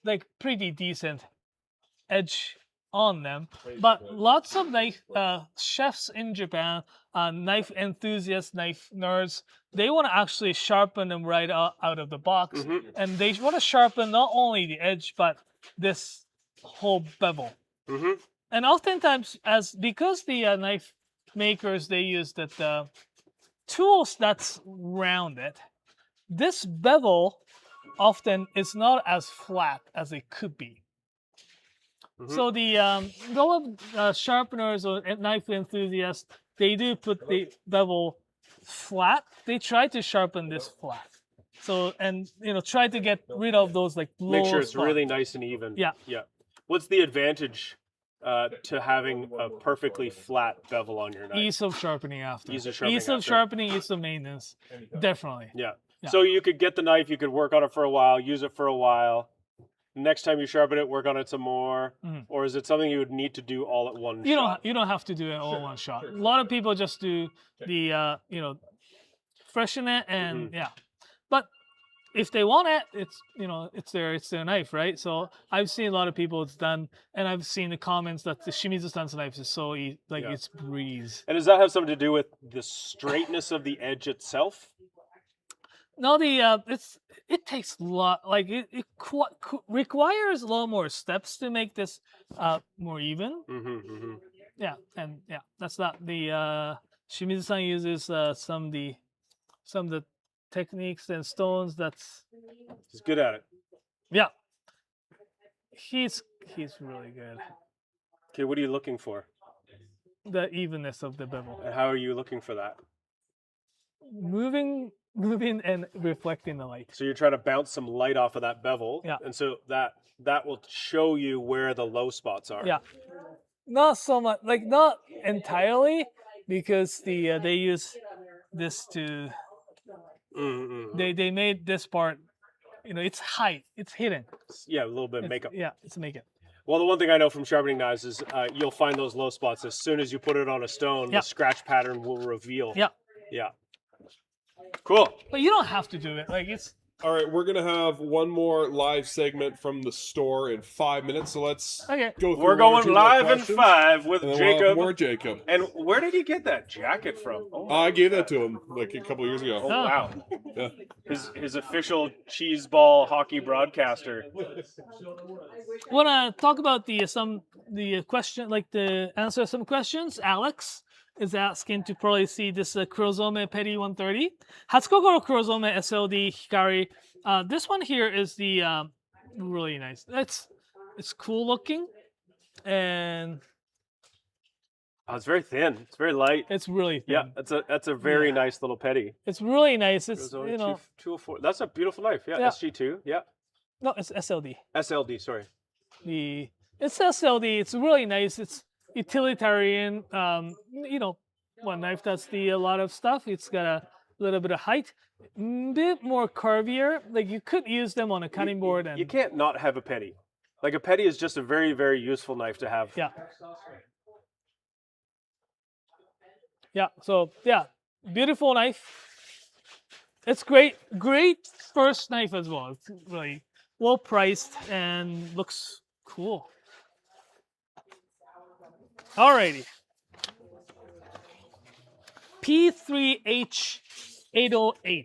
like pretty decent edge on them. But lots of knife chefs in Japan, knife enthusiasts, knife nerds, they want to actually sharpen them right out of the box, and they want to sharpen not only the edge but this whole bevel. And oftentimes, because the knife makers, they use that tools that's rounded, this bevel often is not as flat as it could be. So the sharpeners or knife enthusiasts, they do put the bevel flat. They try to sharpen this flat. So, and try to get rid of those like low Make sure it's spots. really nice and even. Yeah. Yeah. What's the advantage to having a perfectly flat bevel on your knife? Ease of sharpening after. Ease of sharpening Ease of after. sharpening, ease of maintenance. Definitely. Yeah. Yeah. So you could get the knife, you could work on it for a while, use it for a while. Next time you sharpen it, work on it some more. Or is it something you would need to do all at one shot? You don't have to do it all in one shot. A lot of people just do the freshen it and yeah. But if they want it, it's their knife, right? So I've seen a lot of people it's done, and I've seen the comments that the Shimizu-san's knife is so easy, it's breeze. And does that have something to do with the straightness of the edge itself? No, it takes a lot. Like it requires a lot more steps to make this more even. Yeah, and yeah, that's not the Shimizu-san uses some of the techniques and stones. He's good at it. Yeah, he's really good. Okay, what are you looking for? The evenness of the bevel. And how are you looking for that? Moving and reflecting the light. So you're trying to bounce some light off of that bevel. Yeah. And so that will show you where the low spots are. Yeah. Not so much, not entirely, because they use this to. They made this part, it's height, it's hidden. Yeah, a little bit of makeup. Yeah, it's makeup. Well, the one thing I know from sharpening knives is you'll find those low spots as soon as you put it on a stone. Yeah. The scratch pattern will reveal. Yeah. Yeah. Cool. But you don't have to do it. It's. All right, we're gonna have one more live segment from the store in 5 minutes. So let's Okay. go through. We're one or going two more live in questions, 5 with and then we'll have Jacob. more Jacob. And where did he get that jacket from? Oh, I gave that to him like a couple of years ago. oh wow. Yeah. His official cheese ball hockey broadcaster. Want to talk about the question, the answer some questions? Alex is asking to probably see this Kurozome Petty 130. Hatsukokoro Kurozome SLD Hikari. This one here is the really nice. It's cool looking, and it's very thin. It's very light. it's really thin. Yeah, that's a very nice little petty. It's really nice. It's Kurozome 204. That's a beautiful knife. Yeah, Yeah. SG2. Yeah. no, it's SLD. SLD. Sorry. It's SLD. It's really nice. It's utilitarian. One knife that's a lot of stuff. It's got a little bit of height, bit more curvier. You could use them on a cutting board. And You can't not have a petty. A petty is just a very, very useful knife to have. yeah. Yeah. So yeah, beautiful knife. It's great first knife as well. It's really well priced and looks cool. Alrighty. P3H808.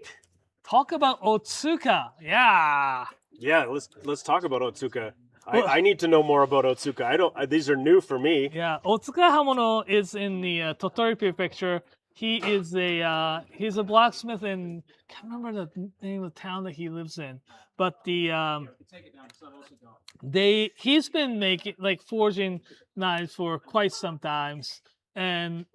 Talk about Otsuka. Yeah. Yeah, let's talk about Otsuka. I need to know more about Otsuka. These are new for me. Yeah, Otsuka Hamono is in the Tottori Prefecture. He's a blacksmith in, can't remember the name of the town that he lives in, but he's been making forging knives for quite some times, and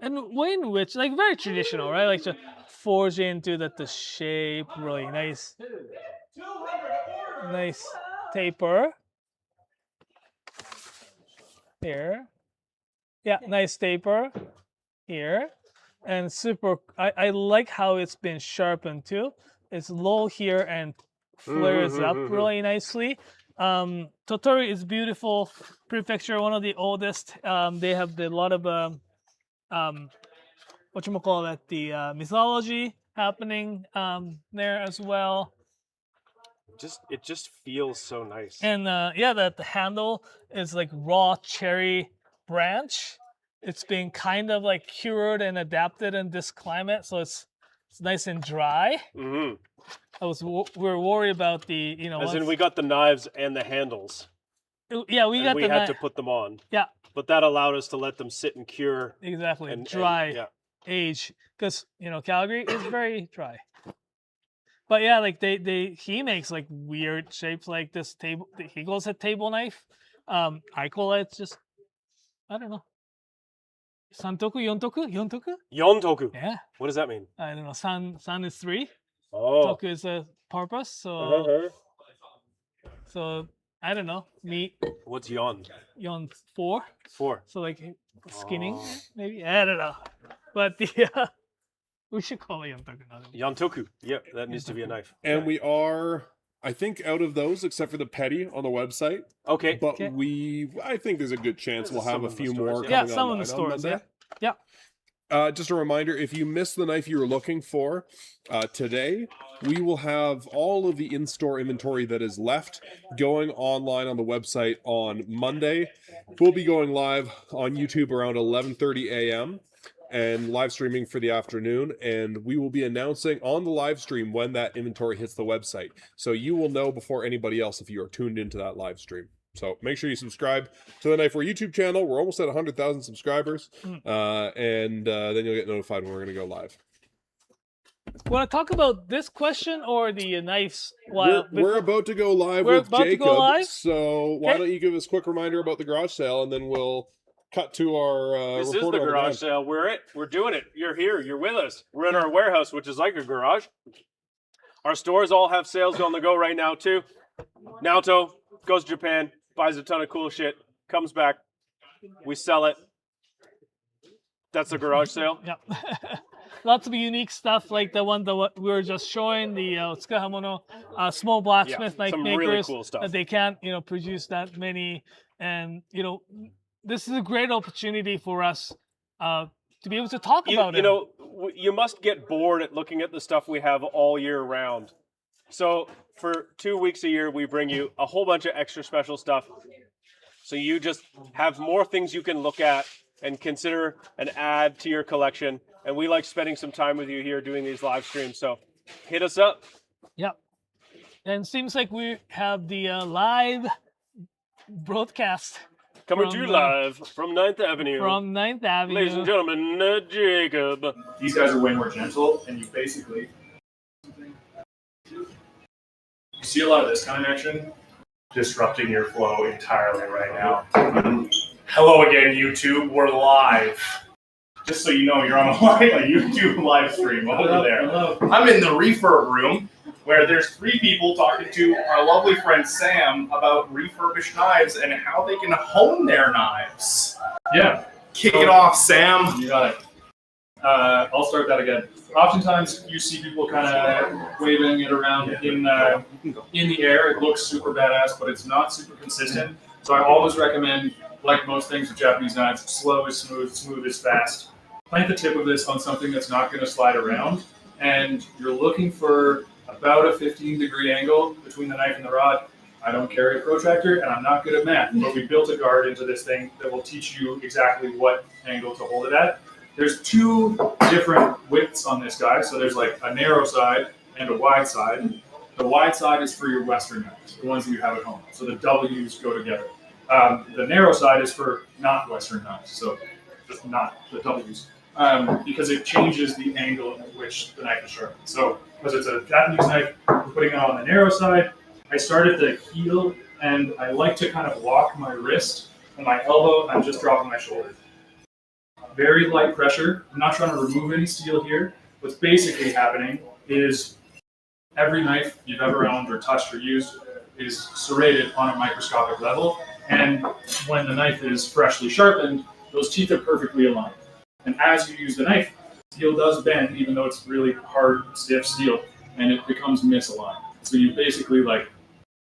way in which very traditional, right? Just forge into the shape, really nice taper here. Yeah, nice taper here, and super. I like how it's been sharpened too. It's low here and flares up really nicely. Tottori is beautiful prefecture, one of the oldest. They have a lot of the mythology happening there as well. It just feels so nice. And yeah, the handle is like raw cherry branch. It's been kind of like cured and adapted in this climate, so it's nice and dry. Mm-hmm. We were worried about the As in, we got the knives and the handles. Yeah, we had to put them on. Yeah, but that allowed us to let them sit and cure. Exactly, and dry age, because Calgary is very dry. But yeah, like he makes like weird shapes like this table. He calls it table knife. I call it just, I don't know. Santoku, yontoku? Yontoku. Yeah. What does that mean? I don't know. San is 3. Oh. Toku is a purpose. So, so I don't know. Meat. What's yon? Yon 4. 4. So like skinning, maybe. I don't know. But the we should call it yontoku. Yontoku. Yeah, that needs to be a knife. And we are, I think, out of those except for the petty on the website. Okay. But I think there's a good chance we'll have a few more. Yeah, some in the stores. Yeah. Just a reminder, if you missed the knife you were looking for today, we will have all of the in-store inventory that is left going online on the website on Monday. We'll be going live on YouTube around 11:30 a.m. and live streaming for the afternoon, and we will be announcing on the live stream when that inventory hits the website. So you will know before anybody else if you are tuned into that live stream. So make sure you subscribe to the Knifewear YouTube channel. We're almost at 100,000 subscribers, and then you'll get notified when we're going to go live. Want to talk about this question or the knives? We're about to go live with Jacob, so why don't you give us a quick reminder about the garage sale, and then we'll cut to our This is the garage sale. We're doing it. You're here. You're with us. We're in our warehouse, which is like a garage. Our stores all have sales on the go right now, too. Naoto goes to Japan, buys a ton of cool shit, comes back, we sell it. That's the garage sale. Yeah. Lots of unique stuff like the one that we were just showing, the Tsukahamono small blacksmith knife makers. Really cool stuff. They can't, produce that many. And, this is a great opportunity for us to be able to talk about it. You must get bored at looking at the stuff we have all year round. So for 2 weeks a year, we bring you a whole bunch of extra special stuff. So you just have more things you can look at and consider and add to your collection. And we like spending some time with you here doing these live streams. So hit us up. Yep. And it seems like we have the live broadcast. Coming to you live from 9th Avenue. From 9th Avenue. Ladies and gentlemen, Jacob. These guys are way more gentle, and you basically... You see a lot of this kind of action? Disrupting your flow entirely right now. Hello again, YouTube. We're live. Just so you know, you're on a YouTube live stream over there. Hello. I'm in the refurb room where there's 3 people talking to our lovely friend Sam about refurbished knives and how they can hone their knives. Yeah. Kick it off, Sam. You got it. I'll start that again. Oftentimes, you see people kind of waving it around in the air. It looks super badass, but it's not super consistent. So I always recommend, like most things with Japanese knives, slow is smooth, smooth is fast. Plant the tip of this on something that's not going to slide around, and you're looking for about a 15-degree angle between the knife and the rod. I don't carry a protractor, and I'm not good at math, but we built a guard into this thing that will teach you exactly what angle to hold it at. There's 2 different widths on this guy, so there's like a narrow side and a wide side. The wide side is for your Western knives, the ones that you have at home, so the W's go together. The narrow side is for not Western knives, so just not the W's, because it changes the angle at which the knife is sharpened. So, because it's a Japanese knife, we're putting it on the narrow side. I start at the heel, and I like to kind of lock my wrist and my elbow, and I'm just dropping my shoulder. Very light pressure. I'm not trying to remove any steel here. What's basically happening is every knife you've ever owned or touched or used is serrated on a microscopic level. And when the knife is freshly sharpened, those teeth are perfectly aligned. And as you use the knife, steel does bend, even though it's really hard, stiff steel, and it becomes misaligned. So you basically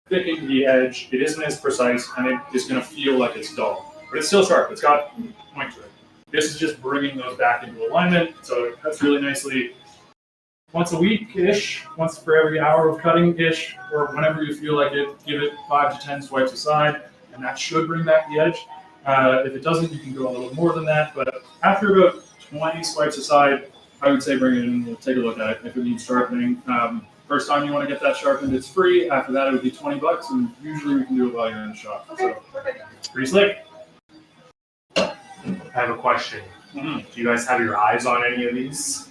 thicken the edge. It isn't as precise, and it is going to feel like it's dull. But it's still sharp. It's got point to it. This is just bringing those back into alignment, so it cuts really nicely. once a week-ish, once for every hour of cutting-ish, or whenever you feel like it, give it 5 to 10 swipes aside, and that should bring back the edge. If it doesn't, you can go a little more than that, but after about 20 swipes aside, I would say bring it in and we'll take a look at it if it needs sharpening. First time you want to get that sharpened, it's free. After that, it would be $20, and usually we can do it while you're in the shop. So, pretty slick. I have a question. Do you guys have your eyes on any of these?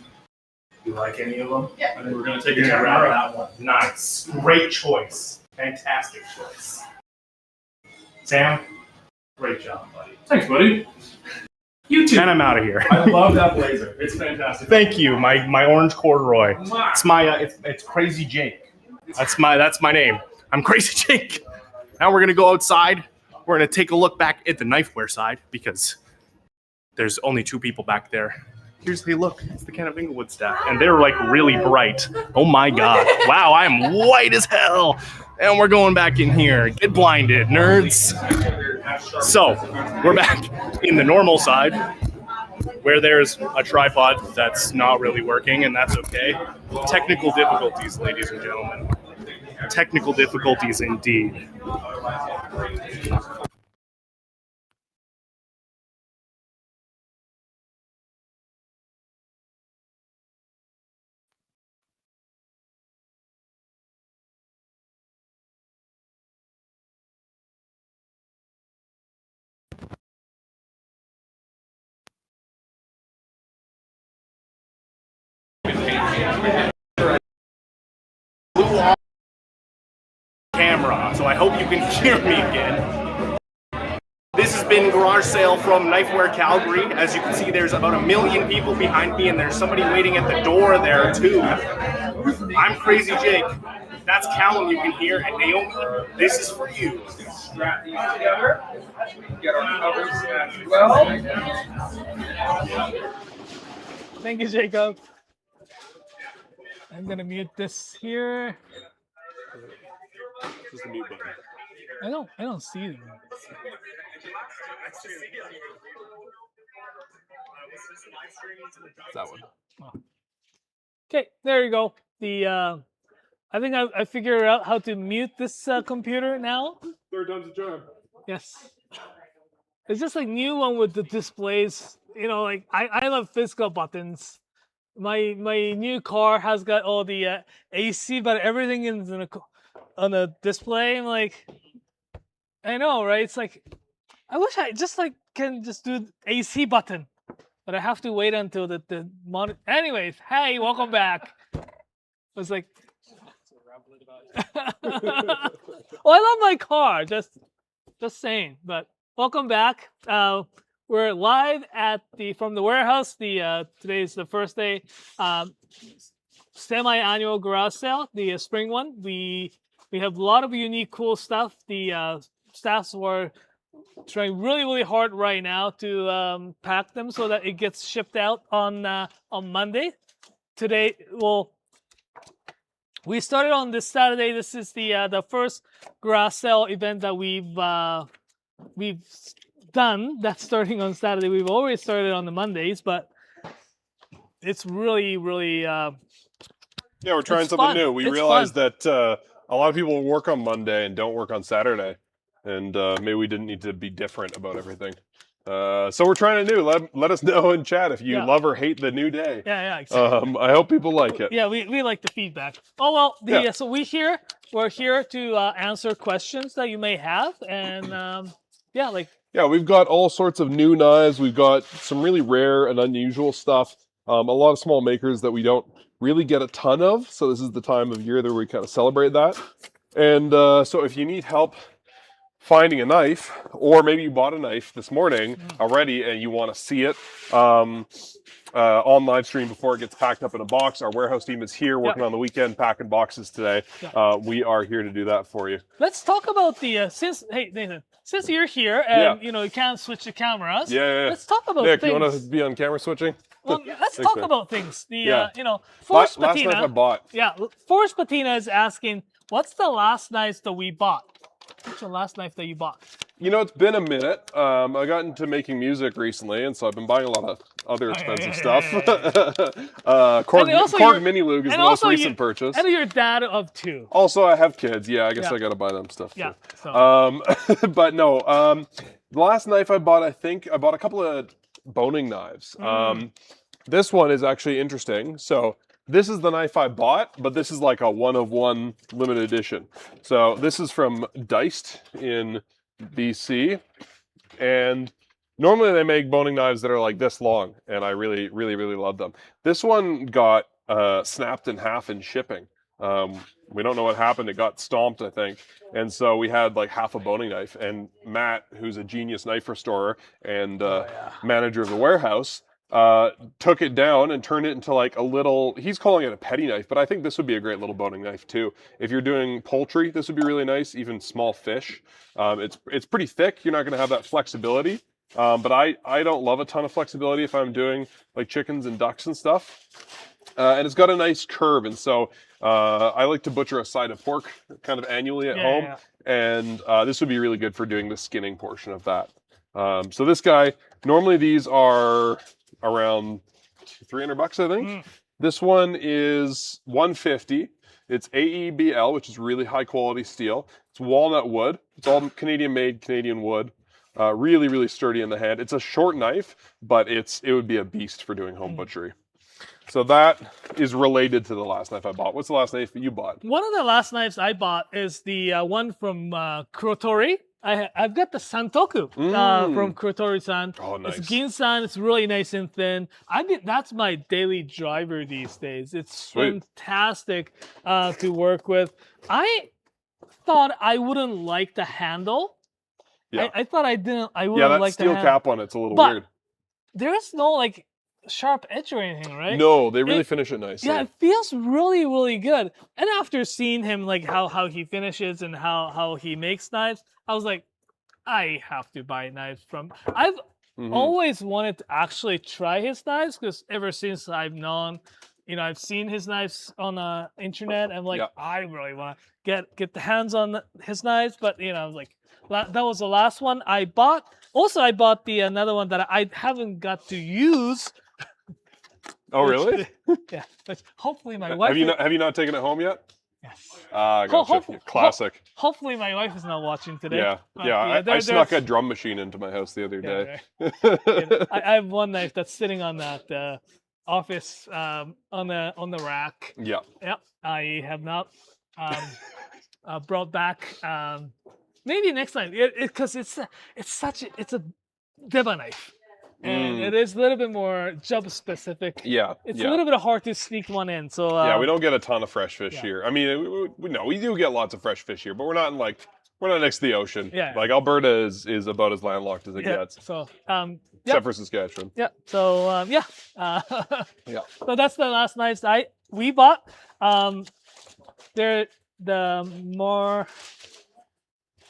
Do you like any of them? I think we're going to take You're a gonna grab Takamura. that one. Nice. Great choice. Fantastic choice. Sam, great job, buddy. Thanks, buddy. You too. And I'm out of here. I love that blazer. It's fantastic. Thank you. My orange corduroy. It's my it's Crazy Jake. That's my name. I'm Crazy Jake. Now we're gonna go outside. We're gonna take a look back at the knifewear side because there's only 2 people back there. Hey, look, it's the Ken of Inglewood staff, and they're like really bright. Oh my god! Wow, I'm white as hell. And we're going back in here. Get blinded, nerds. So we're back in the normal side, where there's a tripod that's not really working, and that's okay. Technical difficulties, ladies and gentlemen. Technical difficulties indeed. Camera, so I hope you can hear me again. This has been Garage Sale from Knifewear Calgary. As you can see, there's about 1 million people behind me, and there's somebody waiting at the door there too. I'm Crazy Jake. That's Callum you can hear, and Naomi, this is for you. Strap these together. Get our covers as well. Thank you, Jacob. I'm gonna mute this here. This is the mute button. I don't see them. That one. Oh. Okay, there you go. I think I figured out how to mute this computer now. Third time's a charm. Yes. It's just like new one with the displays. You know, like I love physical buttons. My new car has got all the AC, but everything is on a display. I'm like, I know, right? It's like, I wish I just like can just do AC button, but I have to wait until the monitor. Anyways, hey, welcome back. I was like, well, I love my car. Just saying. But welcome back. We're live from the warehouse. Today is the first day, semi-annual garage sale, the spring one. We have a lot of unique, cool stuff. The staffs were trying really hard right now to pack them so that it gets shipped out on Monday. Today, well, we started on this Saturday. This is the first garage sale event that we've done. That's starting on Saturday. We've already started on the Mondays, but it's really yeah, we're trying something new. We realized that a lot of people work on Monday and don't work on Saturday, and maybe we didn't need to be different about everything. So we're trying to new. Let us know in chat if you love or hate the new day. Yeah, exactly. I hope people like it. Yeah, we like the feedback. Oh well, so we're here to answer questions that you may have, and yeah, we've got all sorts of new knives. We've got some really rare and unusual stuff. A lot of small makers that we don't really get a ton of. So this is the time of year that we kind of celebrate that. And so if you need help finding a knife, or maybe you bought a knife this morning already and you want to see it on live stream before it gets packed up in a box, our warehouse team is here working on the weekend packing boxes today. We are here to do that for you. Let's talk about the hey Nathan, since you're here and you can't switch the cameras. Let's talk about Nick, things. you want to be on camera switching? Well, let's talk about things. Force last Patina. knife I bought. Yeah, Force Patina is asking, what's the last knife that we bought? What's the last knife that you bought? You know, it's been a minute. I got into making music recently, and so I've been buying a lot of other expensive stuff. Korg Mini Lug is the most recent purchase. And you're a dad of 2. Also, I have kids. Yeah, I guess I got to buy them stuff too. Yeah. So. But no, the last knife I bought, I bought a couple of boning knives. This one is actually interesting. So this is the knife I bought, but this is like a 1-of-1 limited edition. So this is from Diced in BC, and normally they make boning knives that are like this long, and I really love them. This one got snapped in half in shipping. We don't know what happened. It got stomped, I think, and so we had like half a boning knife. And Matt, who's a genius knife restorer and manager of the warehouse, took it down and turned it into like a little, he's calling it a petty knife, but I think this would be a great little boning knife too. If you're doing poultry, this would be really nice, even small fish. It's pretty thick. You're not going to have that flexibility. But I don't love a ton of flexibility if I'm doing like chickens and ducks and stuff. And it's got a nice curve. And so I like to butcher a side of pork kind of annually at home. Yeah. And this would be really good for doing the skinning portion of that. So this guy, normally these are around $300, I think. This one is $150. It's AEBL, which is really high quality steel. It's walnut wood. It's all Canadian made, Canadian wood. Really sturdy in the hand. It's a short knife, but it would be a beast for doing home butchery. So that is related to the last knife I bought. What's the last knife that you bought? One of the last knives I bought is the one from Kurotori. I've got the santoku from Kurotori-san. Oh, nice. It's Ginsan. It's really nice and thin. That's my daily driver these days. It's fantastic to work with. I thought I wouldn't like the handle. Yeah. I thought I wouldn't like the handle. Yeah, that steel cap on it's a little weird. There's no like sharp edge or anything, right? No, they really finish it nicely. Yeah, it feels really good. And after seeing him, like how he finishes and how he makes knives, I was like, I have to buy knives from. I've always wanted to actually try his knives because ever since I've known, I've seen his knives on the internet. I'm like, I really want to get the hands on his knives, but I was like, that was the last one I bought. Also, I bought another one that I haven't got to use. Oh, really? Yeah. But hopefully my wife. Have you not taken it home yet? Yes. Gotcha. Classic. Hopefully my wife is not watching today. Yeah. I snuck a drum machine into my house the other day. Right. I have one knife that's sitting on that office on the rack. Yeah. Yep. I have not brought back. Maybe next time, because it's a deba knife. And it is a little bit more job specific. Yeah, it's a little bit hard to sneak one in. So we don't get a ton of fresh fish here. I mean, we do get lots of fresh fish here, but we're not next to the ocean. Yeah. Like Alberta is about as landlocked as it gets. So except for Saskatchewan. Yeah. So So that's the last knives we bought. They're the more.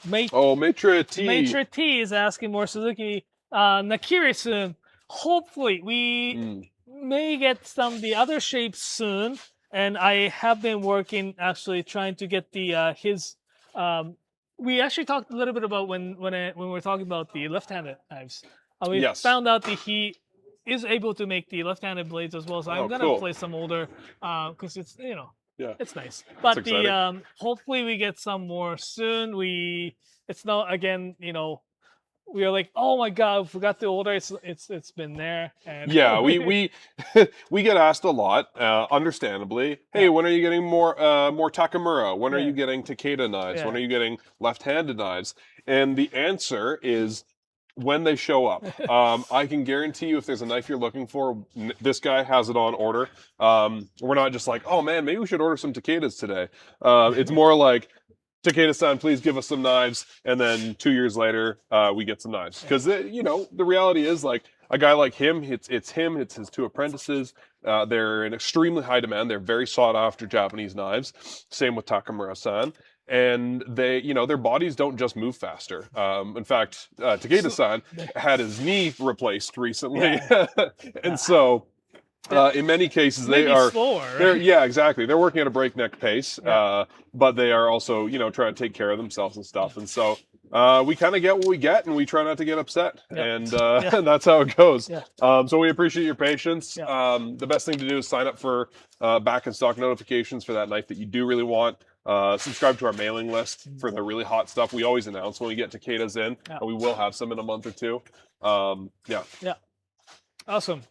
Maitre T is asking more Suzuki. Nakiri soon. Hopefully, we may get the other shapes soon. And I have been working, actually trying to get his. We actually talked a little bit about when we were talking about the left-handed knives. We found out that he is able to make the left-handed blades as well. So I'm gonna play some older, because it's it's nice. But hopefully we get some more soon. It's not again, we are like, oh my god, we forgot the order. It's been there. And we get asked a lot, understandably. Hey, when are you getting more Takamura? When are you getting Takeda knives? When are you getting left-handed knives? And the answer is when they show up. I can guarantee you, if there's a knife you're looking for, this guy has it on order. We're not just like, oh man, maybe we should order some Takedas today. It's more like, Takeda-san, please give us some knives, and then 2 years later, we get some knives. Because the reality is, like, a guy like him, it's his 2 apprentices. They're in extremely high demand. They're very sought after Japanese knives. Same with Takamura-san. And they, their bodies don't just move faster. In fact, Takeda-san had his knee replaced recently, and so. In many cases, they are slower, right? Exactly. They're working at a breakneck pace, but they are also, trying to take care of themselves and stuff. And so, we kind of get what we get, and we try not to get upset, and Yeah. that's how it goes. Yeah. So we appreciate your patience. The best thing to do is sign up for back in stock notifications for that knife that you do really want. Subscribe to our mailing list for the really hot stuff. We always announce when we get takedas in, and we will have some in a month or two. Yeah. Awesome.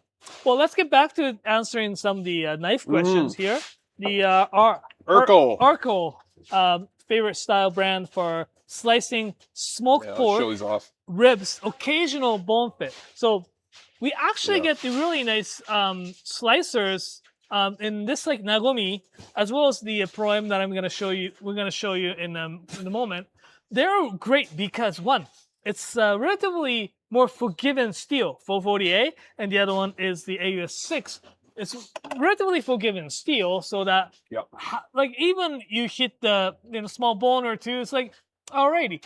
Well, let's get back to answering some of the knife questions here. The Arco favorite style brand for slicing smoked pork, show these off. ribs, occasional bone fit. So we actually get the really nice slicers in this like Nagomi, as well as the Pro M that I'm gonna show you. We're gonna show you in a moment. They're great because one, it's relatively more forgiving steel, 440A, and the other one is the AUS6. It's relatively forgiving steel, so that like even you hit the small bone or two, it's like alrighty,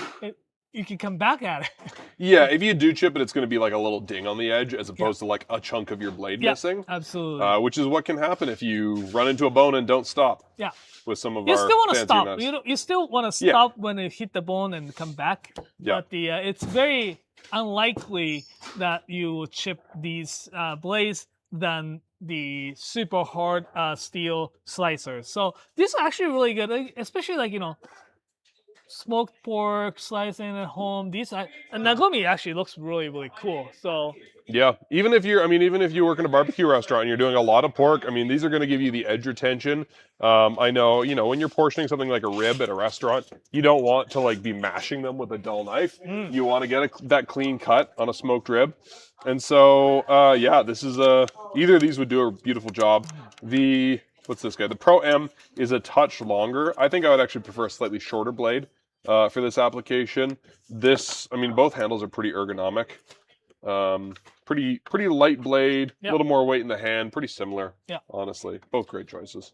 you can come back at it. Yeah, if you do chip it, it's going to be like a little ding on the edge as opposed to like a chunk of your blade missing. Absolutely. Which is what can happen if you run into a bone and don't stop. Yeah. With some of you our still want to fancy stop. knives. You still want to stop when you hit the bone and come back. Yeah. But it's very unlikely that you will chip these blades than the super hard steel slicers. So these are actually really good, especially like smoked pork slicing at home. These and Nagomi actually looks really cool. So yeah, even if you work in a barbecue restaurant and you're doing a lot of pork, these are going to give you the edge retention. I know, when you're portioning something like a rib at a restaurant, you don't want to like be mashing them with a dull knife. You want to get that clean cut on a smoked rib. And so, this is either of these would do a beautiful job. What's this guy? The Pro M is a touch longer. I think I would actually prefer a slightly shorter blade for this application. Both handles are pretty ergonomic. Pretty light blade, a little more weight in the hand, pretty similar. Yeah. Honestly, both great choices.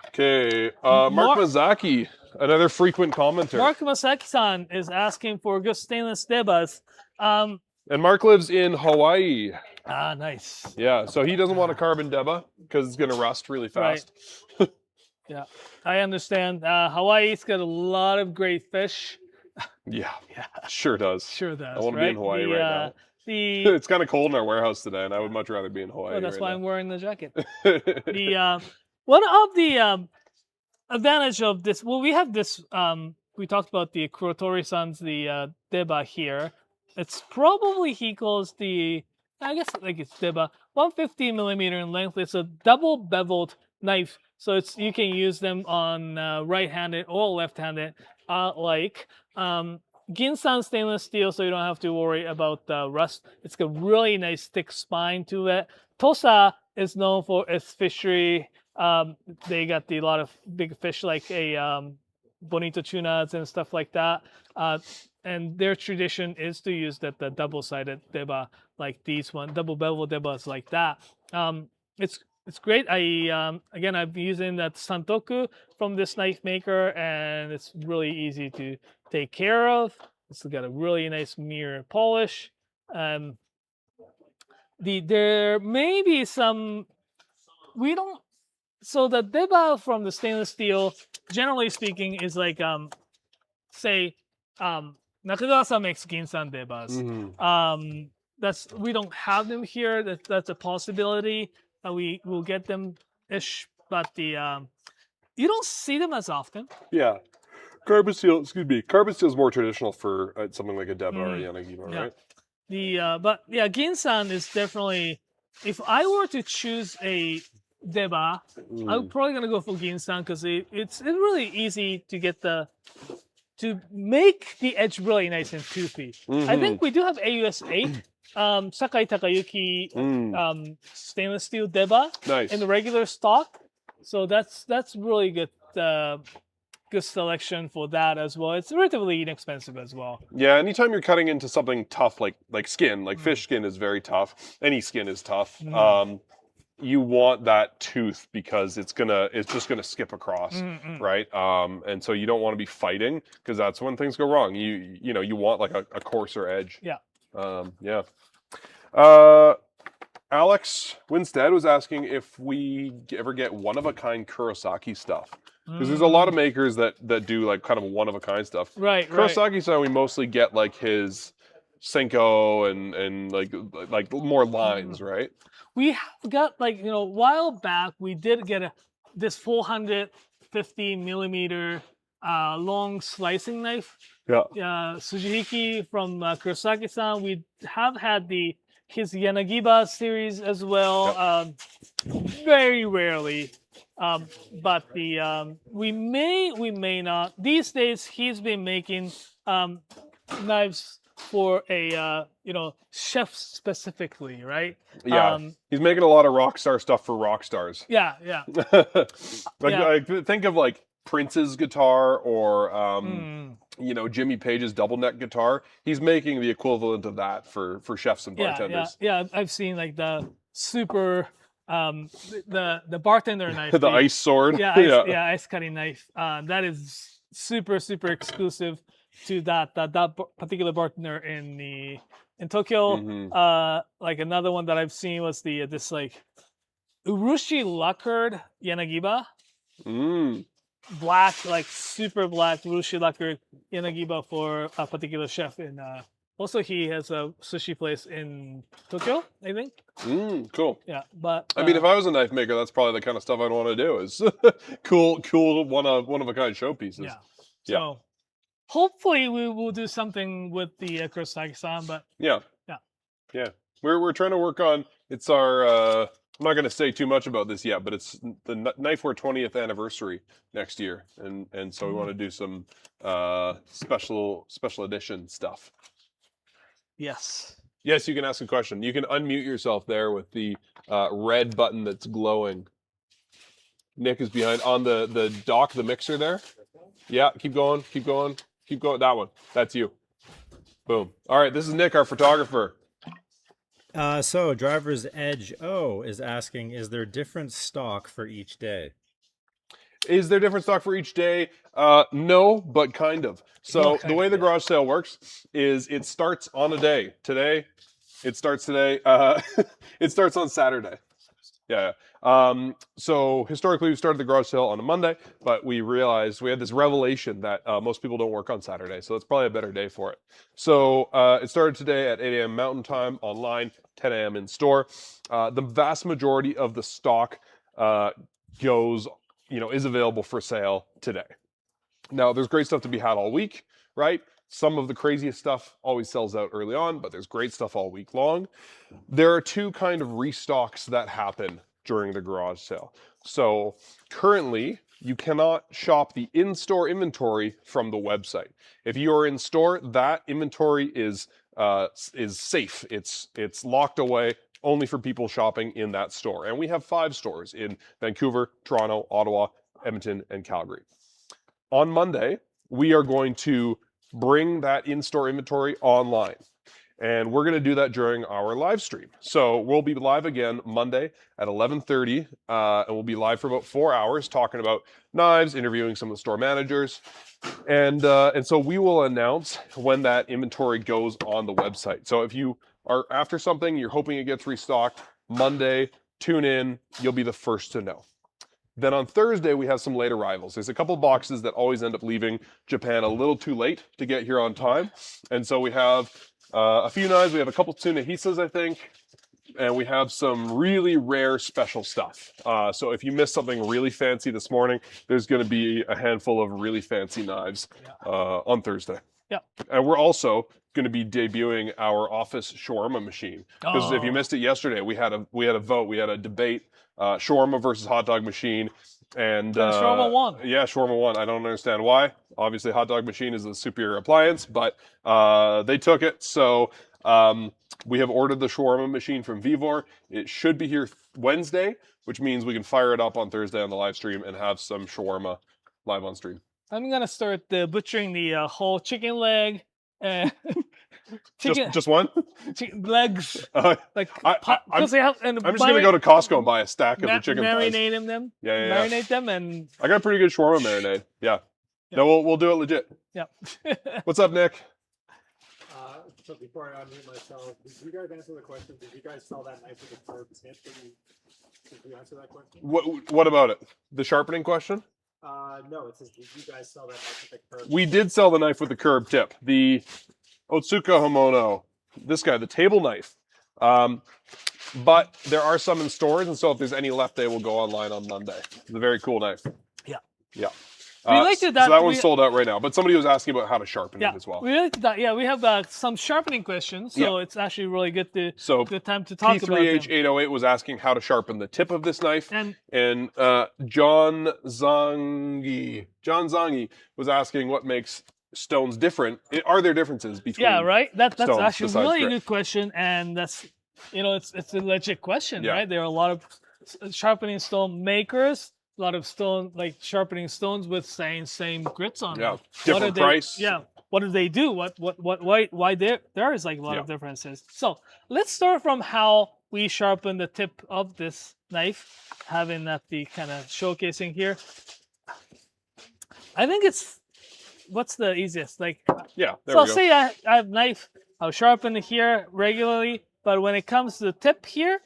Okay, Mark Mazaki, another frequent commenter. Mark Masaki-san is asking for good stainless debas. And Mark lives in Hawaii. Ah, nice. Yeah, so he doesn't want a carbon deba because it's going to rust really fast. Right. Yeah, I understand. Hawaii's got a lot of great fish. Yeah, sure does. Sure does. I want to be in Hawaii right now. It's kind of cold in our warehouse today, and I would much rather be in Hawaii. Well, that's why now. I'm wearing the jacket. One of the advantage of this, well, we have this. We talked about the Kurotori-san's the deba here. It's probably he calls I guess like it's deba 150 millimeter in length. It's a double beveled knife, so you can use them on right-handed or left-handed. Ginsan stainless steel, so you don't have to worry about rust. It's got really nice thick spine to it. Tosa is known for its fishery. They got a lot of big fish like bonito tunas and stuff like that. And their tradition is to use the double-sided deba like these one, double bevel debas like that. It's great. I've been using that santoku from this knife maker, and it's really easy to take care of. It's got a really nice mirror polish. There may be some. So the deba from the stainless steel, generally speaking, is like Nakagawa-san makes Ginsan debas. We don't have them here. That's a possibility. We will get them ish, but you don't see them as often. Yeah, carbon steel. Carbon steel is more traditional for something like a deba or a yanagima, right? Ginsan is definitely. If I were to choose a deba, I'm probably gonna go for Ginsan because it's really easy to get to make the edge really nice and toothy. I think we do have AUS8. Sakai Takayuki stainless steel deba in the regular stock, so that's really good selection for that as well. It's relatively inexpensive as well. Yeah, anytime you're cutting into something tough like skin, like fish skin is very tough. Any skin is tough. You want that tooth because it's just gonna skip across, right? And so you don't want to be fighting because that's when things go wrong. You want like a coarser edge. Yeah. Alex Winstead was asking if we ever get one-of-a-kind Kurosaki stuff. Because there's a lot of makers that do like kind of one of a kind stuff. Right. Kurosaki-san, we mostly get like his Senko and like more lines, right? We have got like a while back we did get this 450 millimeter long slicing knife. Yeah. Tsujihiki from Kurosaki-san. We have had his Yanagiba series as well. Very rarely. But we may not. These days he's been making knives for a chef specifically, right? Yeah. He's making a lot of rock star stuff for rock stars. Yeah. I think of like Prince's guitar or Jimmy Page's double neck guitar. He's making the equivalent of that for chefs and bartenders. Yeah. I've seen like the super the bartender knife. The ice sword. Ice cutting knife. That is super exclusive to that particular bartender in Tokyo. Like another one that I've seen was this like urushi lacquered Yanagiba. Black, like super black urushi lacquered Yanagiba for a particular chef in also he has a sushi place in Tokyo, I think. Cool. Yeah, but I mean, if I was a knife maker, that's probably the kind of stuff I'd want to do is cool one of a kind showpieces. Yeah. So hopefully we will do something with the Kurosaki-san, but yeah. We're trying to work on. It's our. I'm not going to say too much about this yet, but it's the Knifewear 20th anniversary next year, and so we want to do some special edition stuff. Yes, you can ask a question. You can unmute yourself there with the red button that's glowing. Nick is behind on the dock, the mixer there. Yeah, keep going. That one. That's you. Boom. All right, this is Nick, our photographer. So Driver's Edge O is asking, is there different stock for each day? Is there different stock for each day? No, but kind of. So the way the garage sale works is it starts on a day. It starts today. It starts on Saturday. Yeah. So historically, we started the garage sale on a Monday, but we realized we had this revelation that most people don't work on Saturday, so it's probably a better day for it. So it started today at 8 a.m. Mountain Time, online, 10 a.m. in store. The vast majority of the stock is available for sale today. Now, there's great stuff to be had all week, right? Some of the craziest stuff always sells out early on, but there's great stuff all week long. There are two kind of restocks that happen during the garage sale. So currently, you cannot shop the in-store inventory from the website. If you are in store, that inventory is safe. It's locked away only for people shopping in that store. And we have 5 stores in Vancouver, Toronto, Ottawa, Edmonton, and Calgary. On Monday, we are going to bring that in-store inventory online. And we're going to do that during our live stream. So we'll be live again Monday at 11:30, and we'll be live for about 4 hours talking about knives, interviewing some of the store managers. And so we will announce when that inventory goes on the website. So if you are after something, you're hoping it gets restocked, Monday, tune in, you'll be the first to know. Then on Thursday, we have some late arrivals. There's a couple boxes that always end up leaving Japan a little too late to get here on time. And so we have a few knives. We have a couple Tsunahisas, I think. And we have some really rare special stuff. So if you missed something really fancy this morning, there's going to be a handful of really fancy knives on Thursday. Yeah. And we're also going to be debuting our office shawarma machine. Because if you missed it yesterday, we had a vote. We had a debate. Shawarma versus hot dog machine, and shawarma won. Yeah, shawarma won. I don't understand why. Obviously, hot dog machine is a superior appliance, but they took it. So we have ordered the shawarma machine from Vivor. It should be here Wednesday, which means we can fire it up on Thursday on the live stream and have some shawarma live on stream. I'm gonna start butchering the whole chicken leg. Chicken, just one? Chicken legs. I'm just gonna go to Costco and buy a stack of the chicken thighs. Marinate them. Yeah. Marinate them, and I got pretty good shawarma marinade. Yeah. No, we'll do it legit. Yeah. What's up, Nick? So before I unmute myself, did you guys answer the question? Did you guys sell that knife with the curved tip? Did you answer that question? What about it? The sharpening question? No, it says, did you guys sell that knife with the curved We did sell the knife with the curved tip, the Otsuka Homono. This guy, the table knife. But there are some in stores, and so if there's any left, they will go online on Monday. It's a very cool knife. Yeah. Yeah. We like to so that. that one's sold out right now. But somebody was asking about how to sharpen Yeah, it as well. we like to that. Yeah, we have some sharpening questions, so it's actually really good to good time to talk about them. P3H808 was asking how to sharpen the tip of this knife, and John Zangi was asking what makes stones different. Are there differences between? Yeah, right. That's stones actually a besides really grit? good question, and that's it's a legit question, Yeah. right? There are a lot of sharpening stone makers. A lot of sharpening stones with same grits on them. Different price. Yeah. What do they do? Why there is like a lot of differences. So let's start from how we sharpen the tip of this knife, having that the kind of showcasing here. I think what's the easiest? Like so say I have knife, I'll sharpen it here regularly, but when it comes to the tip here,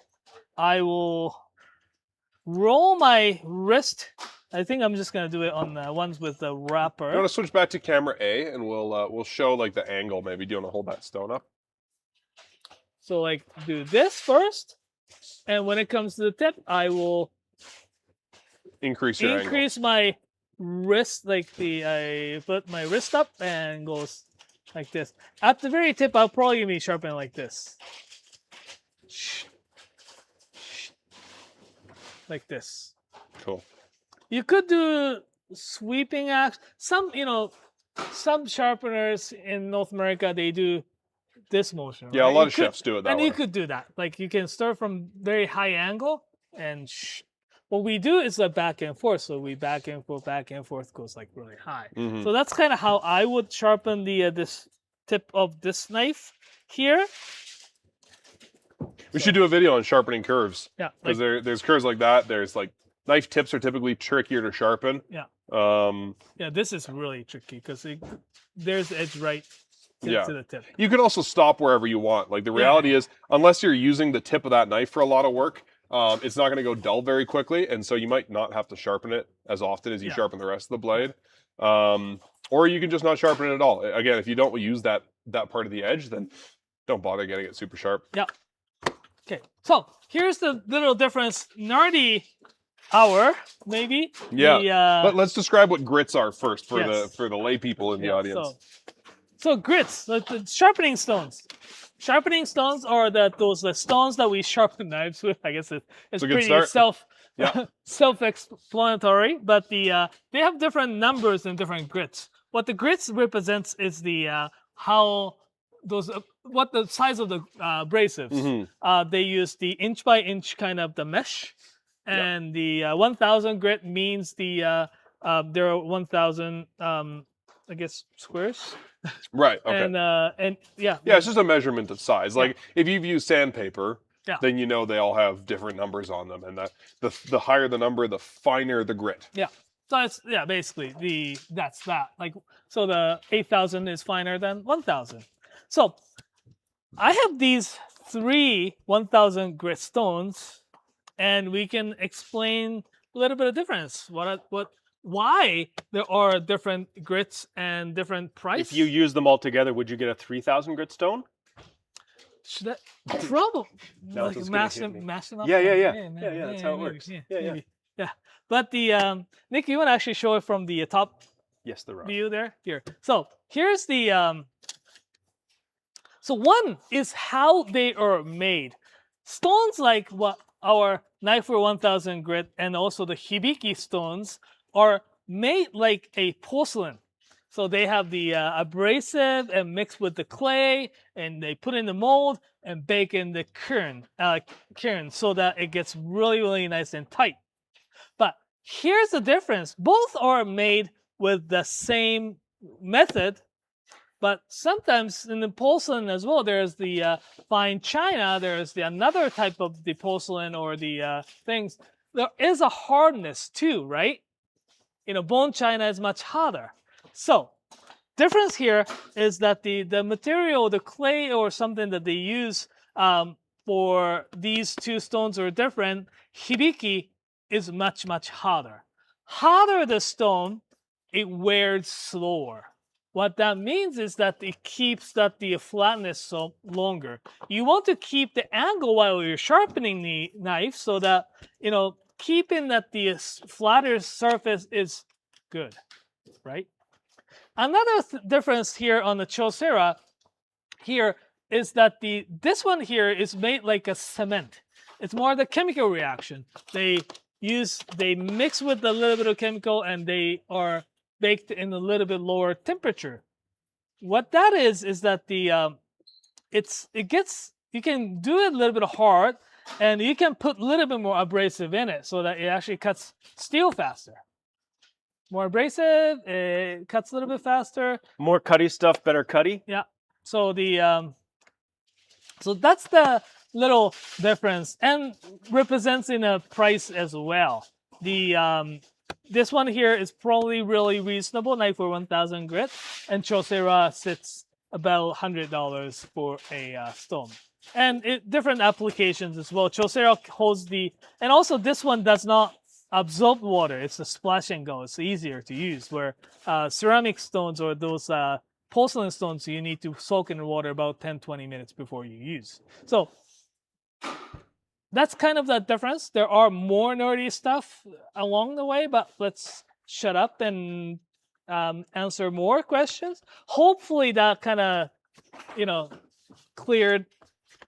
I will roll my wrist. I think I'm just gonna do it on the ones with the wrapper. You want to switch back to camera A, and we'll show like the angle. Maybe do you want to hold that stone up? So like do this first, and when it comes to the tip, I will increase your increase my wrist. I put my wrist up and goes like this. At the very tip, I'll probably be sharpening like this. Like this. Cool. You could do sweeping action. Some sharpeners in North America, they do this motion. Yeah, right? a lot of chefs do it that and way. you could do that. Like you can start from very high angle and what we do is a back and forth. So we back and forth goes like really high. Mhm. So that's kind of how I would sharpen the this tip of this knife here. We should do a video on sharpening curves. Yeah, because there's curves like that. There's like knife tips are typically trickier to sharpen. Yeah. Yeah, this is really tricky because there's the edge right to the tip. You can also stop wherever you want. Like the reality is, unless you're using the tip of that knife for a lot of work, it's not going to go dull very quickly, and so you might not have to sharpen it as often as you sharpen the rest of the blade. Or you can just not sharpen it at all. Again, if you don't use that part of the edge, then don't bother getting it super sharp. Yeah. Okay, so here's the little difference. Nardi hour, maybe. Yeah. Let's describe what grits are first for the lay people in the audience. So grits, the sharpening stones. Sharpening stones are those stones that we sharpen knives with. I guess it's pretty self-explanatory, but they have different numbers and different grits. What the grits represents is the what the size of the abrasives. Mm-hmm. They use the inch by inch kind of the mesh, and the 1000 grit means there are 1000 I guess squares. Right. Okay. And it's just a measurement of size. Like if you've used sandpaper, then you know they all have different numbers on them, and the higher the number, the finer the grit. Yeah. So it's basically that's that. Like so the 8000 is finer than 1000. So I have these 3 1000 grit stones, and we can explain a little bit of difference. Why there are different grits and different price. If you use them all together, would you get a 3000 grit stone? Should that trouble? No, like mash them up? Yeah, that's how it works. Yeah. But the Nick, you want to actually show it from the top view there? Here. So here's the so one is how they are made. Stones like what our Knifewear 1000 grit and also the Hibiki stones are made like a porcelain. So they have the abrasive and mixed with the clay, and they put in the mold and bake in the kiln so that it gets really, really nice and tight. But here's the difference. Both are made with the same method, but sometimes in the porcelain as well, there's the fine china, there's another type of the porcelain or the things. There is a hardness too, right? Bone china is much harder. So, difference here is that the material, the clay or something that they use for these two stones are different. Hibiki is much, much harder. hotter the stone, it wears slower. What that means is that it keeps the flatness so longer. You want to keep the angle while you're sharpening the knife so that, keeping that the flatter surface is good, right? Another difference here on the Chosera here is that this one here is made like a cement. It's more the chemical reaction. They mix with a little bit of chemical and they are baked in a little bit lower temperature. What that is that you can do it a little bit hard and you can put a little bit more abrasive in it so that it actually cuts steel faster. More abrasive, it cuts a little bit faster. More cutty stuff, better cutty. Yeah. So so that's the little difference and represents in a price as well. This one here is probably really reasonable, knife for 1,000 grit, and Chosera sits about $100 for a stone. And different applications as well. Chosera holds and also this one does not absorb water. It's a splash and go. It's easier to use. Where ceramic stones or those porcelain stones, you need to soak in water about 10-20 minutes before you use. So that's kind of the difference. There are more nerdy stuff along the way, but let's shut up and answer more questions. Hopefully that kind of,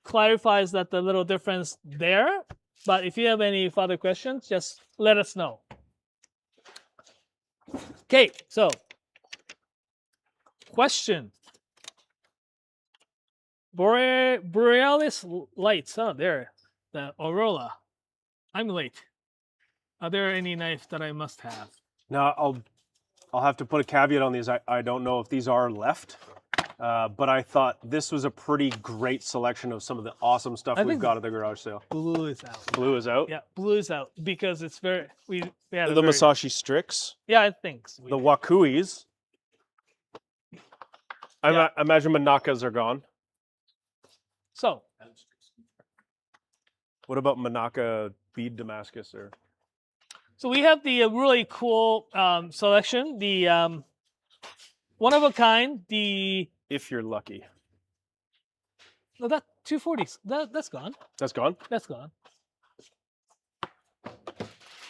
clarifies that the little difference there. But if you have any further questions, just let us know. Okay, so question. Borealis lights. Oh, there. The Aurora. I'm late. Are there any knives that I must have? Now, I'll have to put a caveat on these. I don't know if these are left, but I thought this was a pretty great selection of some of the awesome stuff we've got at the garage sale. Blue is out. Blue is out? Yeah, blue is out because it's very... we had the Masashi Strix. Yeah, I think so. The Wakuis. I imagine Manakas are gone. So... what about Manaka bead Damascus? So we have the really cool selection. The one of a kind. If you're lucky. No, that 240s. That's gone. That's gone. That's gone.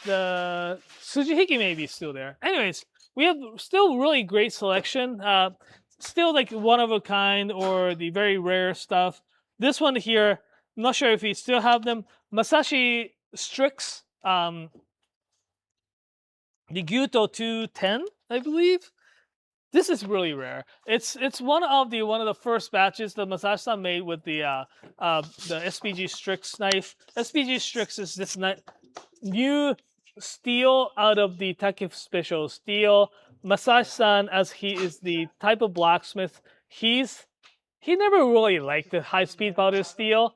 The Tsujihiki may be still there. Anyways, we have still really great selection. Still like one of a kind or the very rare stuff. This one here. I'm not sure if we still have them. Masashi Strix, the Gyuto 210, I believe. This is really rare. It's one of the first batches that Masashi-san made with the SPG Strix knife. SPG Strix is this new steel out of the Takif Special steel. Masashi-san, as he is the type of blacksmith, he never really liked the high-speed powder steel.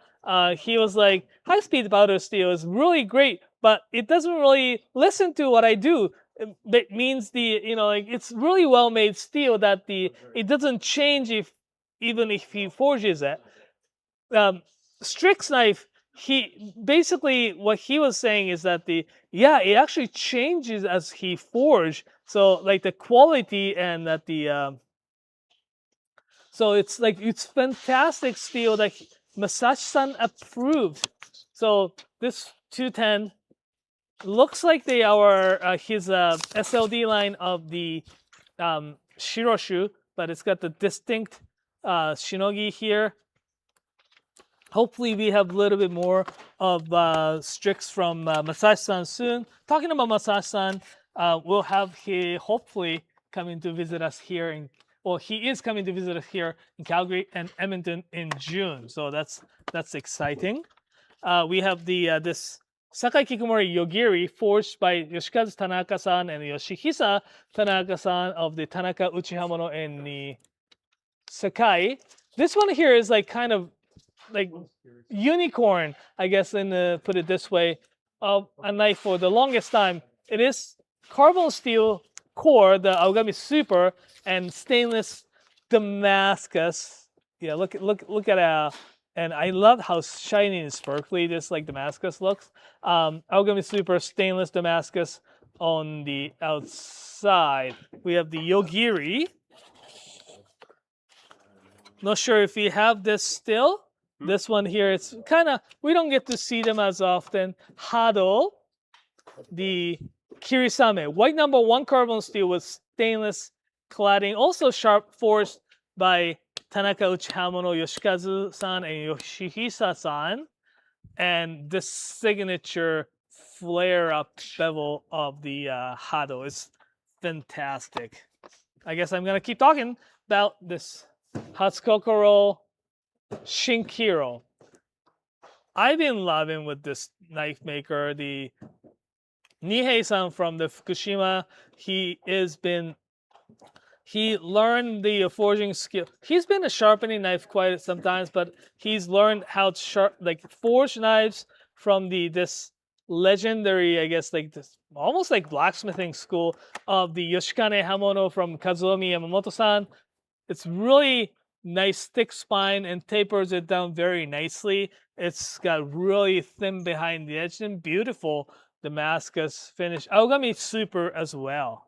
He was like, high-speed powder steel is really great, but it doesn't really listen to what I do. That means it's really well-made steel that it doesn't change even if he forges it. Strix knife, what he was saying is that it actually changes as he forge. So like the quality and that so it's fantastic steel that Masashi-san approved. So this 210 looks like they are his SLD line of the Shiroshu, but it's got the distinct shinogi here. Hopefully we have a little bit more of Strix from Masashi-san soon. Talking about Masashi-san, we'll have he hopefully coming to visit us here he is coming to visit us here in Calgary and Edmonton in June. So that's exciting. We have this Sakai Kikumori Yogiri forged by Yoshikazu Tanaka-san and Yoshihisa Tanaka-san of the Tanaka Uchihamono in the Sakai. This one here is kind of like unicorn, I guess, put it this way, of a knife for the longest time. It is carbon steel core, the Aogami Super, and stainless Damascus. Yeah, look at it. And I love how shiny and sparkly this Damascus looks. Aogami Super stainless Damascus. on the outside. We have the Yogiri. Not sure if we have this still. This one here, it's kind of, we don't get to see them as often. Hado, the Kirisame, white number 1 carbon steel with stainless cladding, also sharp forged by Tanaka Uchihamono, Yoshikazu-san, and Yoshihisa-san. And this signature flare-up bevel of the Hado is fantastic. I guess I'm going to keep talking about this Hatsukokoro Shinkiro. I've been loving with this knife maker, the Nihei-san from the Fukushima. He learned the forging skill. He's been a sharpening knife quite sometimes, but he's learned how to forge knives from this legendary, I guess, like this almost like blacksmithing school of the Yoshikane Hamono from Kazuomi Yamamoto-san. It's really nice thick spine and tapers it down very nicely. It's got really thin behind the edge and beautiful Damascus finish. Aogami super as well.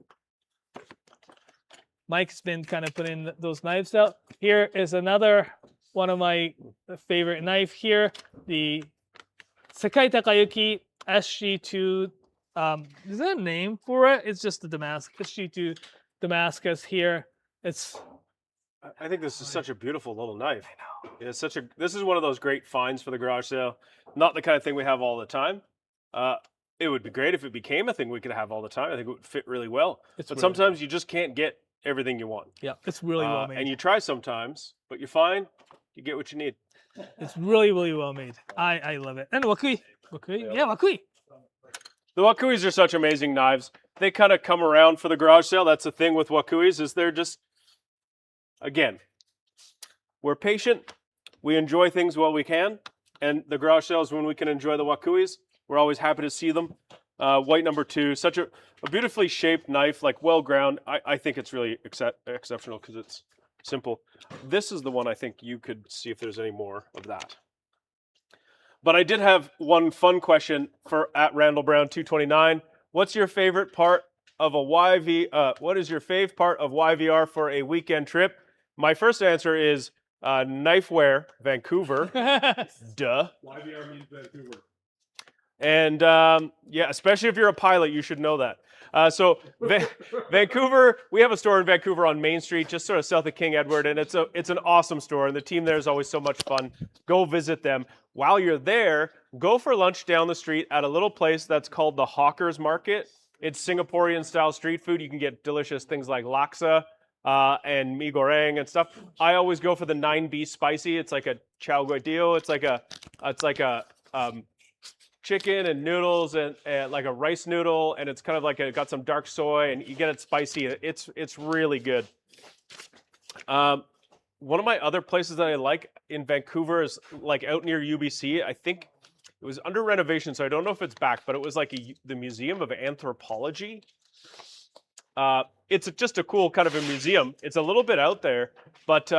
Mike's been kind of putting those knives out. Here is another one of my favorite knife here, the Sekai Takayuki SG2. Is there a name for it? It's just the Damascus SG2 Damascus here. I think this is such a beautiful little knife. It's this is one of those great finds for the garage sale. Not the kind of thing we have all the time. It would be great if it became a thing we could have all the time. I think it would fit really well. But really sometimes you just can't get everything you want. Yeah, it's really well made. And you try sometimes, but you find you get what you need. It's really, really well made. I love it. And wakui. Yeah, wakui. The wakuis are such amazing knives. They kind of come around for the garage sale. That's the thing with wakuis, is they're just, again, we're patient. We enjoy things while we can. And the garage sale is when we can enjoy the wakuis. We're always happy to see them. White number 2, such a beautifully shaped knife, like well ground. I think it's really exceptional because it's simple. This is the one I think you could see if there's any more of that. But I did have one fun question for at Randall Brown 229. What's your favorite part of a YV? What is your fave part of YVR for a weekend trip? My first answer is Knifewear Vancouver. Duh. YVR means Vancouver. And yeah, especially if you're a pilot, you should know that. Vancouver, we have a store in Vancouver on Main Street, just sort of south of King Edward, and it's an awesome store, and the team there is always so much fun. Go visit them. While you're there, go for lunch down the street at a little place that's called the Hawker's Market. It's Singaporean-style street food. You can get delicious things like laksa and mee goreng and stuff. I always go for the 9B spicy. It's like a chow guai dio. It's like a chicken and noodles and like a rice noodle, and it's kind of like got some dark soy, and you get it spicy. It's really good. One of my other places that I like in Vancouver is like out near UBC. I think it was under renovation, so I don't know if it's back, but it was like the Museum of Anthropology. It's just a cool kind of a museum. It's a little bit out there, but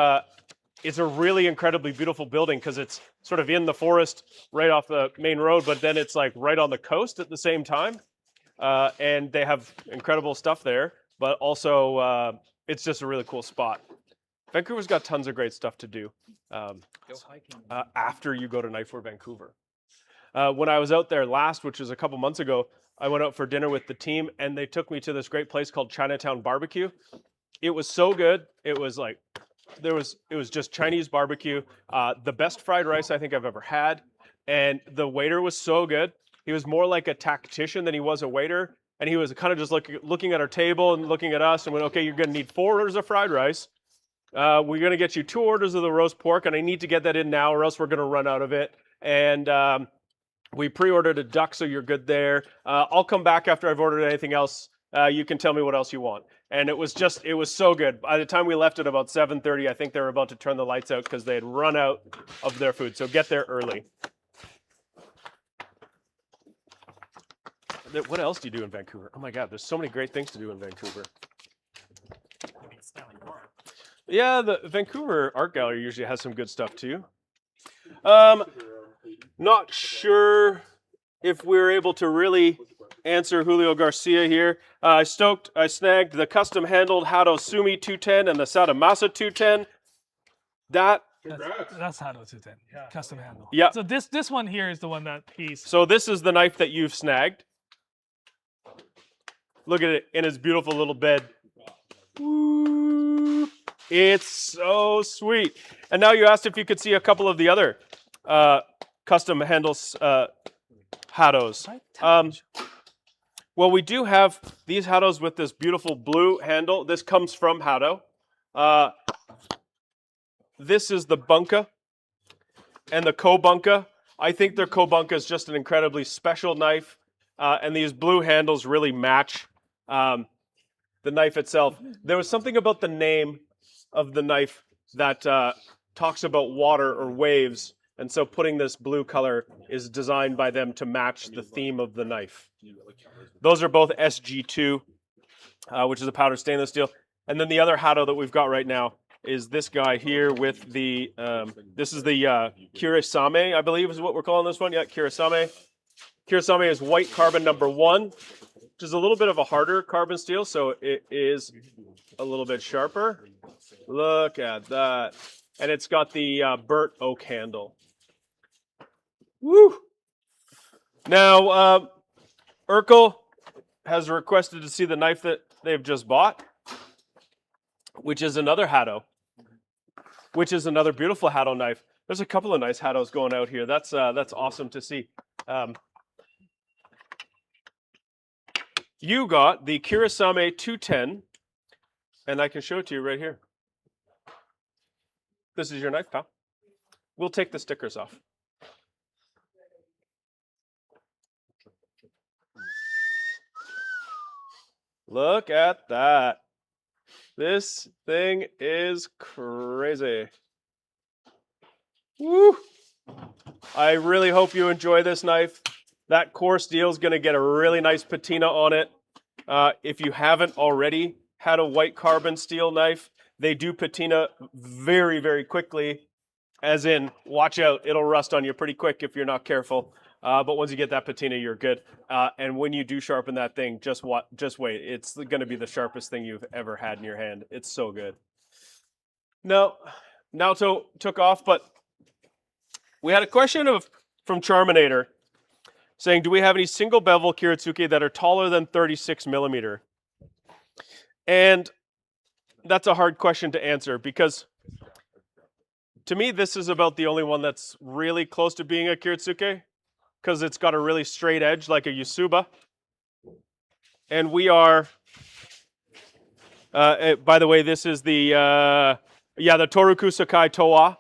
it's a really incredibly beautiful building because it's sort of in the forest right off the main road, but then it's like right on the coast at the same time. And they have incredible stuff there, but also it's just a really cool spot. Vancouver's got tons of great stuff to do after you go to Knifewear Vancouver. When I was out there last, which was a couple months ago, I went out for dinner with the team, and they took me to this great place called Chinatown Barbecue. It was so good. It was like, it was just Chinese barbecue, the best fried rice I think I've ever had, and the waiter was so good. He was more like a tactician than he was a waiter, and he was kind of just looking at our table and looking at us and went, okay, you're going to need 4 orders of fried rice. We're going to get you 2 orders of the roast pork, and I need to get that in now or else we're going to run out of it. And we pre-ordered a duck, so you're good there. I'll come back after I've ordered anything else. You can tell me what else you want. And it was so good. By the time we left at about 7:30, I think they were about to turn the lights out because they had run out of their food. So get there early. What else do you do in Vancouver? Oh my God, there's so many great things to do in Vancouver. Yeah, the Vancouver Art Gallery usually has some good stuff too. Not sure if we're able to really answer Julio Garcia here. I snagged the custom handled Hado Sumi 210 and the Satomasa 210. That's Hado 210. Yeah. Custom handle. Yeah. So this one here is the one that he's. So this is the knife that you've snagged. Look at it in its beautiful little bed. Ooh, it's so sweet. And now you asked if you could see a couple of the other custom handles Hados. Well, we do have these Hados with this beautiful blue handle. This comes from Hado. This is the Bunka and the Bunka. I think their Bunka is just an incredibly special knife, and these blue handles really match the knife itself. There was something about the name of the knife that talks about water or waves, and so putting this blue color is designed by them to match the theme of the knife. Those are both SG2, which is a powdered stainless steel. And then the other Hado that we've got right now is this guy here with the, this is the Kuresame, I believe is what we're calling this one. Yeah, Kuresame. Kuresame is white carbon #1, which is a little bit of a harder carbon steel, so it is a little bit sharper. Look at that. And it's got the burnt oak handle. Woo! Now, Urkel has requested to see the knife that they've just bought, which is another Hado, which is another beautiful Hado knife. There's a couple of nice Hados going out here. That's awesome to see. You got the Kuresame 210, and I can show it to you right here. This is your knife, pal. We'll take the stickers off. Look at that. This thing is crazy. Woo! I really hope you enjoy this knife. That core steel is going to get a really nice patina on it. If you haven't already had a white carbon steel knife, they do patina very, very quickly. As in, watch out, it'll rust on you pretty quick if you're not careful. But once you get that patina, you're good. And when you do sharpen that thing, just wait. It's going to be the sharpest thing you've ever had in your hand. It's so good. No, Naoto took off, but we had a question from Charminator saying, do we have any single bevel Kiritsuke that are taller than 36 millimeter? And that's a hard question to answer because to me, this is about the only one that's really close to being a Kiritsuke, because it's got a really straight edge like a Yusuba. And we are, by the way, this is the, the Toruku Sakai Towa.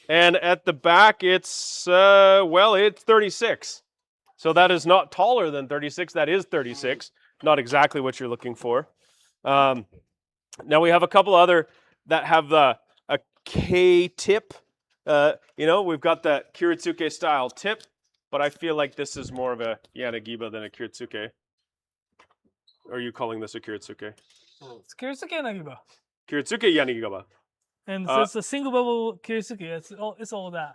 And at the back, it's, it's 36. So that is not taller than 36. That is 36. Not exactly what you're looking for. Now we have a couple other that have a K tip. We've got that Kiritsuke style tip, but I feel like this is more of a Yanagiba than a Kiritsuke. Are you calling this a Kiritsuke? It's Kiritsuke Yanagiba. Kiritsuke Yanagiba. And so it's a single bevel Kiritsuke. It's all that.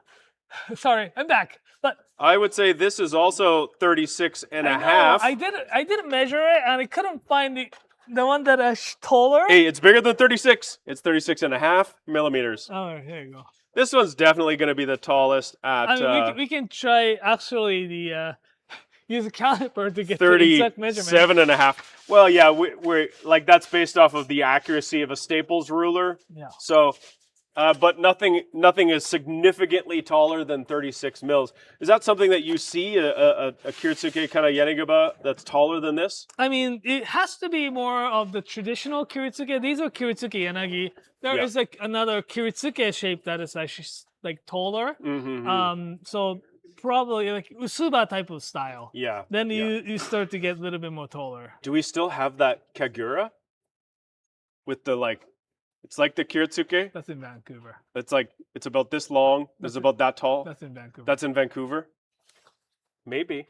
Sorry, I'm back. But I would say this is also 36 and a half. I didn't measure it, and I couldn't find the one that is taller. Hey, it's bigger than 36. It's 36 and a half millimeters. Oh, here you go. This one's definitely going to be the tallest at... we can try, actually, use a caliper to get the exact measurement. 37 and a half. Well, yeah, we're like, that's based off of the accuracy of a Staples ruler. Yeah. So, but nothing is significantly taller than 36 mils. Is that something that you see, a Kiritsuke kind of Yanagiba that's taller than this? I mean, it has to be more of the traditional Kiritsuke. These are Kiritsuke Yanagi. There is like another Kiritsuke shape that is actually like taller. So probably like Usuba type of style. Yeah. Then you start to get a little bit more taller. Do we still have that Kagura? With the like, it's like the Kiritsuke? That's in Vancouver. It's about this long. It's about that tall. That's in Vancouver. That's in Vancouver? Maybe.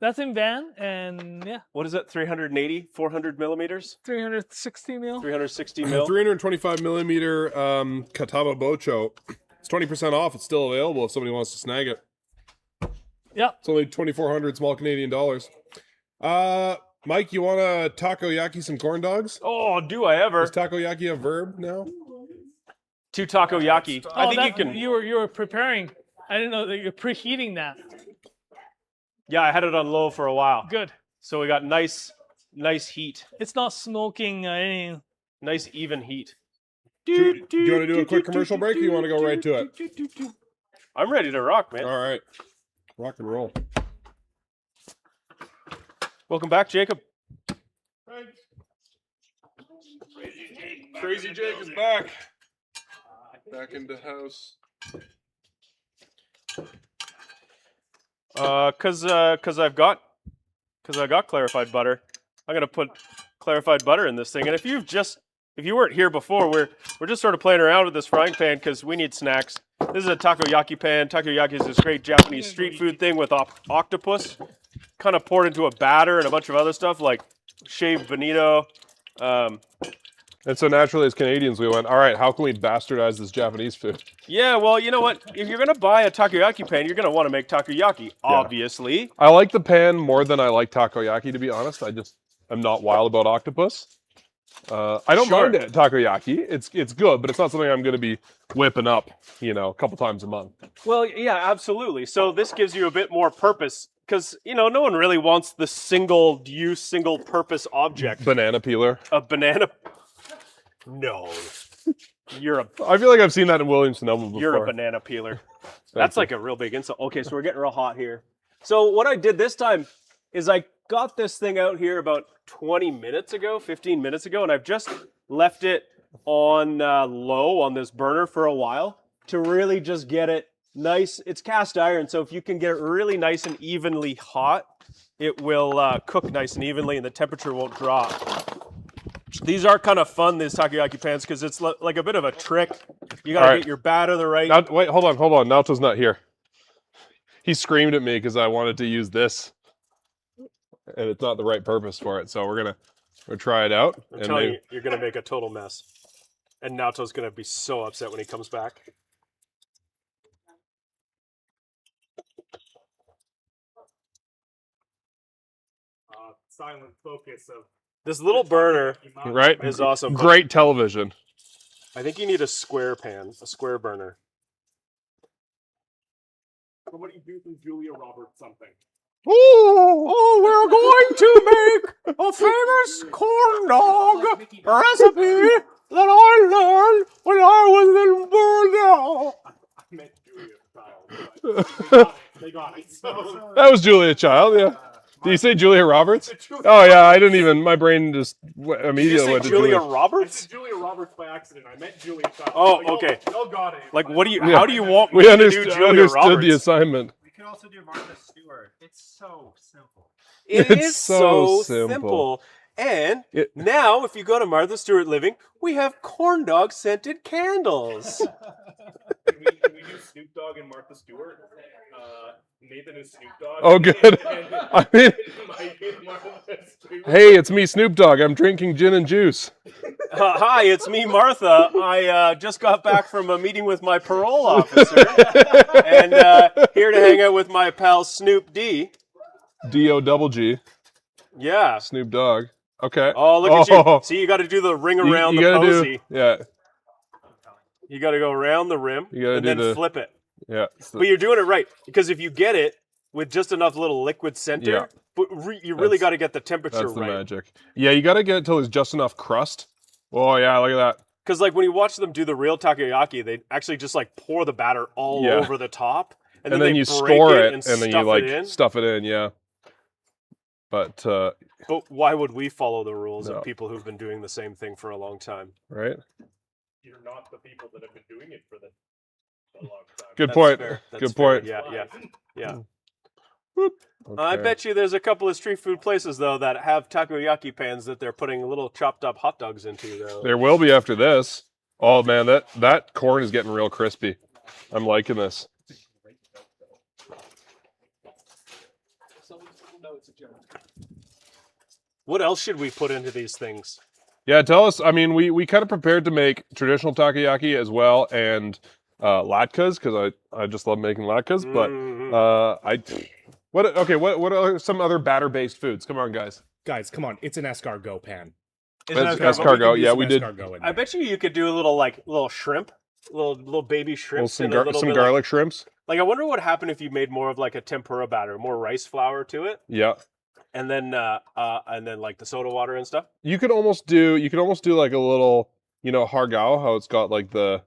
That's in Van, and yeah. What is it? 380, 400 millimeters? 360 mil. 360 mil. 325 millimeter Kataba Bocho. It's 20% off. It's still available if somebody wants to snag it. Yep. It's only 2,400 small Canadian dollars. Mike, you want to takoyaki some corn dogs? Oh, do I ever? Is takoyaki a verb now? To takoyaki. Oh, I think you can. You were preparing. I didn't know that you're preheating that. Yeah, I had it on low for a while. Good. So we got nice heat. It's not smoking anything. Nice even heat. Do you want to do a quick commercial break or you want to go right to it? I'm ready to rock, man. All right. Rock and roll. Welcome back, Jacob. Thanks. Crazy Jake is back. Back into house. Cause I've got clarified butter. I'm gonna put clarified butter in this thing. And if you weren't here before, we're just sort of playing around with this frying pan because we need snacks. This is a takoyaki pan. Takoyaki is this great Japanese street food thing with octopus, kind of poured into a batter and a bunch of other stuff like shaved bonito. And so naturally, as Canadians, we went, all right, how can we bastardize this Japanese food? Yeah, well, you know what? If you're going to buy a takoyaki pan, you're going to want to make takoyaki, obviously. I like the pan more than I like takoyaki, to be honest. I'm not wild about octopus. I don't mind it, takoyaki. It's good, but it's not something I'm going to be whipping up, a couple times a month. Well, yeah, absolutely. So this gives you a bit more purpose because, no one really wants the single-use, single-purpose object. Banana peeler. A banana... No. I feel like I've seen that in Williams-Sonoma before. You're a banana peeler. That's like a real big insult. Okay, so we're getting real hot here. So what I did this time is I got this thing out here about 15 minutes ago, and I've just left it on low on this burner for a while to really just get it nice. It's cast iron, so if you can get it really nice and evenly hot, it will cook nice and evenly and the temperature won't drop. These are kind of fun, these takoyaki pans, because it's like a bit of a trick. You got to get your batter the right... Now, wait, hold on. Naoto's not here. He screamed at me because I wanted to use this, and it's not the right purpose for it. So we're gonna try it out. I'm telling you, you're going to make a total mess. And Naoto's going to be so upset when he comes back. Silent focus of... This little burner is awesome. Great television. I think you need a square pan, a square burner. Somebody do some Julia Roberts something. We're going to make a famous corn dog recipe that I learned when I was in Bordeaux. I meant Julia Child. They got it. So. That was Julia Child, yeah. Did you say Julia Roberts? Oh yeah, I didn't even. My brain just immediately went to Julia Roberts. I said Julia Roberts by accident. I meant Julia Child. Oh, okay. Y'all got it. Like, what do you? How do you want me we to understood, do Julia understood Roberts? the assignment. We could also do Martha Stewart. It's so simple. It is so simple. And now, if you go to Martha Stewart Living, we have corn dog scented candles. Can we do Snoop Dogg and Martha Stewart? Nathan is Snoop Dogg. Oh, good. I mean, hey, it's me, Snoop Dogg. I'm drinking gin and juice. Hi, it's me, Martha. I just got back from a meeting with my parole officer, and here to hang out with my pal Snoop D. D-O-double-G. Yeah. Snoop Dogg. Okay. Oh, look at you. See, you got to do the ring around the posy. Yeah. You got to go around the rim and then flip it. Yeah. But you're doing it right, because if you get it with just enough little liquid center, but you really got to get the temperature That's the right. magic. Yeah, you got to get it till there's just enough crust. Oh, yeah, look at that. Because like when you watch them do the real takoyaki, they actually just like pour the batter all over the top. And then you break score it, and then you like stuff it in, yeah. But why would we follow the rules of people who've been doing the same thing for a long time? Right. You're not the people that have been doing it for a long time. Good point. Good point. Yeah. I bet you there's a couple of street food places though that have takoyaki pans that they're putting little chopped up hot dogs into though. There will be after this. Oh man, that corn is getting real crispy. I'm liking this. What else should we put into these things? Yeah, tell us. I mean, we kind of prepared to make traditional takoyaki as well, and latkes because I just love making latkes. But what are some other batter-based foods? Come on, guys. Guys, come on. It's an escargot pan. Escargot, yeah, we did. I bet you could do a little shrimp, little baby shrimp, Some garlic shrimps. Like I wonder what happened if you made more of like a tempura batter, more rice flour to it. Yeah. And then like the soda water and stuff. You could almost do like a little, hargao, how it's got like the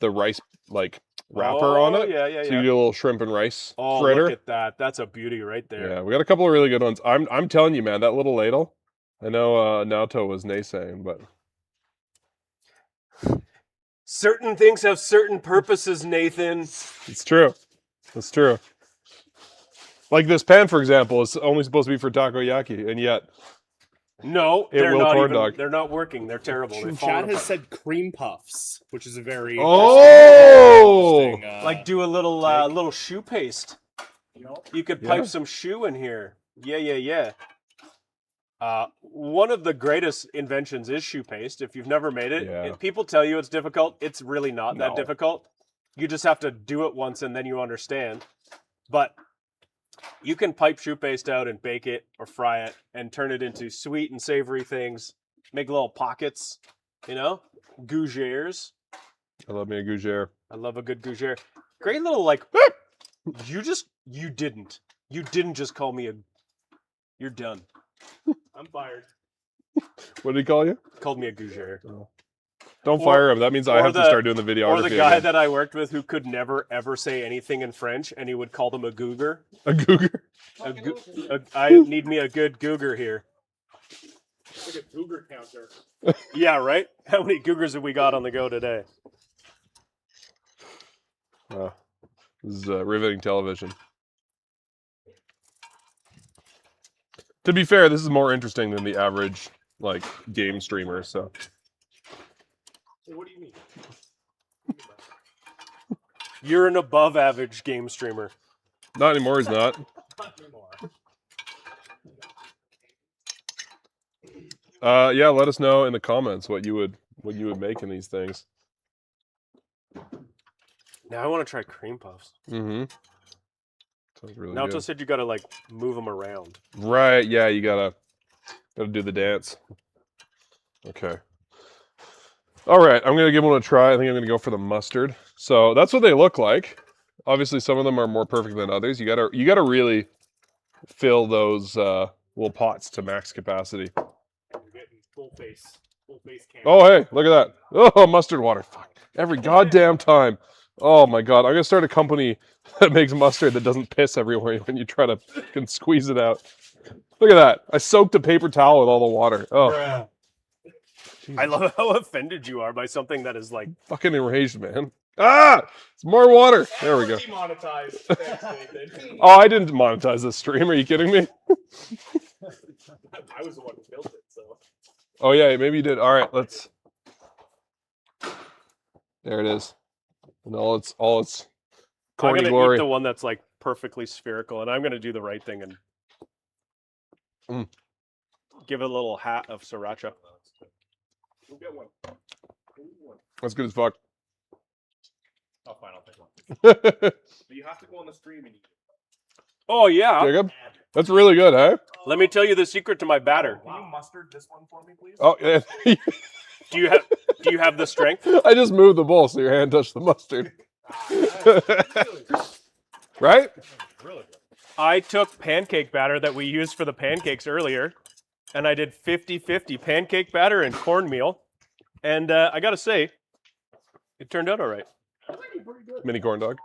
rice like wrapper on it. Yeah. So you do a little shrimp and rice Oh, fritter. look at that. That's a beauty right there. Yeah, we got a couple of really good ones. I'm telling you, man, that little ladle. I know Naoto was naysaying, but certain things have certain purposes, Nathan. It's true. It's true. Like this pan, for example, is only supposed to be for takoyaki, and yet no, they're not working. They're terrible. Chad has said cream puffs, which is a very like do a little shoe paste. You could pipe some shoe in here. Yeah. One of the greatest inventions is shoe paste. If you've never made it, and people tell you it's difficult, it's really not that difficult. You just have to do it once and then you understand. But you can pipe shoe paste out and bake it or fry it and turn it into sweet and savory things. Make little pockets, gougères. I love me a gougère. I love a good gougère. Great little you didn't just call me you're done. I'm fired. What did he call you? Called me a gougère. Oh. Don't fire him. That means I have to start doing the videography. Or the guy that I worked with who could never, ever say anything in French, and he would call them a googer. A googer? I need me a good googer here. It's like a googer counter. Yeah, right? How many googers have we got on the go today? This is riveting television. To be fair, this is more interesting than the average game streamer. So. What do you mean? You're an above average game streamer. Not anymore. He's not. Not anymore. Yeah. Let us know in the comments what you would make in these things. Now I want to try cream puffs. Mm-hmm. Sounds really Naoto good. said you got to move them around. Right. Yeah. You gotta do the dance. Okay. All right. I'm gonna give one a try. I think I'm gonna go for the mustard. So that's what they look like. Obviously, some of them are more perfect than others. You gotta really fill those little pots to max capacity. You're getting full face can. Oh, hey, look at that. Oh, mustard water. Fuck. Every goddamn time. Oh my god. I'm gonna start a company that makes mustard that doesn't piss everywhere when you try to squeeze it out. Look at that. I soaked a paper towel with all the water. Oh. Bruh. I love how offended you are by something that is fucking enraged, man. Ah! It's more water. There we go. Demonetized. Thanks, Nathan. Oh, I didn't monetize this stream. Are you kidding me? I was the one who built it, so. Oh yeah, maybe you did. All right, let's. There it is. And all its corny I'm gonna glory. eat the one that's perfectly spherical, and I'm gonna do the right thing and give it a little hat of sriracha. We'll get one. That's good as fuck. Oh, fine, I'll take one. But you have to go on the stream and eat it. Oh yeah, Jacob? That's really good, huh? Let me tell you the secret to my batter. Can you mustard this one for me, please? Oh, yeah. Do you have the strength? I just moved the bowl so your hand touched the mustard. Right? Really good. I took pancake batter that we used for the pancakes earlier, and I did 50-50 pancake batter and cornmeal. And I gotta say, it turned out all right. Mini corn dog.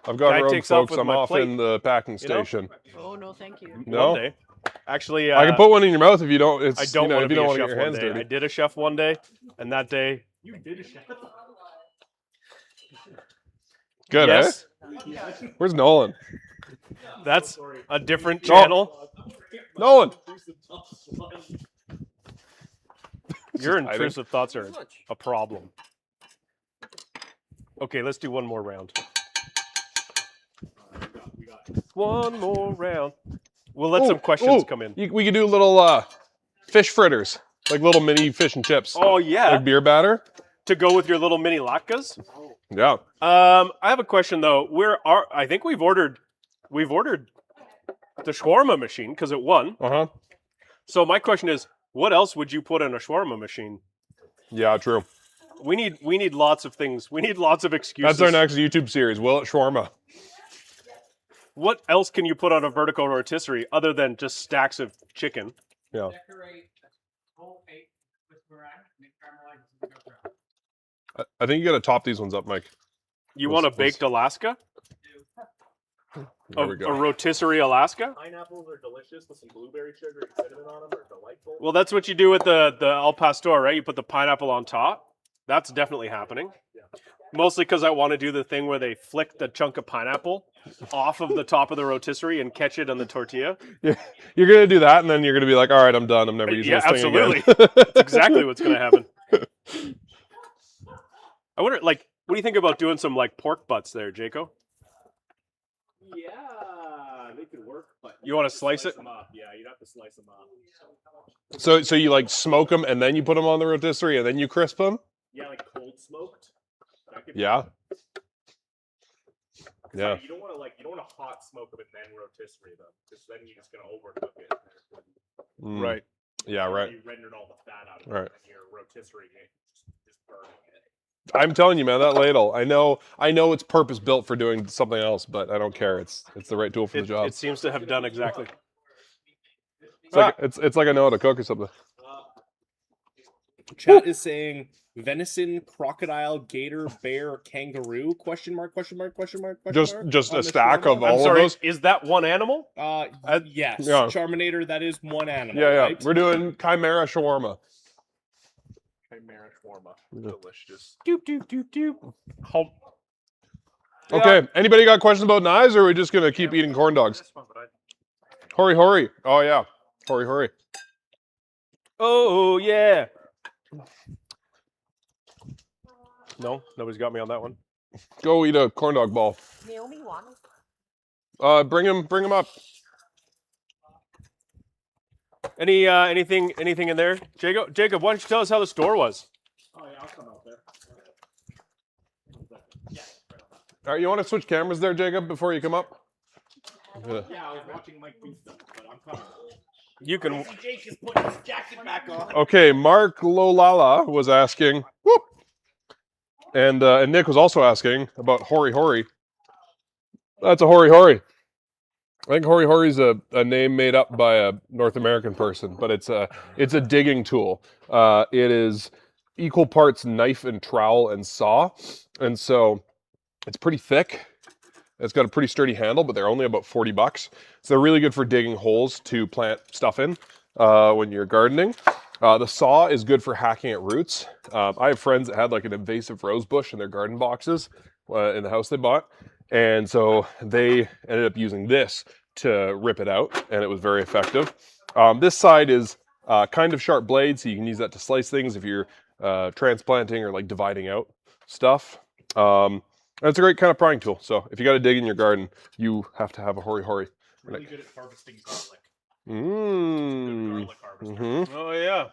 I've got Guy rogue, takes off folks. with I'm my off plate. in the packing station. Oh no, thank you. No? One day. Actually, I can put one in your mouth if you don't. It's, I don't want if to you be don't a want to chef get your one hands day. dirty. I did a chef one day, and that day, You did a chef. Good, yes, eh? Where's Nolan? that's a different channel. Nolan! Your just intrusive thoughts are a problem. Okay, let's do one more round. One more round. We'll let some questions come in. We could do little fish fritters. Like little mini fish and chips. Oh yeah. Like beer batter. To go with your little mini latkes. Yeah. I have a question though. I think we've ordered the shawarma machine because it won. Uh-huh. So my question is, what else would you put in a shawarma machine? Yeah, true. We need lots of things. We need lots of excuses. That's our next YouTube series. Will it shawarma? What else can you put on a vertical rotisserie other than just stacks of chicken? Yeah. I think you got to top these ones up, Mike. You want a baked Alaska? There we go. A rotisserie Alaska? Pineapples are delicious with some blueberry sugar and cinnamon on them. Are delightful. Well, that's what you do with the al pastor, right? You put the pineapple on top. That's definitely happening. Yeah. Mostly because I want to do the thing where they flick the chunk of pineapple off of the top of the rotisserie and catch it on the tortilla. You're going to do that, and then you're going to be like, all right, I'm done. I'm never using this thing absolutely. again. That's exactly what's going to happen. I wonder, like, what do you think about doing some, like, pork butts there, Jaco? Yeah, they could work, but you want to slice it? Them up. Yeah, you'd have to slice them up. So you like smoke them and then you put them on the rotisserie and then you crisp them? Yeah, like cold smoked. Yeah. Yeah. You don't want to hot smoke them and then rotisserie them, because then you're just gonna overcook it. Right. Yeah. Right. You rendered all the fat out of it, Right. and your rotisserie just burning it. I'm telling you, man, that ladle. I know it's purpose built for doing something else, but I don't care. It's the right tool for the job. It seems to have done exactly. It's like I know how to cook or something. Chat is saying venison, crocodile, gator, bear, kangaroo? Question mark? Just a stack of all of those. Is that one animal? Yes. Yeah. Charminator, that is one animal. Yeah. Right? We're doing chimera shawarma. Chimera shawarma. Delicious. Doop. Okay. Anybody got questions about knives, or are we just gonna keep eating corn dogs? Hori hori. Oh yeah. Hori hori. Oh yeah. No, nobody's got me on that one. Go eat a corn dog ball. Bring him up. Anything in there, Jacob? Why don't you tell us how the store was? Oh yeah, I'll come out there. All right, you want to switch cameras there, Jacob, before you come up? Yeah, I was watching Mike do stuff, but I'm coming. You can. Jake is putting his jacket back on. Okay, Mark Lolala was asking, whoop, and Nick was also asking about hori hori. That's a hori hori. I think hori hori is a name made up by a North American person, but it's a digging tool. It is equal parts knife and trowel and saw, and so it's pretty thick. It's got a pretty sturdy handle, but they're only about $40. So they're really good for digging holes to plant stuff in when you're gardening. The saw is good for hacking at roots. I have friends that had like an invasive rose bush in their garden boxes in the house they bought. And so they ended up using this to rip it out, and it was very effective. This side is kind of sharp blade, so you can use that to slice things if you're transplanting or like dividing out stuff. And it's a great kind of prying tool. So if you got to dig in your garden, you have to have a hori hori. Really good at harvesting garlic. Garlic harvester. Oh yeah.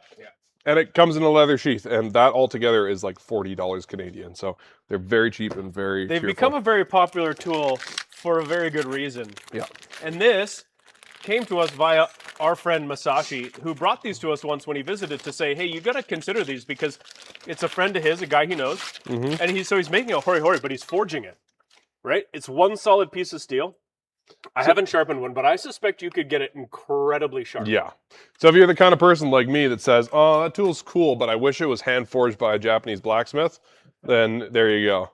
And it comes in a leather sheath, and that altogether is like $40 Canadian. So they're very cheap and very They've cheerful. become a very popular tool for a very good reason. Yeah. And this came to us via our friend Masashi, who brought these to us once when he visited to say, hey, you got to consider these because it's a friend of his, a guy he knows. And he's making a hori hori, but he's forging it, right? It's one solid piece of steel. I haven't sharpened one, but I suspect you could get it incredibly sharp. Yeah. So if you're the kind of person like me that says, oh, that tool's cool, but I wish it was hand forged by a Japanese blacksmith, then there you go.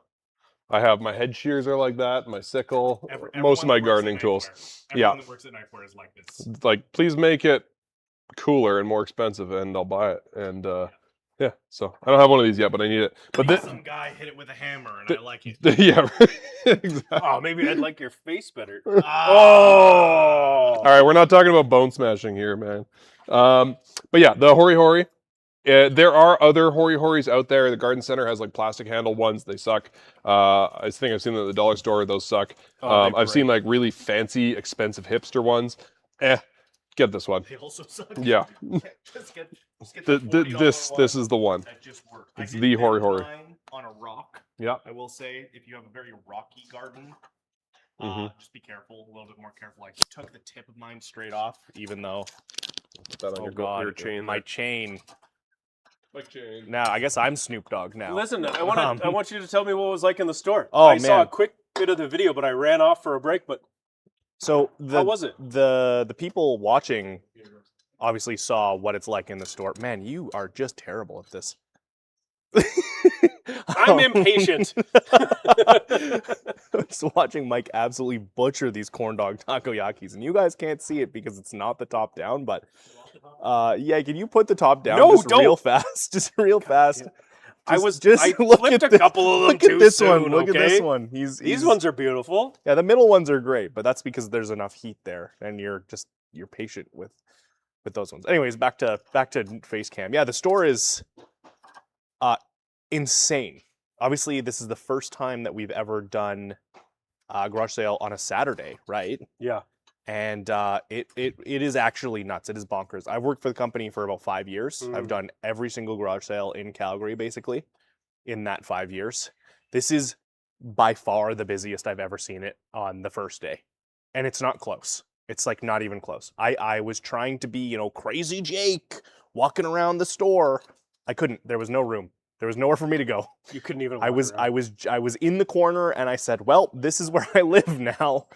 I have my head shears are like that, my sickle, most of my gardening tools. Everyone that works at Knifewear is like this. It's like, please make it cooler and more expensive, and I'll buy it. And yeah, so I don't have one of these yet, but I need it. But this, some guy hit it with a hammer, and I like it. Yeah, exactly. Oh, maybe I'd like your face better. Oh! All right, we're not talking about bone smashing here, man. But yeah, the hori hori. There are other hori horis out there. The garden center has like plastic handle ones. They suck. I think I've seen them at the dollar store. Those suck. I've seen like really fancy, expensive hipster ones. Get this one. They also suck. Yeah. Just get The, the $40 this is the one. That just worked. It's I did the Hori build Hori. mine on a rock. Yeah. I will say, if you have a very rocky garden, just be careful, a little bit more careful. I took the tip of mine straight off, even though. Put that on your God, chain. my chain. Like chain. Now, I guess I'm Snoop Dogg now. Listen, I want you to tell me what it was like in the store. Oh, I saw man. a quick bit of the video, but I ran off for a break. But So how was it? The people watching obviously saw what it's like in the store. Man, you are just terrible at this. I'm impatient. Just watching Mike absolutely butcher these corn dog takoyakis, and you guys can't see it because it's not the top down. But yeah, can you put the top down just don't. real fast? Just real fast. I Look flipped at a couple of them Look at too this soon, one. Look at this okay? one. These ones are beautiful. Yeah, the middle ones are great, but that's because there's enough heat there, and you're patient with those ones. Anyways, back to face cam. Yeah, the store is insane. Obviously, this is the first time that we've ever done a garage sale on a Saturday, right? Yeah. And it is actually nuts. It is bonkers. I've worked for the company for about 5 years. I've done every single garage sale in Calgary, basically, in that 5 years. This is by far the busiest I've ever seen it on the first day. And it's not close. It's like not even close. I was trying to be, crazy Jake, walking around the store. I couldn't. There was no room. There was nowhere for me to go. You couldn't even. I was in the corner, and I said, "Well, this is where I live now."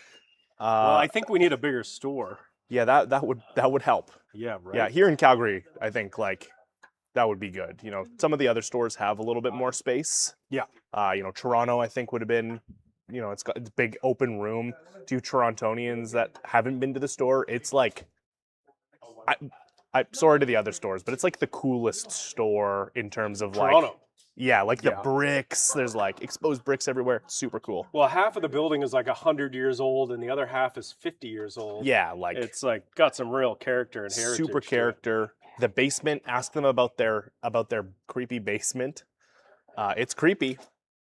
Well, I think we need a bigger store. Yeah, that would help. Yeah, right. Yeah, here in Calgary, I think that would be good. Some of the other stores have a little bit more space. Yeah. Toronto, I think, would have been. It's got a big open room. To Torontonians that haven't been to the store, it's like, I sorry to the other stores, but it's like the coolest store in terms of Toronto. The bricks. There's like exposed bricks everywhere. Super cool. Well, half of the building is like 100 years old, and the other half is 50 years old. Yeah, it's like got some real character and heritage. Super character. The basement. Ask them about their creepy basement. It's creepy.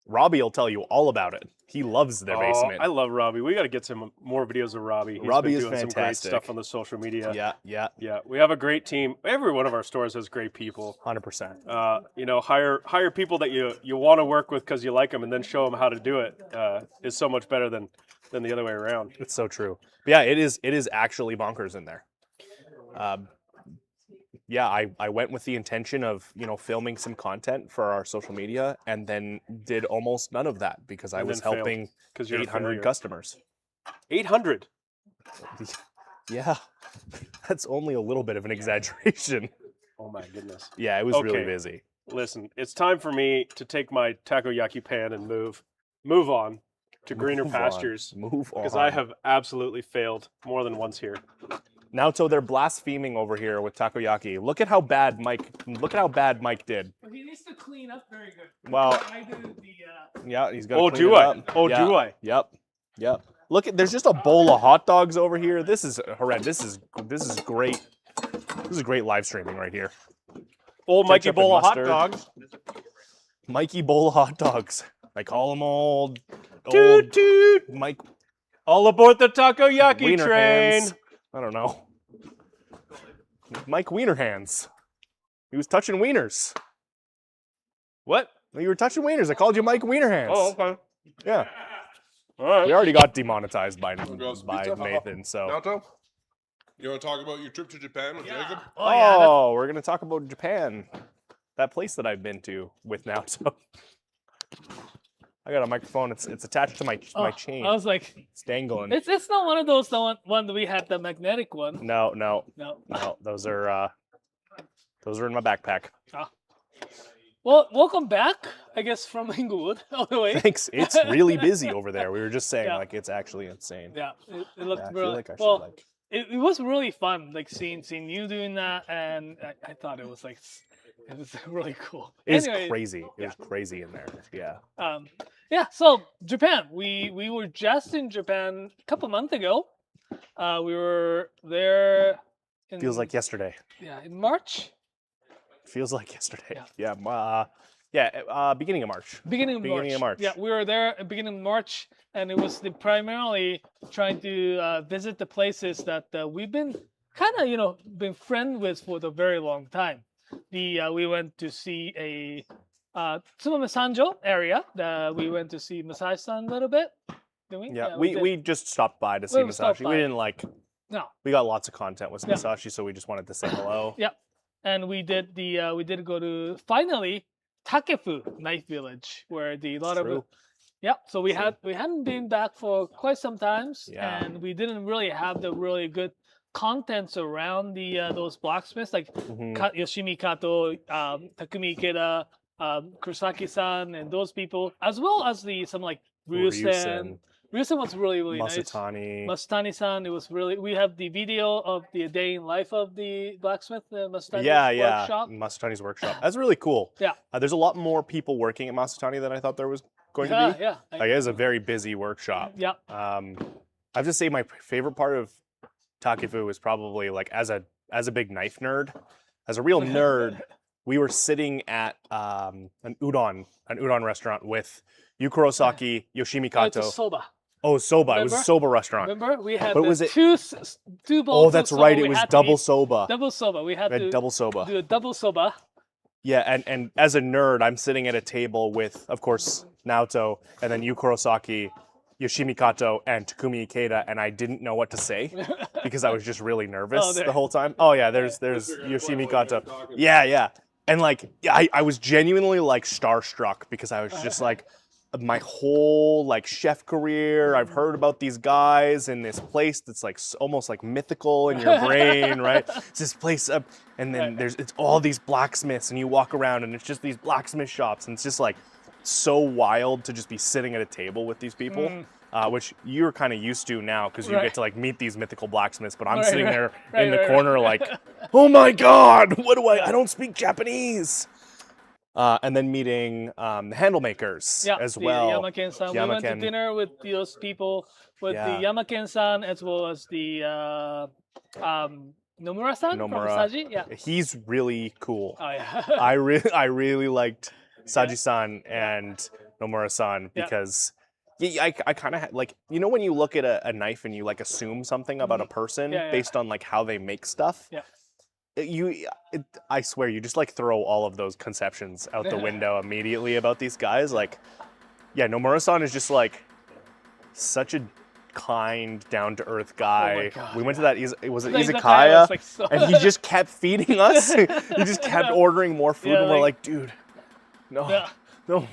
Robbie will tell you all about it. He loves their basement. I love Robbie. We got to get some more videos of Robbie. Robbie been is doing fantastic. Some great stuff on the social media. Yeah. We have a great team. Every one of our stores has great people. 100%. Hire people that you want to work with because you like them, and then show them how to do it. Is so much better than the other way around. It's so true. But yeah, it is actually bonkers in there. I went with the intention of, filming some content for our social media, and then did almost none of that because I was helping 800 customers. 800? Yeah, that's only a little bit of an exaggeration. Oh my goodness. Yeah, it was really busy. Listen, it's time for me to take my takoyaki pan and move on to greener pastures. Move on. Because I have absolutely failed more than once here. Now, so they're blaspheming over here with takoyaki. Look at how bad Mike did. Well, he needs to clean up very good. Well, I did the. Yeah, he's got. Oh, do I? Oh, do I? Yep. Look there's just a bowl of hot dogs over here. This is horrendous. This is great. This is great live streaming right here. Old Mikey bowl of hot dogs. Mikey bowl of hot dogs. I call them old Mike. All aboard the takoyaki Wiener train. Hands. I don't know. Mike Wiener Hands. He was touching wieners. What? You were touching wieners. I called you Mike Wiener Hands. Oh, okay. Yeah. All right. We already got demonetized by Nathan, so. Naoto, you want to talk about your trip to Japan with Jacob? Oh, we're going to talk about Japan. That place that I've been to with Naoto. I got a microphone. It's attached to my chain. I was like, it's dangling. It's not one of those one that we had, the magnetic one. No. Those are in my backpack. Well, welcome back, I guess, from Inglewood all the way. Thanks. It's really busy over there. We were just saying, it's actually insane. Yeah, it looked I really. feel like it was really fun, seeing you doing that, and I thought it was really cool. It's crazy. It was crazy in there. Yeah. So Japan, we were just in Japan a couple months ago. We were there. Feels like yesterday. Yeah, in March. Feels like yesterday. Yeah. Beginning of March. Beginning of March. Yeah, we were there at the beginning of March, and it was primarily trying to visit the places that we've been kind of been friends with for a very long time. We went to see a Tsumame Sanjo area. We went to see Masashi-san a little bit. Did we? Yeah, we did. we just stopped by to see We stopped Masashi. by. We didn't like. No. We got lots of content with Yeah. Masashi, so we just wanted to say hello. Yeah, and we did go to finally Takefu Knife Village, where a lot of so we hadn't been back for quite some times, Yeah. and we didn't really have the really good contents around those blacksmiths like Yoshimi Kato, Takumi Ikeda, Kurosaki-san, and those people, as well as some like Ryusen. Ryusen was really Masatani. nice. Masatani-san, it was really. We have the video of the day in life of the blacksmith, Masatani's workshop. Masatani's workshop. That's really cool. Yeah. There's a lot more people working at Masatani than I thought there was going to be. Yeah. Like, it is a very busy workshop. Yeah. I have to say my favorite part of Takefu was probably like as a big knife nerd, as a real nerd. We were sitting at an udon restaurant with Yu Kurosaki, Yoshimi Kato. It's soba. Oh, soba. Remember? It was a soba restaurant. Remember, we had But was it two bowls. Oh, that's of right. soba. It We was had to double eat soba. Double soba. We had to double soba. do a double soba. Yeah, and as a nerd, I'm sitting at a table with, of course, Naoto, and then Yu Kurosaki, Yoshimi Kato, and Takumi Ikeda, and I didn't know what to say because I was just really nervous the whole time. Oh yeah, there's Yoshimi Kato. Yeah. And like, I was genuinely like starstruck because I was just like, my whole like chef career, I've heard about these guys in this place that's like almost like mythical in your brain, right? It's this place up, and then it's all these blacksmiths, and you walk around, and it's just these blacksmith shops, and it's just like so wild to just be sitting at a table with these people. Which you're kind of used to now because you get to like meet these mythical blacksmiths, but I'm sitting there in the corner like, oh my god, what do I don't speak Japanese. And then meeting the handle makers as well. Yamaken-san. We went to dinner with those people, with the Yamaken-san as well as the Nomura-san from Saji. Yeah, he's really cool. Oh yeah. I really liked Saji-san and Nomura-san because I kind of like, when you look at a knife and you like assume something about a person based on like how they make stuff. Yeah. I swear, you just like throw all of those conceptions out the window immediately about these guys. Like, Nomura-san is just like such a kind, down-to-earth guy. Oh my God, we went to that, was it Izakaya Izakaya? was, like, so and he just kept feeding us. He just kept ordering more food, and we're like, dude, no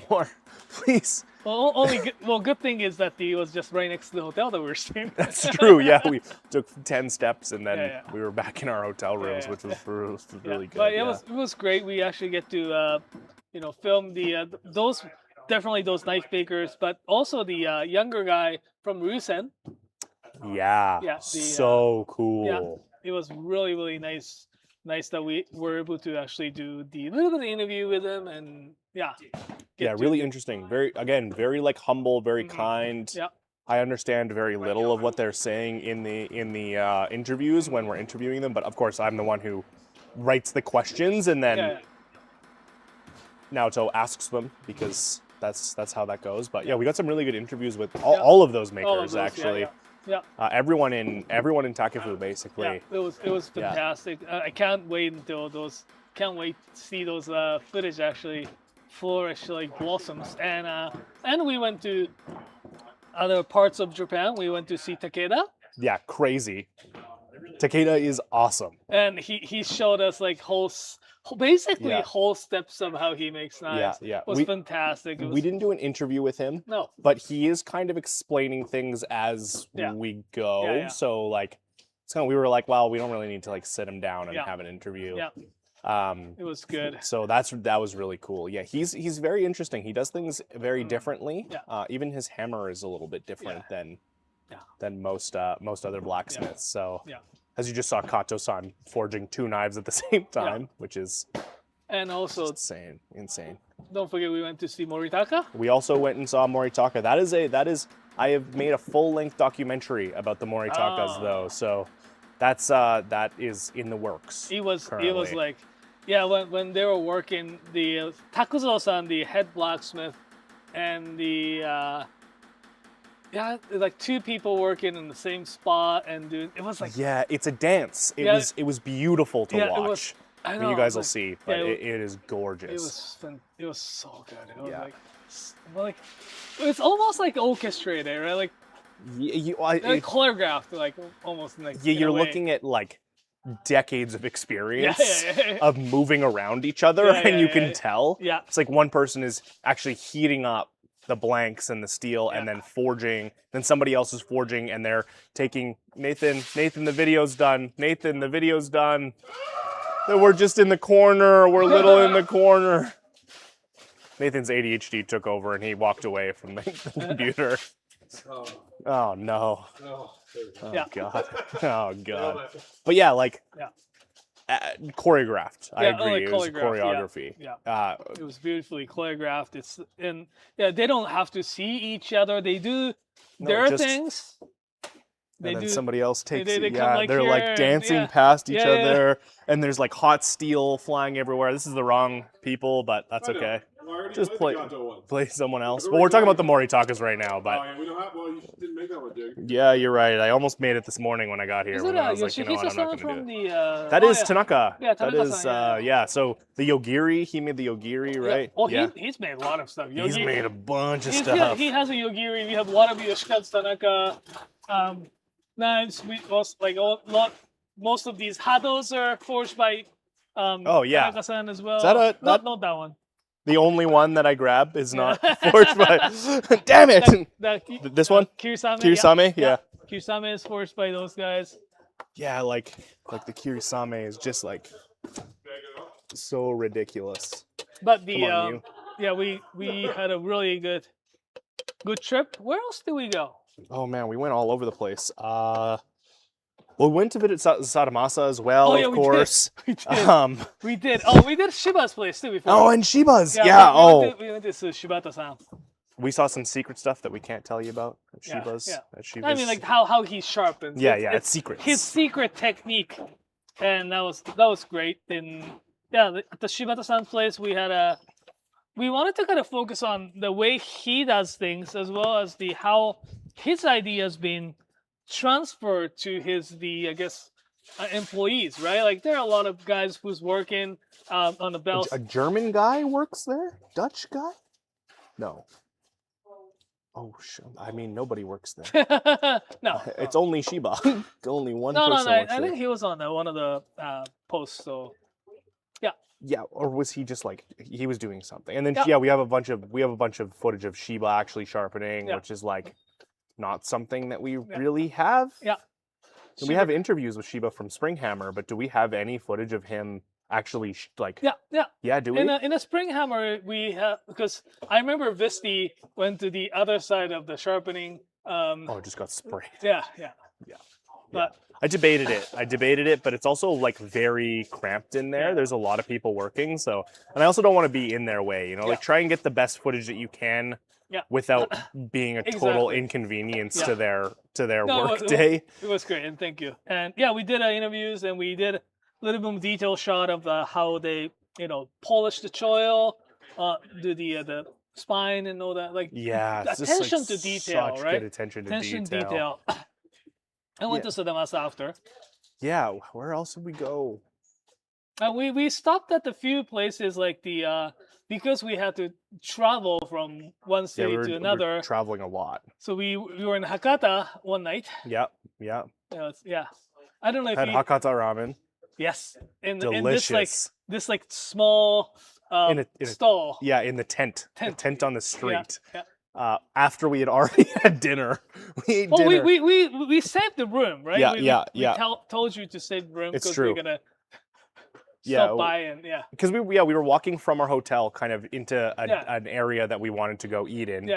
more, please. Well, good thing is that he was just right next to the hotel that we were staying. That's true. Yeah, we took 10 steps and then we were back in our hotel rooms, which was really good. But it was great. We actually get to film those knife makers, but also the younger guy from Ryusen. Yeah. So cool. Yeah, it was really nice that we were able to actually do the little bit of interview with him, and really interesting. Very like humble, very kind. Yeah. I understand very little of what they're saying in the interviews when we're interviewing them, but of course I'm the one who writes the questions, and then Naoto asks them because that's how that goes. But we got some really good interviews with all of those makers actually. Yeah. Everyone in Takefu basically. Yeah, it was fantastic. I can't wait to see those footage actually flourish like blossoms. And we went to other parts of Japan. We went to see Takeda. Yeah, crazy. Takeda is awesome. And he showed us like whole steps of how he makes knives. Yeah. It was fantastic. We didn't do an interview with him. No. But he is kind of explaining things as we go. Yeah. So like it's kind of, we were like, well, we don't really need to like sit him down and have an interview. Yeah. It was good. So that was really cool. Yeah, he's very interesting. He does things very differently. Yeah. Even his hammer is a little bit different than most other blacksmiths. So as you just saw Kato-san forging 2 knives at the same time, which is also insane. Don't forget we went to see Moritaka. We also went and saw Moritaka. That is I have made a full-length documentary about the Moritakas though. So that is in the works. It was currently. like when they were working, the Takuzo-san, the head blacksmith, and the Yeah, like 2 people working in the same spot and doing. It was like. Yeah, it's a dance. It was beautiful to watch. I I know, mean, you guys will like, see, but yeah, it is gorgeous. It was so good. It was like it's almost like orchestrated, right? Like choreographed, like almost like. Yeah, you're looking at like decades of experience of moving around each other, and you can tell. Yeah, it's like one person is actually heating up the blanks and the steel, and then forging. Then somebody else is forging, and they're taking Nathan, the video's done. Nathan, the video's done. We're just in the corner. We're little in the corner. Nathan's ADHD took over, and he walked away from the computer. Oh no. Oh god. Oh god. But yeah, like choreographed. I agree. It was choreography. Yeah. It was beautifully choreographed. They don't have to see each other. They do their things. And then somebody else takes it. Come like they're here like dancing past each other, and there's like hot steel flying everywhere. This is the wrong people, but that's okay. Just play someone else. Well, we're talking about the Moritakas right now, but we don't have. Well, you didn't make that one, dude. yeah, you're right. I almost made it this morning when I got here. When I was like, you know what, I'm not going to do it. That is Tanaka. Yeah, that is yeah. So the Yogiri, he made the Yogiri, right? Oh, he's made a lot of stuff. He's made a bunch of stuff. He has a Yogiri. We have one of Yoshikatsu Tanaka knives. We also like most of these Hados are forged by Tanaka-san as well. Is that not that one. The only one that I grab is not forged by. Damn it! This one? Kirisame. Yeah. Kirisame is forged by those guys. Yeah, like the Kirisame is just like so ridiculous. But we had a really good trip. Where else did we go? Oh man, we went all over the place. We went to visit Sadamasa as well, of course. We did. Oh, we did Shiba's place too before. Oh, and Shiba's. We went to Shibata-san. We saw some secret stuff that we can't tell you about at Shiba's. Yeah. At Shiba's. I mean, like how he sharpens. It's secret. His secret technique, and that was great. And at the Shibata-san's place, we wanted to kind of focus on the way he does things, as well as how his ideas been transferred to employees, right? Like there are a lot of guys who's working on the belts. A German guy works there? Dutch guy? No. Oh, I mean, nobody works there. No. It's only Shiba. Only one person works I there. think he was on one of the posts, so yeah. Yeah, or was he just like he was doing something? And then we have a bunch of footage of Shiba actually sharpening, which is like not something that we really have. Yeah. And we have interviews with Shiba from Springhammer, but do we have any footage of him actually Yeah, do we? In a Springhammer, we have, because I remember Visti went to the other side of the sharpening. It just got sprayed. Yeah. But I debated it, but it's also like very cramped in there. There's a lot of people working, so, and I also don't want to be in their way, like try and get the best footage that you can without being a total inconvenience to their work day. It was great, and thank you. And we did interviews, and we did a little bit of detail shot of how they polish the choil, do the spine and all that. Like attention to detail, right? Good attention to detail. I went to Sadamasa after. Yeah, where else did we go? We stopped at a few places like because we had to travel from one city to another. We were traveling a lot. So we were in Hakata one night. Yeah. I don't know if had Hakata ramen. Yes, Delicious. in this small in a stall. Yeah, in the tent. A tent on the street. Yeah. After we had already had dinner, we ate dinner. We saved the room, right? We told you to save the room because we're gonna stop by and because we were walking from our hotel kind of into an area that we wanted to go eat in.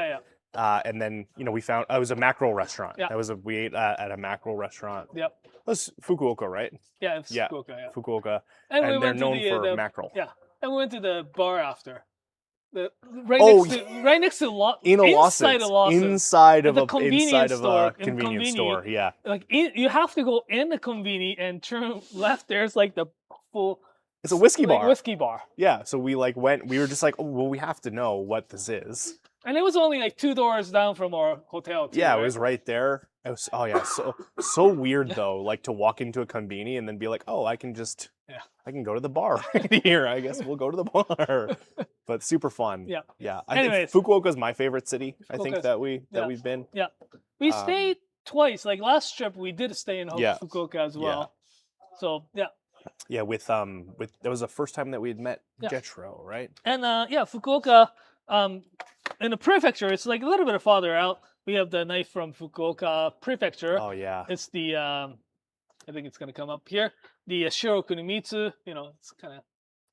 And then we found it was a mackerel restaurant. We ate at a mackerel restaurant. Yep. It was Fukuoka, right? Yeah, it's Fukuoka. Yeah. Fukuoka, and they're known for mackerel. Yeah, and we went to the bar after. Right next to inside of a convenience store. Yeah, like you have to go in the convenience and turn left. There's like the full. It's a whiskey bar. Whiskey bar. Yeah, so we went. We were just like, we have to know what this is. And it was only like 2 doors down from our hotel. Too, Yeah, right? it was right there. It was, oh yeah, so weird though, like to walk into a konbini and then be like, oh, I can go to the bar right here. I guess we'll go to the bar. But super fun. Yeah. Yeah. Anyways. Fukuoka's my favorite city. I think Fukuoka's- that we've been. Yeah. We stayed twice. Like last trip, we did stay in Yeah. Fukuoka as well. So yeah. Yeah, with that was the first time that we had met Yeah. Jetro, right? And Fukuoka, in the prefecture, it's like a little bit farther out. We have the knife from Fukuoka Prefecture. Oh yeah. It's the I think it's gonna come up here. The Shiro Kunimitsu. It's kind of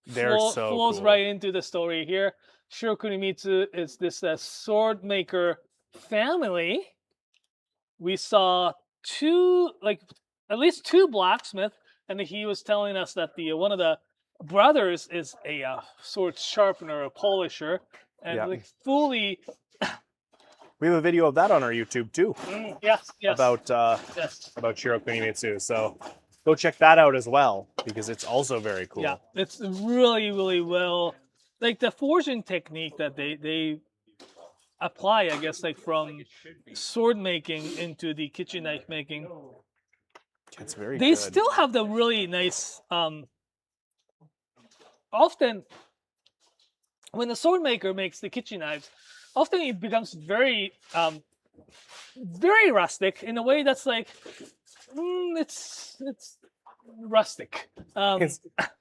They're so flows cool. right into the story here. Shiro Kunimitsu is this sword maker family. We saw at least two blacksmith, and he was telling us that the one of the brothers is a sword sharpener, a polisher, and Yeah. like fully. We have a video of that on our YouTube too. Yes. About Yes. about Shiro Kunimitsu. So go check that out as well because it's also very cool. Yeah, it's really, really well. Like the forging technique that they apply, I guess, like from sword making into the kitchen knife making. It's very They good. still have the really nice. Often, when the sword maker makes the kitchen knives, often it becomes very, very rustic in a way that's like, it's rustic.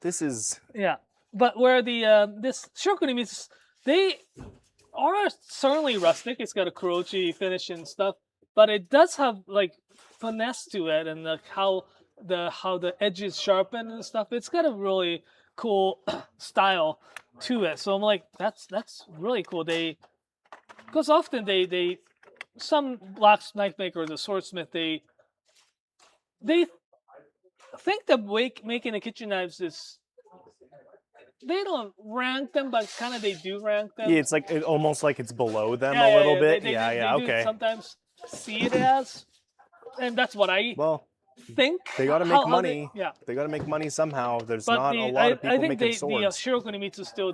This is Yeah, but where the this Shokunimitsu, they are certainly rustic. It's got a kurochi finish and stuff, but it does have like finesse to it and like how the edges sharpen and stuff. It's got a really cool style to it. So I'm like, that's really cool. Because often they some black knife makers, the swordsmith, they think that making the kitchen knives is, they don't rank them, but kind of they do rank them. Yeah, it's like almost like it's below them Yeah, a yeah, little yeah. bit. They do Okay. sometimes see it as, and that's what I think. They got to how make money. yeah. They got to make money somehow. There's But not a lot of people I think making the swords. Shiro Kunimitsu still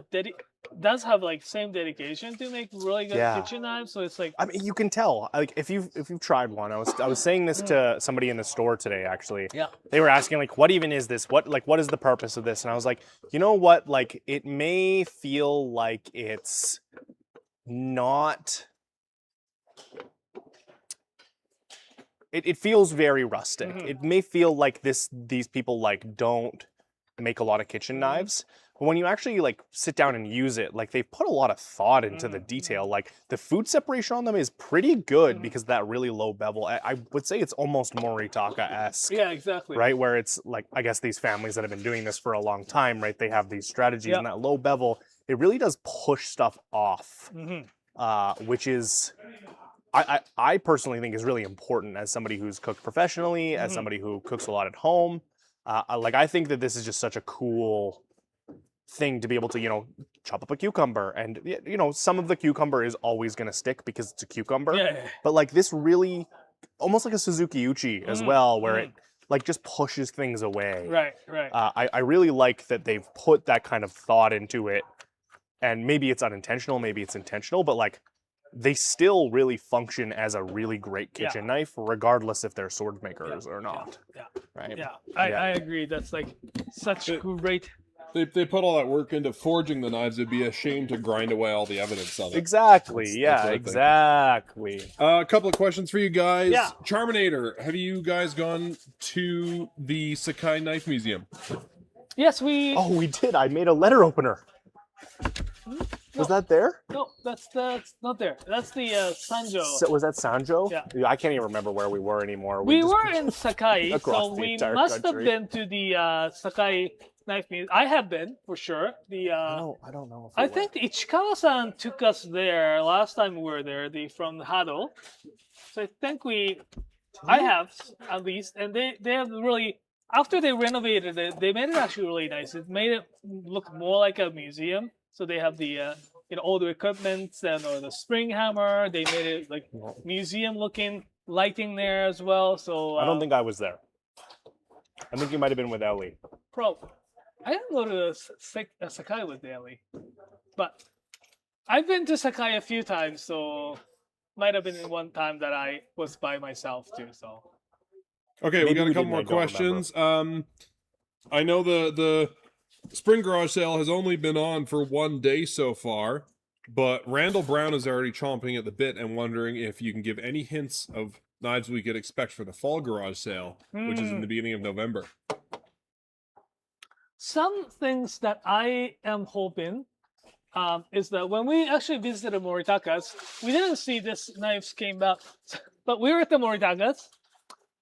does have like same dedication to make really good Yeah. kitchen knives. So it's like, I mean, you can tell. Like if you've tried one, I was saying this to somebody in the store today. Actually, Yeah. They were asking like, what even is this? What is the purpose of this? And I was like, you know what? Like it may feel like it's not. It feels very rustic. It may feel like these people like don't make a lot of kitchen knives. But when you actually like sit down and use it, like they've put a lot of thought into the detail. Like the food separation on them is pretty good because of that really low bevel. I would say it's almost Moritaka-esque. yeah, exactly. Right, where it's like, I guess these families that have been doing this for a long time, right? They have these strategies, Yep. and that low bevel, it really does push stuff off, which is, I personally think is really important as somebody who's cooked professionally, as somebody who cooks a lot at home. I think that this is just such a cool thing to be able to, chop up a cucumber, and some of the cucumber is always going to stick because it's a cucumber. Yeah. But like this really, almost like a Suzuki Uchi as well, where it like just pushes things away. Right. I really like that they've put that kind of thought into it, and maybe it's unintentional, maybe it's intentional, but like they still really function as a really great kitchen knife, regardless if they're sword makers or not. Yeah. Right. Yeah. I agree. That's like such great. They put all that work into forging the knives. It'd be a shame to grind away all the evidence of it. Exactly. That's what I think. Exactly. A couple of questions for you guys. Yeah. Charminator, have you guys gone to the Sakai Knife Museum? Yes, we. Oh, we did. I made a letter opener. Was that there? No, that's not there. That's the Sanjo. So, was that Sanjo? Yeah. I can't even remember where we were anymore. We just- were in Sakai, across so the we entire must country. have been to the Sakai Knife Museum. I have been for sure. I don't know. I think Ichikawa-san took us there last time we were there. From Hado. So I think I have at least, and they have really, after they renovated it, they made it actually really nice. It made it look more like a museum. So they have the all the equipment or the spring hammer. They made it like museum looking lighting there as well. So I don't think I was there. I think you might have been with Ellie. I didn't go to the Sakai with Daily, but I've been to Sakai a few times, so might have been one time that I was by myself too. So Okay, we Maybe got a we couple didn't, more I don't questions. I know the spring garage sale has only been on for 1 day so far, but Randall Brown is already chomping at the bit and wondering if you can give any hints of knives we could expect for the fall garage sale, which is in the beginning of November. some things that I am hoping is that when we actually visited Moritaka's, we didn't see this knives came out, but we were at the Moritaka's,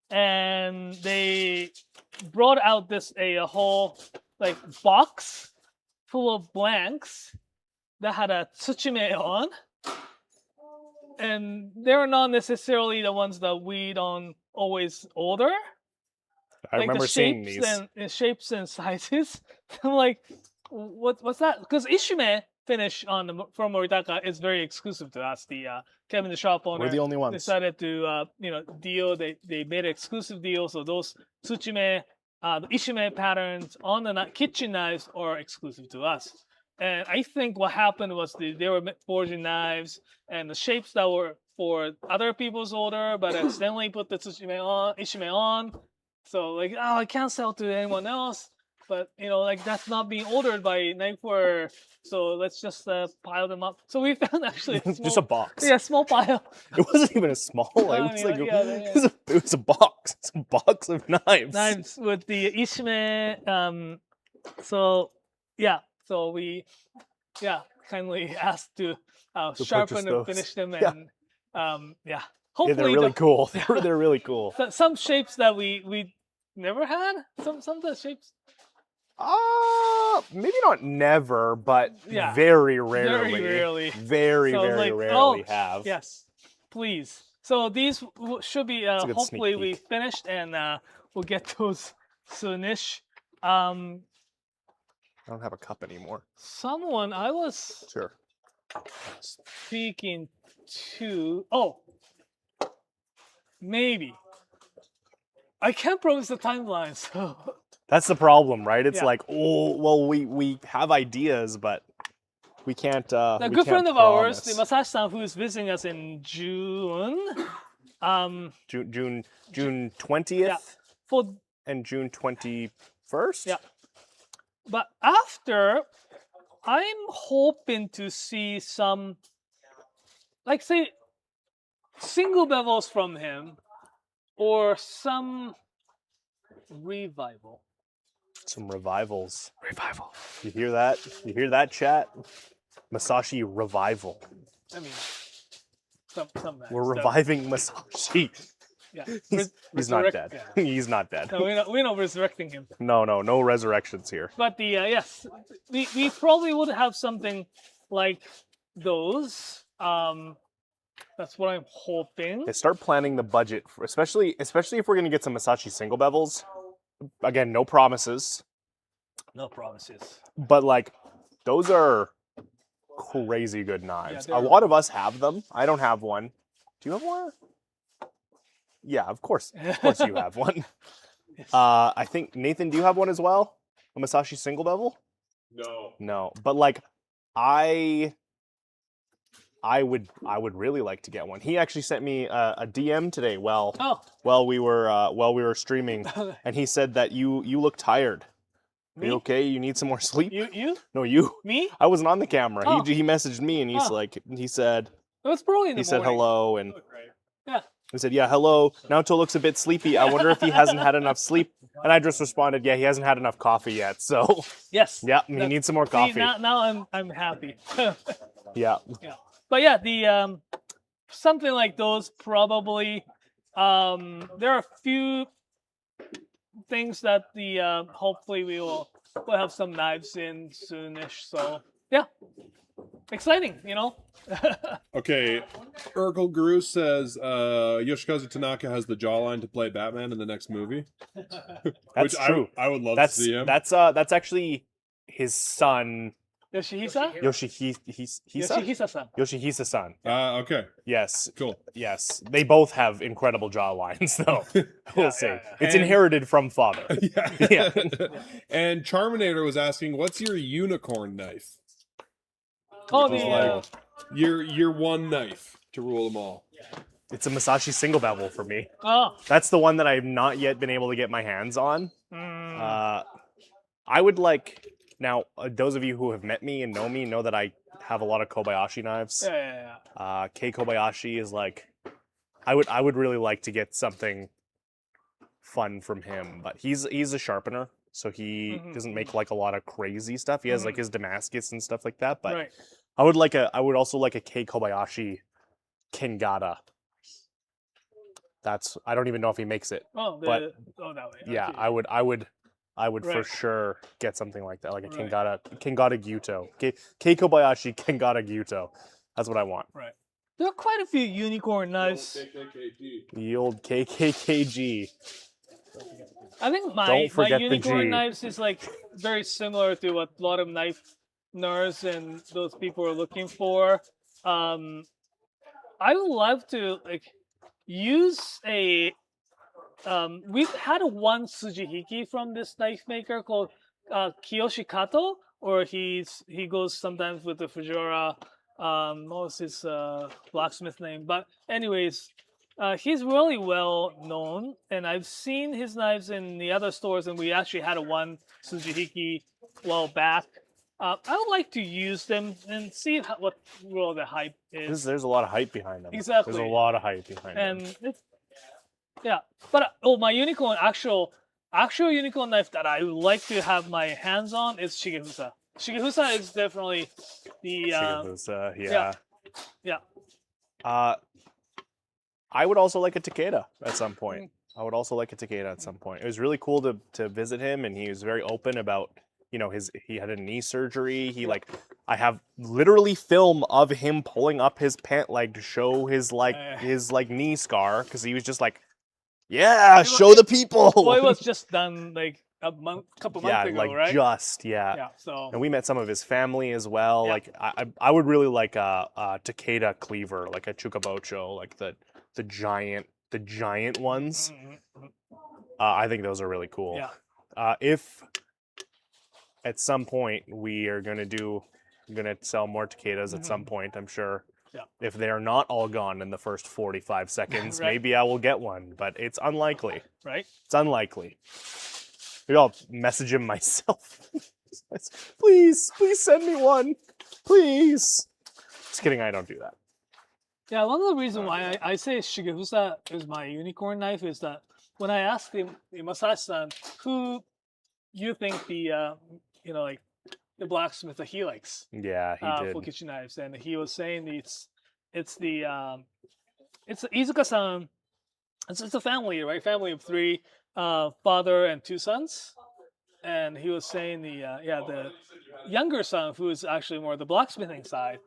and they brought out this a whole like box full of blanks that had a tsuchime on, and they're not necessarily the ones that we don't always order. I Like remember the seeing shapes these. and shapes and sizes. I'm like, what's that? Because Ishime finish on the from Moritaka is very exclusive to us. The Kevin the shop owner We're the only ones. decided to deal. They made an exclusive deal, so those tsuchime, the Ishime patterns on the kitchen knives are exclusive to us. And I think what happened was they were forging knives, and the shapes that were for other people's order, but accidentally put the tsuchime on, Ishime on. So like, oh, I can't sell to anyone else. But like that's not being ordered by Knifewear. So let's just pile them up. So we found actually a small, Just a box. Yeah, small pile. It wasn't even a small. It was like it was a box. It's a box of knives. Knives with the Ishime. So yeah. So we kindly asked to sharpen and those. finish them, Yeah. and yeah. Yeah, Hopefully they're really cool. They're really cool. Some shapes that we never had. Some of the shapes. Maybe not never, but Yeah. very rarely. Very rarely. Very, So, very like, rarely have. Yes, please. So these should be a good hopefully sneak we peek. finished, and we'll get those soonish. I don't have a cup anymore. Someone I was Sure. speaking to. Oh, maybe. I can't promise the timeline, so. That's the problem, right? It's Yeah. like, oh, well, we have ideas, but we can't. A we good can't friend of ours, the promise. Masashi-san, who is visiting us in June. June 20th Yeah. For and June 21st. Yeah. But after, I'm hoping to see some, like say, single bevels from him, or some revival. Some revivals. Revival. You hear that? You hear that, chat? Masashi revival. I mean, some We're stuff. reviving Masashi. Yeah. He's not Resurrect- dead. yeah. He's not dead. No, we're not resurrecting him. No resurrections here. But the yes, we probably would have something like those. That's what I'm hoping. They start planning the budget, for, especially if we're gonna get some Masashi single bevels. Again, no promises, No promises. but like those are crazy good knives. they're- A lot of us have them. I don't have one. Do you have one? Yeah, of course you have one. I think Nathan, do you have one as well? A Masashi single bevel? No, but like I would really like to get one. He actually sent me a DM today. While we were streaming, and he said that you look tired. Are you Me? okay? You need some more sleep? You? No, you. Me? I wasn't on the camera. Oh. He messaged me and he's Oh. like, he said It was probably in the he said morning. hello and Yeah. he said, yeah, hello. Naoto looks a bit sleepy. I wonder if he hasn't had enough sleep. And I just responded, yeah, he hasn't had enough coffee yet. So Yes. yeah, he needs some more See, coffee. now I'm happy. Yeah. Yeah. But yeah, the something like those probably. There are a few things that the hopefully we'll have some knives in soonish. So yeah, exciting, Okay, Urkel Guru says Yoshikazu Tanaka has the jawline to play Batman in the next movie. That's Which true. I would love That's to see him. that's actually his son, Yoshihisa? Yoshihisa-san. Yoshihisa-san. Okay. Yes. Cool. Yes. They both have incredible jawlines, though. We'll say. It's And- inherited from father. Yeah. And Charminator was asking, what's your unicorn knife? Oh, Just the like your one knife to rule them all. It's a Masashi single bevel for me. oh. That's the one that I've not yet been able to get my hands on. I would like, now, those of you who have met me and know me know that I have a lot of Kobayashi knives. Yeah. Kei Kobayashi is like, I would really like to get something fun from him, but he's a sharpener, so he doesn't make like a lot of crazy stuff. He has like his Damascus and stuff like that, but Right. I would also like a Kei Kobayashi Kengata. I don't even know if he makes it. Oh, but that way. yeah, Okay. I would for Right. sure get something like that, like a Right. Kengata Gyuto. Kei Kobayashi Kengata Gyuto. That's what I want. Right. There are quite a few unicorn knives. The old KKKG. I think my Don't forget the unicorn G. knives is like very similar to what a lot of knife nerds and those people are looking for. I would love to like use a. We've had one Tsujihiki from this knife maker called Kiyoshi Kato, or he goes sometimes with the Fujiwara. What was his blacksmith name? But anyways, he's really well known, and I've seen his knives in the other stores, and we actually had one Tsujihiki a while back. I would like to use them and see what real the hype is. There's a lot of hype behind them. Exactly. There's a lot of hype behind them. And it's, yeah, but my unicorn actual unicorn knife that I would like to have my hands on is Shigehusa. Shigehusa is definitely the Shigehusa, yeah. Yeah. I would also like a Takeda at some point. I would also like a Takeda at some point. It was really cool to visit him, and he was very open about, you know, he had a knee surgery. I have literally film of him pulling up his pant leg to show his knee scar, because he was just like, yeah, show the people. Well, it was just done like a couple months ago, right? Yeah. So. And we met some of his family as well. Yeah. Like I would really like a Takeda cleaver, like a Chukabocho, like the giant ones. I think those are really cool. Yeah. If at some point we are gonna sell more Takedas at some point, I'm sure. Yeah. If they are not all gone in the first 45 seconds, Right. maybe I will get one, but it's unlikely. Right. It's unlikely. Maybe I'll message him myself. Please send me one. Please. Just kidding, I don't do that. Yeah, one of the reasons why I say Shigehusa is my unicorn knife is that when I asked the Masashi-san who you think the the blacksmith that he likes, yeah, he did, for kitchen knives, and he was saying it's Izuka-san. It's a family, right? Family of three, father and two sons, and he was saying the younger son, who is actually more the blacksmithing side,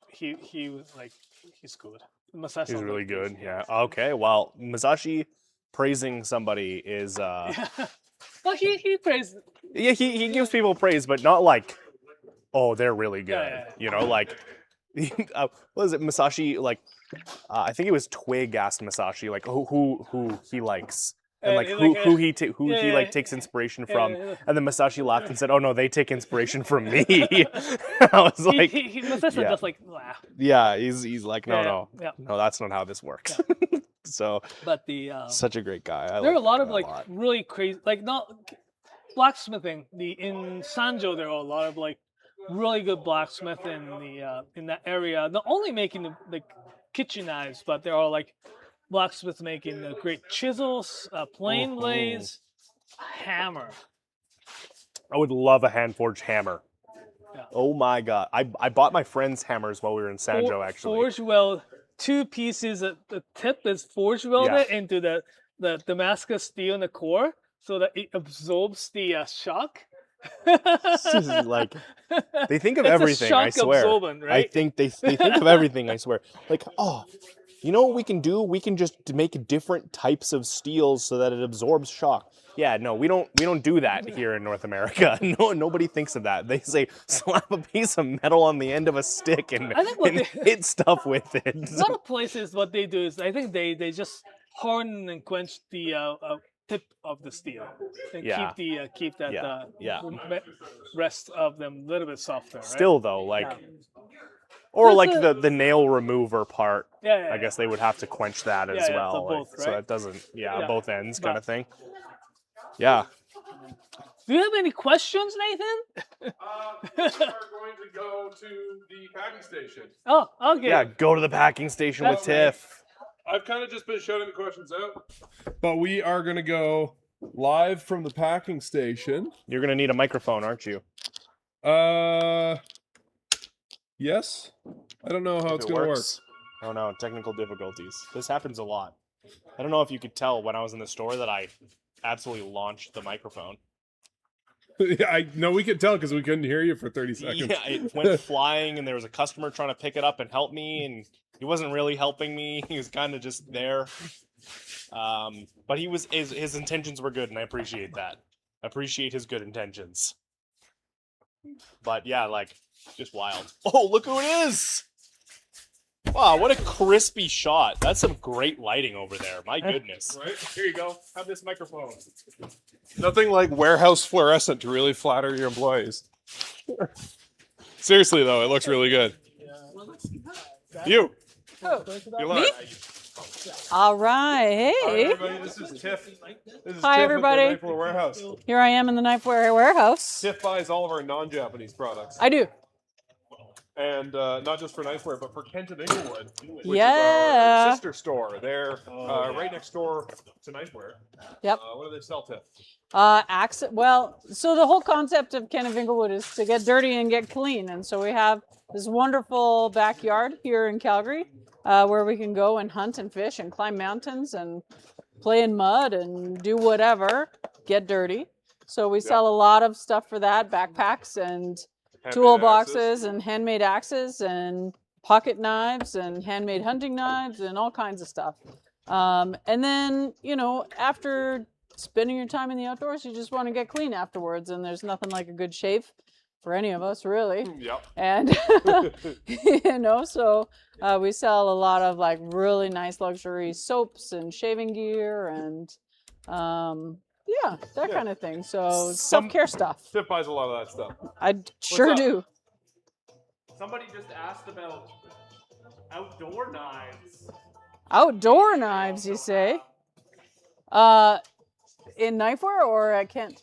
he was like, he's good. Masashi he's really good. Yeah. Okay. Well, Masashi praising somebody is well, he praised. Yeah, he gives people praise, but not like, oh, they're really good. Yeah. You know, like, what is it, Masashi? Like, I think it was Twig asked Masashi like who he likes. And like who he takes inspiration from, and then Masashi laughed and said, "Oh no, they take inspiration from me." I was like, Masashi just like laugh. Yeah, he's like, no, that's not how this works. Yeah. So, but the such a great guy. There are a lot of like really crazy, like not blacksmithing. In Sanjo, there are a lot of like really good blacksmith in that area. Not only making the kitchen knives, but there are like blacksmiths making the great chisels, plane blades, hammer. I would love a hand forged hammer. Yeah. Oh my god, I bought my friend's hammers while we were in Sanjo actually. Forged weld, 2 pieces. The tip is forged welded into the Damascus steel in the core, so that it absorbs the shock. Like they think of everything. I swear. Right? I think they think of everything. I swear. Like, oh, you know what we can do? We can just make different types of steels so that it absorbs shock. Yeah, no, we don't do that here in North America. No, nobody thinks of that. They say slap a piece of metal on the end of a stick and hit stuff with it. A lot of places, what they do is I think they just harden and quench the tip of the steel and Yeah. keep that Yeah. rest of them a little bit softer. Right? Still though, like, Yeah. or That's like a- the nail remover part. Yeah, I guess they would have to quench that as Yeah, well. so like, both, So right? it doesn't, Yeah. both ends kind But- of thing. Yeah. Do you have any questions, Nathan? We are going to go to the packing station. Oh, okay. Yeah, go to the packing station with Tiff. I've kind of just been shouting the questions out, but we are going to go live from the packing station. You're gonna need a microphone, aren't you? Yes. I don't know how it's going to work. Oh no, technical difficulties. This happens a lot. I don't know if you could tell when I was in the store that I absolutely launched the microphone. I know we could tell because we couldn't hear you for 30 seconds. Yeah, it went flying, and there was a customer trying to pick it up and help me, and he wasn't really helping me. He was kind of just there. But he was his intentions were good, and I appreciate that. I appreciate his good intentions. But yeah, like, just wild. Oh, look who it is! Wow, what a crispy shot. That's some great lighting over there. My goodness. Right? Here you go. Have this microphone. Nothing like warehouse fluorescent to really flatter your employees. Seriously, though, it looks really good. You. You look. All right. Hi, Hey. everybody. This is Tiff. This is Hi, Tiff everybody. At the Knifewear Warehouse. Here I am in the Knifewear warehouse. Tiff buys all of our non-Japanese products. I do. And not just for Knifewear, but for Kent and Inglewood, which is Yeah. our sister store. They're right next door to Knifewear. Yep. What do they sell, Tiff? Well, so the whole concept of Ken of Inglewood is to get dirty and get clean. And so we have this wonderful backyard here in Calgary where we can go and hunt and fish and climb mountains and play in mud and do whatever, get dirty. So we sell a lot of stuff for that, backpacks and toolboxes and handmade axes and pocket knives and handmade hunting knives and all kinds of stuff. And then, you know, after spending your time in the outdoors, you just want to get clean afterwards. And there's nothing like a good shave for any of us, really. Yep. And, you know, so we sell a lot of like really nice luxury soaps and shaving gear and, yeah, that kind of thing. So self-care stuff. Tiff buys a lot of that stuff. I sure up? do. Somebody just asked about outdoor knives. Outdoor knives, you say? In Knifewear or at Kent?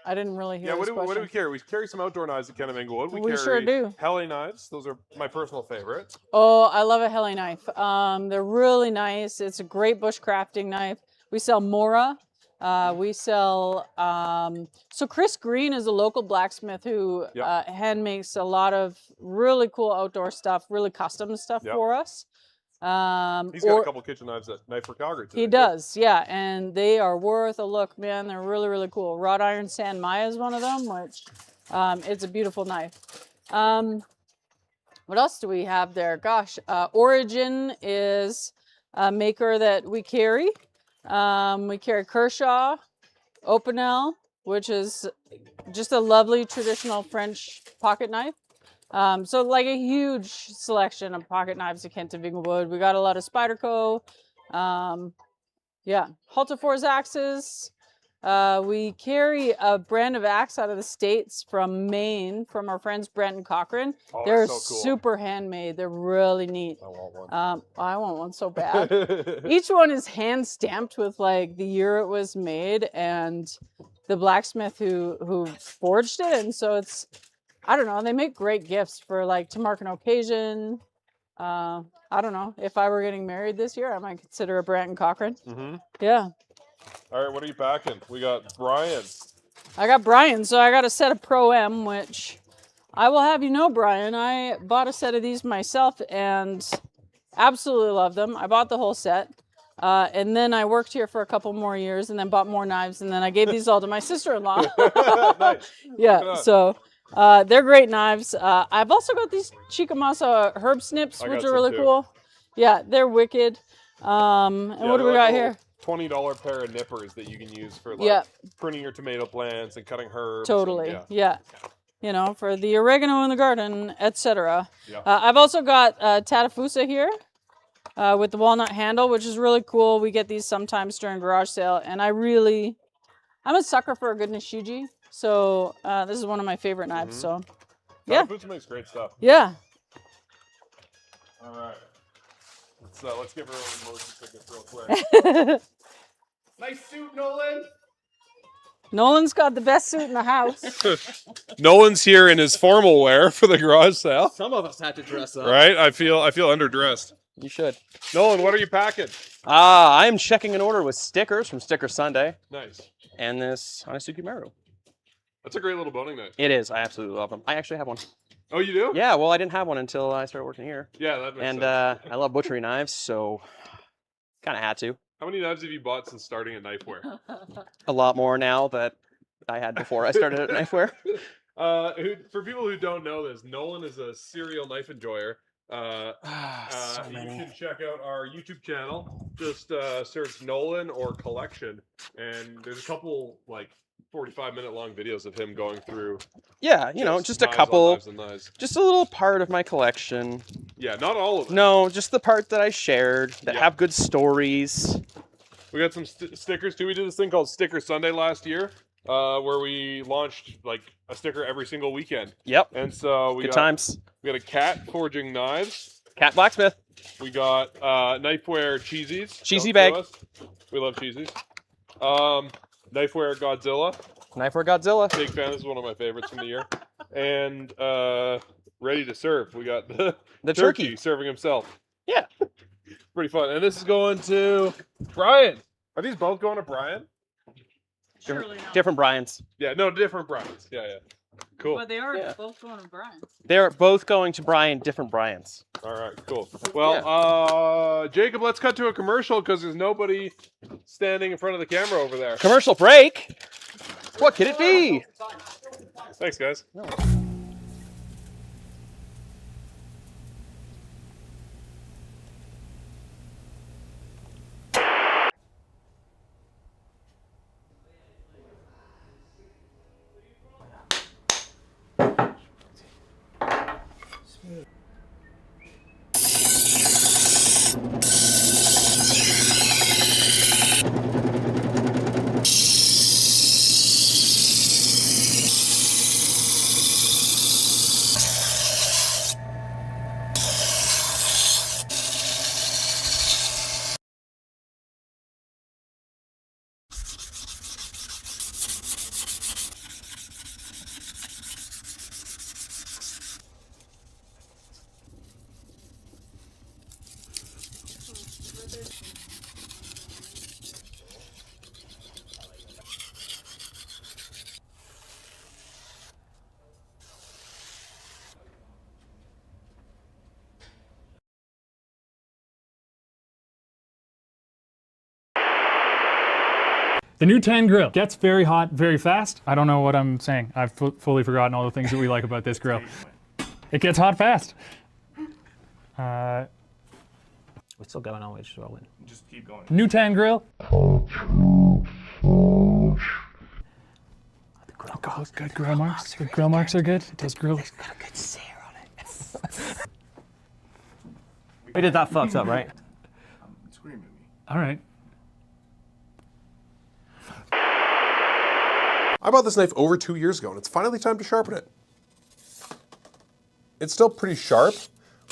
I didn't really hear Yeah, this what do we question. carry? We carry some outdoor knives at Kent of Inglewood. We carry sure do. Heli knives. Those are my personal favorite. Oh, I love a heli knife. They're really nice. It's a great bushcrafting knife. We sell Mora. We sell, so Chris Green is a local blacksmith who hand makes a lot of really cool outdoor stuff, really custom stuff for us. He's got a couple kitchen knives at Knifewear Calgary today. He does, yeah, and they are worth a look, man. They're really, really cool. Wrought iron San Maya is one of them, which it's a beautiful knife. What else do we have there? Gosh, Origin is a maker that we carry. We carry Kershaw, Opinel, which is just a lovely traditional French pocket knife. So like a huge selection of pocket knives at Kent of Inglewood. We got a lot of Spyderco. Yeah, Halterfor's axes. We carry a brand of axe out of the States from Maine from our friends Brent and Cochran. Oh, They're so cool. super handmade. They're really neat. I want one. I want one so bad. Each one is hand stamped with like the year it was made and the blacksmith who forged it. And so it's, I don't know, they make great gifts for like to mark an occasion. I don't know. If I were getting married this year, I might consider a Brent and Cochran. Mm-hmm. Yeah. All right, what are you packing? We got Brian. I got Brian, so I got a set of Pro M, which I will have you know, Brian, I bought a set of these myself and absolutely love them. I bought the whole set. And then I worked here for a couple more years and then bought more knives. And then I gave these all to my sister-in-law. Nice. Yeah, so they're great knives. I've also got these Chickamauga herb snips, I which got are really some too. cool. Yeah, they're wicked. And what do we got here? $20 pair of nippers that you can use for like pruning your tomato plants and cutting herbs. Totally, And, yeah. You know, for the oregano in the garden, etc. Yeah. I've also got Tatafusa here. with the walnut handle, which is really cool. We get these sometimes during garage sale, and I'm a sucker for a good Nishiji. So this is one of my favorite knives. So yeah. Butcher makes great stuff. Yeah. All right. Let's give her a motion sickness real quick. Nice suit, Nolan. Nolan's got the best suit in the house. Nolan's here in his formal wear for the garage sale. Some of us had to dress up. Right? I feel underdressed. You should. Nolan, what are you packing? I'm checking an order with stickers from Sticker Sunday. Nice. And this Honesuki Maru. That's a great little boning knife. It is. I absolutely love them. I actually have one. Oh, you do? Yeah, well, I didn't have one until I started working here. Yeah, that makes and sense. I love butchery knives, so kind of had to. How many knives have you bought since starting at Knifewear? A lot more now that I had before I started at Knifewear. For people who don't know this, Nolan is a serial knife enjoyer. So You many. can check out our YouTube channel. Just search Nolan or Collection, and there's a couple like 45-minute long videos of him going through. Yeah, you know, just a knives on couple, knives and knives. just a little part of my collection. Yeah, not all of it. No, just the part that I shared that Yeah. have good stories. We got some stickers too. We did this thing called Sticker Sunday last year, where we launched like a sticker every single weekend. Yep. And so we Good got times. We got a cat forging knives. Cat Blacksmith. We got Knifewear cheesies. Cheesy Don't bag. kill us. We love cheesies. Knifewear Godzilla. Knifewear Godzilla. Big fan. This is one of my favorites from the year. And ready to serve. We got the turkey serving himself. Yeah. Pretty fun. And this is going to Brian. Are these both going to Brian? Different Brians. Yeah, no, different Brians. Yeah, yeah. Cool. But they are both going to Brian. They're both going to Brian, different Brians. All right, cool. Well, Jacob, let's cut to a commercial because there's nobody standing in front of the camera over there. Commercial break? What could it be? Thanks, guys. The new Tan grill gets very hot very fast. I don't know what I'm saying. I've fully forgotten all the things that we like about this grill. It gets hot fast. We're still going on, which is well. Just keep going. New Tan grill. Good grill marks. Good grill marks are good. It does grill. It's got a good sear on it. We did that fucked up, right? Scream at me. All right. I bought this knife over 2 years ago, and it's finally time to sharpen it. It's still pretty sharp,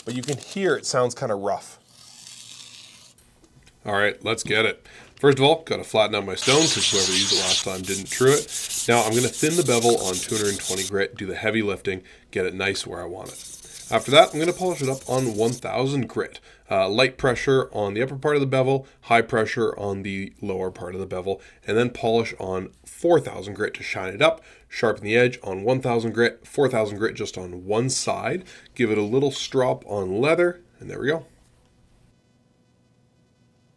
but you can hear it sounds kind of rough. All right, let's get it. First of all, got to flatten out my stones because whoever used it last time didn't true it. Now I'm going to thin the bevel on 220 grit, do the heavy lifting, get it nice where I want it. After that, I'm going to polish it up on 1000 grit. Light pressure on the upper part of the bevel, high pressure on the lower part of the bevel, and then polish on 4000 grit to shine it up. Sharpen the edge on 1000 grit, 4000 grit just on one side. Give it a little strop on leather, and there we go.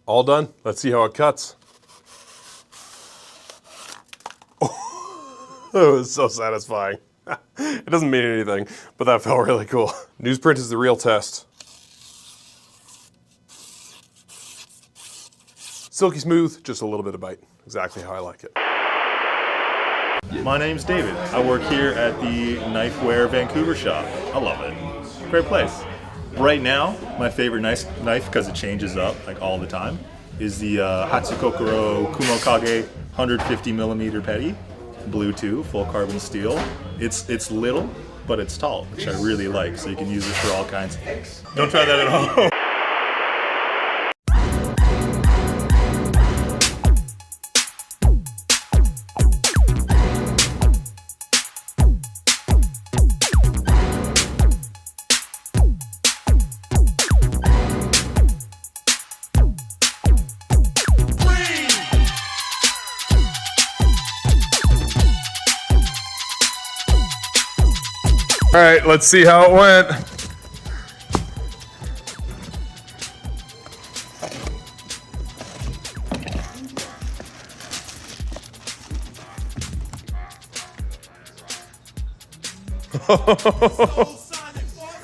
All done. Let's see how it cuts. Oh, it was so satisfying. It doesn't mean anything, but that felt really cool. Newsprint is the real test. Silky smooth, just a little bit of bite. Exactly how I like it. My name's David. I work here at the Knifewear Vancouver shop. I love it. Great place. Right now, my favorite knife, because it changes up like all the time, is the Hatsukokoro Kumokage 150 millimeter petty, blue 2, full carbon steel. It's little, but it's tall, which I really like, so you can use it for all kinds of things. Don't try that at home. All right, let's see how it went.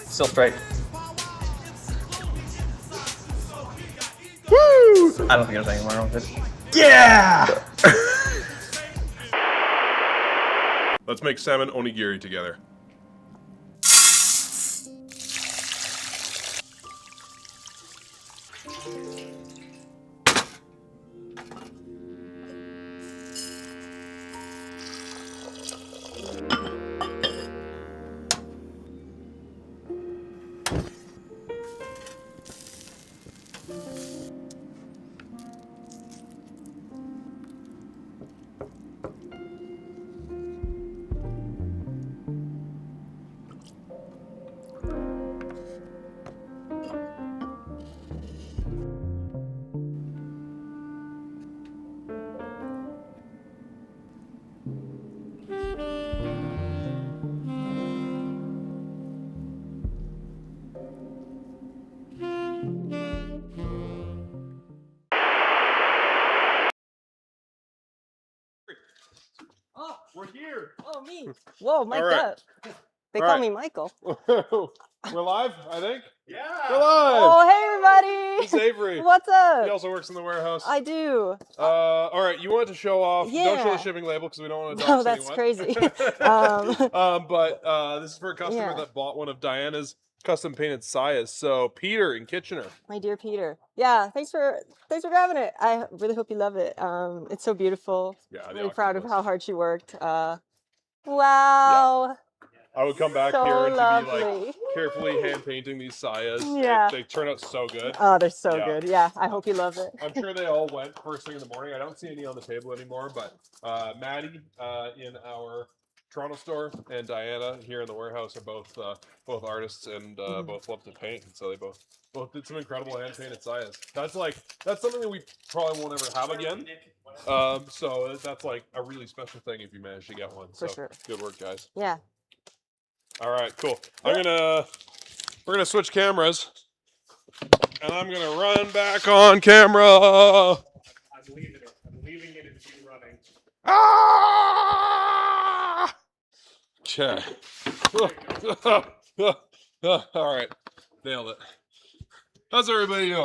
Still straight. Woo! I don't think there's anything wrong with it. Yeah! Let's make salmon onigiri together. Oh, we're here. Oh, me. Whoa, mic'd right. up. They All call right. me Michael. We're live, I think. Yeah. We're live. Oh, hey, everybody. This is Avery. What's up? He also works in the warehouse. I do. All right, you wanted to show off. Don't show Yeah. the shipping label because we don't want to No, dox that's anyone. crazy. But this is for a customer Yeah. that bought one of Diana's custom painted sayas. So Peter in Kitchener. My dear Peter. Yeah, thanks for grabbing it. I really hope you love it. It's so beautiful. Yeah, I'm really proud of how hard she worked. Wow. I would come back So here and to be lovely. like carefully hand painting these sayas. Yeah. They turn out so good. Oh, they're so Yeah. good. Yeah, I hope you love it. I'm sure they all went first thing in the morning. I don't see any on the table anymore, but Maddie in our Toronto store and Diana here in the warehouse are both artists and both love to paint. And so they both did some incredible hand painted sayas. That's something that we probably won't ever have again. So that's like a really special thing if you manage to get one. For So sure. good work, guys. Yeah. All right, cool. We're gonna switch cameras, and I'm gonna run back on camera. I'm leaving it. I'm leaving it and you running. Ah! Okay. All right, nailed it. How's everybody doing?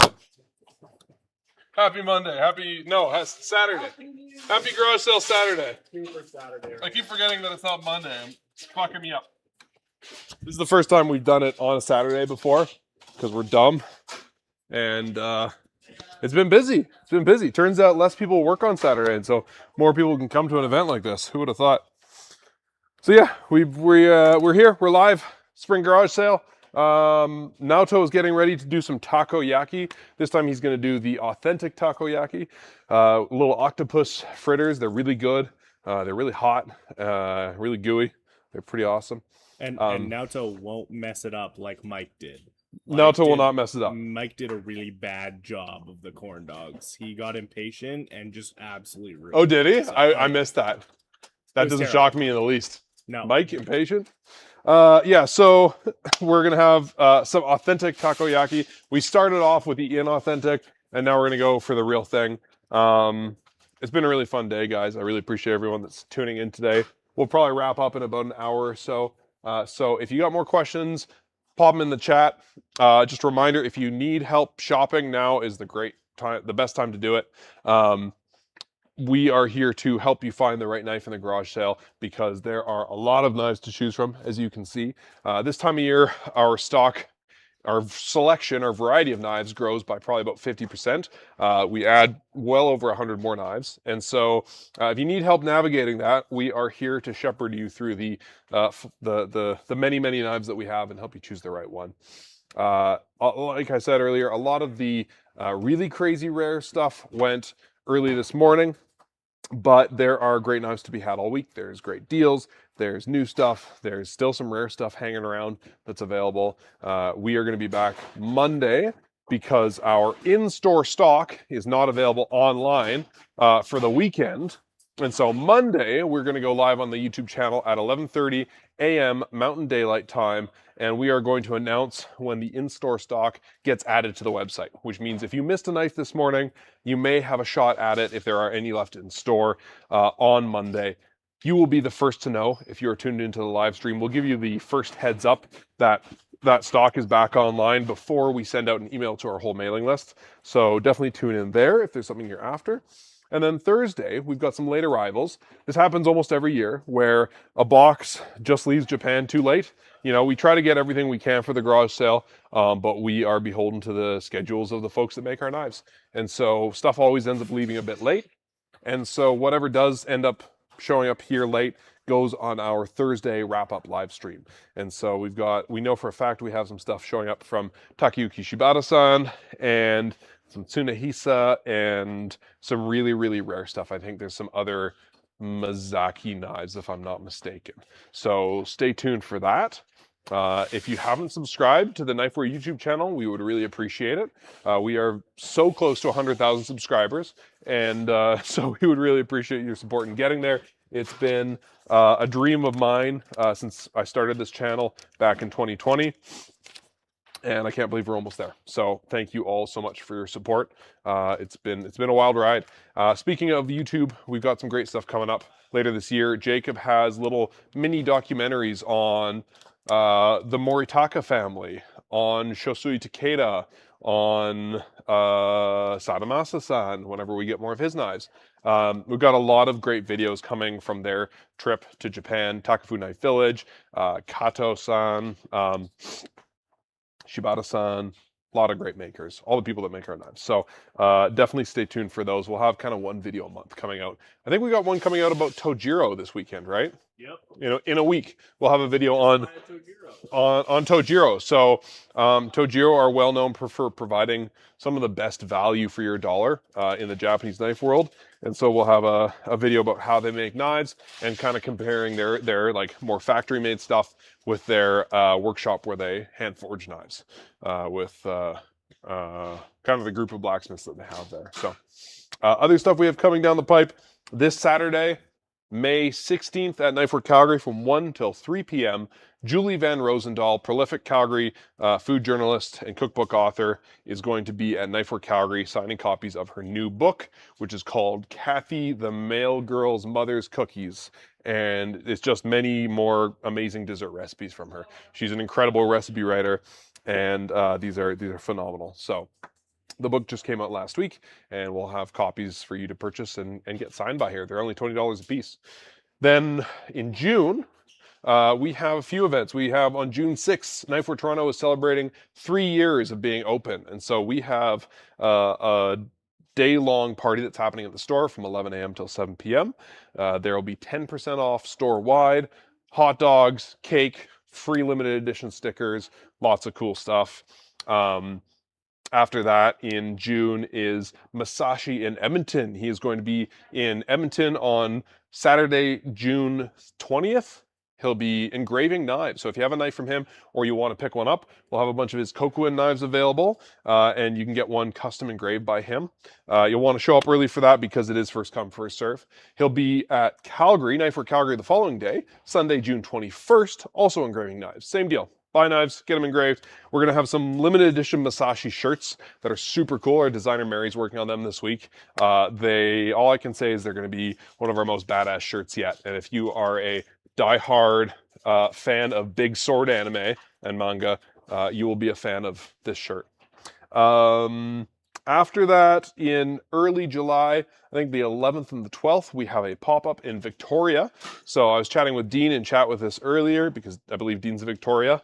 Happy Monday. Saturday. Happy garage sale Saturday. Super Saturday. I keep forgetting that it's not Monday. It's fucking me up. This is the first time we've done it on a Saturday before because we're dumb. And it's been busy. It's been busy. Turns out less people work on Saturday, and so more people can come to an event like this. Who would have thought? So yeah, we're here. We're live. Spring garage sale. Naoto is getting ready to do some takoyaki. This time he's going to do the authentic takoyaki. Little octopus fritters. They're really good. They're really hot, really gooey. They're pretty awesome. And Naoto won't mess it up like Mike did. Naoto will not mess it up. Mike did a really bad job of the corn dogs. He got impatient and just absolutely ruined Oh, did he? it. So, I missed that. That was doesn't terrible. shock me in the least. No. Mike, impatient? Yeah, so we're going to have some authentic takoyaki. We started off with the inauthentic, and now we're going to go for the real thing. It's been a really fun day, guys. I really appreciate everyone that's tuning in today. We'll probably wrap up in about an hour or so. So if you got more questions, pop them in the chat. Just a reminder, if you need help shopping, now is the best time to do it. We are here to help you find the right knife in the garage sale because there are a lot of knives to choose from, as you can see. This time of year, our stock our selection, our variety of knives grows by probably about 50%. We add well over 100 more knives. And so if you need help navigating that, we are here to shepherd you through the many, many knives that we have and help you choose the right one. Like I said earlier, a lot of the really crazy rare stuff went early this morning, but there are great knives to be had all week. There's great deals. There's new stuff. There's still some rare stuff hanging around that's available. We are going to be back Monday because our in-store stock is not available online for the weekend. And so Monday, we're going to go live on the YouTube channel at 11:30 a.m. Mountain Daylight Time, and we are going to announce when the in-store stock gets added to the website, which means if you missed a knife this morning, you may have a shot at it if there are any left in store on Monday. You will be the first to know if you are tuned into the live stream. We'll give you the first heads up that that stock is back online before we send out an email to our whole mailing list. So definitely tune in there if there's something you're after. And then Thursday, we've got some late arrivals. This happens almost every year where a box just leaves Japan too late. You know, we try to get everything we can for the garage sale, but we are beholden to the schedules of the folks that make our knives. And so stuff always ends up leaving a bit late. And so whatever does end up showing up here late goes on our Thursday wrap-up live stream. And so we know for a fact we have some stuff showing up from Takoyaki Shibata-san and some Tsunehisa and some really, really rare stuff. I think there's some other Mizaki knives, if I'm not mistaken. So stay tuned for that. If you haven't subscribed to the Knifewear YouTube channel, we would really appreciate it. We are so close to 100,000 subscribers, and so we would really appreciate your support in getting there. It's been a dream of mine since I started this channel back in 2020. And I can't believe we're almost there. So thank you all so much for your support. It's been a wild ride. Speaking of YouTube, we've got some great stuff coming up later this year. Jacob has little mini documentaries on the Moritaka family, on Shosui Takeda, on Sadamasa-san, whenever we get more of his knives. We've got a lot of great videos coming from their trip to Japan, Takafu Knife Village, Kato-san, Shibata-san, a lot of great makers, all the people that make our knives. So definitely stay tuned for those. We'll have kind of one video a month coming out. I think we got one coming out about Tojiro this weekend, right? Yep. You know, in a week, we'll have a video on Tojiro. So Tojiro are well known for providing some of the best value for your dollar in the Japanese knife world. And so we'll have a video about how they make knives and kind of comparing their like more factory made stuff with their workshop where they hand forge knives with kind of the group of blacksmiths that they have there. So other stuff we have coming down the pipe this Saturday, May 16th at Knifewear Calgary from 1 till 3 p.m. Julie Van Rosendahl, prolific Calgary food journalist and cookbook author, is going to be at Knifewear Calgary signing copies of her new book, which is called Kathy, the Mail Girl's Mother's Cookies. And it's just many more amazing dessert recipes from her. She's an incredible recipe writer, and these are phenomenal. So the book just came out last week, and we'll have copies for you to purchase and get signed by her. They're only $20 a piece. Then in June, we have a few events. We have on June 6th, Knifewear Toronto is celebrating 3 years of being open. And so we have a day-long party that's happening at the store from 11 a.m. till 7 p.m. There will be 10% off store-wide, hot dogs, cake, free limited edition stickers, lots of cool stuff. After that, in June, is Masashi in Edmonton. He is going to be in Edmonton on Saturday, June 20th. He'll be engraving knives. So if you have a knife from him or you want to pick one up, we'll have a bunch of his Kokuin knives available, and you can get one custom engraved by him. You'll want to show up early for that because it is first come, first serve. He'll be at Calgary, Knifewear Calgary, the following day, Sunday, June 21st, also engraving knives. Same deal. Buy knives, get them engraved. We're going to have some limited edition Masashi shirts that are super cool. Our designer Mary's working on them this week. All I can say is they're going to be one of our most badass shirts yet. And if you are a diehard fan of big sword anime and manga, you will be a fan of this shirt. After that, in early July, I think the 11th and the 12th, we have a pop-up in Victoria. So I was chatting with Dean in chat with this earlier because I believe Dean's in Victoria.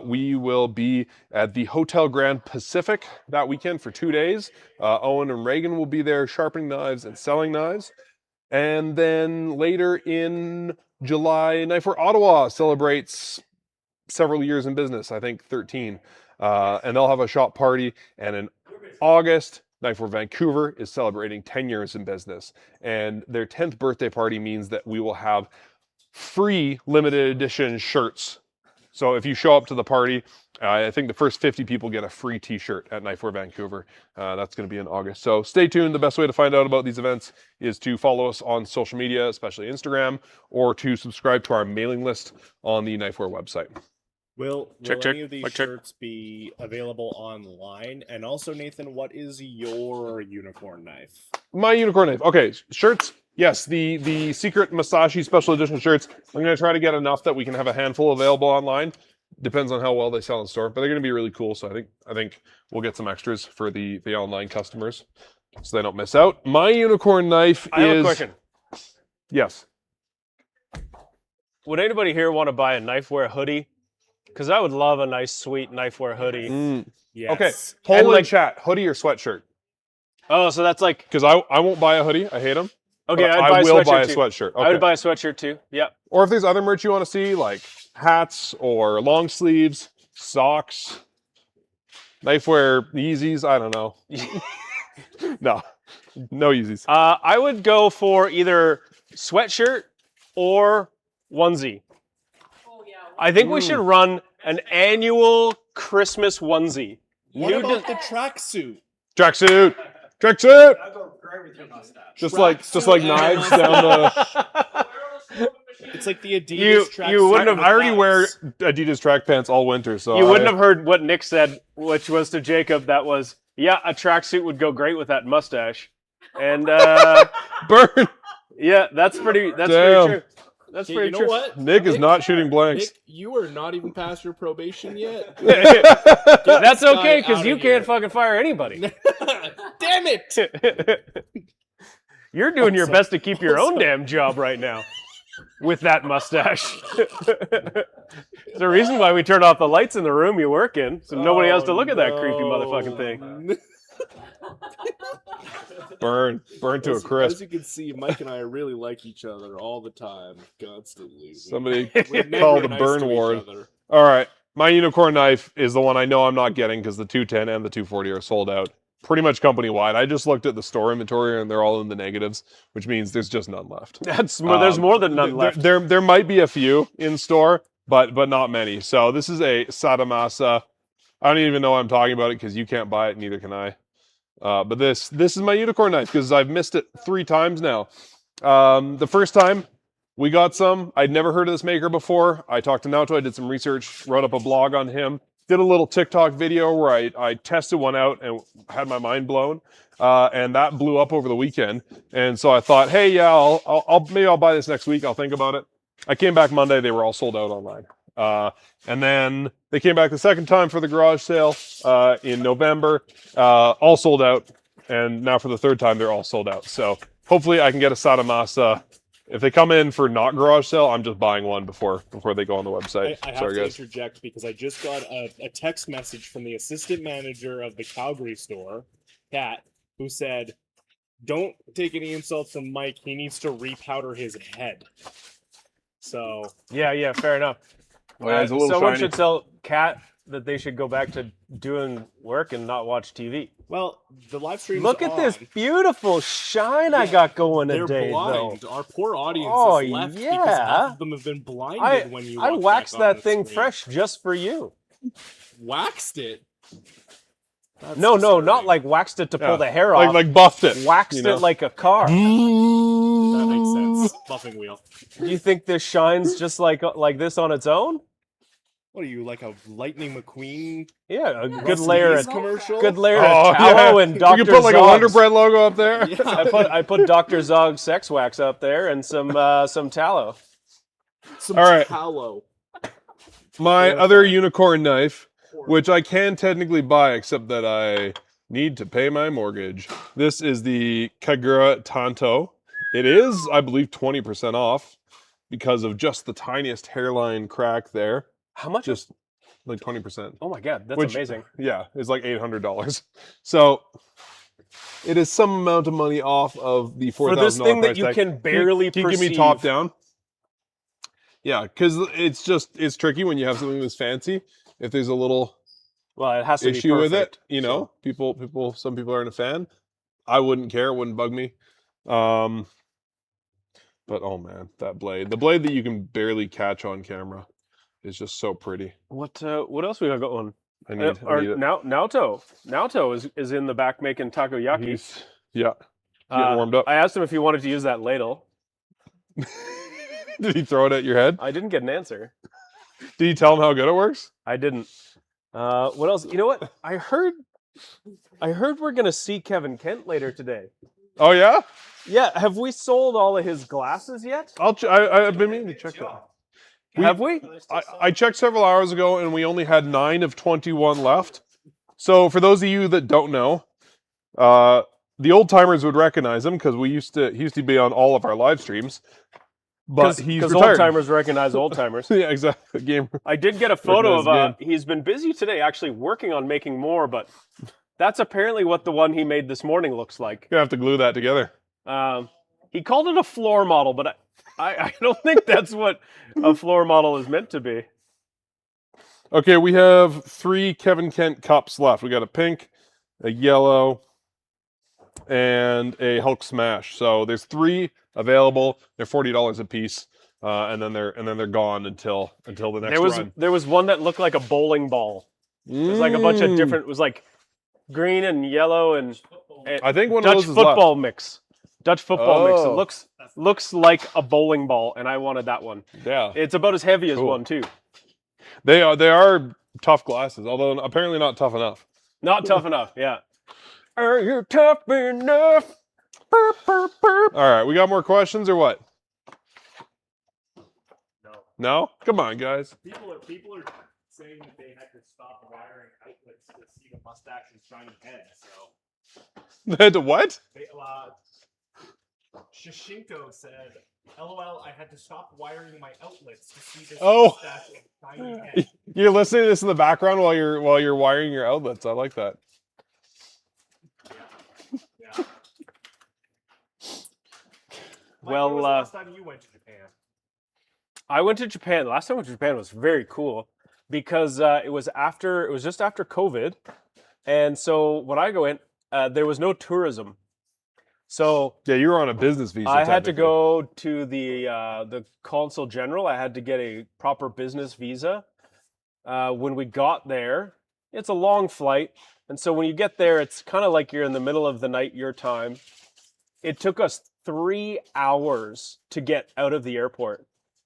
We will be at the Hotel Grand Pacific that weekend for 2 days. Owen and Reagan will be there sharpening knives and selling knives. And then later in July, Knifewear Ottawa celebrates several years in business, I think 13. And they'll have a shop party. And in August, Knifewear Vancouver is celebrating 10 years in business. And their 10th birthday party means that we will have free limited edition shirts. So if you show up to the party, I think the first 50 people get a free t-shirt at Knifewear Vancouver. That's going to be in August. So stay tuned. The best way to find out about these events is to follow us on social media, especially Instagram, or to subscribe to our mailing list on the Knifewear website. Will check. any of these Check. shirts be available online? And also, Nathan, what is your unicorn knife? My unicorn knife. Okay, shirts. Yes, the secret Masashi special edition shirts. I'm going to try to get enough that we can have a handful available online. Depends on how well they sell in store, but they're going to be really cool. So I think we'll get some extras for the online customers so they don't miss out. My unicorn knife I have a question. Yes. Would anybody here want to buy a Knifewear hoodie? Because I would love a nice, sweet Knifewear hoodie. Yes. Okay, poll in chat, hoodie or sweatshirt? Oh, so that's like... Because I won't buy a hoodie. I hate them. Okay, I will buy a too. sweatshirt. Okay. I would buy a sweatshirt too. Yeah. Or if there's other merch you want to see, like hats or long sleeves, socks, Knifewear Yeezys, I don't know. No Yeezys. I would go for either sweatshirt or onesie. I think we should run an annual Christmas onesie. What about the tracksuit? Tracksuit. Just like knives down the. It's like the Adidas tracksuit. You wouldn't have. I already wear Adidas track pants all winter, so you wouldn't have heard what Nick said, which was to Jacob. That was, yeah, a tracksuit would go great with that mustache, and burn. Yeah, that's pretty Damn. true. That's pretty you know true. what? Nick is not shooting blanks. Nick, you are not even past your probation yet. That's okay, because you can't fucking fire anybody. Damn it! You're doing your best to keep your own damn job right now with that mustache. There's a reason why we turn off the lights in the room you work in, so nobody has to look at that creepy motherfucking thing. Burn to a crisp. As you can see, Mike and I really like each other all the time, constantly. Somebody call the burn ward. All right, my unicorn knife is the one I know I'm not getting because the 210 and the 240 are sold out pretty much company wide. I just looked at the store inventory and they're all in the negatives, which means there's just none left. There's more than none left. There might be a few in store, but not many. So this is a Satamasa. I don't even know why I'm talking about it because you can't buy it, neither can I. But this is my unicorn knife because I've missed it 3 times now. The first time we got some, I'd never heard of this maker before. I talked to Naoto, I did some research, wrote up a blog on him, did a little TikTok video where I tested one out and had my mind blown. And that blew up over the weekend. And so I thought, hey, yeah, maybe I'll buy this next week. I'll think about it. I came back Monday, they were all sold out online. And then they came back the second time for the garage sale in November, all sold out. And now for the third time, they're all sold out. So hopefully I can get a Satamasa. If they come in for not garage sale, I'm just buying one before they go on the website. I have Sorry, to guys. interject because I just got a text message from the assistant manager of the Calgary store, Kat, who said, "Don't take any insults from Mike. He needs to repowder his head." So yeah, fair enough. Yeah, it's a little someone shiny. should tell Kat that they should go back to doing work and not watch TV. Well, the live stream. Look at this beautiful shine I got going They're today, blind. though. Our poor audience Oh, is left because yeah. half of them have been blinded when you. I watch waxed back on that the thing screen. fresh just for you. Waxed it. That's No, disturbing. not like waxed it to pull Yeah, the hair like- off. like buffed it, Waxed you know? it like a car. That makes sense. Buffing wheel. You think this shines just like this on its own? What are you, like a Lightning McQueen? Yeah, a good Russell layer Hayes of commercial? good layer Oh, of tallow yeah. and You Dr. can put like a Wonder Zog's. Bread logo up there. I put Dr. Zog's sex wax up there and some tallow. Some All right. tallow. My other unicorn knife, which I can technically buy, except that I Need to pay my mortgage. This is the Kagura Tanto. It is, I believe, 20% off because of just the tiniest hairline crack there. How much? Just like 20%. Oh my God, that's amazing. Yeah, it's like $800. So it is some amount of money off of the $4,000 for this thing that you tag. can barely Can you give me perceive. top down? Yeah, because it's tricky when you have something that's fancy. If there's a little it has to issue be with it, perfect, some people aren't a fan. I wouldn't care, it wouldn't bug me. But oh man, the blade that you can barely catch on camera is just so pretty. What else we got going? I need it. Naoto is in the back making takoyaki. He's getting warmed up. I asked him if he wanted to use that ladle. Did he throw it at your head? I didn't get an answer. Did you tell him how good it works? I didn't. What else? You know what? I heard we're gonna see Kevin Kent later today. Oh yeah? Yeah. Have we sold all of his glasses yet? I've been meaning to check that. Have we? I checked several hours ago, and we only had 9 of 21 left. So for those of you that don't know, the old timers would recognize him because he used to be on all of our live streams. But he's retired. Old timers recognize old timers. Yeah, exactly. I did get a photo of he's been busy today actually working on making more, but that's apparently what the one he made this morning looks like. You have to glue that together. He called it a floor model, but I don't think that's what a floor model is meant to be. Okay, we have 3 Kevin Kent cups left. We got a pink, a yellow, and a Hulk Smash. So there's 3 available. They're $40 a piece, and then they're gone until the next run. There was one that looked like a bowling ball. It was like a bunch of different. It was like green and yellow and I think one Dutch of those is football left. mix. Dutch football mix. It looks like a bowling ball, and I wanted that one. Yeah, it's about as heavy as one too. They are tough glasses, although apparently not tough enough. Not tough enough. Yeah. Are you tough enough? Burp, burp, burp. All right, we got more questions or what? No? Come on, guys. People are saying that they had to stop wiring outlets to see the mustache's shiny head. So They had to what? Shashinko said, "LOL, I had to stop wiring my outlets to see this mustache's shiny head." You're listening to this in the background while you're wiring your outlets. I like that. Yeah. Well, when was the last time you went to Japan? I went to Japan. The last time I went to Japan was very cool because it was just after COVID, and so when I go in, there was no tourism. So yeah, you were on a business visa. I had to go to the consul general. I had to get a proper business visa. When we got there, it's a long flight, and so when you get there, it's kind of like you're in the middle of the night your time. It took us 3 hours to get out of the airport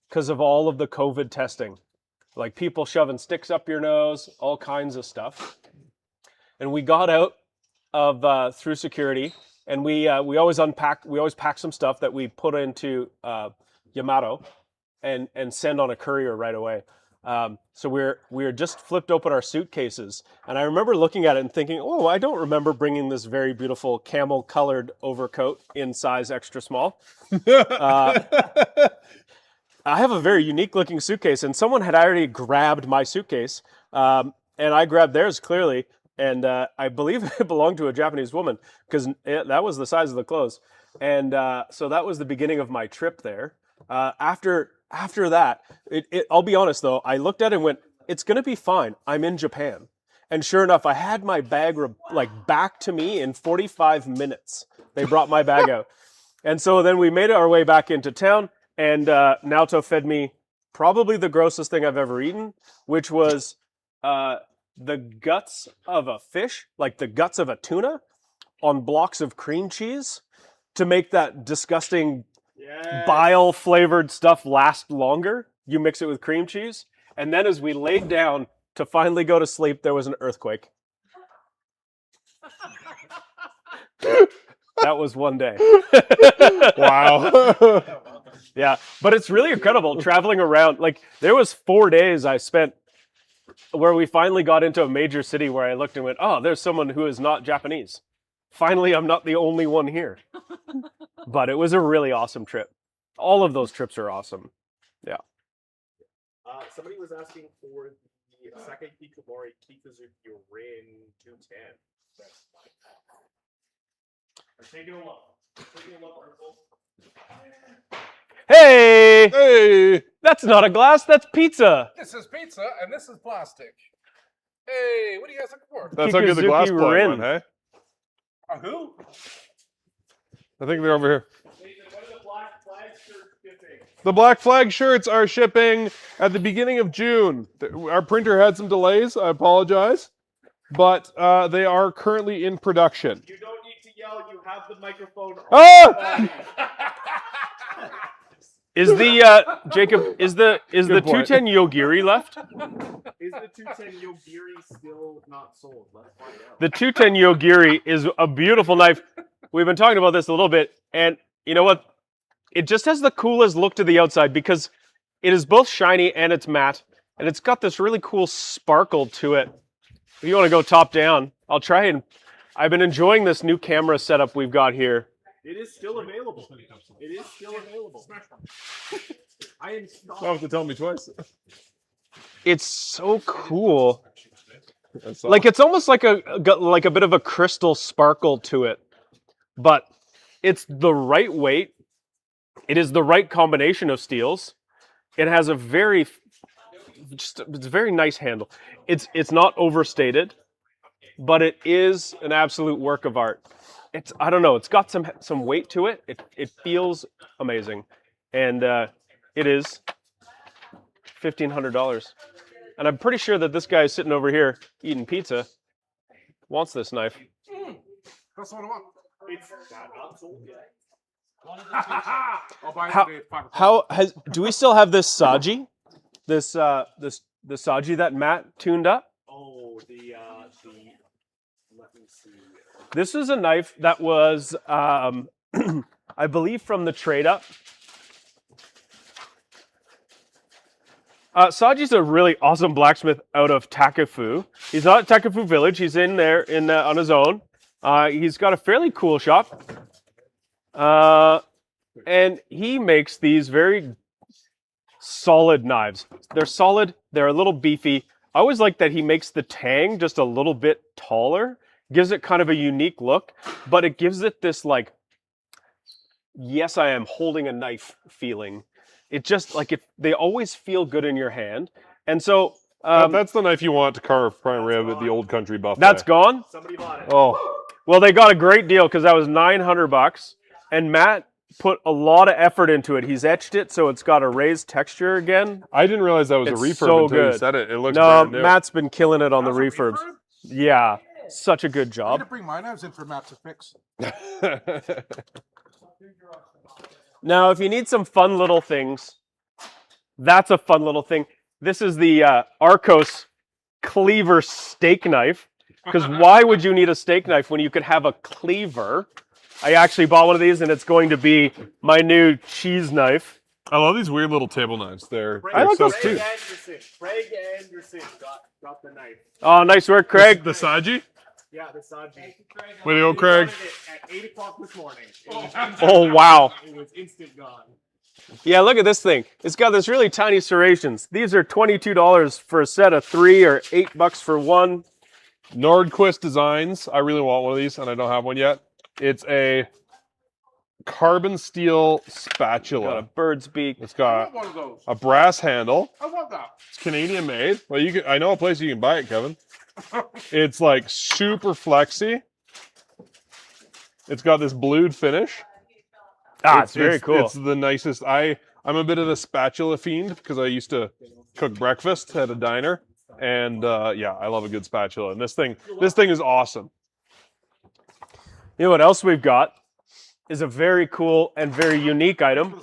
because of all of the COVID testing, like people shoving sticks up your nose, all kinds of stuff. And we got out of through security. And we always pack some stuff that we put into Yamato and send on a courier right away. So we're just flipped open our suitcases, and I remember looking at it and thinking, oh, I don't remember bringing this very beautiful camel colored overcoat in size extra small. I have a very unique looking suitcase, and someone had already grabbed my suitcase, and I grabbed theirs clearly. And I believe it belonged to a Japanese woman because that was the size of the clothes. And so that was the beginning of my trip there. After that, I'll be honest though, I looked at it and went, it's going to be fine. I'm in Japan. And sure enough, I had my bag back to me in 45 minutes. They brought my bag out. And so then we made our way back into town, and Naoto fed me probably the grossest thing I've ever eaten, which was the guts of a fish, like the guts of a tuna, on blocks of cream cheese to make that disgusting bile flavored stuff last longer. You mix it with cream cheese. And then as we laid down to finally go to sleep, there was an earthquake. That was one day. Wow. Yeah, but it's really incredible traveling around. Like there was 4 days I spent where we finally got into a major city where I looked and went, oh, there's someone who is not Japanese. Finally, I'm not the only one here. But it was a really awesome trip. All of those trips are awesome. Yeah. Somebody was asking for the second Kikomori Kikuzuki Rin 210. I'm taking a look. Hey! Hey! That's not a glass, that's pizza. This is pizza and this is plastic. Hey, what are you guys looking for? That's how good the glass Kikuzuki plug Rin. went, hey? Who? I think they're over here. The black flag shirts are shipping at the beginning of June. Our printer had some delays. I apologize. But they are currently in production. You don't need to yell. You have the microphone. Ah! Is the Jacob? Is the Good point. 210 Yogiri left? Is the 210 Yogiri still not sold? Let's find out. The 210 Yogiri is a beautiful knife. We've been talking about this a little bit, and you know what? It just has the coolest look to the outside because it is both shiny and it's matte, and it's got this really cool sparkle to it. If you want to go top down, I'll try and. I've been enjoying this new camera setup we've got here. It is still available. It is still available. I am You don't have to tell me twice. It's so cool. Like it's almost like a bit of a crystal sparkle to it, but it's the right weight. It is the right combination of steels. It has a it's a very nice handle. It's not overstated, but it is an absolute work of art. I don't know. It's got some weight to it. It feels amazing, and it is $1,500. And I'm pretty sure that this guy is sitting over here eating pizza wants this knife. That's what I want. It's not sold yet. I'll buy it today at 5 o'clock. Do we still have this Saji? The Saji that Matt tuned up? Oh, let me see. This is a knife that was, I believe, from the trade up. Saji's a really awesome blacksmith out of Takafu. He's not at Takafu Village. He's in there on his own. He's got a fairly cool shop. And he makes these very solid knives. They're solid. They're a little beefy. I always like that he makes the tang just a little bit taller. Gives it kind of a unique look, but it gives it this like, yes, I am holding a knife feeling. It just like they always feel good in your hand. And so that's the knife you want to carve prime rib at the Old Country Buffet. That's gone? Somebody bought it. Oh, well, they got a great deal because that was $900, and Matt put a lot of effort into it. He's etched it so it's got a raised texture again. I didn't realize that was a refurb so until you good. said it. It looks no, brand new. Matt's been killing it on the refurbs. Yeah, such a good I need job. to bring my knives in for Matt to fix. Now, if you need some fun little things, that's a fun little thing. This is the Arcos cleaver steak knife. Because why would you need a steak knife when you could have a cleaver? I actually bought one of these, and it's going to be my new cheese knife. I love these weird little table knives. I like those too. Craig Anderson got the knife. Oh, nice work, Craig. The Saji? Yeah, the Saji. Way to go, Craig. At 8 o'clock this morning. Oh, wow. It was instant gone. Yeah, look at this thing. It's got this really tiny serrations. These are $22 for a set of 3 or $8 for one. Nordquist Designs. I really want one of these, and I don't have one yet. It's a carbon steel spatula. Got a bird's beak. It's got one of those. a brass handle. I want that. It's Canadian made. Well, I know a place you can buy it, Kevin. It's like super flexy. It's got this blued finish. It's very cool. It's the nicest. I'm a bit of a spatula fiend because I used to cook breakfast at a diner, and yeah, I love a good spatula. And this thing is awesome. You know what else we've got is a very cool and very unique item.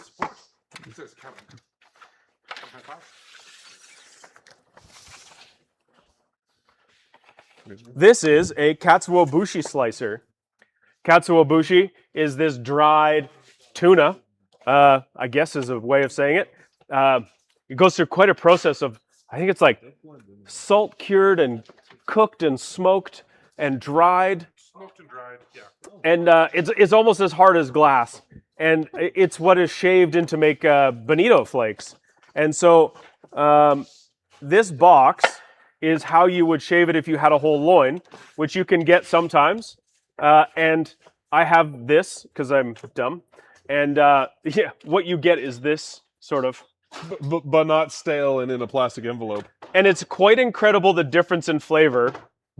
This is a katsuobushi slicer. Katsuobushi is this dried tuna, I guess is a way of saying it. It goes through quite a process of I think it's like salt cured and cooked and smoked and dried. Smoked and dried, yeah. And it's almost as hard as glass. And it's what is shaved into make bonito flakes. And so this box is how you would shave it if you had a whole loin, which you can get sometimes. And I have this because I'm dumb. And yeah, what you get is this sort of. But not stale and in a plastic envelope. And it's quite incredible the difference in flavor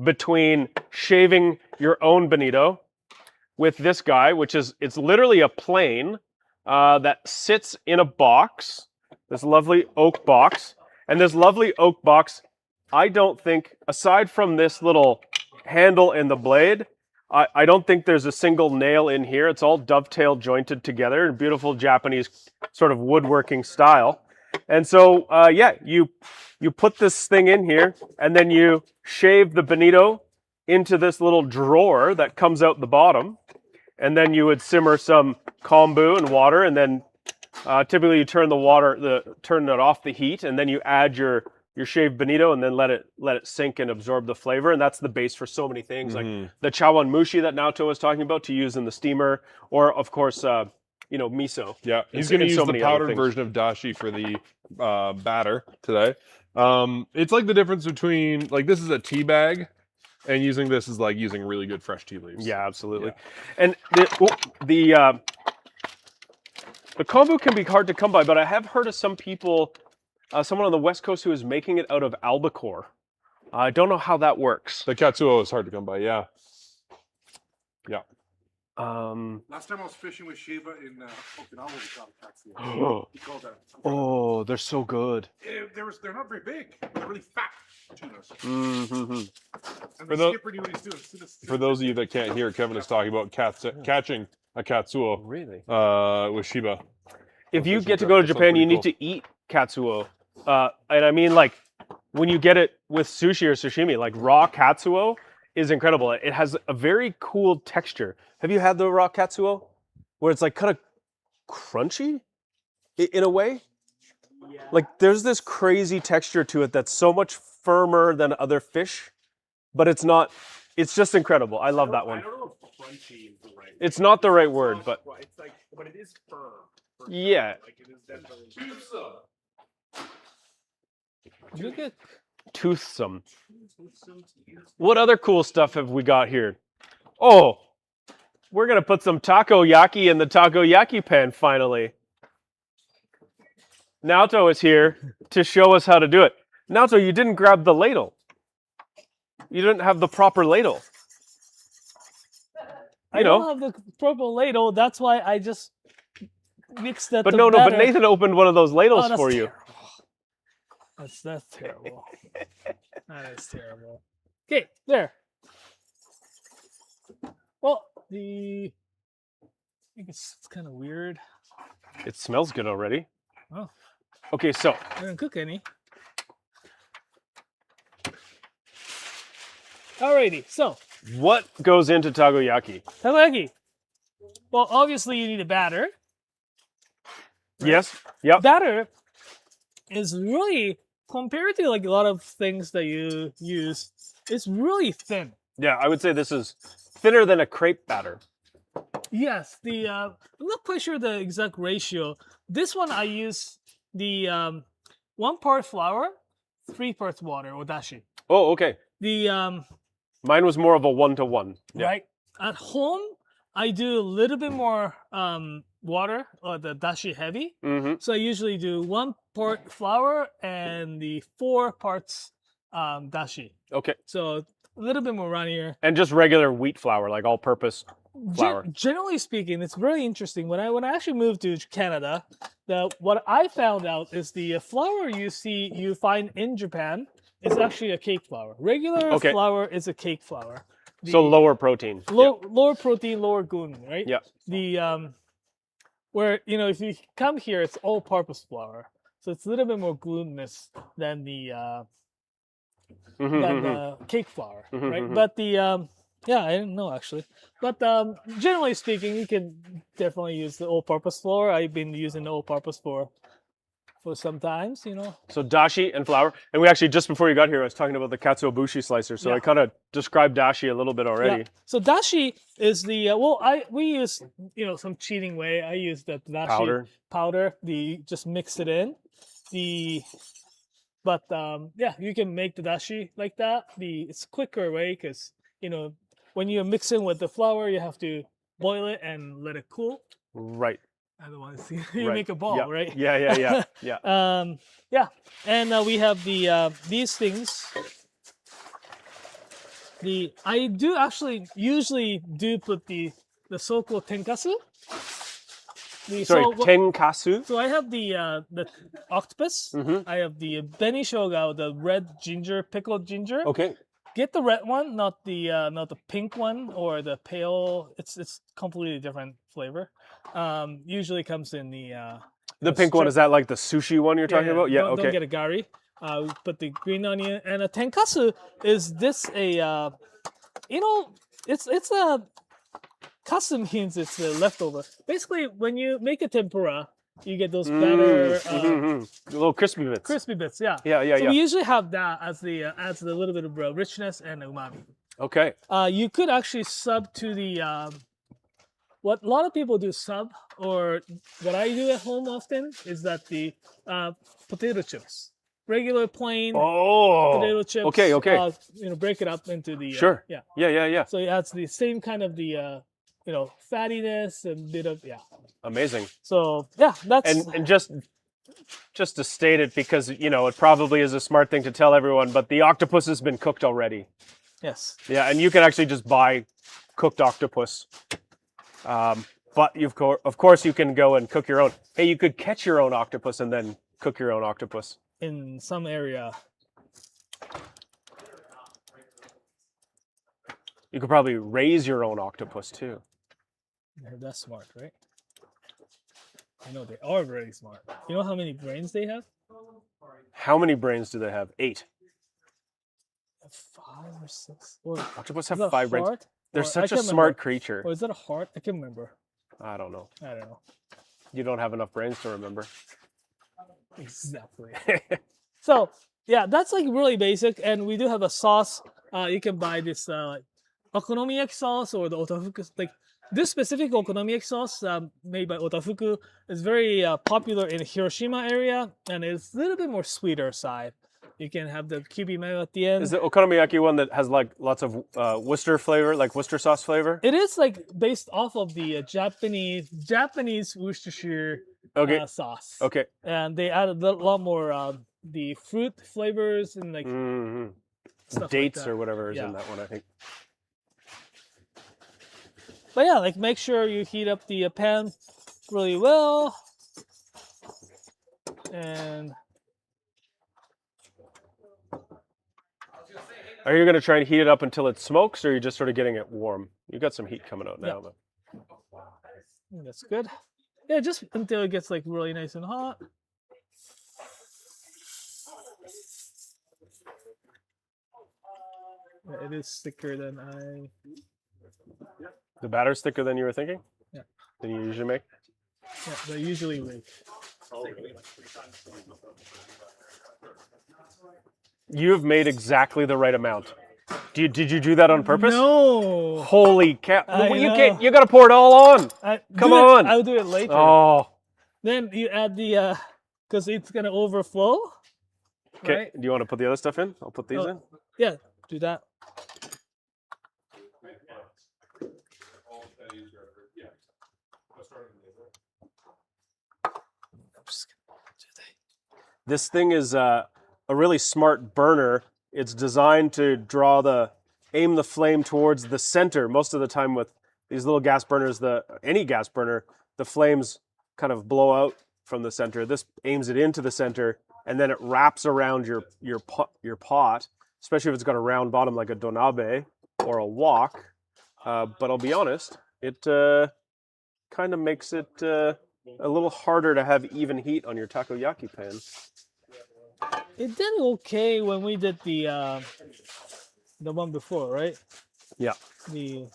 between shaving your own bonito with this guy, which is, it's literally a plane that sits in a box, this lovely oak box. And this lovely oak box, I don't think, aside from this little handle and the blade, I don't think there's a single nail in here. It's all dovetail jointed together in beautiful Japanese sort of woodworking style. And so, yeah, you put this thing in here and then you shave the bonito into this little drawer that comes out the bottom. And then you would simmer some kombu and water, and then typically you turn turn it off the heat, and then you add your shaved bonito and then let it sink and absorb the flavor. And that's the base for so many things, like the chawan mushi that Naoto was talking about to use in the steamer, or of course, miso. Yeah, he's going to use the powdered version of dashi for the batter today. It's like the difference between, like, this is a tea bag, and using this is like using really good fresh tea leaves. Yeah, absolutely. Yeah. And the kombu can be hard to come by, but I have heard of some people, someone on the West Coast who is making it out of albacore. I don't know how that works. The katsuo is hard to come by, yeah. Yeah. Last time I was fishing with Shiva in Okinawa, we caught a katsuo. He called that. Oh, they're so good. They're not very big. They're really fat tunas. Mm-hmm. And the skipper knew what he's doing. For those of you that can't hear, Kevin is talking about catching a katsuo. Really? With Shiba. If you get to go to Japan, you need to eat katsuo. And I mean, like, when you get it with sushi or sashimi, like raw katsuo is incredible. It has a very cool texture. Have you had the raw katsuo? Where it's like kind of crunchy in a way? Yeah. Like there's this crazy texture to it that's so much firmer than other fish, but it's not, it's just incredible. I love that one. I don't know if crunchy is the right word. It's not the right word, but it's like, but it is firm. Yeah. Like it is definitely Look at toothsome. What other cool stuff have we got here? Oh, we're gonna put some takoyaki in the takoyaki pan finally. Naoto is here to show us how to do it. Naoto, you didn't grab the ladle. You didn't have the proper ladle. I don't have the proper ladle. That's why I just mixed that. But no, but Nathan opened one of those ladles for you. That's terrible. That is terrible. Okay, there. Well, I think it's kind of weird. It smells good already. Oh. Okay, so. I didn't cook any. Alrighty, so. What goes into takoyaki? Takoyaki. Well, obviously you need a batter. Right? Yes. Yep. Batter is really, compared to like a lot of things that you use, it's really thin. Yeah, I would say this is thinner than a crepe batter. Yes, I'm not quite sure the exact ratio. This one I use the 1 part flour, 3 parts water or dashi. Oh, okay. Mine was more of a 1-to-1. Yeah. Right. At home, I do a little bit more water, or the dashi heavy. Mm-hmm. So I usually do 1 part flour and the 4 parts dashi. Okay. So a little bit more runnier. And just regular wheat flour, like all-purpose flour. Generally speaking, it's very interesting. When I actually moved to Canada, what I found out is the flour you find in Japan is actually a cake flour. Regular flour is a cake flour. So lower protein. Lower protein, lower gluten, right? Yeah. Where, if you come here, it's all-purpose flour. So it's a little bit more glutinous than the cake flour, right? But I didn't know actually. But generally speaking, you can definitely use the all-purpose flour. I've been using the all-purpose for for sometimes, you know. So dashi and flour. And we actually, just before you got here, I was talking about the katsuobushi slicer. So Yeah. I kind of described dashi a little bit already. Yeah. So dashi is the we use, you know, some cheating way. I use the dashi powder. Just mix it in. But yeah, you can make the dashi like that. It's quicker way because, you know, when you're mixing with the flour, you have to boil it and let it cool. Right. Otherwise, you Right. make a ball, Yeah. right? Yeah. Yeah. And we have these things. I do actually usually do put the so-called tenkasu. Tenkasu. So I have the octopus. I have the benishoga, the red ginger, pickled ginger. Okay. Get the red one, not the pink one or the pale. It's completely different flavor. Usually comes in The pink one, is that like the sushi one you're talking about? Yeah, okay. Don't get a gari. We put the green onion, and a tenkasu is this you know, it's a custom means it's a leftover. Basically, when you make a tempura, you get those better little crispy bits. Crispy bits, yeah. Yeah. So we usually have that as the adds a little bit of richness and umami. Okay. You could actually sub to the what a lot of people do sub, or what I do at home often is that the potato chips, regular plain potato chips. Okay. You know, break it up into the Sure. Yeah. Yeah. So it adds the same kind of the you know, fattiness and bit of Amazing. So yeah, that's and just to state it, because you know it probably is a smart thing to tell everyone, but the octopus has been cooked already. Yes. Yeah, and you can actually just buy cooked octopus. But of course you can go and cook your own. Hey, you could catch your own octopus and then cook your own octopus. In some area. You could probably raise your own octopus too. Yeah, that's smart, right? I know they are very smart. You know how many brains they have? How many brains do they have? 8. 5 or 6. Octopus have 5 brains. They're such a smart creature. Or is that a heart? I can't remember. I don't know. You don't have enough brains to remember. Exactly. So yeah, that's like really basic, and we do have a sauce. You can buy this okonomiyaki sauce or the otafuku. Like this specific okonomiyaki sauce made by Otafuku is very popular in Hiroshima area, and it's a little bit more sweeter side. You can have the kibi mayo at the end. Is the okonomiyaki one that has like lots of Worcester flavor, like Worcester sauce flavor? It is like based off of the Japanese Worcestershire sauce. Okay. And they added a lot more the fruit flavors and like stuff dates like that. Or whatever is in that one, I think. But yeah, like make sure you heat up the pan really well. And are you going to try and heat it up until it smokes, or are you just sort of getting it warm? You got some heat coming out now. But... that's good. Yeah, just until it gets like really nice and hot. Yeah, it is thicker than The batter's thicker than you were thinking? Yeah. Than you usually make? Yeah, they usually make. You've made exactly the right amount. Did you do that on purpose? No. Holy cow! I You know. can't. You got to pour it all on. Come on. I'll do it later. Oh. Then you add the because it's gonna overflow. Okay. Right? Do you want to put the other stuff in? I'll put these in. Yeah, do that. This thing is a really smart burner. It's designed to aim the flame towards the center. Most of the time with these little gas burners, any gas burner, the flames kind of blow out from the center. This aims it into the center, and then it wraps around your pot, especially if it's got a round bottom like a donabe or a wok. But I'll be honest, it kind of makes it a little harder to have even heat on your takoyaki pan. It did okay when we did the one before, right? Yeah.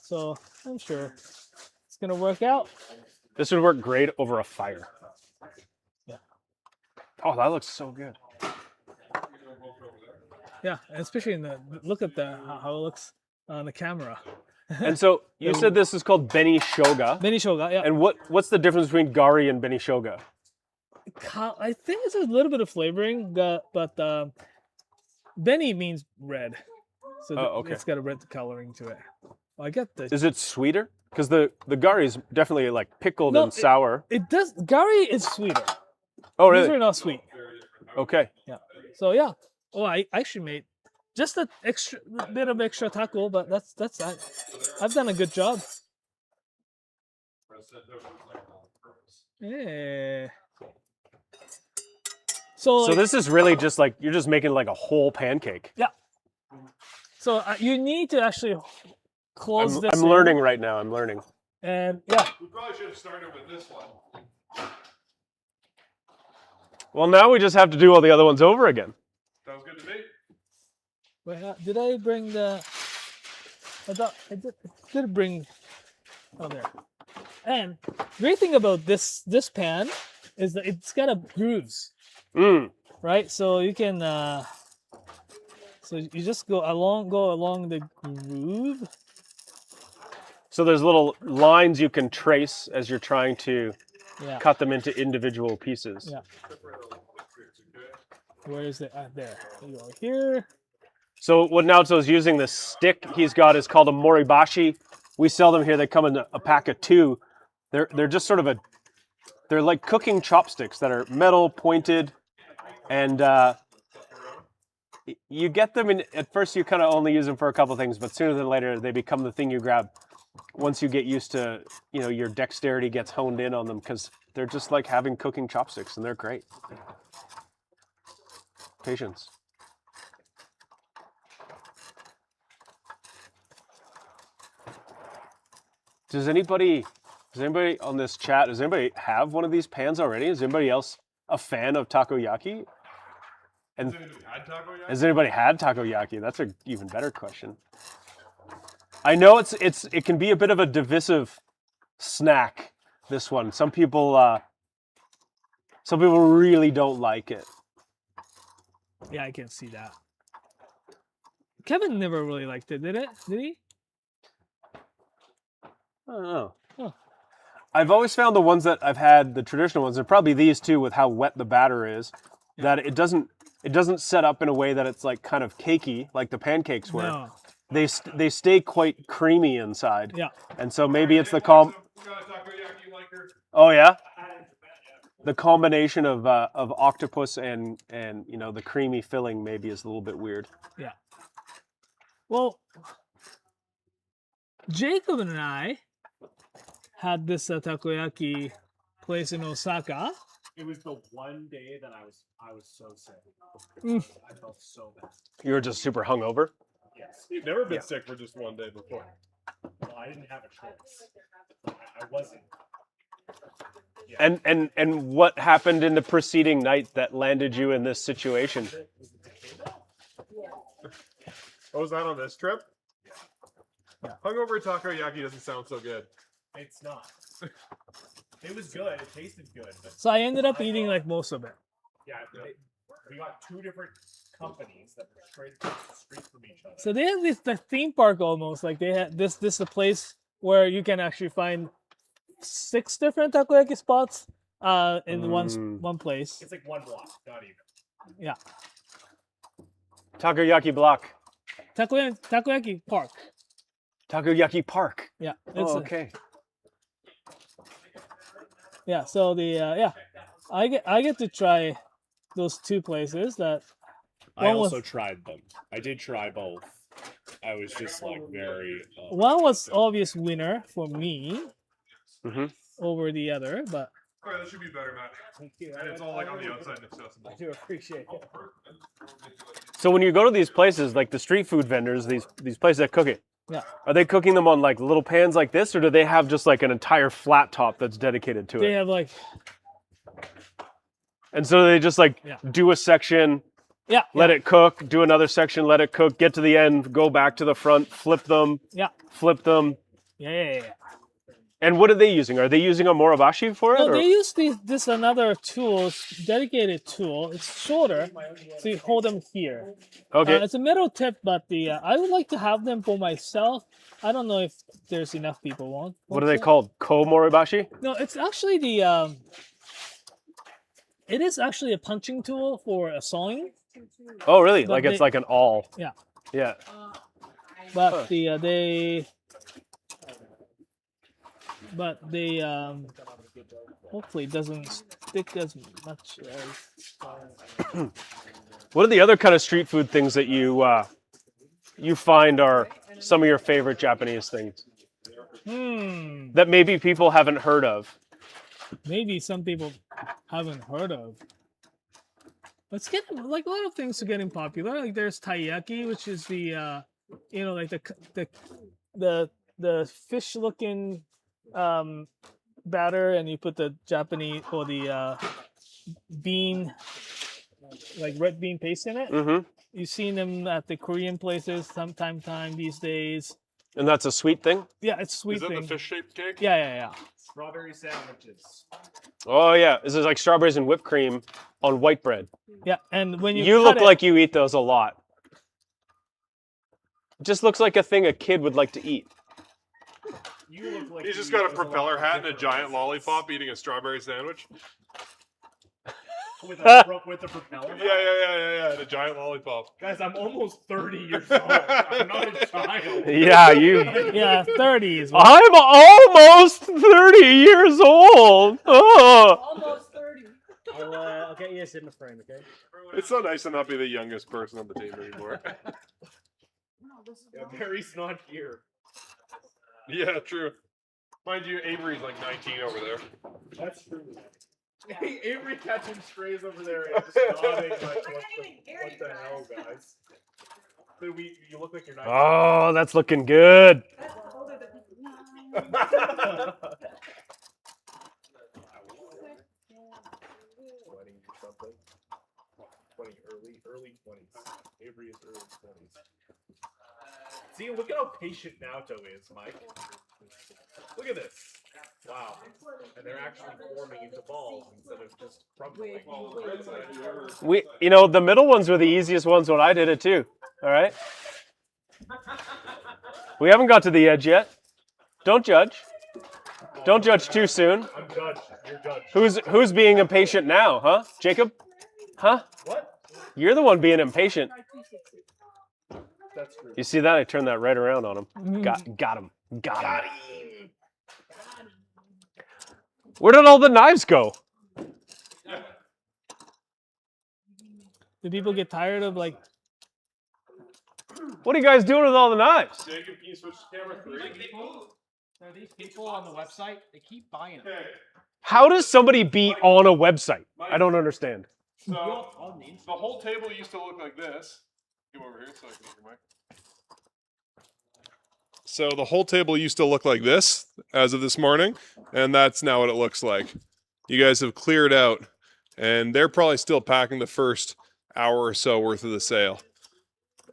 So I'm sure it's gonna work out. This would work great over a fire. Yeah. Oh, that looks so good. Yeah, and especially in the look at how it looks on the camera. And so you said this is called Beni Shoga. Beni Shoga, yeah. And what's the difference between gari and Beni Shoga? I think it's a little bit of flavoring, but Beni means red, so okay. it's got a red coloring to it. I get this. Is it sweeter? Because the gari is definitely like pickled and sour. It does. Gari is sweeter. Oh, really? These are not sweet. Okay. Yeah. So yeah. Oh, I actually made just a bit of extra taco, but that's I've done a good job. Yeah. So this is really just like you're just making like a whole pancake. Yeah. So you need to actually close this. I'm learning right now. I'm learning. And yeah. We probably should have started with this one. Well, now we just have to do all the other ones over again. Sounds good to me. Wait, did I bring the? I thought I did bring. Oh, there. And great thing about this pan is that it's got a grooves. Right, so you can. So you just go along the groove. So there's little lines you can trace as you're trying to cut them into individual pieces. Yeah. Where is it? There. You go here. So what Naoto's using, this stick he's got is called a moribashi. We sell them here. They come in a pack of 2. They're just sort of they're like cooking chopsticks that are metal pointed, and you get them in. At first, you kind of only use them for a couple things, but sooner than later, they become the thing you grab. Once you get used to, your dexterity gets honed in on them because they're just like having cooking chopsticks, and they're great. Patience. Does anybody on this chat, does anybody have one of these pans already? Is anybody else a fan of takoyaki? And has anybody had takoyaki? That's an even better question. I know it can be a bit of a divisive snack, this one. Some people really don't like it. Yeah, I can see that. Kevin never really liked it, did he? I don't know. Huh. I've always found the ones that I've had, the traditional ones, and probably these two with how wet the batter is, that it doesn't set up in a way that it's like kind of cakey like the pancakes were. No. They stay quite creamy inside. Yeah. And so maybe it's the Oh yeah. The combination of octopus and the creamy filling maybe is a little bit weird. Yeah. Well, Jacob and I had this takoyaki place in Osaka. It was the one day that I was so sick. I felt so bad. You were just super hungover? Yes. You've never been sick for just one day before. Well, I didn't have a choice. I wasn't. Yeah. And what happened in the preceding night that landed you in this situation? Oh, was that on this trip? Yeah. Hungover takoyaki doesn't sound so good. It's not. It was good. It tasted good. But So I ended up eating like most of it. yeah, we got 2 different companies that were straight across the street from each other. So they had the theme park almost. Like they had this is a place where you can actually find 6 different takoyaki spots in one place. It's like one block, not even. Yeah. Takoyaki block. Takoyaki park. Takoyaki park. Yeah. Oh, okay. Yeah. So I get to try those 2 places that. I also tried them. I did try both. I was just like very. One was obvious winner for me over the other, but. All right, that should be better, Matt. Thank you. And it's all like on the outside and accessible. I do appreciate it. So when you go to these places, like the street food vendors, these places that cook it, yeah, are they cooking them on like little pans like this, or do they have just like an entire flat top that's dedicated to it? They have like. And so they just like do a section, let it cook, do another section, let it cook, get to the end, go back to the front, flip them, flip them. Yeah. And what are they using? Are they using a moribashi for it? No, or- they use this another tool, dedicated tool. It's shorter, so you hold them here. Okay. It's a metal tip, but I would like to have them for myself. I don't know if there's enough people want. What are they called? Ko moribashi? No, it's actually it is actually a punching tool for a sawing. Oh, really? But Like it's they- like an awl. Yeah. Yeah. But they hopefully it doesn't stick as much as. What are the other kind of street food things that you find are some of your favorite Japanese things that maybe people haven't heard of? Maybe some people haven't heard of. It's getting like a lot of things are getting popular. Like there's taiyaki, which is the like the fish looking batter, and you put the Japanese or the bean, like red bean paste in it. Mm-hmm. You've seen them at the Korean places time these days. And that's a sweet thing? Yeah, it's a sweet Is that thing. the fish-shaped cake? Yeah. Strawberry sandwiches. Oh, yeah. This is like strawberries and whipped cream on white bread. Yeah, and when you You cut look it, like you eat those a lot. It just looks like a thing a kid would like to eat. You look like He's just got a propeller hat and a giant lollipop eating a strawberry sandwich. with a propeller. Yeah, and a giant lollipop. Guys, I'm almost 30 years old. I'm not a child. Yeah, you. Yeah, 30s. I'm almost 30 years old. Oh. Almost 30. I'll get you a in the frame, okay? It's so nice to not be the youngest person on the team anymore. Yeah, Barry's not here. Yeah, true. Mind you, Avery's like 19 over there. That's true. Hey, Avery catching strays over there and just nodding like, what the hell, guys? So you look like you're not. Oh, that's looking good. Early 20s. Avery is early 20s. See, look at how patient Naoto is, Mike. Look at this. Wow. And they're actually forming into balls instead of just crumbling. The middle ones were the easiest ones when I did it too. All right. We haven't got to the edge yet. Don't judge. Don't judge too soon. I'm judged. You're judged. Who's being impatient now, huh? Jacob? Huh? What? You're the one being impatient. That's true. You see that? I turned that right around on him. Mm-hmm. Got him. Where did all the knives go? Do people get tired of like? What are you guys doing with all the knives? Jacob, can you switch to camera 3? Are these people on the website? They keep buying them. How does somebody be on a website? I don't understand. So, the whole table used to look like this. Come over here so I can get your mic. So the whole table used to look like this as of this morning, and that's now what it looks like. You guys have cleared out, and they're probably still packing the first hour or so worth of the sale.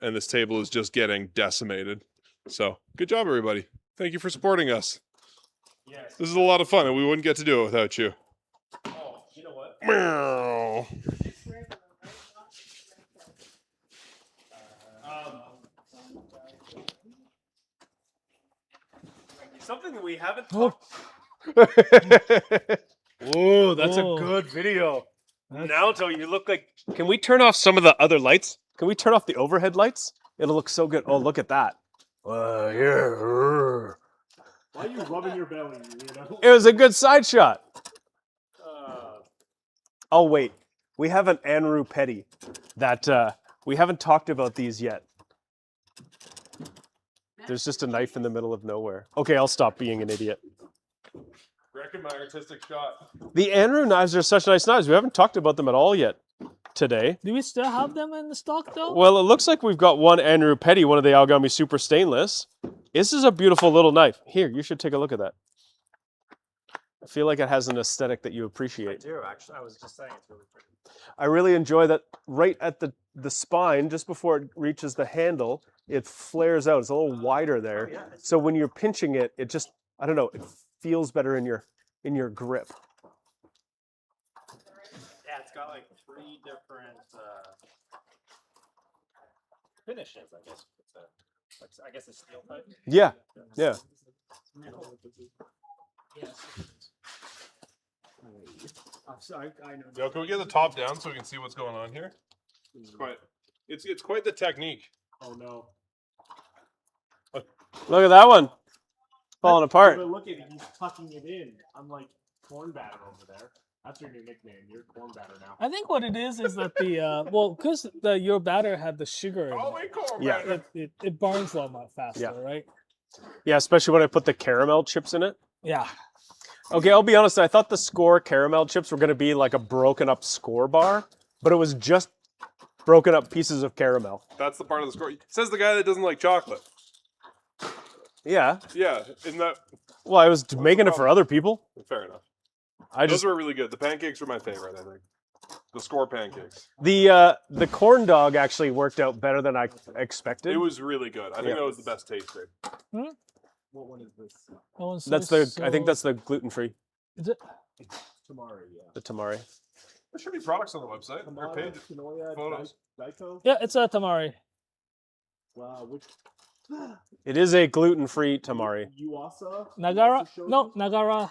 And this table is just getting decimated. So, good job, everybody. Thank you for supporting us. Yes. This is a lot of fun, and we wouldn't get to do it without you. Oh, you know what? Meow. Something we haven't talked. Whoa, that's Whoa. a good video. Naoto, you look like. Can we turn off some of the other lights? Can we turn off the overhead lights? It'll look so good. Oh, look at that. Yeah. Why are you rubbing your belly? You know? It was a good side shot. Oh, wait. We have an Anru Petty that we haven't talked about these yet. There's just a knife in the middle of nowhere. Okay, I'll stop being an idiot. Reckon my artistic shot. The Anru knives are such nice knives. We haven't talked about them at all yet today. Do we still have them in the stock though? Well, it looks like we've got one Anru Petty, one of the Aogami Super Stainless. This is a beautiful little knife. Here, you should take a look at that. I feel like it has an aesthetic that you appreciate. I do, actually. I was just saying it's really pretty. I really enjoy that right at the spine, just before it reaches the handle, it flares out. It's a little wider there. So when you're pinching it, it just, I don't know, it feels better in your grip. Yeah, it's got like 3 different finishes, I guess. I guess a steel type. Yeah, yeah. Yo, can we get the top down so we can see what's going on here? It's quite the technique. Oh no. Look at that one. Falling apart. But look at it, he's tucking it in. I'm like corn batter over there. That's your new nickname. You're corn batter now. I think what it is that the because your batter had the sugar in it. Yeah, it burns a lot more faster, right? Yeah, especially when I put the caramel chips in it. Yeah. Okay, I'll be honest. I thought the Score caramel chips were going to be like a broken up Score bar, but it was just broken up pieces of caramel. That's the part of the score. Says the guy that doesn't like chocolate. Yeah. Yeah, isn't that? Well, I was making it for other people. Fair enough. Those Those were really good. The pancakes were my favorite, I think. The Score pancakes. The corn dog actually worked out better than I expected. It was really good. I think that was the best tasting. What one is this? That's I think that's the gluten free. Is it? Tamari, yeah. The tamari. There should be products on the website. Their page. Photos. Yeah, it's a tamari. Wow, which? It is a gluten free tamari. Yuasa? Nagara? No, Nagara.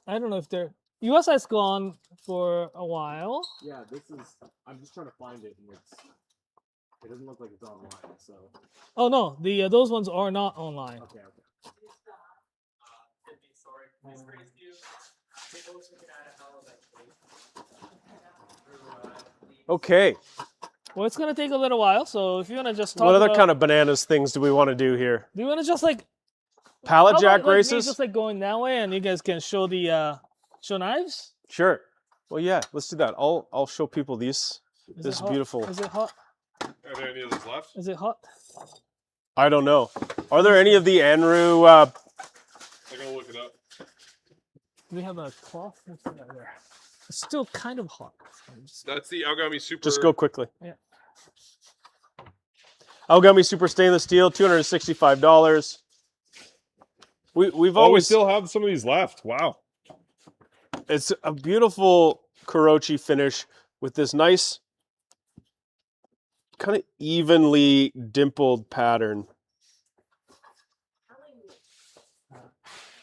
I don't know if they're. Yuasa is gone for a while. Yeah, this is. I'm just trying to find it, and it doesn't look like it's online. So. Oh no, those ones are not online. Okay. Okay. Well, it's gonna take a little while, so if you wanna just talk What other about, kind of bananas things do we want to do here? do you wanna just like Pallet how jack about, like, me races? just like going that way, and you guys can show the show knives? Sure. Well, yeah, let's do that. I'll show people these. Is This it is hot? beautiful. Is it hot? Are there any of those left? Is it hot? I don't know. Are there any of the Anru? I'm gonna look it up. Do we have a cloth? What's that there? It's still kind of hot. That's the Algami Super. Just go quickly. Yeah. Algami Super Stainless Steel, $265. We've Oh, we always still have some of these left. Wow. It's a beautiful Kurochi finish with this nice kind of evenly dimpled pattern.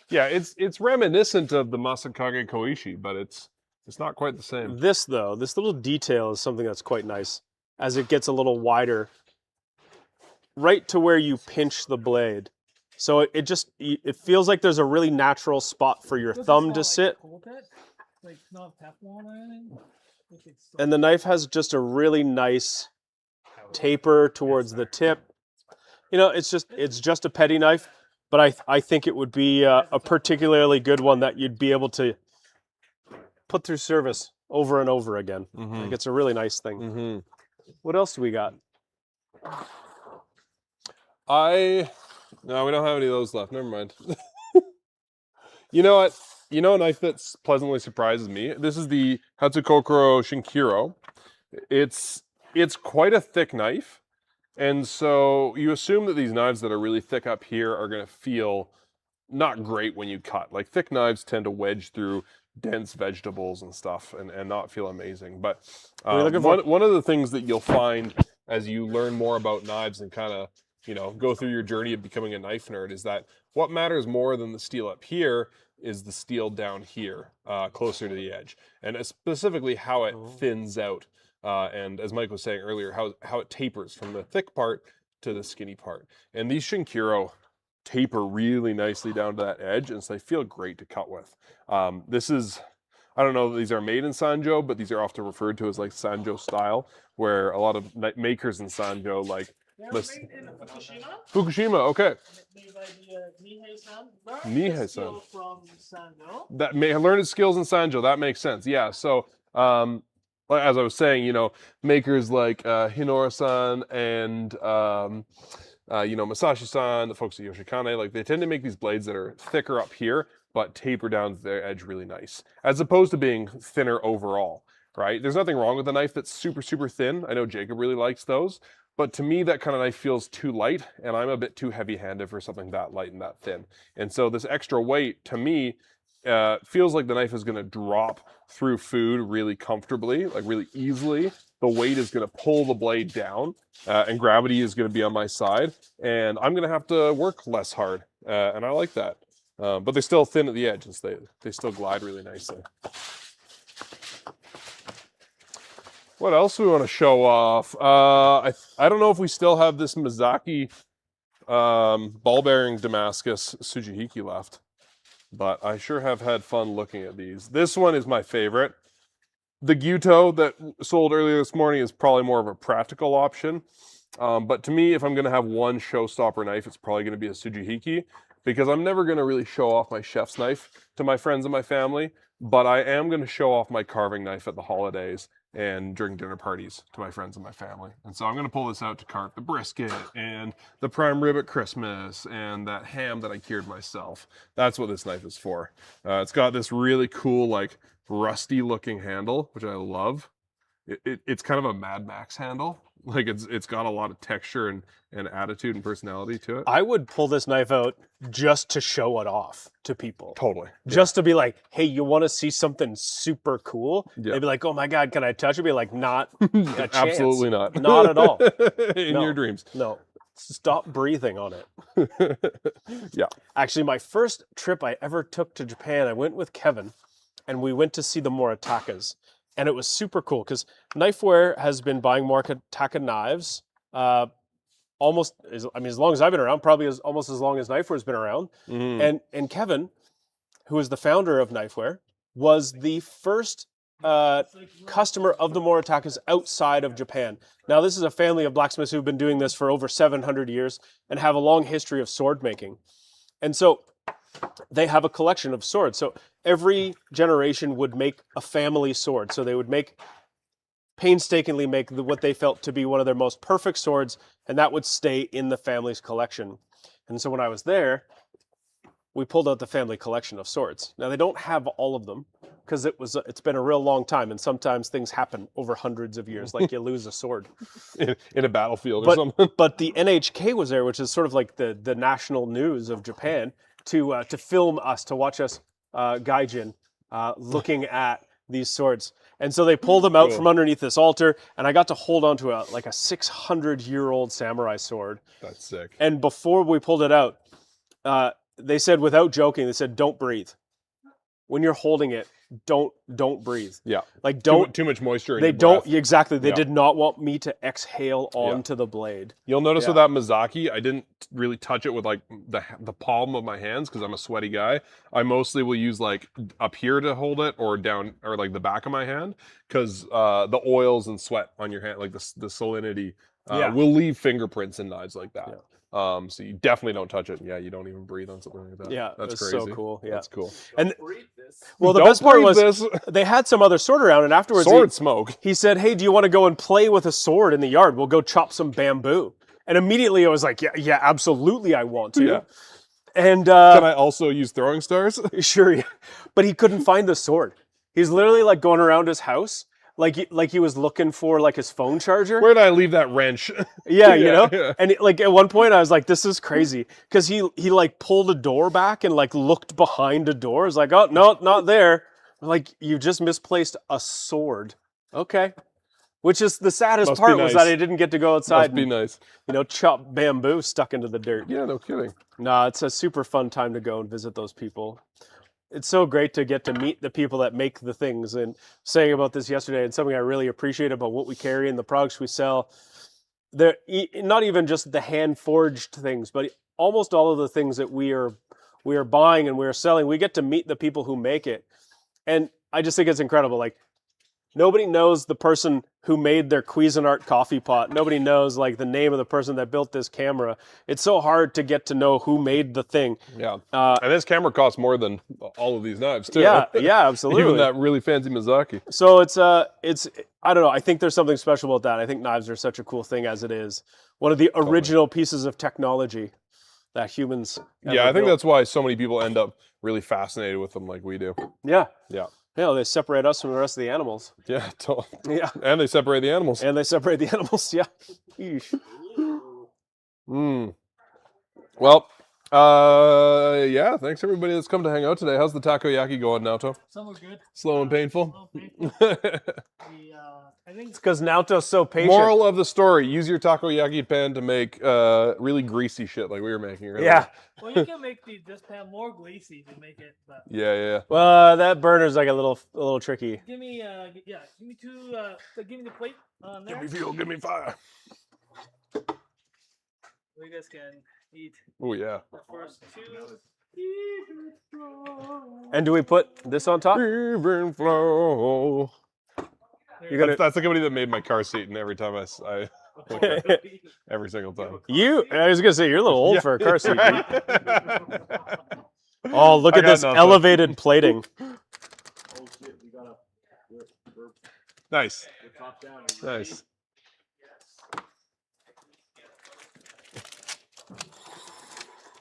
Yeah, it's reminiscent of the Masakage Koishi, but it's not quite the same. This though, this little detail is something that's quite nice as it gets a little wider, right to where you pinch the blade. So it feels like there's a really natural spot for your thumb to sit. Like not Teflon or anything? And the knife has just a really nice taper towards the tip. You know, it's just a petty knife, but I think it would be a particularly good one that you'd be able to put through service over and over again. Mm-hmm. Like it's a really nice thing. Mm-hmm. What else do we got? No, we don't have any of those left. Never mind. You know what? You know a knife that's pleasantly surprises me? This is the Hatsukokuro Shinkiro. It's quite a thick knife. And so you assume that these knives that are really thick up here are going to feel not great when you cut. Like thick knives tend to wedge through dense vegetables and stuff and not feel amazing. But one of the things that you'll find as you learn more about knives and kind of, you know, go through your journey of becoming a knife nerd is that what matters more than the steel up here is the steel down here, closer to the edge. And specifically how it thins out. And as Mike was saying earlier, how it tapers from the thick part to the skinny part. And these Shinkiro taper really nicely down to that edge, and so they feel great to cut with. This is, I don't know that these are made in Sanjo, but these are often referred to as like Sanjo style, where a lot of makers in Sanjo like Made in Fukushima. Fukushima, okay. Made by Nihei-san. Nihei-san. From Sanjo. That learned his skills in Sanjo. That makes sense. Yeah. So, as I was saying, you know, makers like Hinora-san and Masashi-san, the folks at Yoshikane, like they tend to make these blades that are thicker up here, but taper down to their edge really nice, as opposed to being thinner overall. Right? There's nothing wrong with a knife that's super, super thin. I know Jacob really likes those. But to me, that kind of knife feels too light, and I'm a bit too heavy-handed for something that light and that thin. And so this extra weight, to me, feels like the knife is going to drop through food really comfortably, like really easily. The weight is going to pull the blade down, and gravity is going to be on my side, and I'm going to have to work less hard, and I like that. But they're still thin at the edge, and they still glide really nicely. What else do we want to show off? I don't know if we still have this Mizaki ball bearing Damascus Tsujihiki left, but I sure have had fun looking at these. This one is my favorite. The Gyuto that sold earlier this morning is probably more of a practical option. But to me, if I'm going to have one showstopper knife, it's probably going to be a Tsujihiki, because I'm never going to really show off my chef's knife to my friends and my family, but I am going to show off my carving knife at the holidays and during dinner parties to my friends and my family. And so I'm going to pull this out to carve the brisket and the prime rib at Christmas and that ham that I cured myself. That's what this knife is for. It's got this really cool, like, rusty looking handle, which I love. It's kind of a Mad Max handle. Like, it's got a lot of texture and attitude and personality to it. I would pull this knife out just to show it off to people. Totally. Just to be like, hey, you want to see something super cool? Yeah. They'd be like, oh my God, can I touch it? Be like, not a chance. Absolutely not. Not at all. In No. your dreams. No. Stop breathing on it. Yeah. Actually, my first trip I ever took to Japan, I went with Kevin, and we went to see the Moritakas. And it was super cool because Knifewear has been buying Moritaka knives almost, as long as I've been around, probably almost as long as Knifewear's been around. Mm. And Kevin, who is the founder of Knifewear, was the first customer of the Moritakas outside of Japan. Now, this is a family of blacksmiths who've been doing this for over 700 years and have a long history of sword making. And so they have a collection of swords. So every generation would make a family sword. So they would painstakingly make what they felt to be one of their most perfect swords, and that would stay in the family's collection. And so when I was there, we pulled out the family collection of swords. Now, they don't have all of them because it's been a real long time, and sometimes things happen over hundreds of years, like you lose a sword in a battlefield or something. But the NHK was there, which is sort of like the national news of Japan, to film us, to watch us gaijin looking at these swords. And so they pulled them out from underneath this altar, and I got to hold on to a 600-year-old samurai sword. That's sick. And before we pulled it out, they said, without joking, they said, don't breathe. When you're holding it, don't breathe. Yeah. Like, don't too much moisture in They your don't breath. exactly. They Yeah. did not want me to exhale onto the blade. You'll notice Yeah. with that Mizaki, I didn't really touch it with like the palm of my hands because I'm a sweaty guy. I mostly will use like up here to hold it or down or like the back of my hand because the oils and sweat on your hand, like the salinity, will leave fingerprints in knives like that. So you definitely don't touch it. Yeah, you don't even breathe on something like that. Yeah, that's it was crazy. so cool. Yeah, that's cool. And well, the Don't best part breathe was this. they had some other sword around, and afterwards, Sword smoke. He said, "Hey, do you want to go and play with a sword in the yard? We'll go chop some bamboo." And immediately, I was like, "Yeah, absolutely, I want to." Yeah. And can I also use throwing stars? Sure, yeah. But he couldn't find the sword. He's literally like going around his house. Like he was looking for like his phone charger. Where did I leave that wrench? Yeah, you know? Yeah. And like at one point I was like, this is crazy. Because he like pulled a door back and like looked behind a door. I was like, oh, no, not there. I'm like, you just misplaced a sword. Okay. Which is the saddest Must be part was nice. that I didn't get to go outside Must be and, nice. chop bamboo stuck into the dirt. Yeah, no kidding. No, it's a super fun time to go and visit those people. It's so great to get to meet the people that make the things. And saying about this yesterday, and something I really appreciate about what we carry and the products we sell, they're not even just the hand forged things, but almost all of the things that we are buying and we are selling. We get to meet the people who make it, and I just think it's incredible. Like, nobody knows the person who made their Cuisinart coffee pot. Nobody knows like the name of the person that built this camera. It's so hard to get to know who made the thing. Yeah, and this camera costs more than all of these knives too. Yeah, absolutely. Even that really fancy Mizaki. So it's I don't know. I think there's something special about that. I think knives are such a cool thing as it is. One of the original pieces of technology that humans. Yeah, I think that's why so many people end up really fascinated with them, like we do. Yeah. Yeah. Yeah, they separate us from the rest of the animals. Yeah, yeah. And they separate the animals. And they separate the animals. Yeah. Eesh. Well, yeah. Thanks everybody that's come to hang out today. How's the takoyaki going, Naoto? Some are good. Slow and painful. I think It's because Naoto's so patient. Moral of the story: use your takoyaki pan to make really greasy shit like we were making earlier. Yeah. Well, you can make this pan more greasy to make it. But Yeah. Well, that burner's like a little tricky. give me, give me two. Give me the plate on there. Give me fuel, give me fire. We guys can eat. Oh yeah. The first two. And do we put this on top? Even flow. You're gonna. That's the company that made my car seat, and every time I every single time. I was gonna say you're a little old Yeah. for a car seat. Oh, look I at got this nothing. elevated plating. Nice. Nice.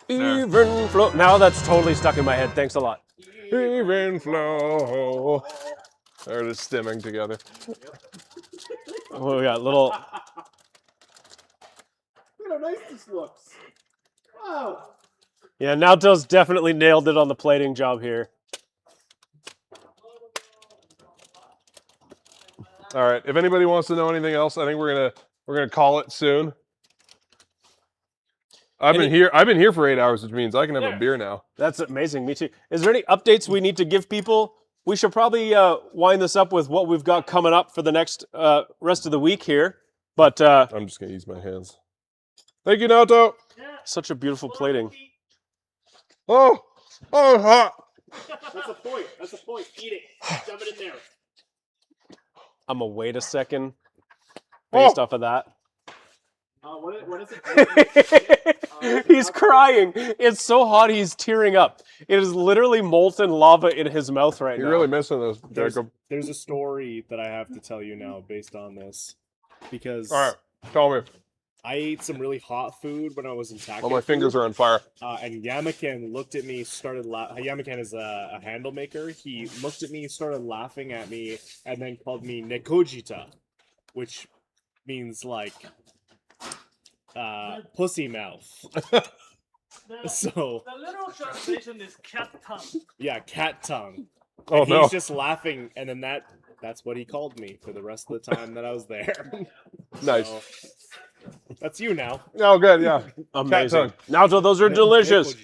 Even flow. Now that's totally stuck in my head. Thanks a lot. Even flow. They're just stimming together. Oh, we got little. Look how nice this looks. Wow. Yeah, Naoto's definitely nailed it on the plating job here. All right. If anybody wants to know anything else, I think we're gonna call it soon. I've been here for 8 hours, which means I can have a beer now. That's amazing. Me too. Is there any updates we need to give people? We should probably wind this up with what we've got coming up for the next rest of the week here. But I'm just gonna use my hands. Thank you, Naoto. Such a beautiful plating. Oh, hot. That's the point. That's the point. Eat it. Shove it in there. I'm gonna wait a second based off of that. What is it? He's crying. It's so hot. He's tearing up. It is literally molten lava in his mouth right now. You're really missing those, There's, Jacob. there's a story that I have to tell you now based on this. Because All right, tell me. I ate some really hot food when I was in Takoyaki. Oh, my fingers are on fire. And Yamaken looked at me, started laughing. Yamaken is a handle maker. He looked at me, started laughing at me, and then called me Nekojita, which means like pussy mouth. So the literal translation is cat tongue. yeah, cat tongue. Oh, And no. he's just laughing, and then that's what he called me for the rest of the time that I was there. Nice. So, that's you now. Oh, good, yeah. Amazing. Naoto, those are delicious.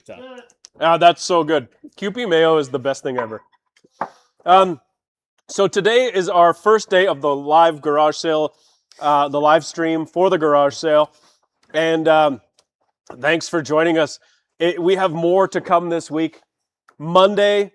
That's so good. QP mayo is the best thing ever. So today is our first day of the live garage sale, the live stream for the garage sale. And thanks for joining us. We have more to come this week. Monday,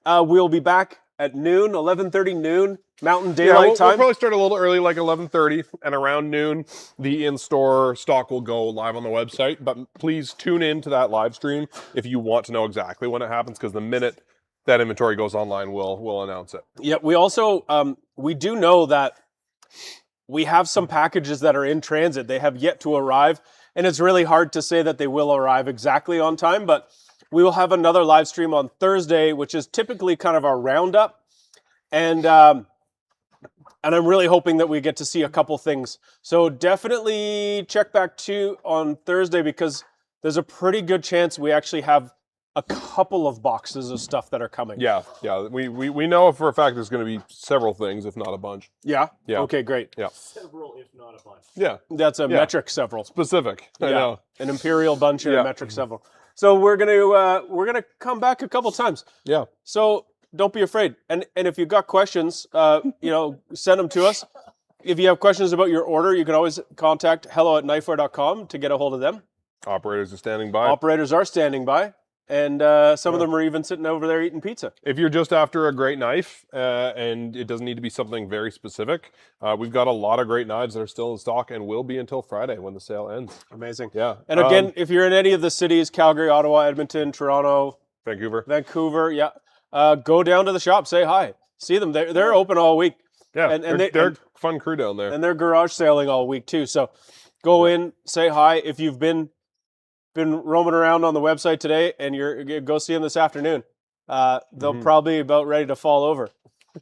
we'll be back at noon, 11:30 noon, Mountain Daylight we'll Time. probably start a little early, like 11:30, and around noon, the in-store stock will go live on the website. But please tune in to that live stream if you want to know exactly when it happens, because the minute that inventory goes online, we'll announce it. Yeah, we also, we do know that we have some packages that are in transit. They have yet to arrive, and it's really hard to say that they will arrive exactly on time, but we will have another live stream on Thursday, which is typically kind of our roundup. And I'm really hoping that we get to see a couple things. So definitely check back on Thursday, because there's a pretty good chance we actually have a couple of boxes of stuff that are coming. Yeah. We know for a fact there's going to be several things, if not a bunch. Yeah? Yeah. Okay, great. Yeah. Several, if not a bunch. Yeah. That's a Yeah. metric several. Specific. I know. An imperial bunch and Yeah. a metric several. So we're gonna come back a couple times. Yeah. So don't be afraid. And if you've got questions, send them to us. If you have questions about your order, you can always contact hello@knifewear.com to get a hold of them. Operators are standing by. Operators are standing by. And some of them are even sitting over there eating pizza. If you're just after a great knife, and it doesn't need to be something very specific, we've got a lot of great knives that are still in stock and will be until Friday when the sale ends. Amazing. Yeah. And again, if you're in any of the cities, Calgary, Ottawa, Edmonton, Toronto, Vancouver, yeah, go down to the shop, say hi, see them. They're open all week. Yeah, and they're a fun crew down there. And they're garage sailing all week too. So go in, say hi. If you've been roaming around on the website today and go see them this afternoon, they'll probably about ready to fall over.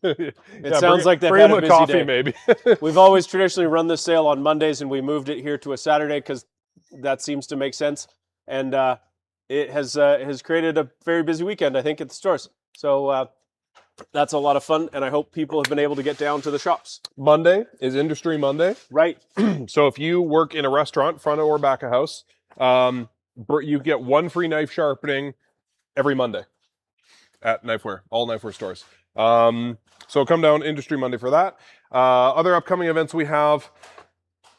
It Yeah, sounds like they've bring had him a a busy coffee, day. maybe. We've always traditionally run this sale on Mondays, and we moved it here to a Saturday because that seems to make sense. And it has created a very busy weekend, I think, at the stores. So that's a lot of fun, and I hope people have been able to get down to the shops. Monday is Industry Monday. Right. So if you work in a restaurant, front or back of house, you get one free knife sharpening every Monday at Knifewear, all Knifewear stores. So come down Industry Monday for that. Other upcoming events we have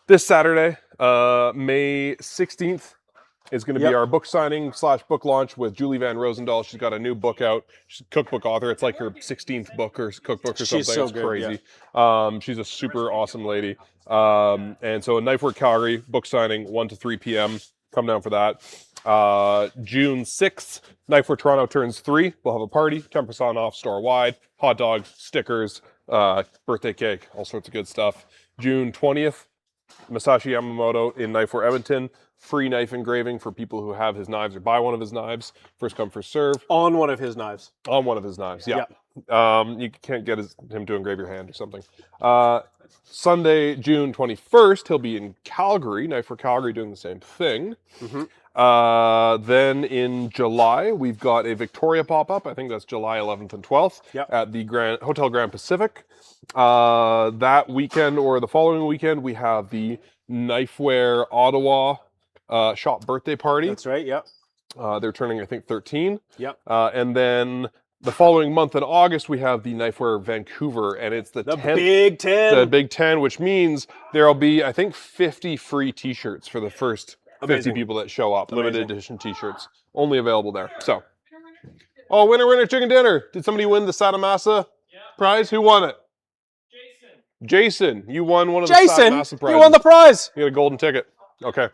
this Saturday, May 16th, is going to be our book signing / book launch with Julie Van Rosendahl. She's got a new book out. She's a cookbook author. It's like her 16th book or cookbook or something. So it's good, crazy. She's a super awesome lady. And so Knifewear Calgary, book signing, 1 to 3 p.m. Come down for that. June 6th, Knifewear Toronto turns 3. We'll have a party, 10% off store-wide, hot dogs, stickers, birthday cake, all sorts of good stuff. June 20th, Masashi Yamamoto in Knifewear Edmonton. Free knife engraving for people who have his knives or buy one of his knives. First come, first serve. On one of his knives. On one of his knives, yeah. You can't get him to engrave your hand or something. Sunday, June 21st, he'll be in Calgary. Knifewear Calgary doing the same thing. Then in July, we've got a Victoria pop-up. I think that's July 11th and 12th at the Hotel Grand Pacific. That weekend or the following weekend, we have the Knifewear Ottawa shop birthday party. That's right, yep. They're turning, I think, 13. Yep. And then the following month in August, we have the Knifewear Vancouver, and it's the 10th, Big 10. The Big 10, which means there'll be, I think, 50 free t-shirts for the first 50 people that show up. Limited edition t-shirts. Only available there. So, oh, winner, chicken dinner. Did somebody win the Satamasa prize? Who won it? Jason, you won one of the Satamasa prizes. You won the prize. You got a golden ticket. Okay.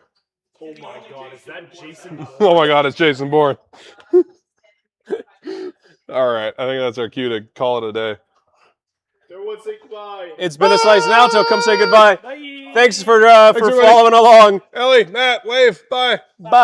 Oh my God, is that Jason? Oh my God, it's Jason Bourne. All right, I think that's our cue to call it a day. Everyone say goodbye. It's been a Slice and Alto. Come say goodbye. Bye. Thanks for Thanks, everybody. following along. Ellie, Matt, wave. Bye. Bye.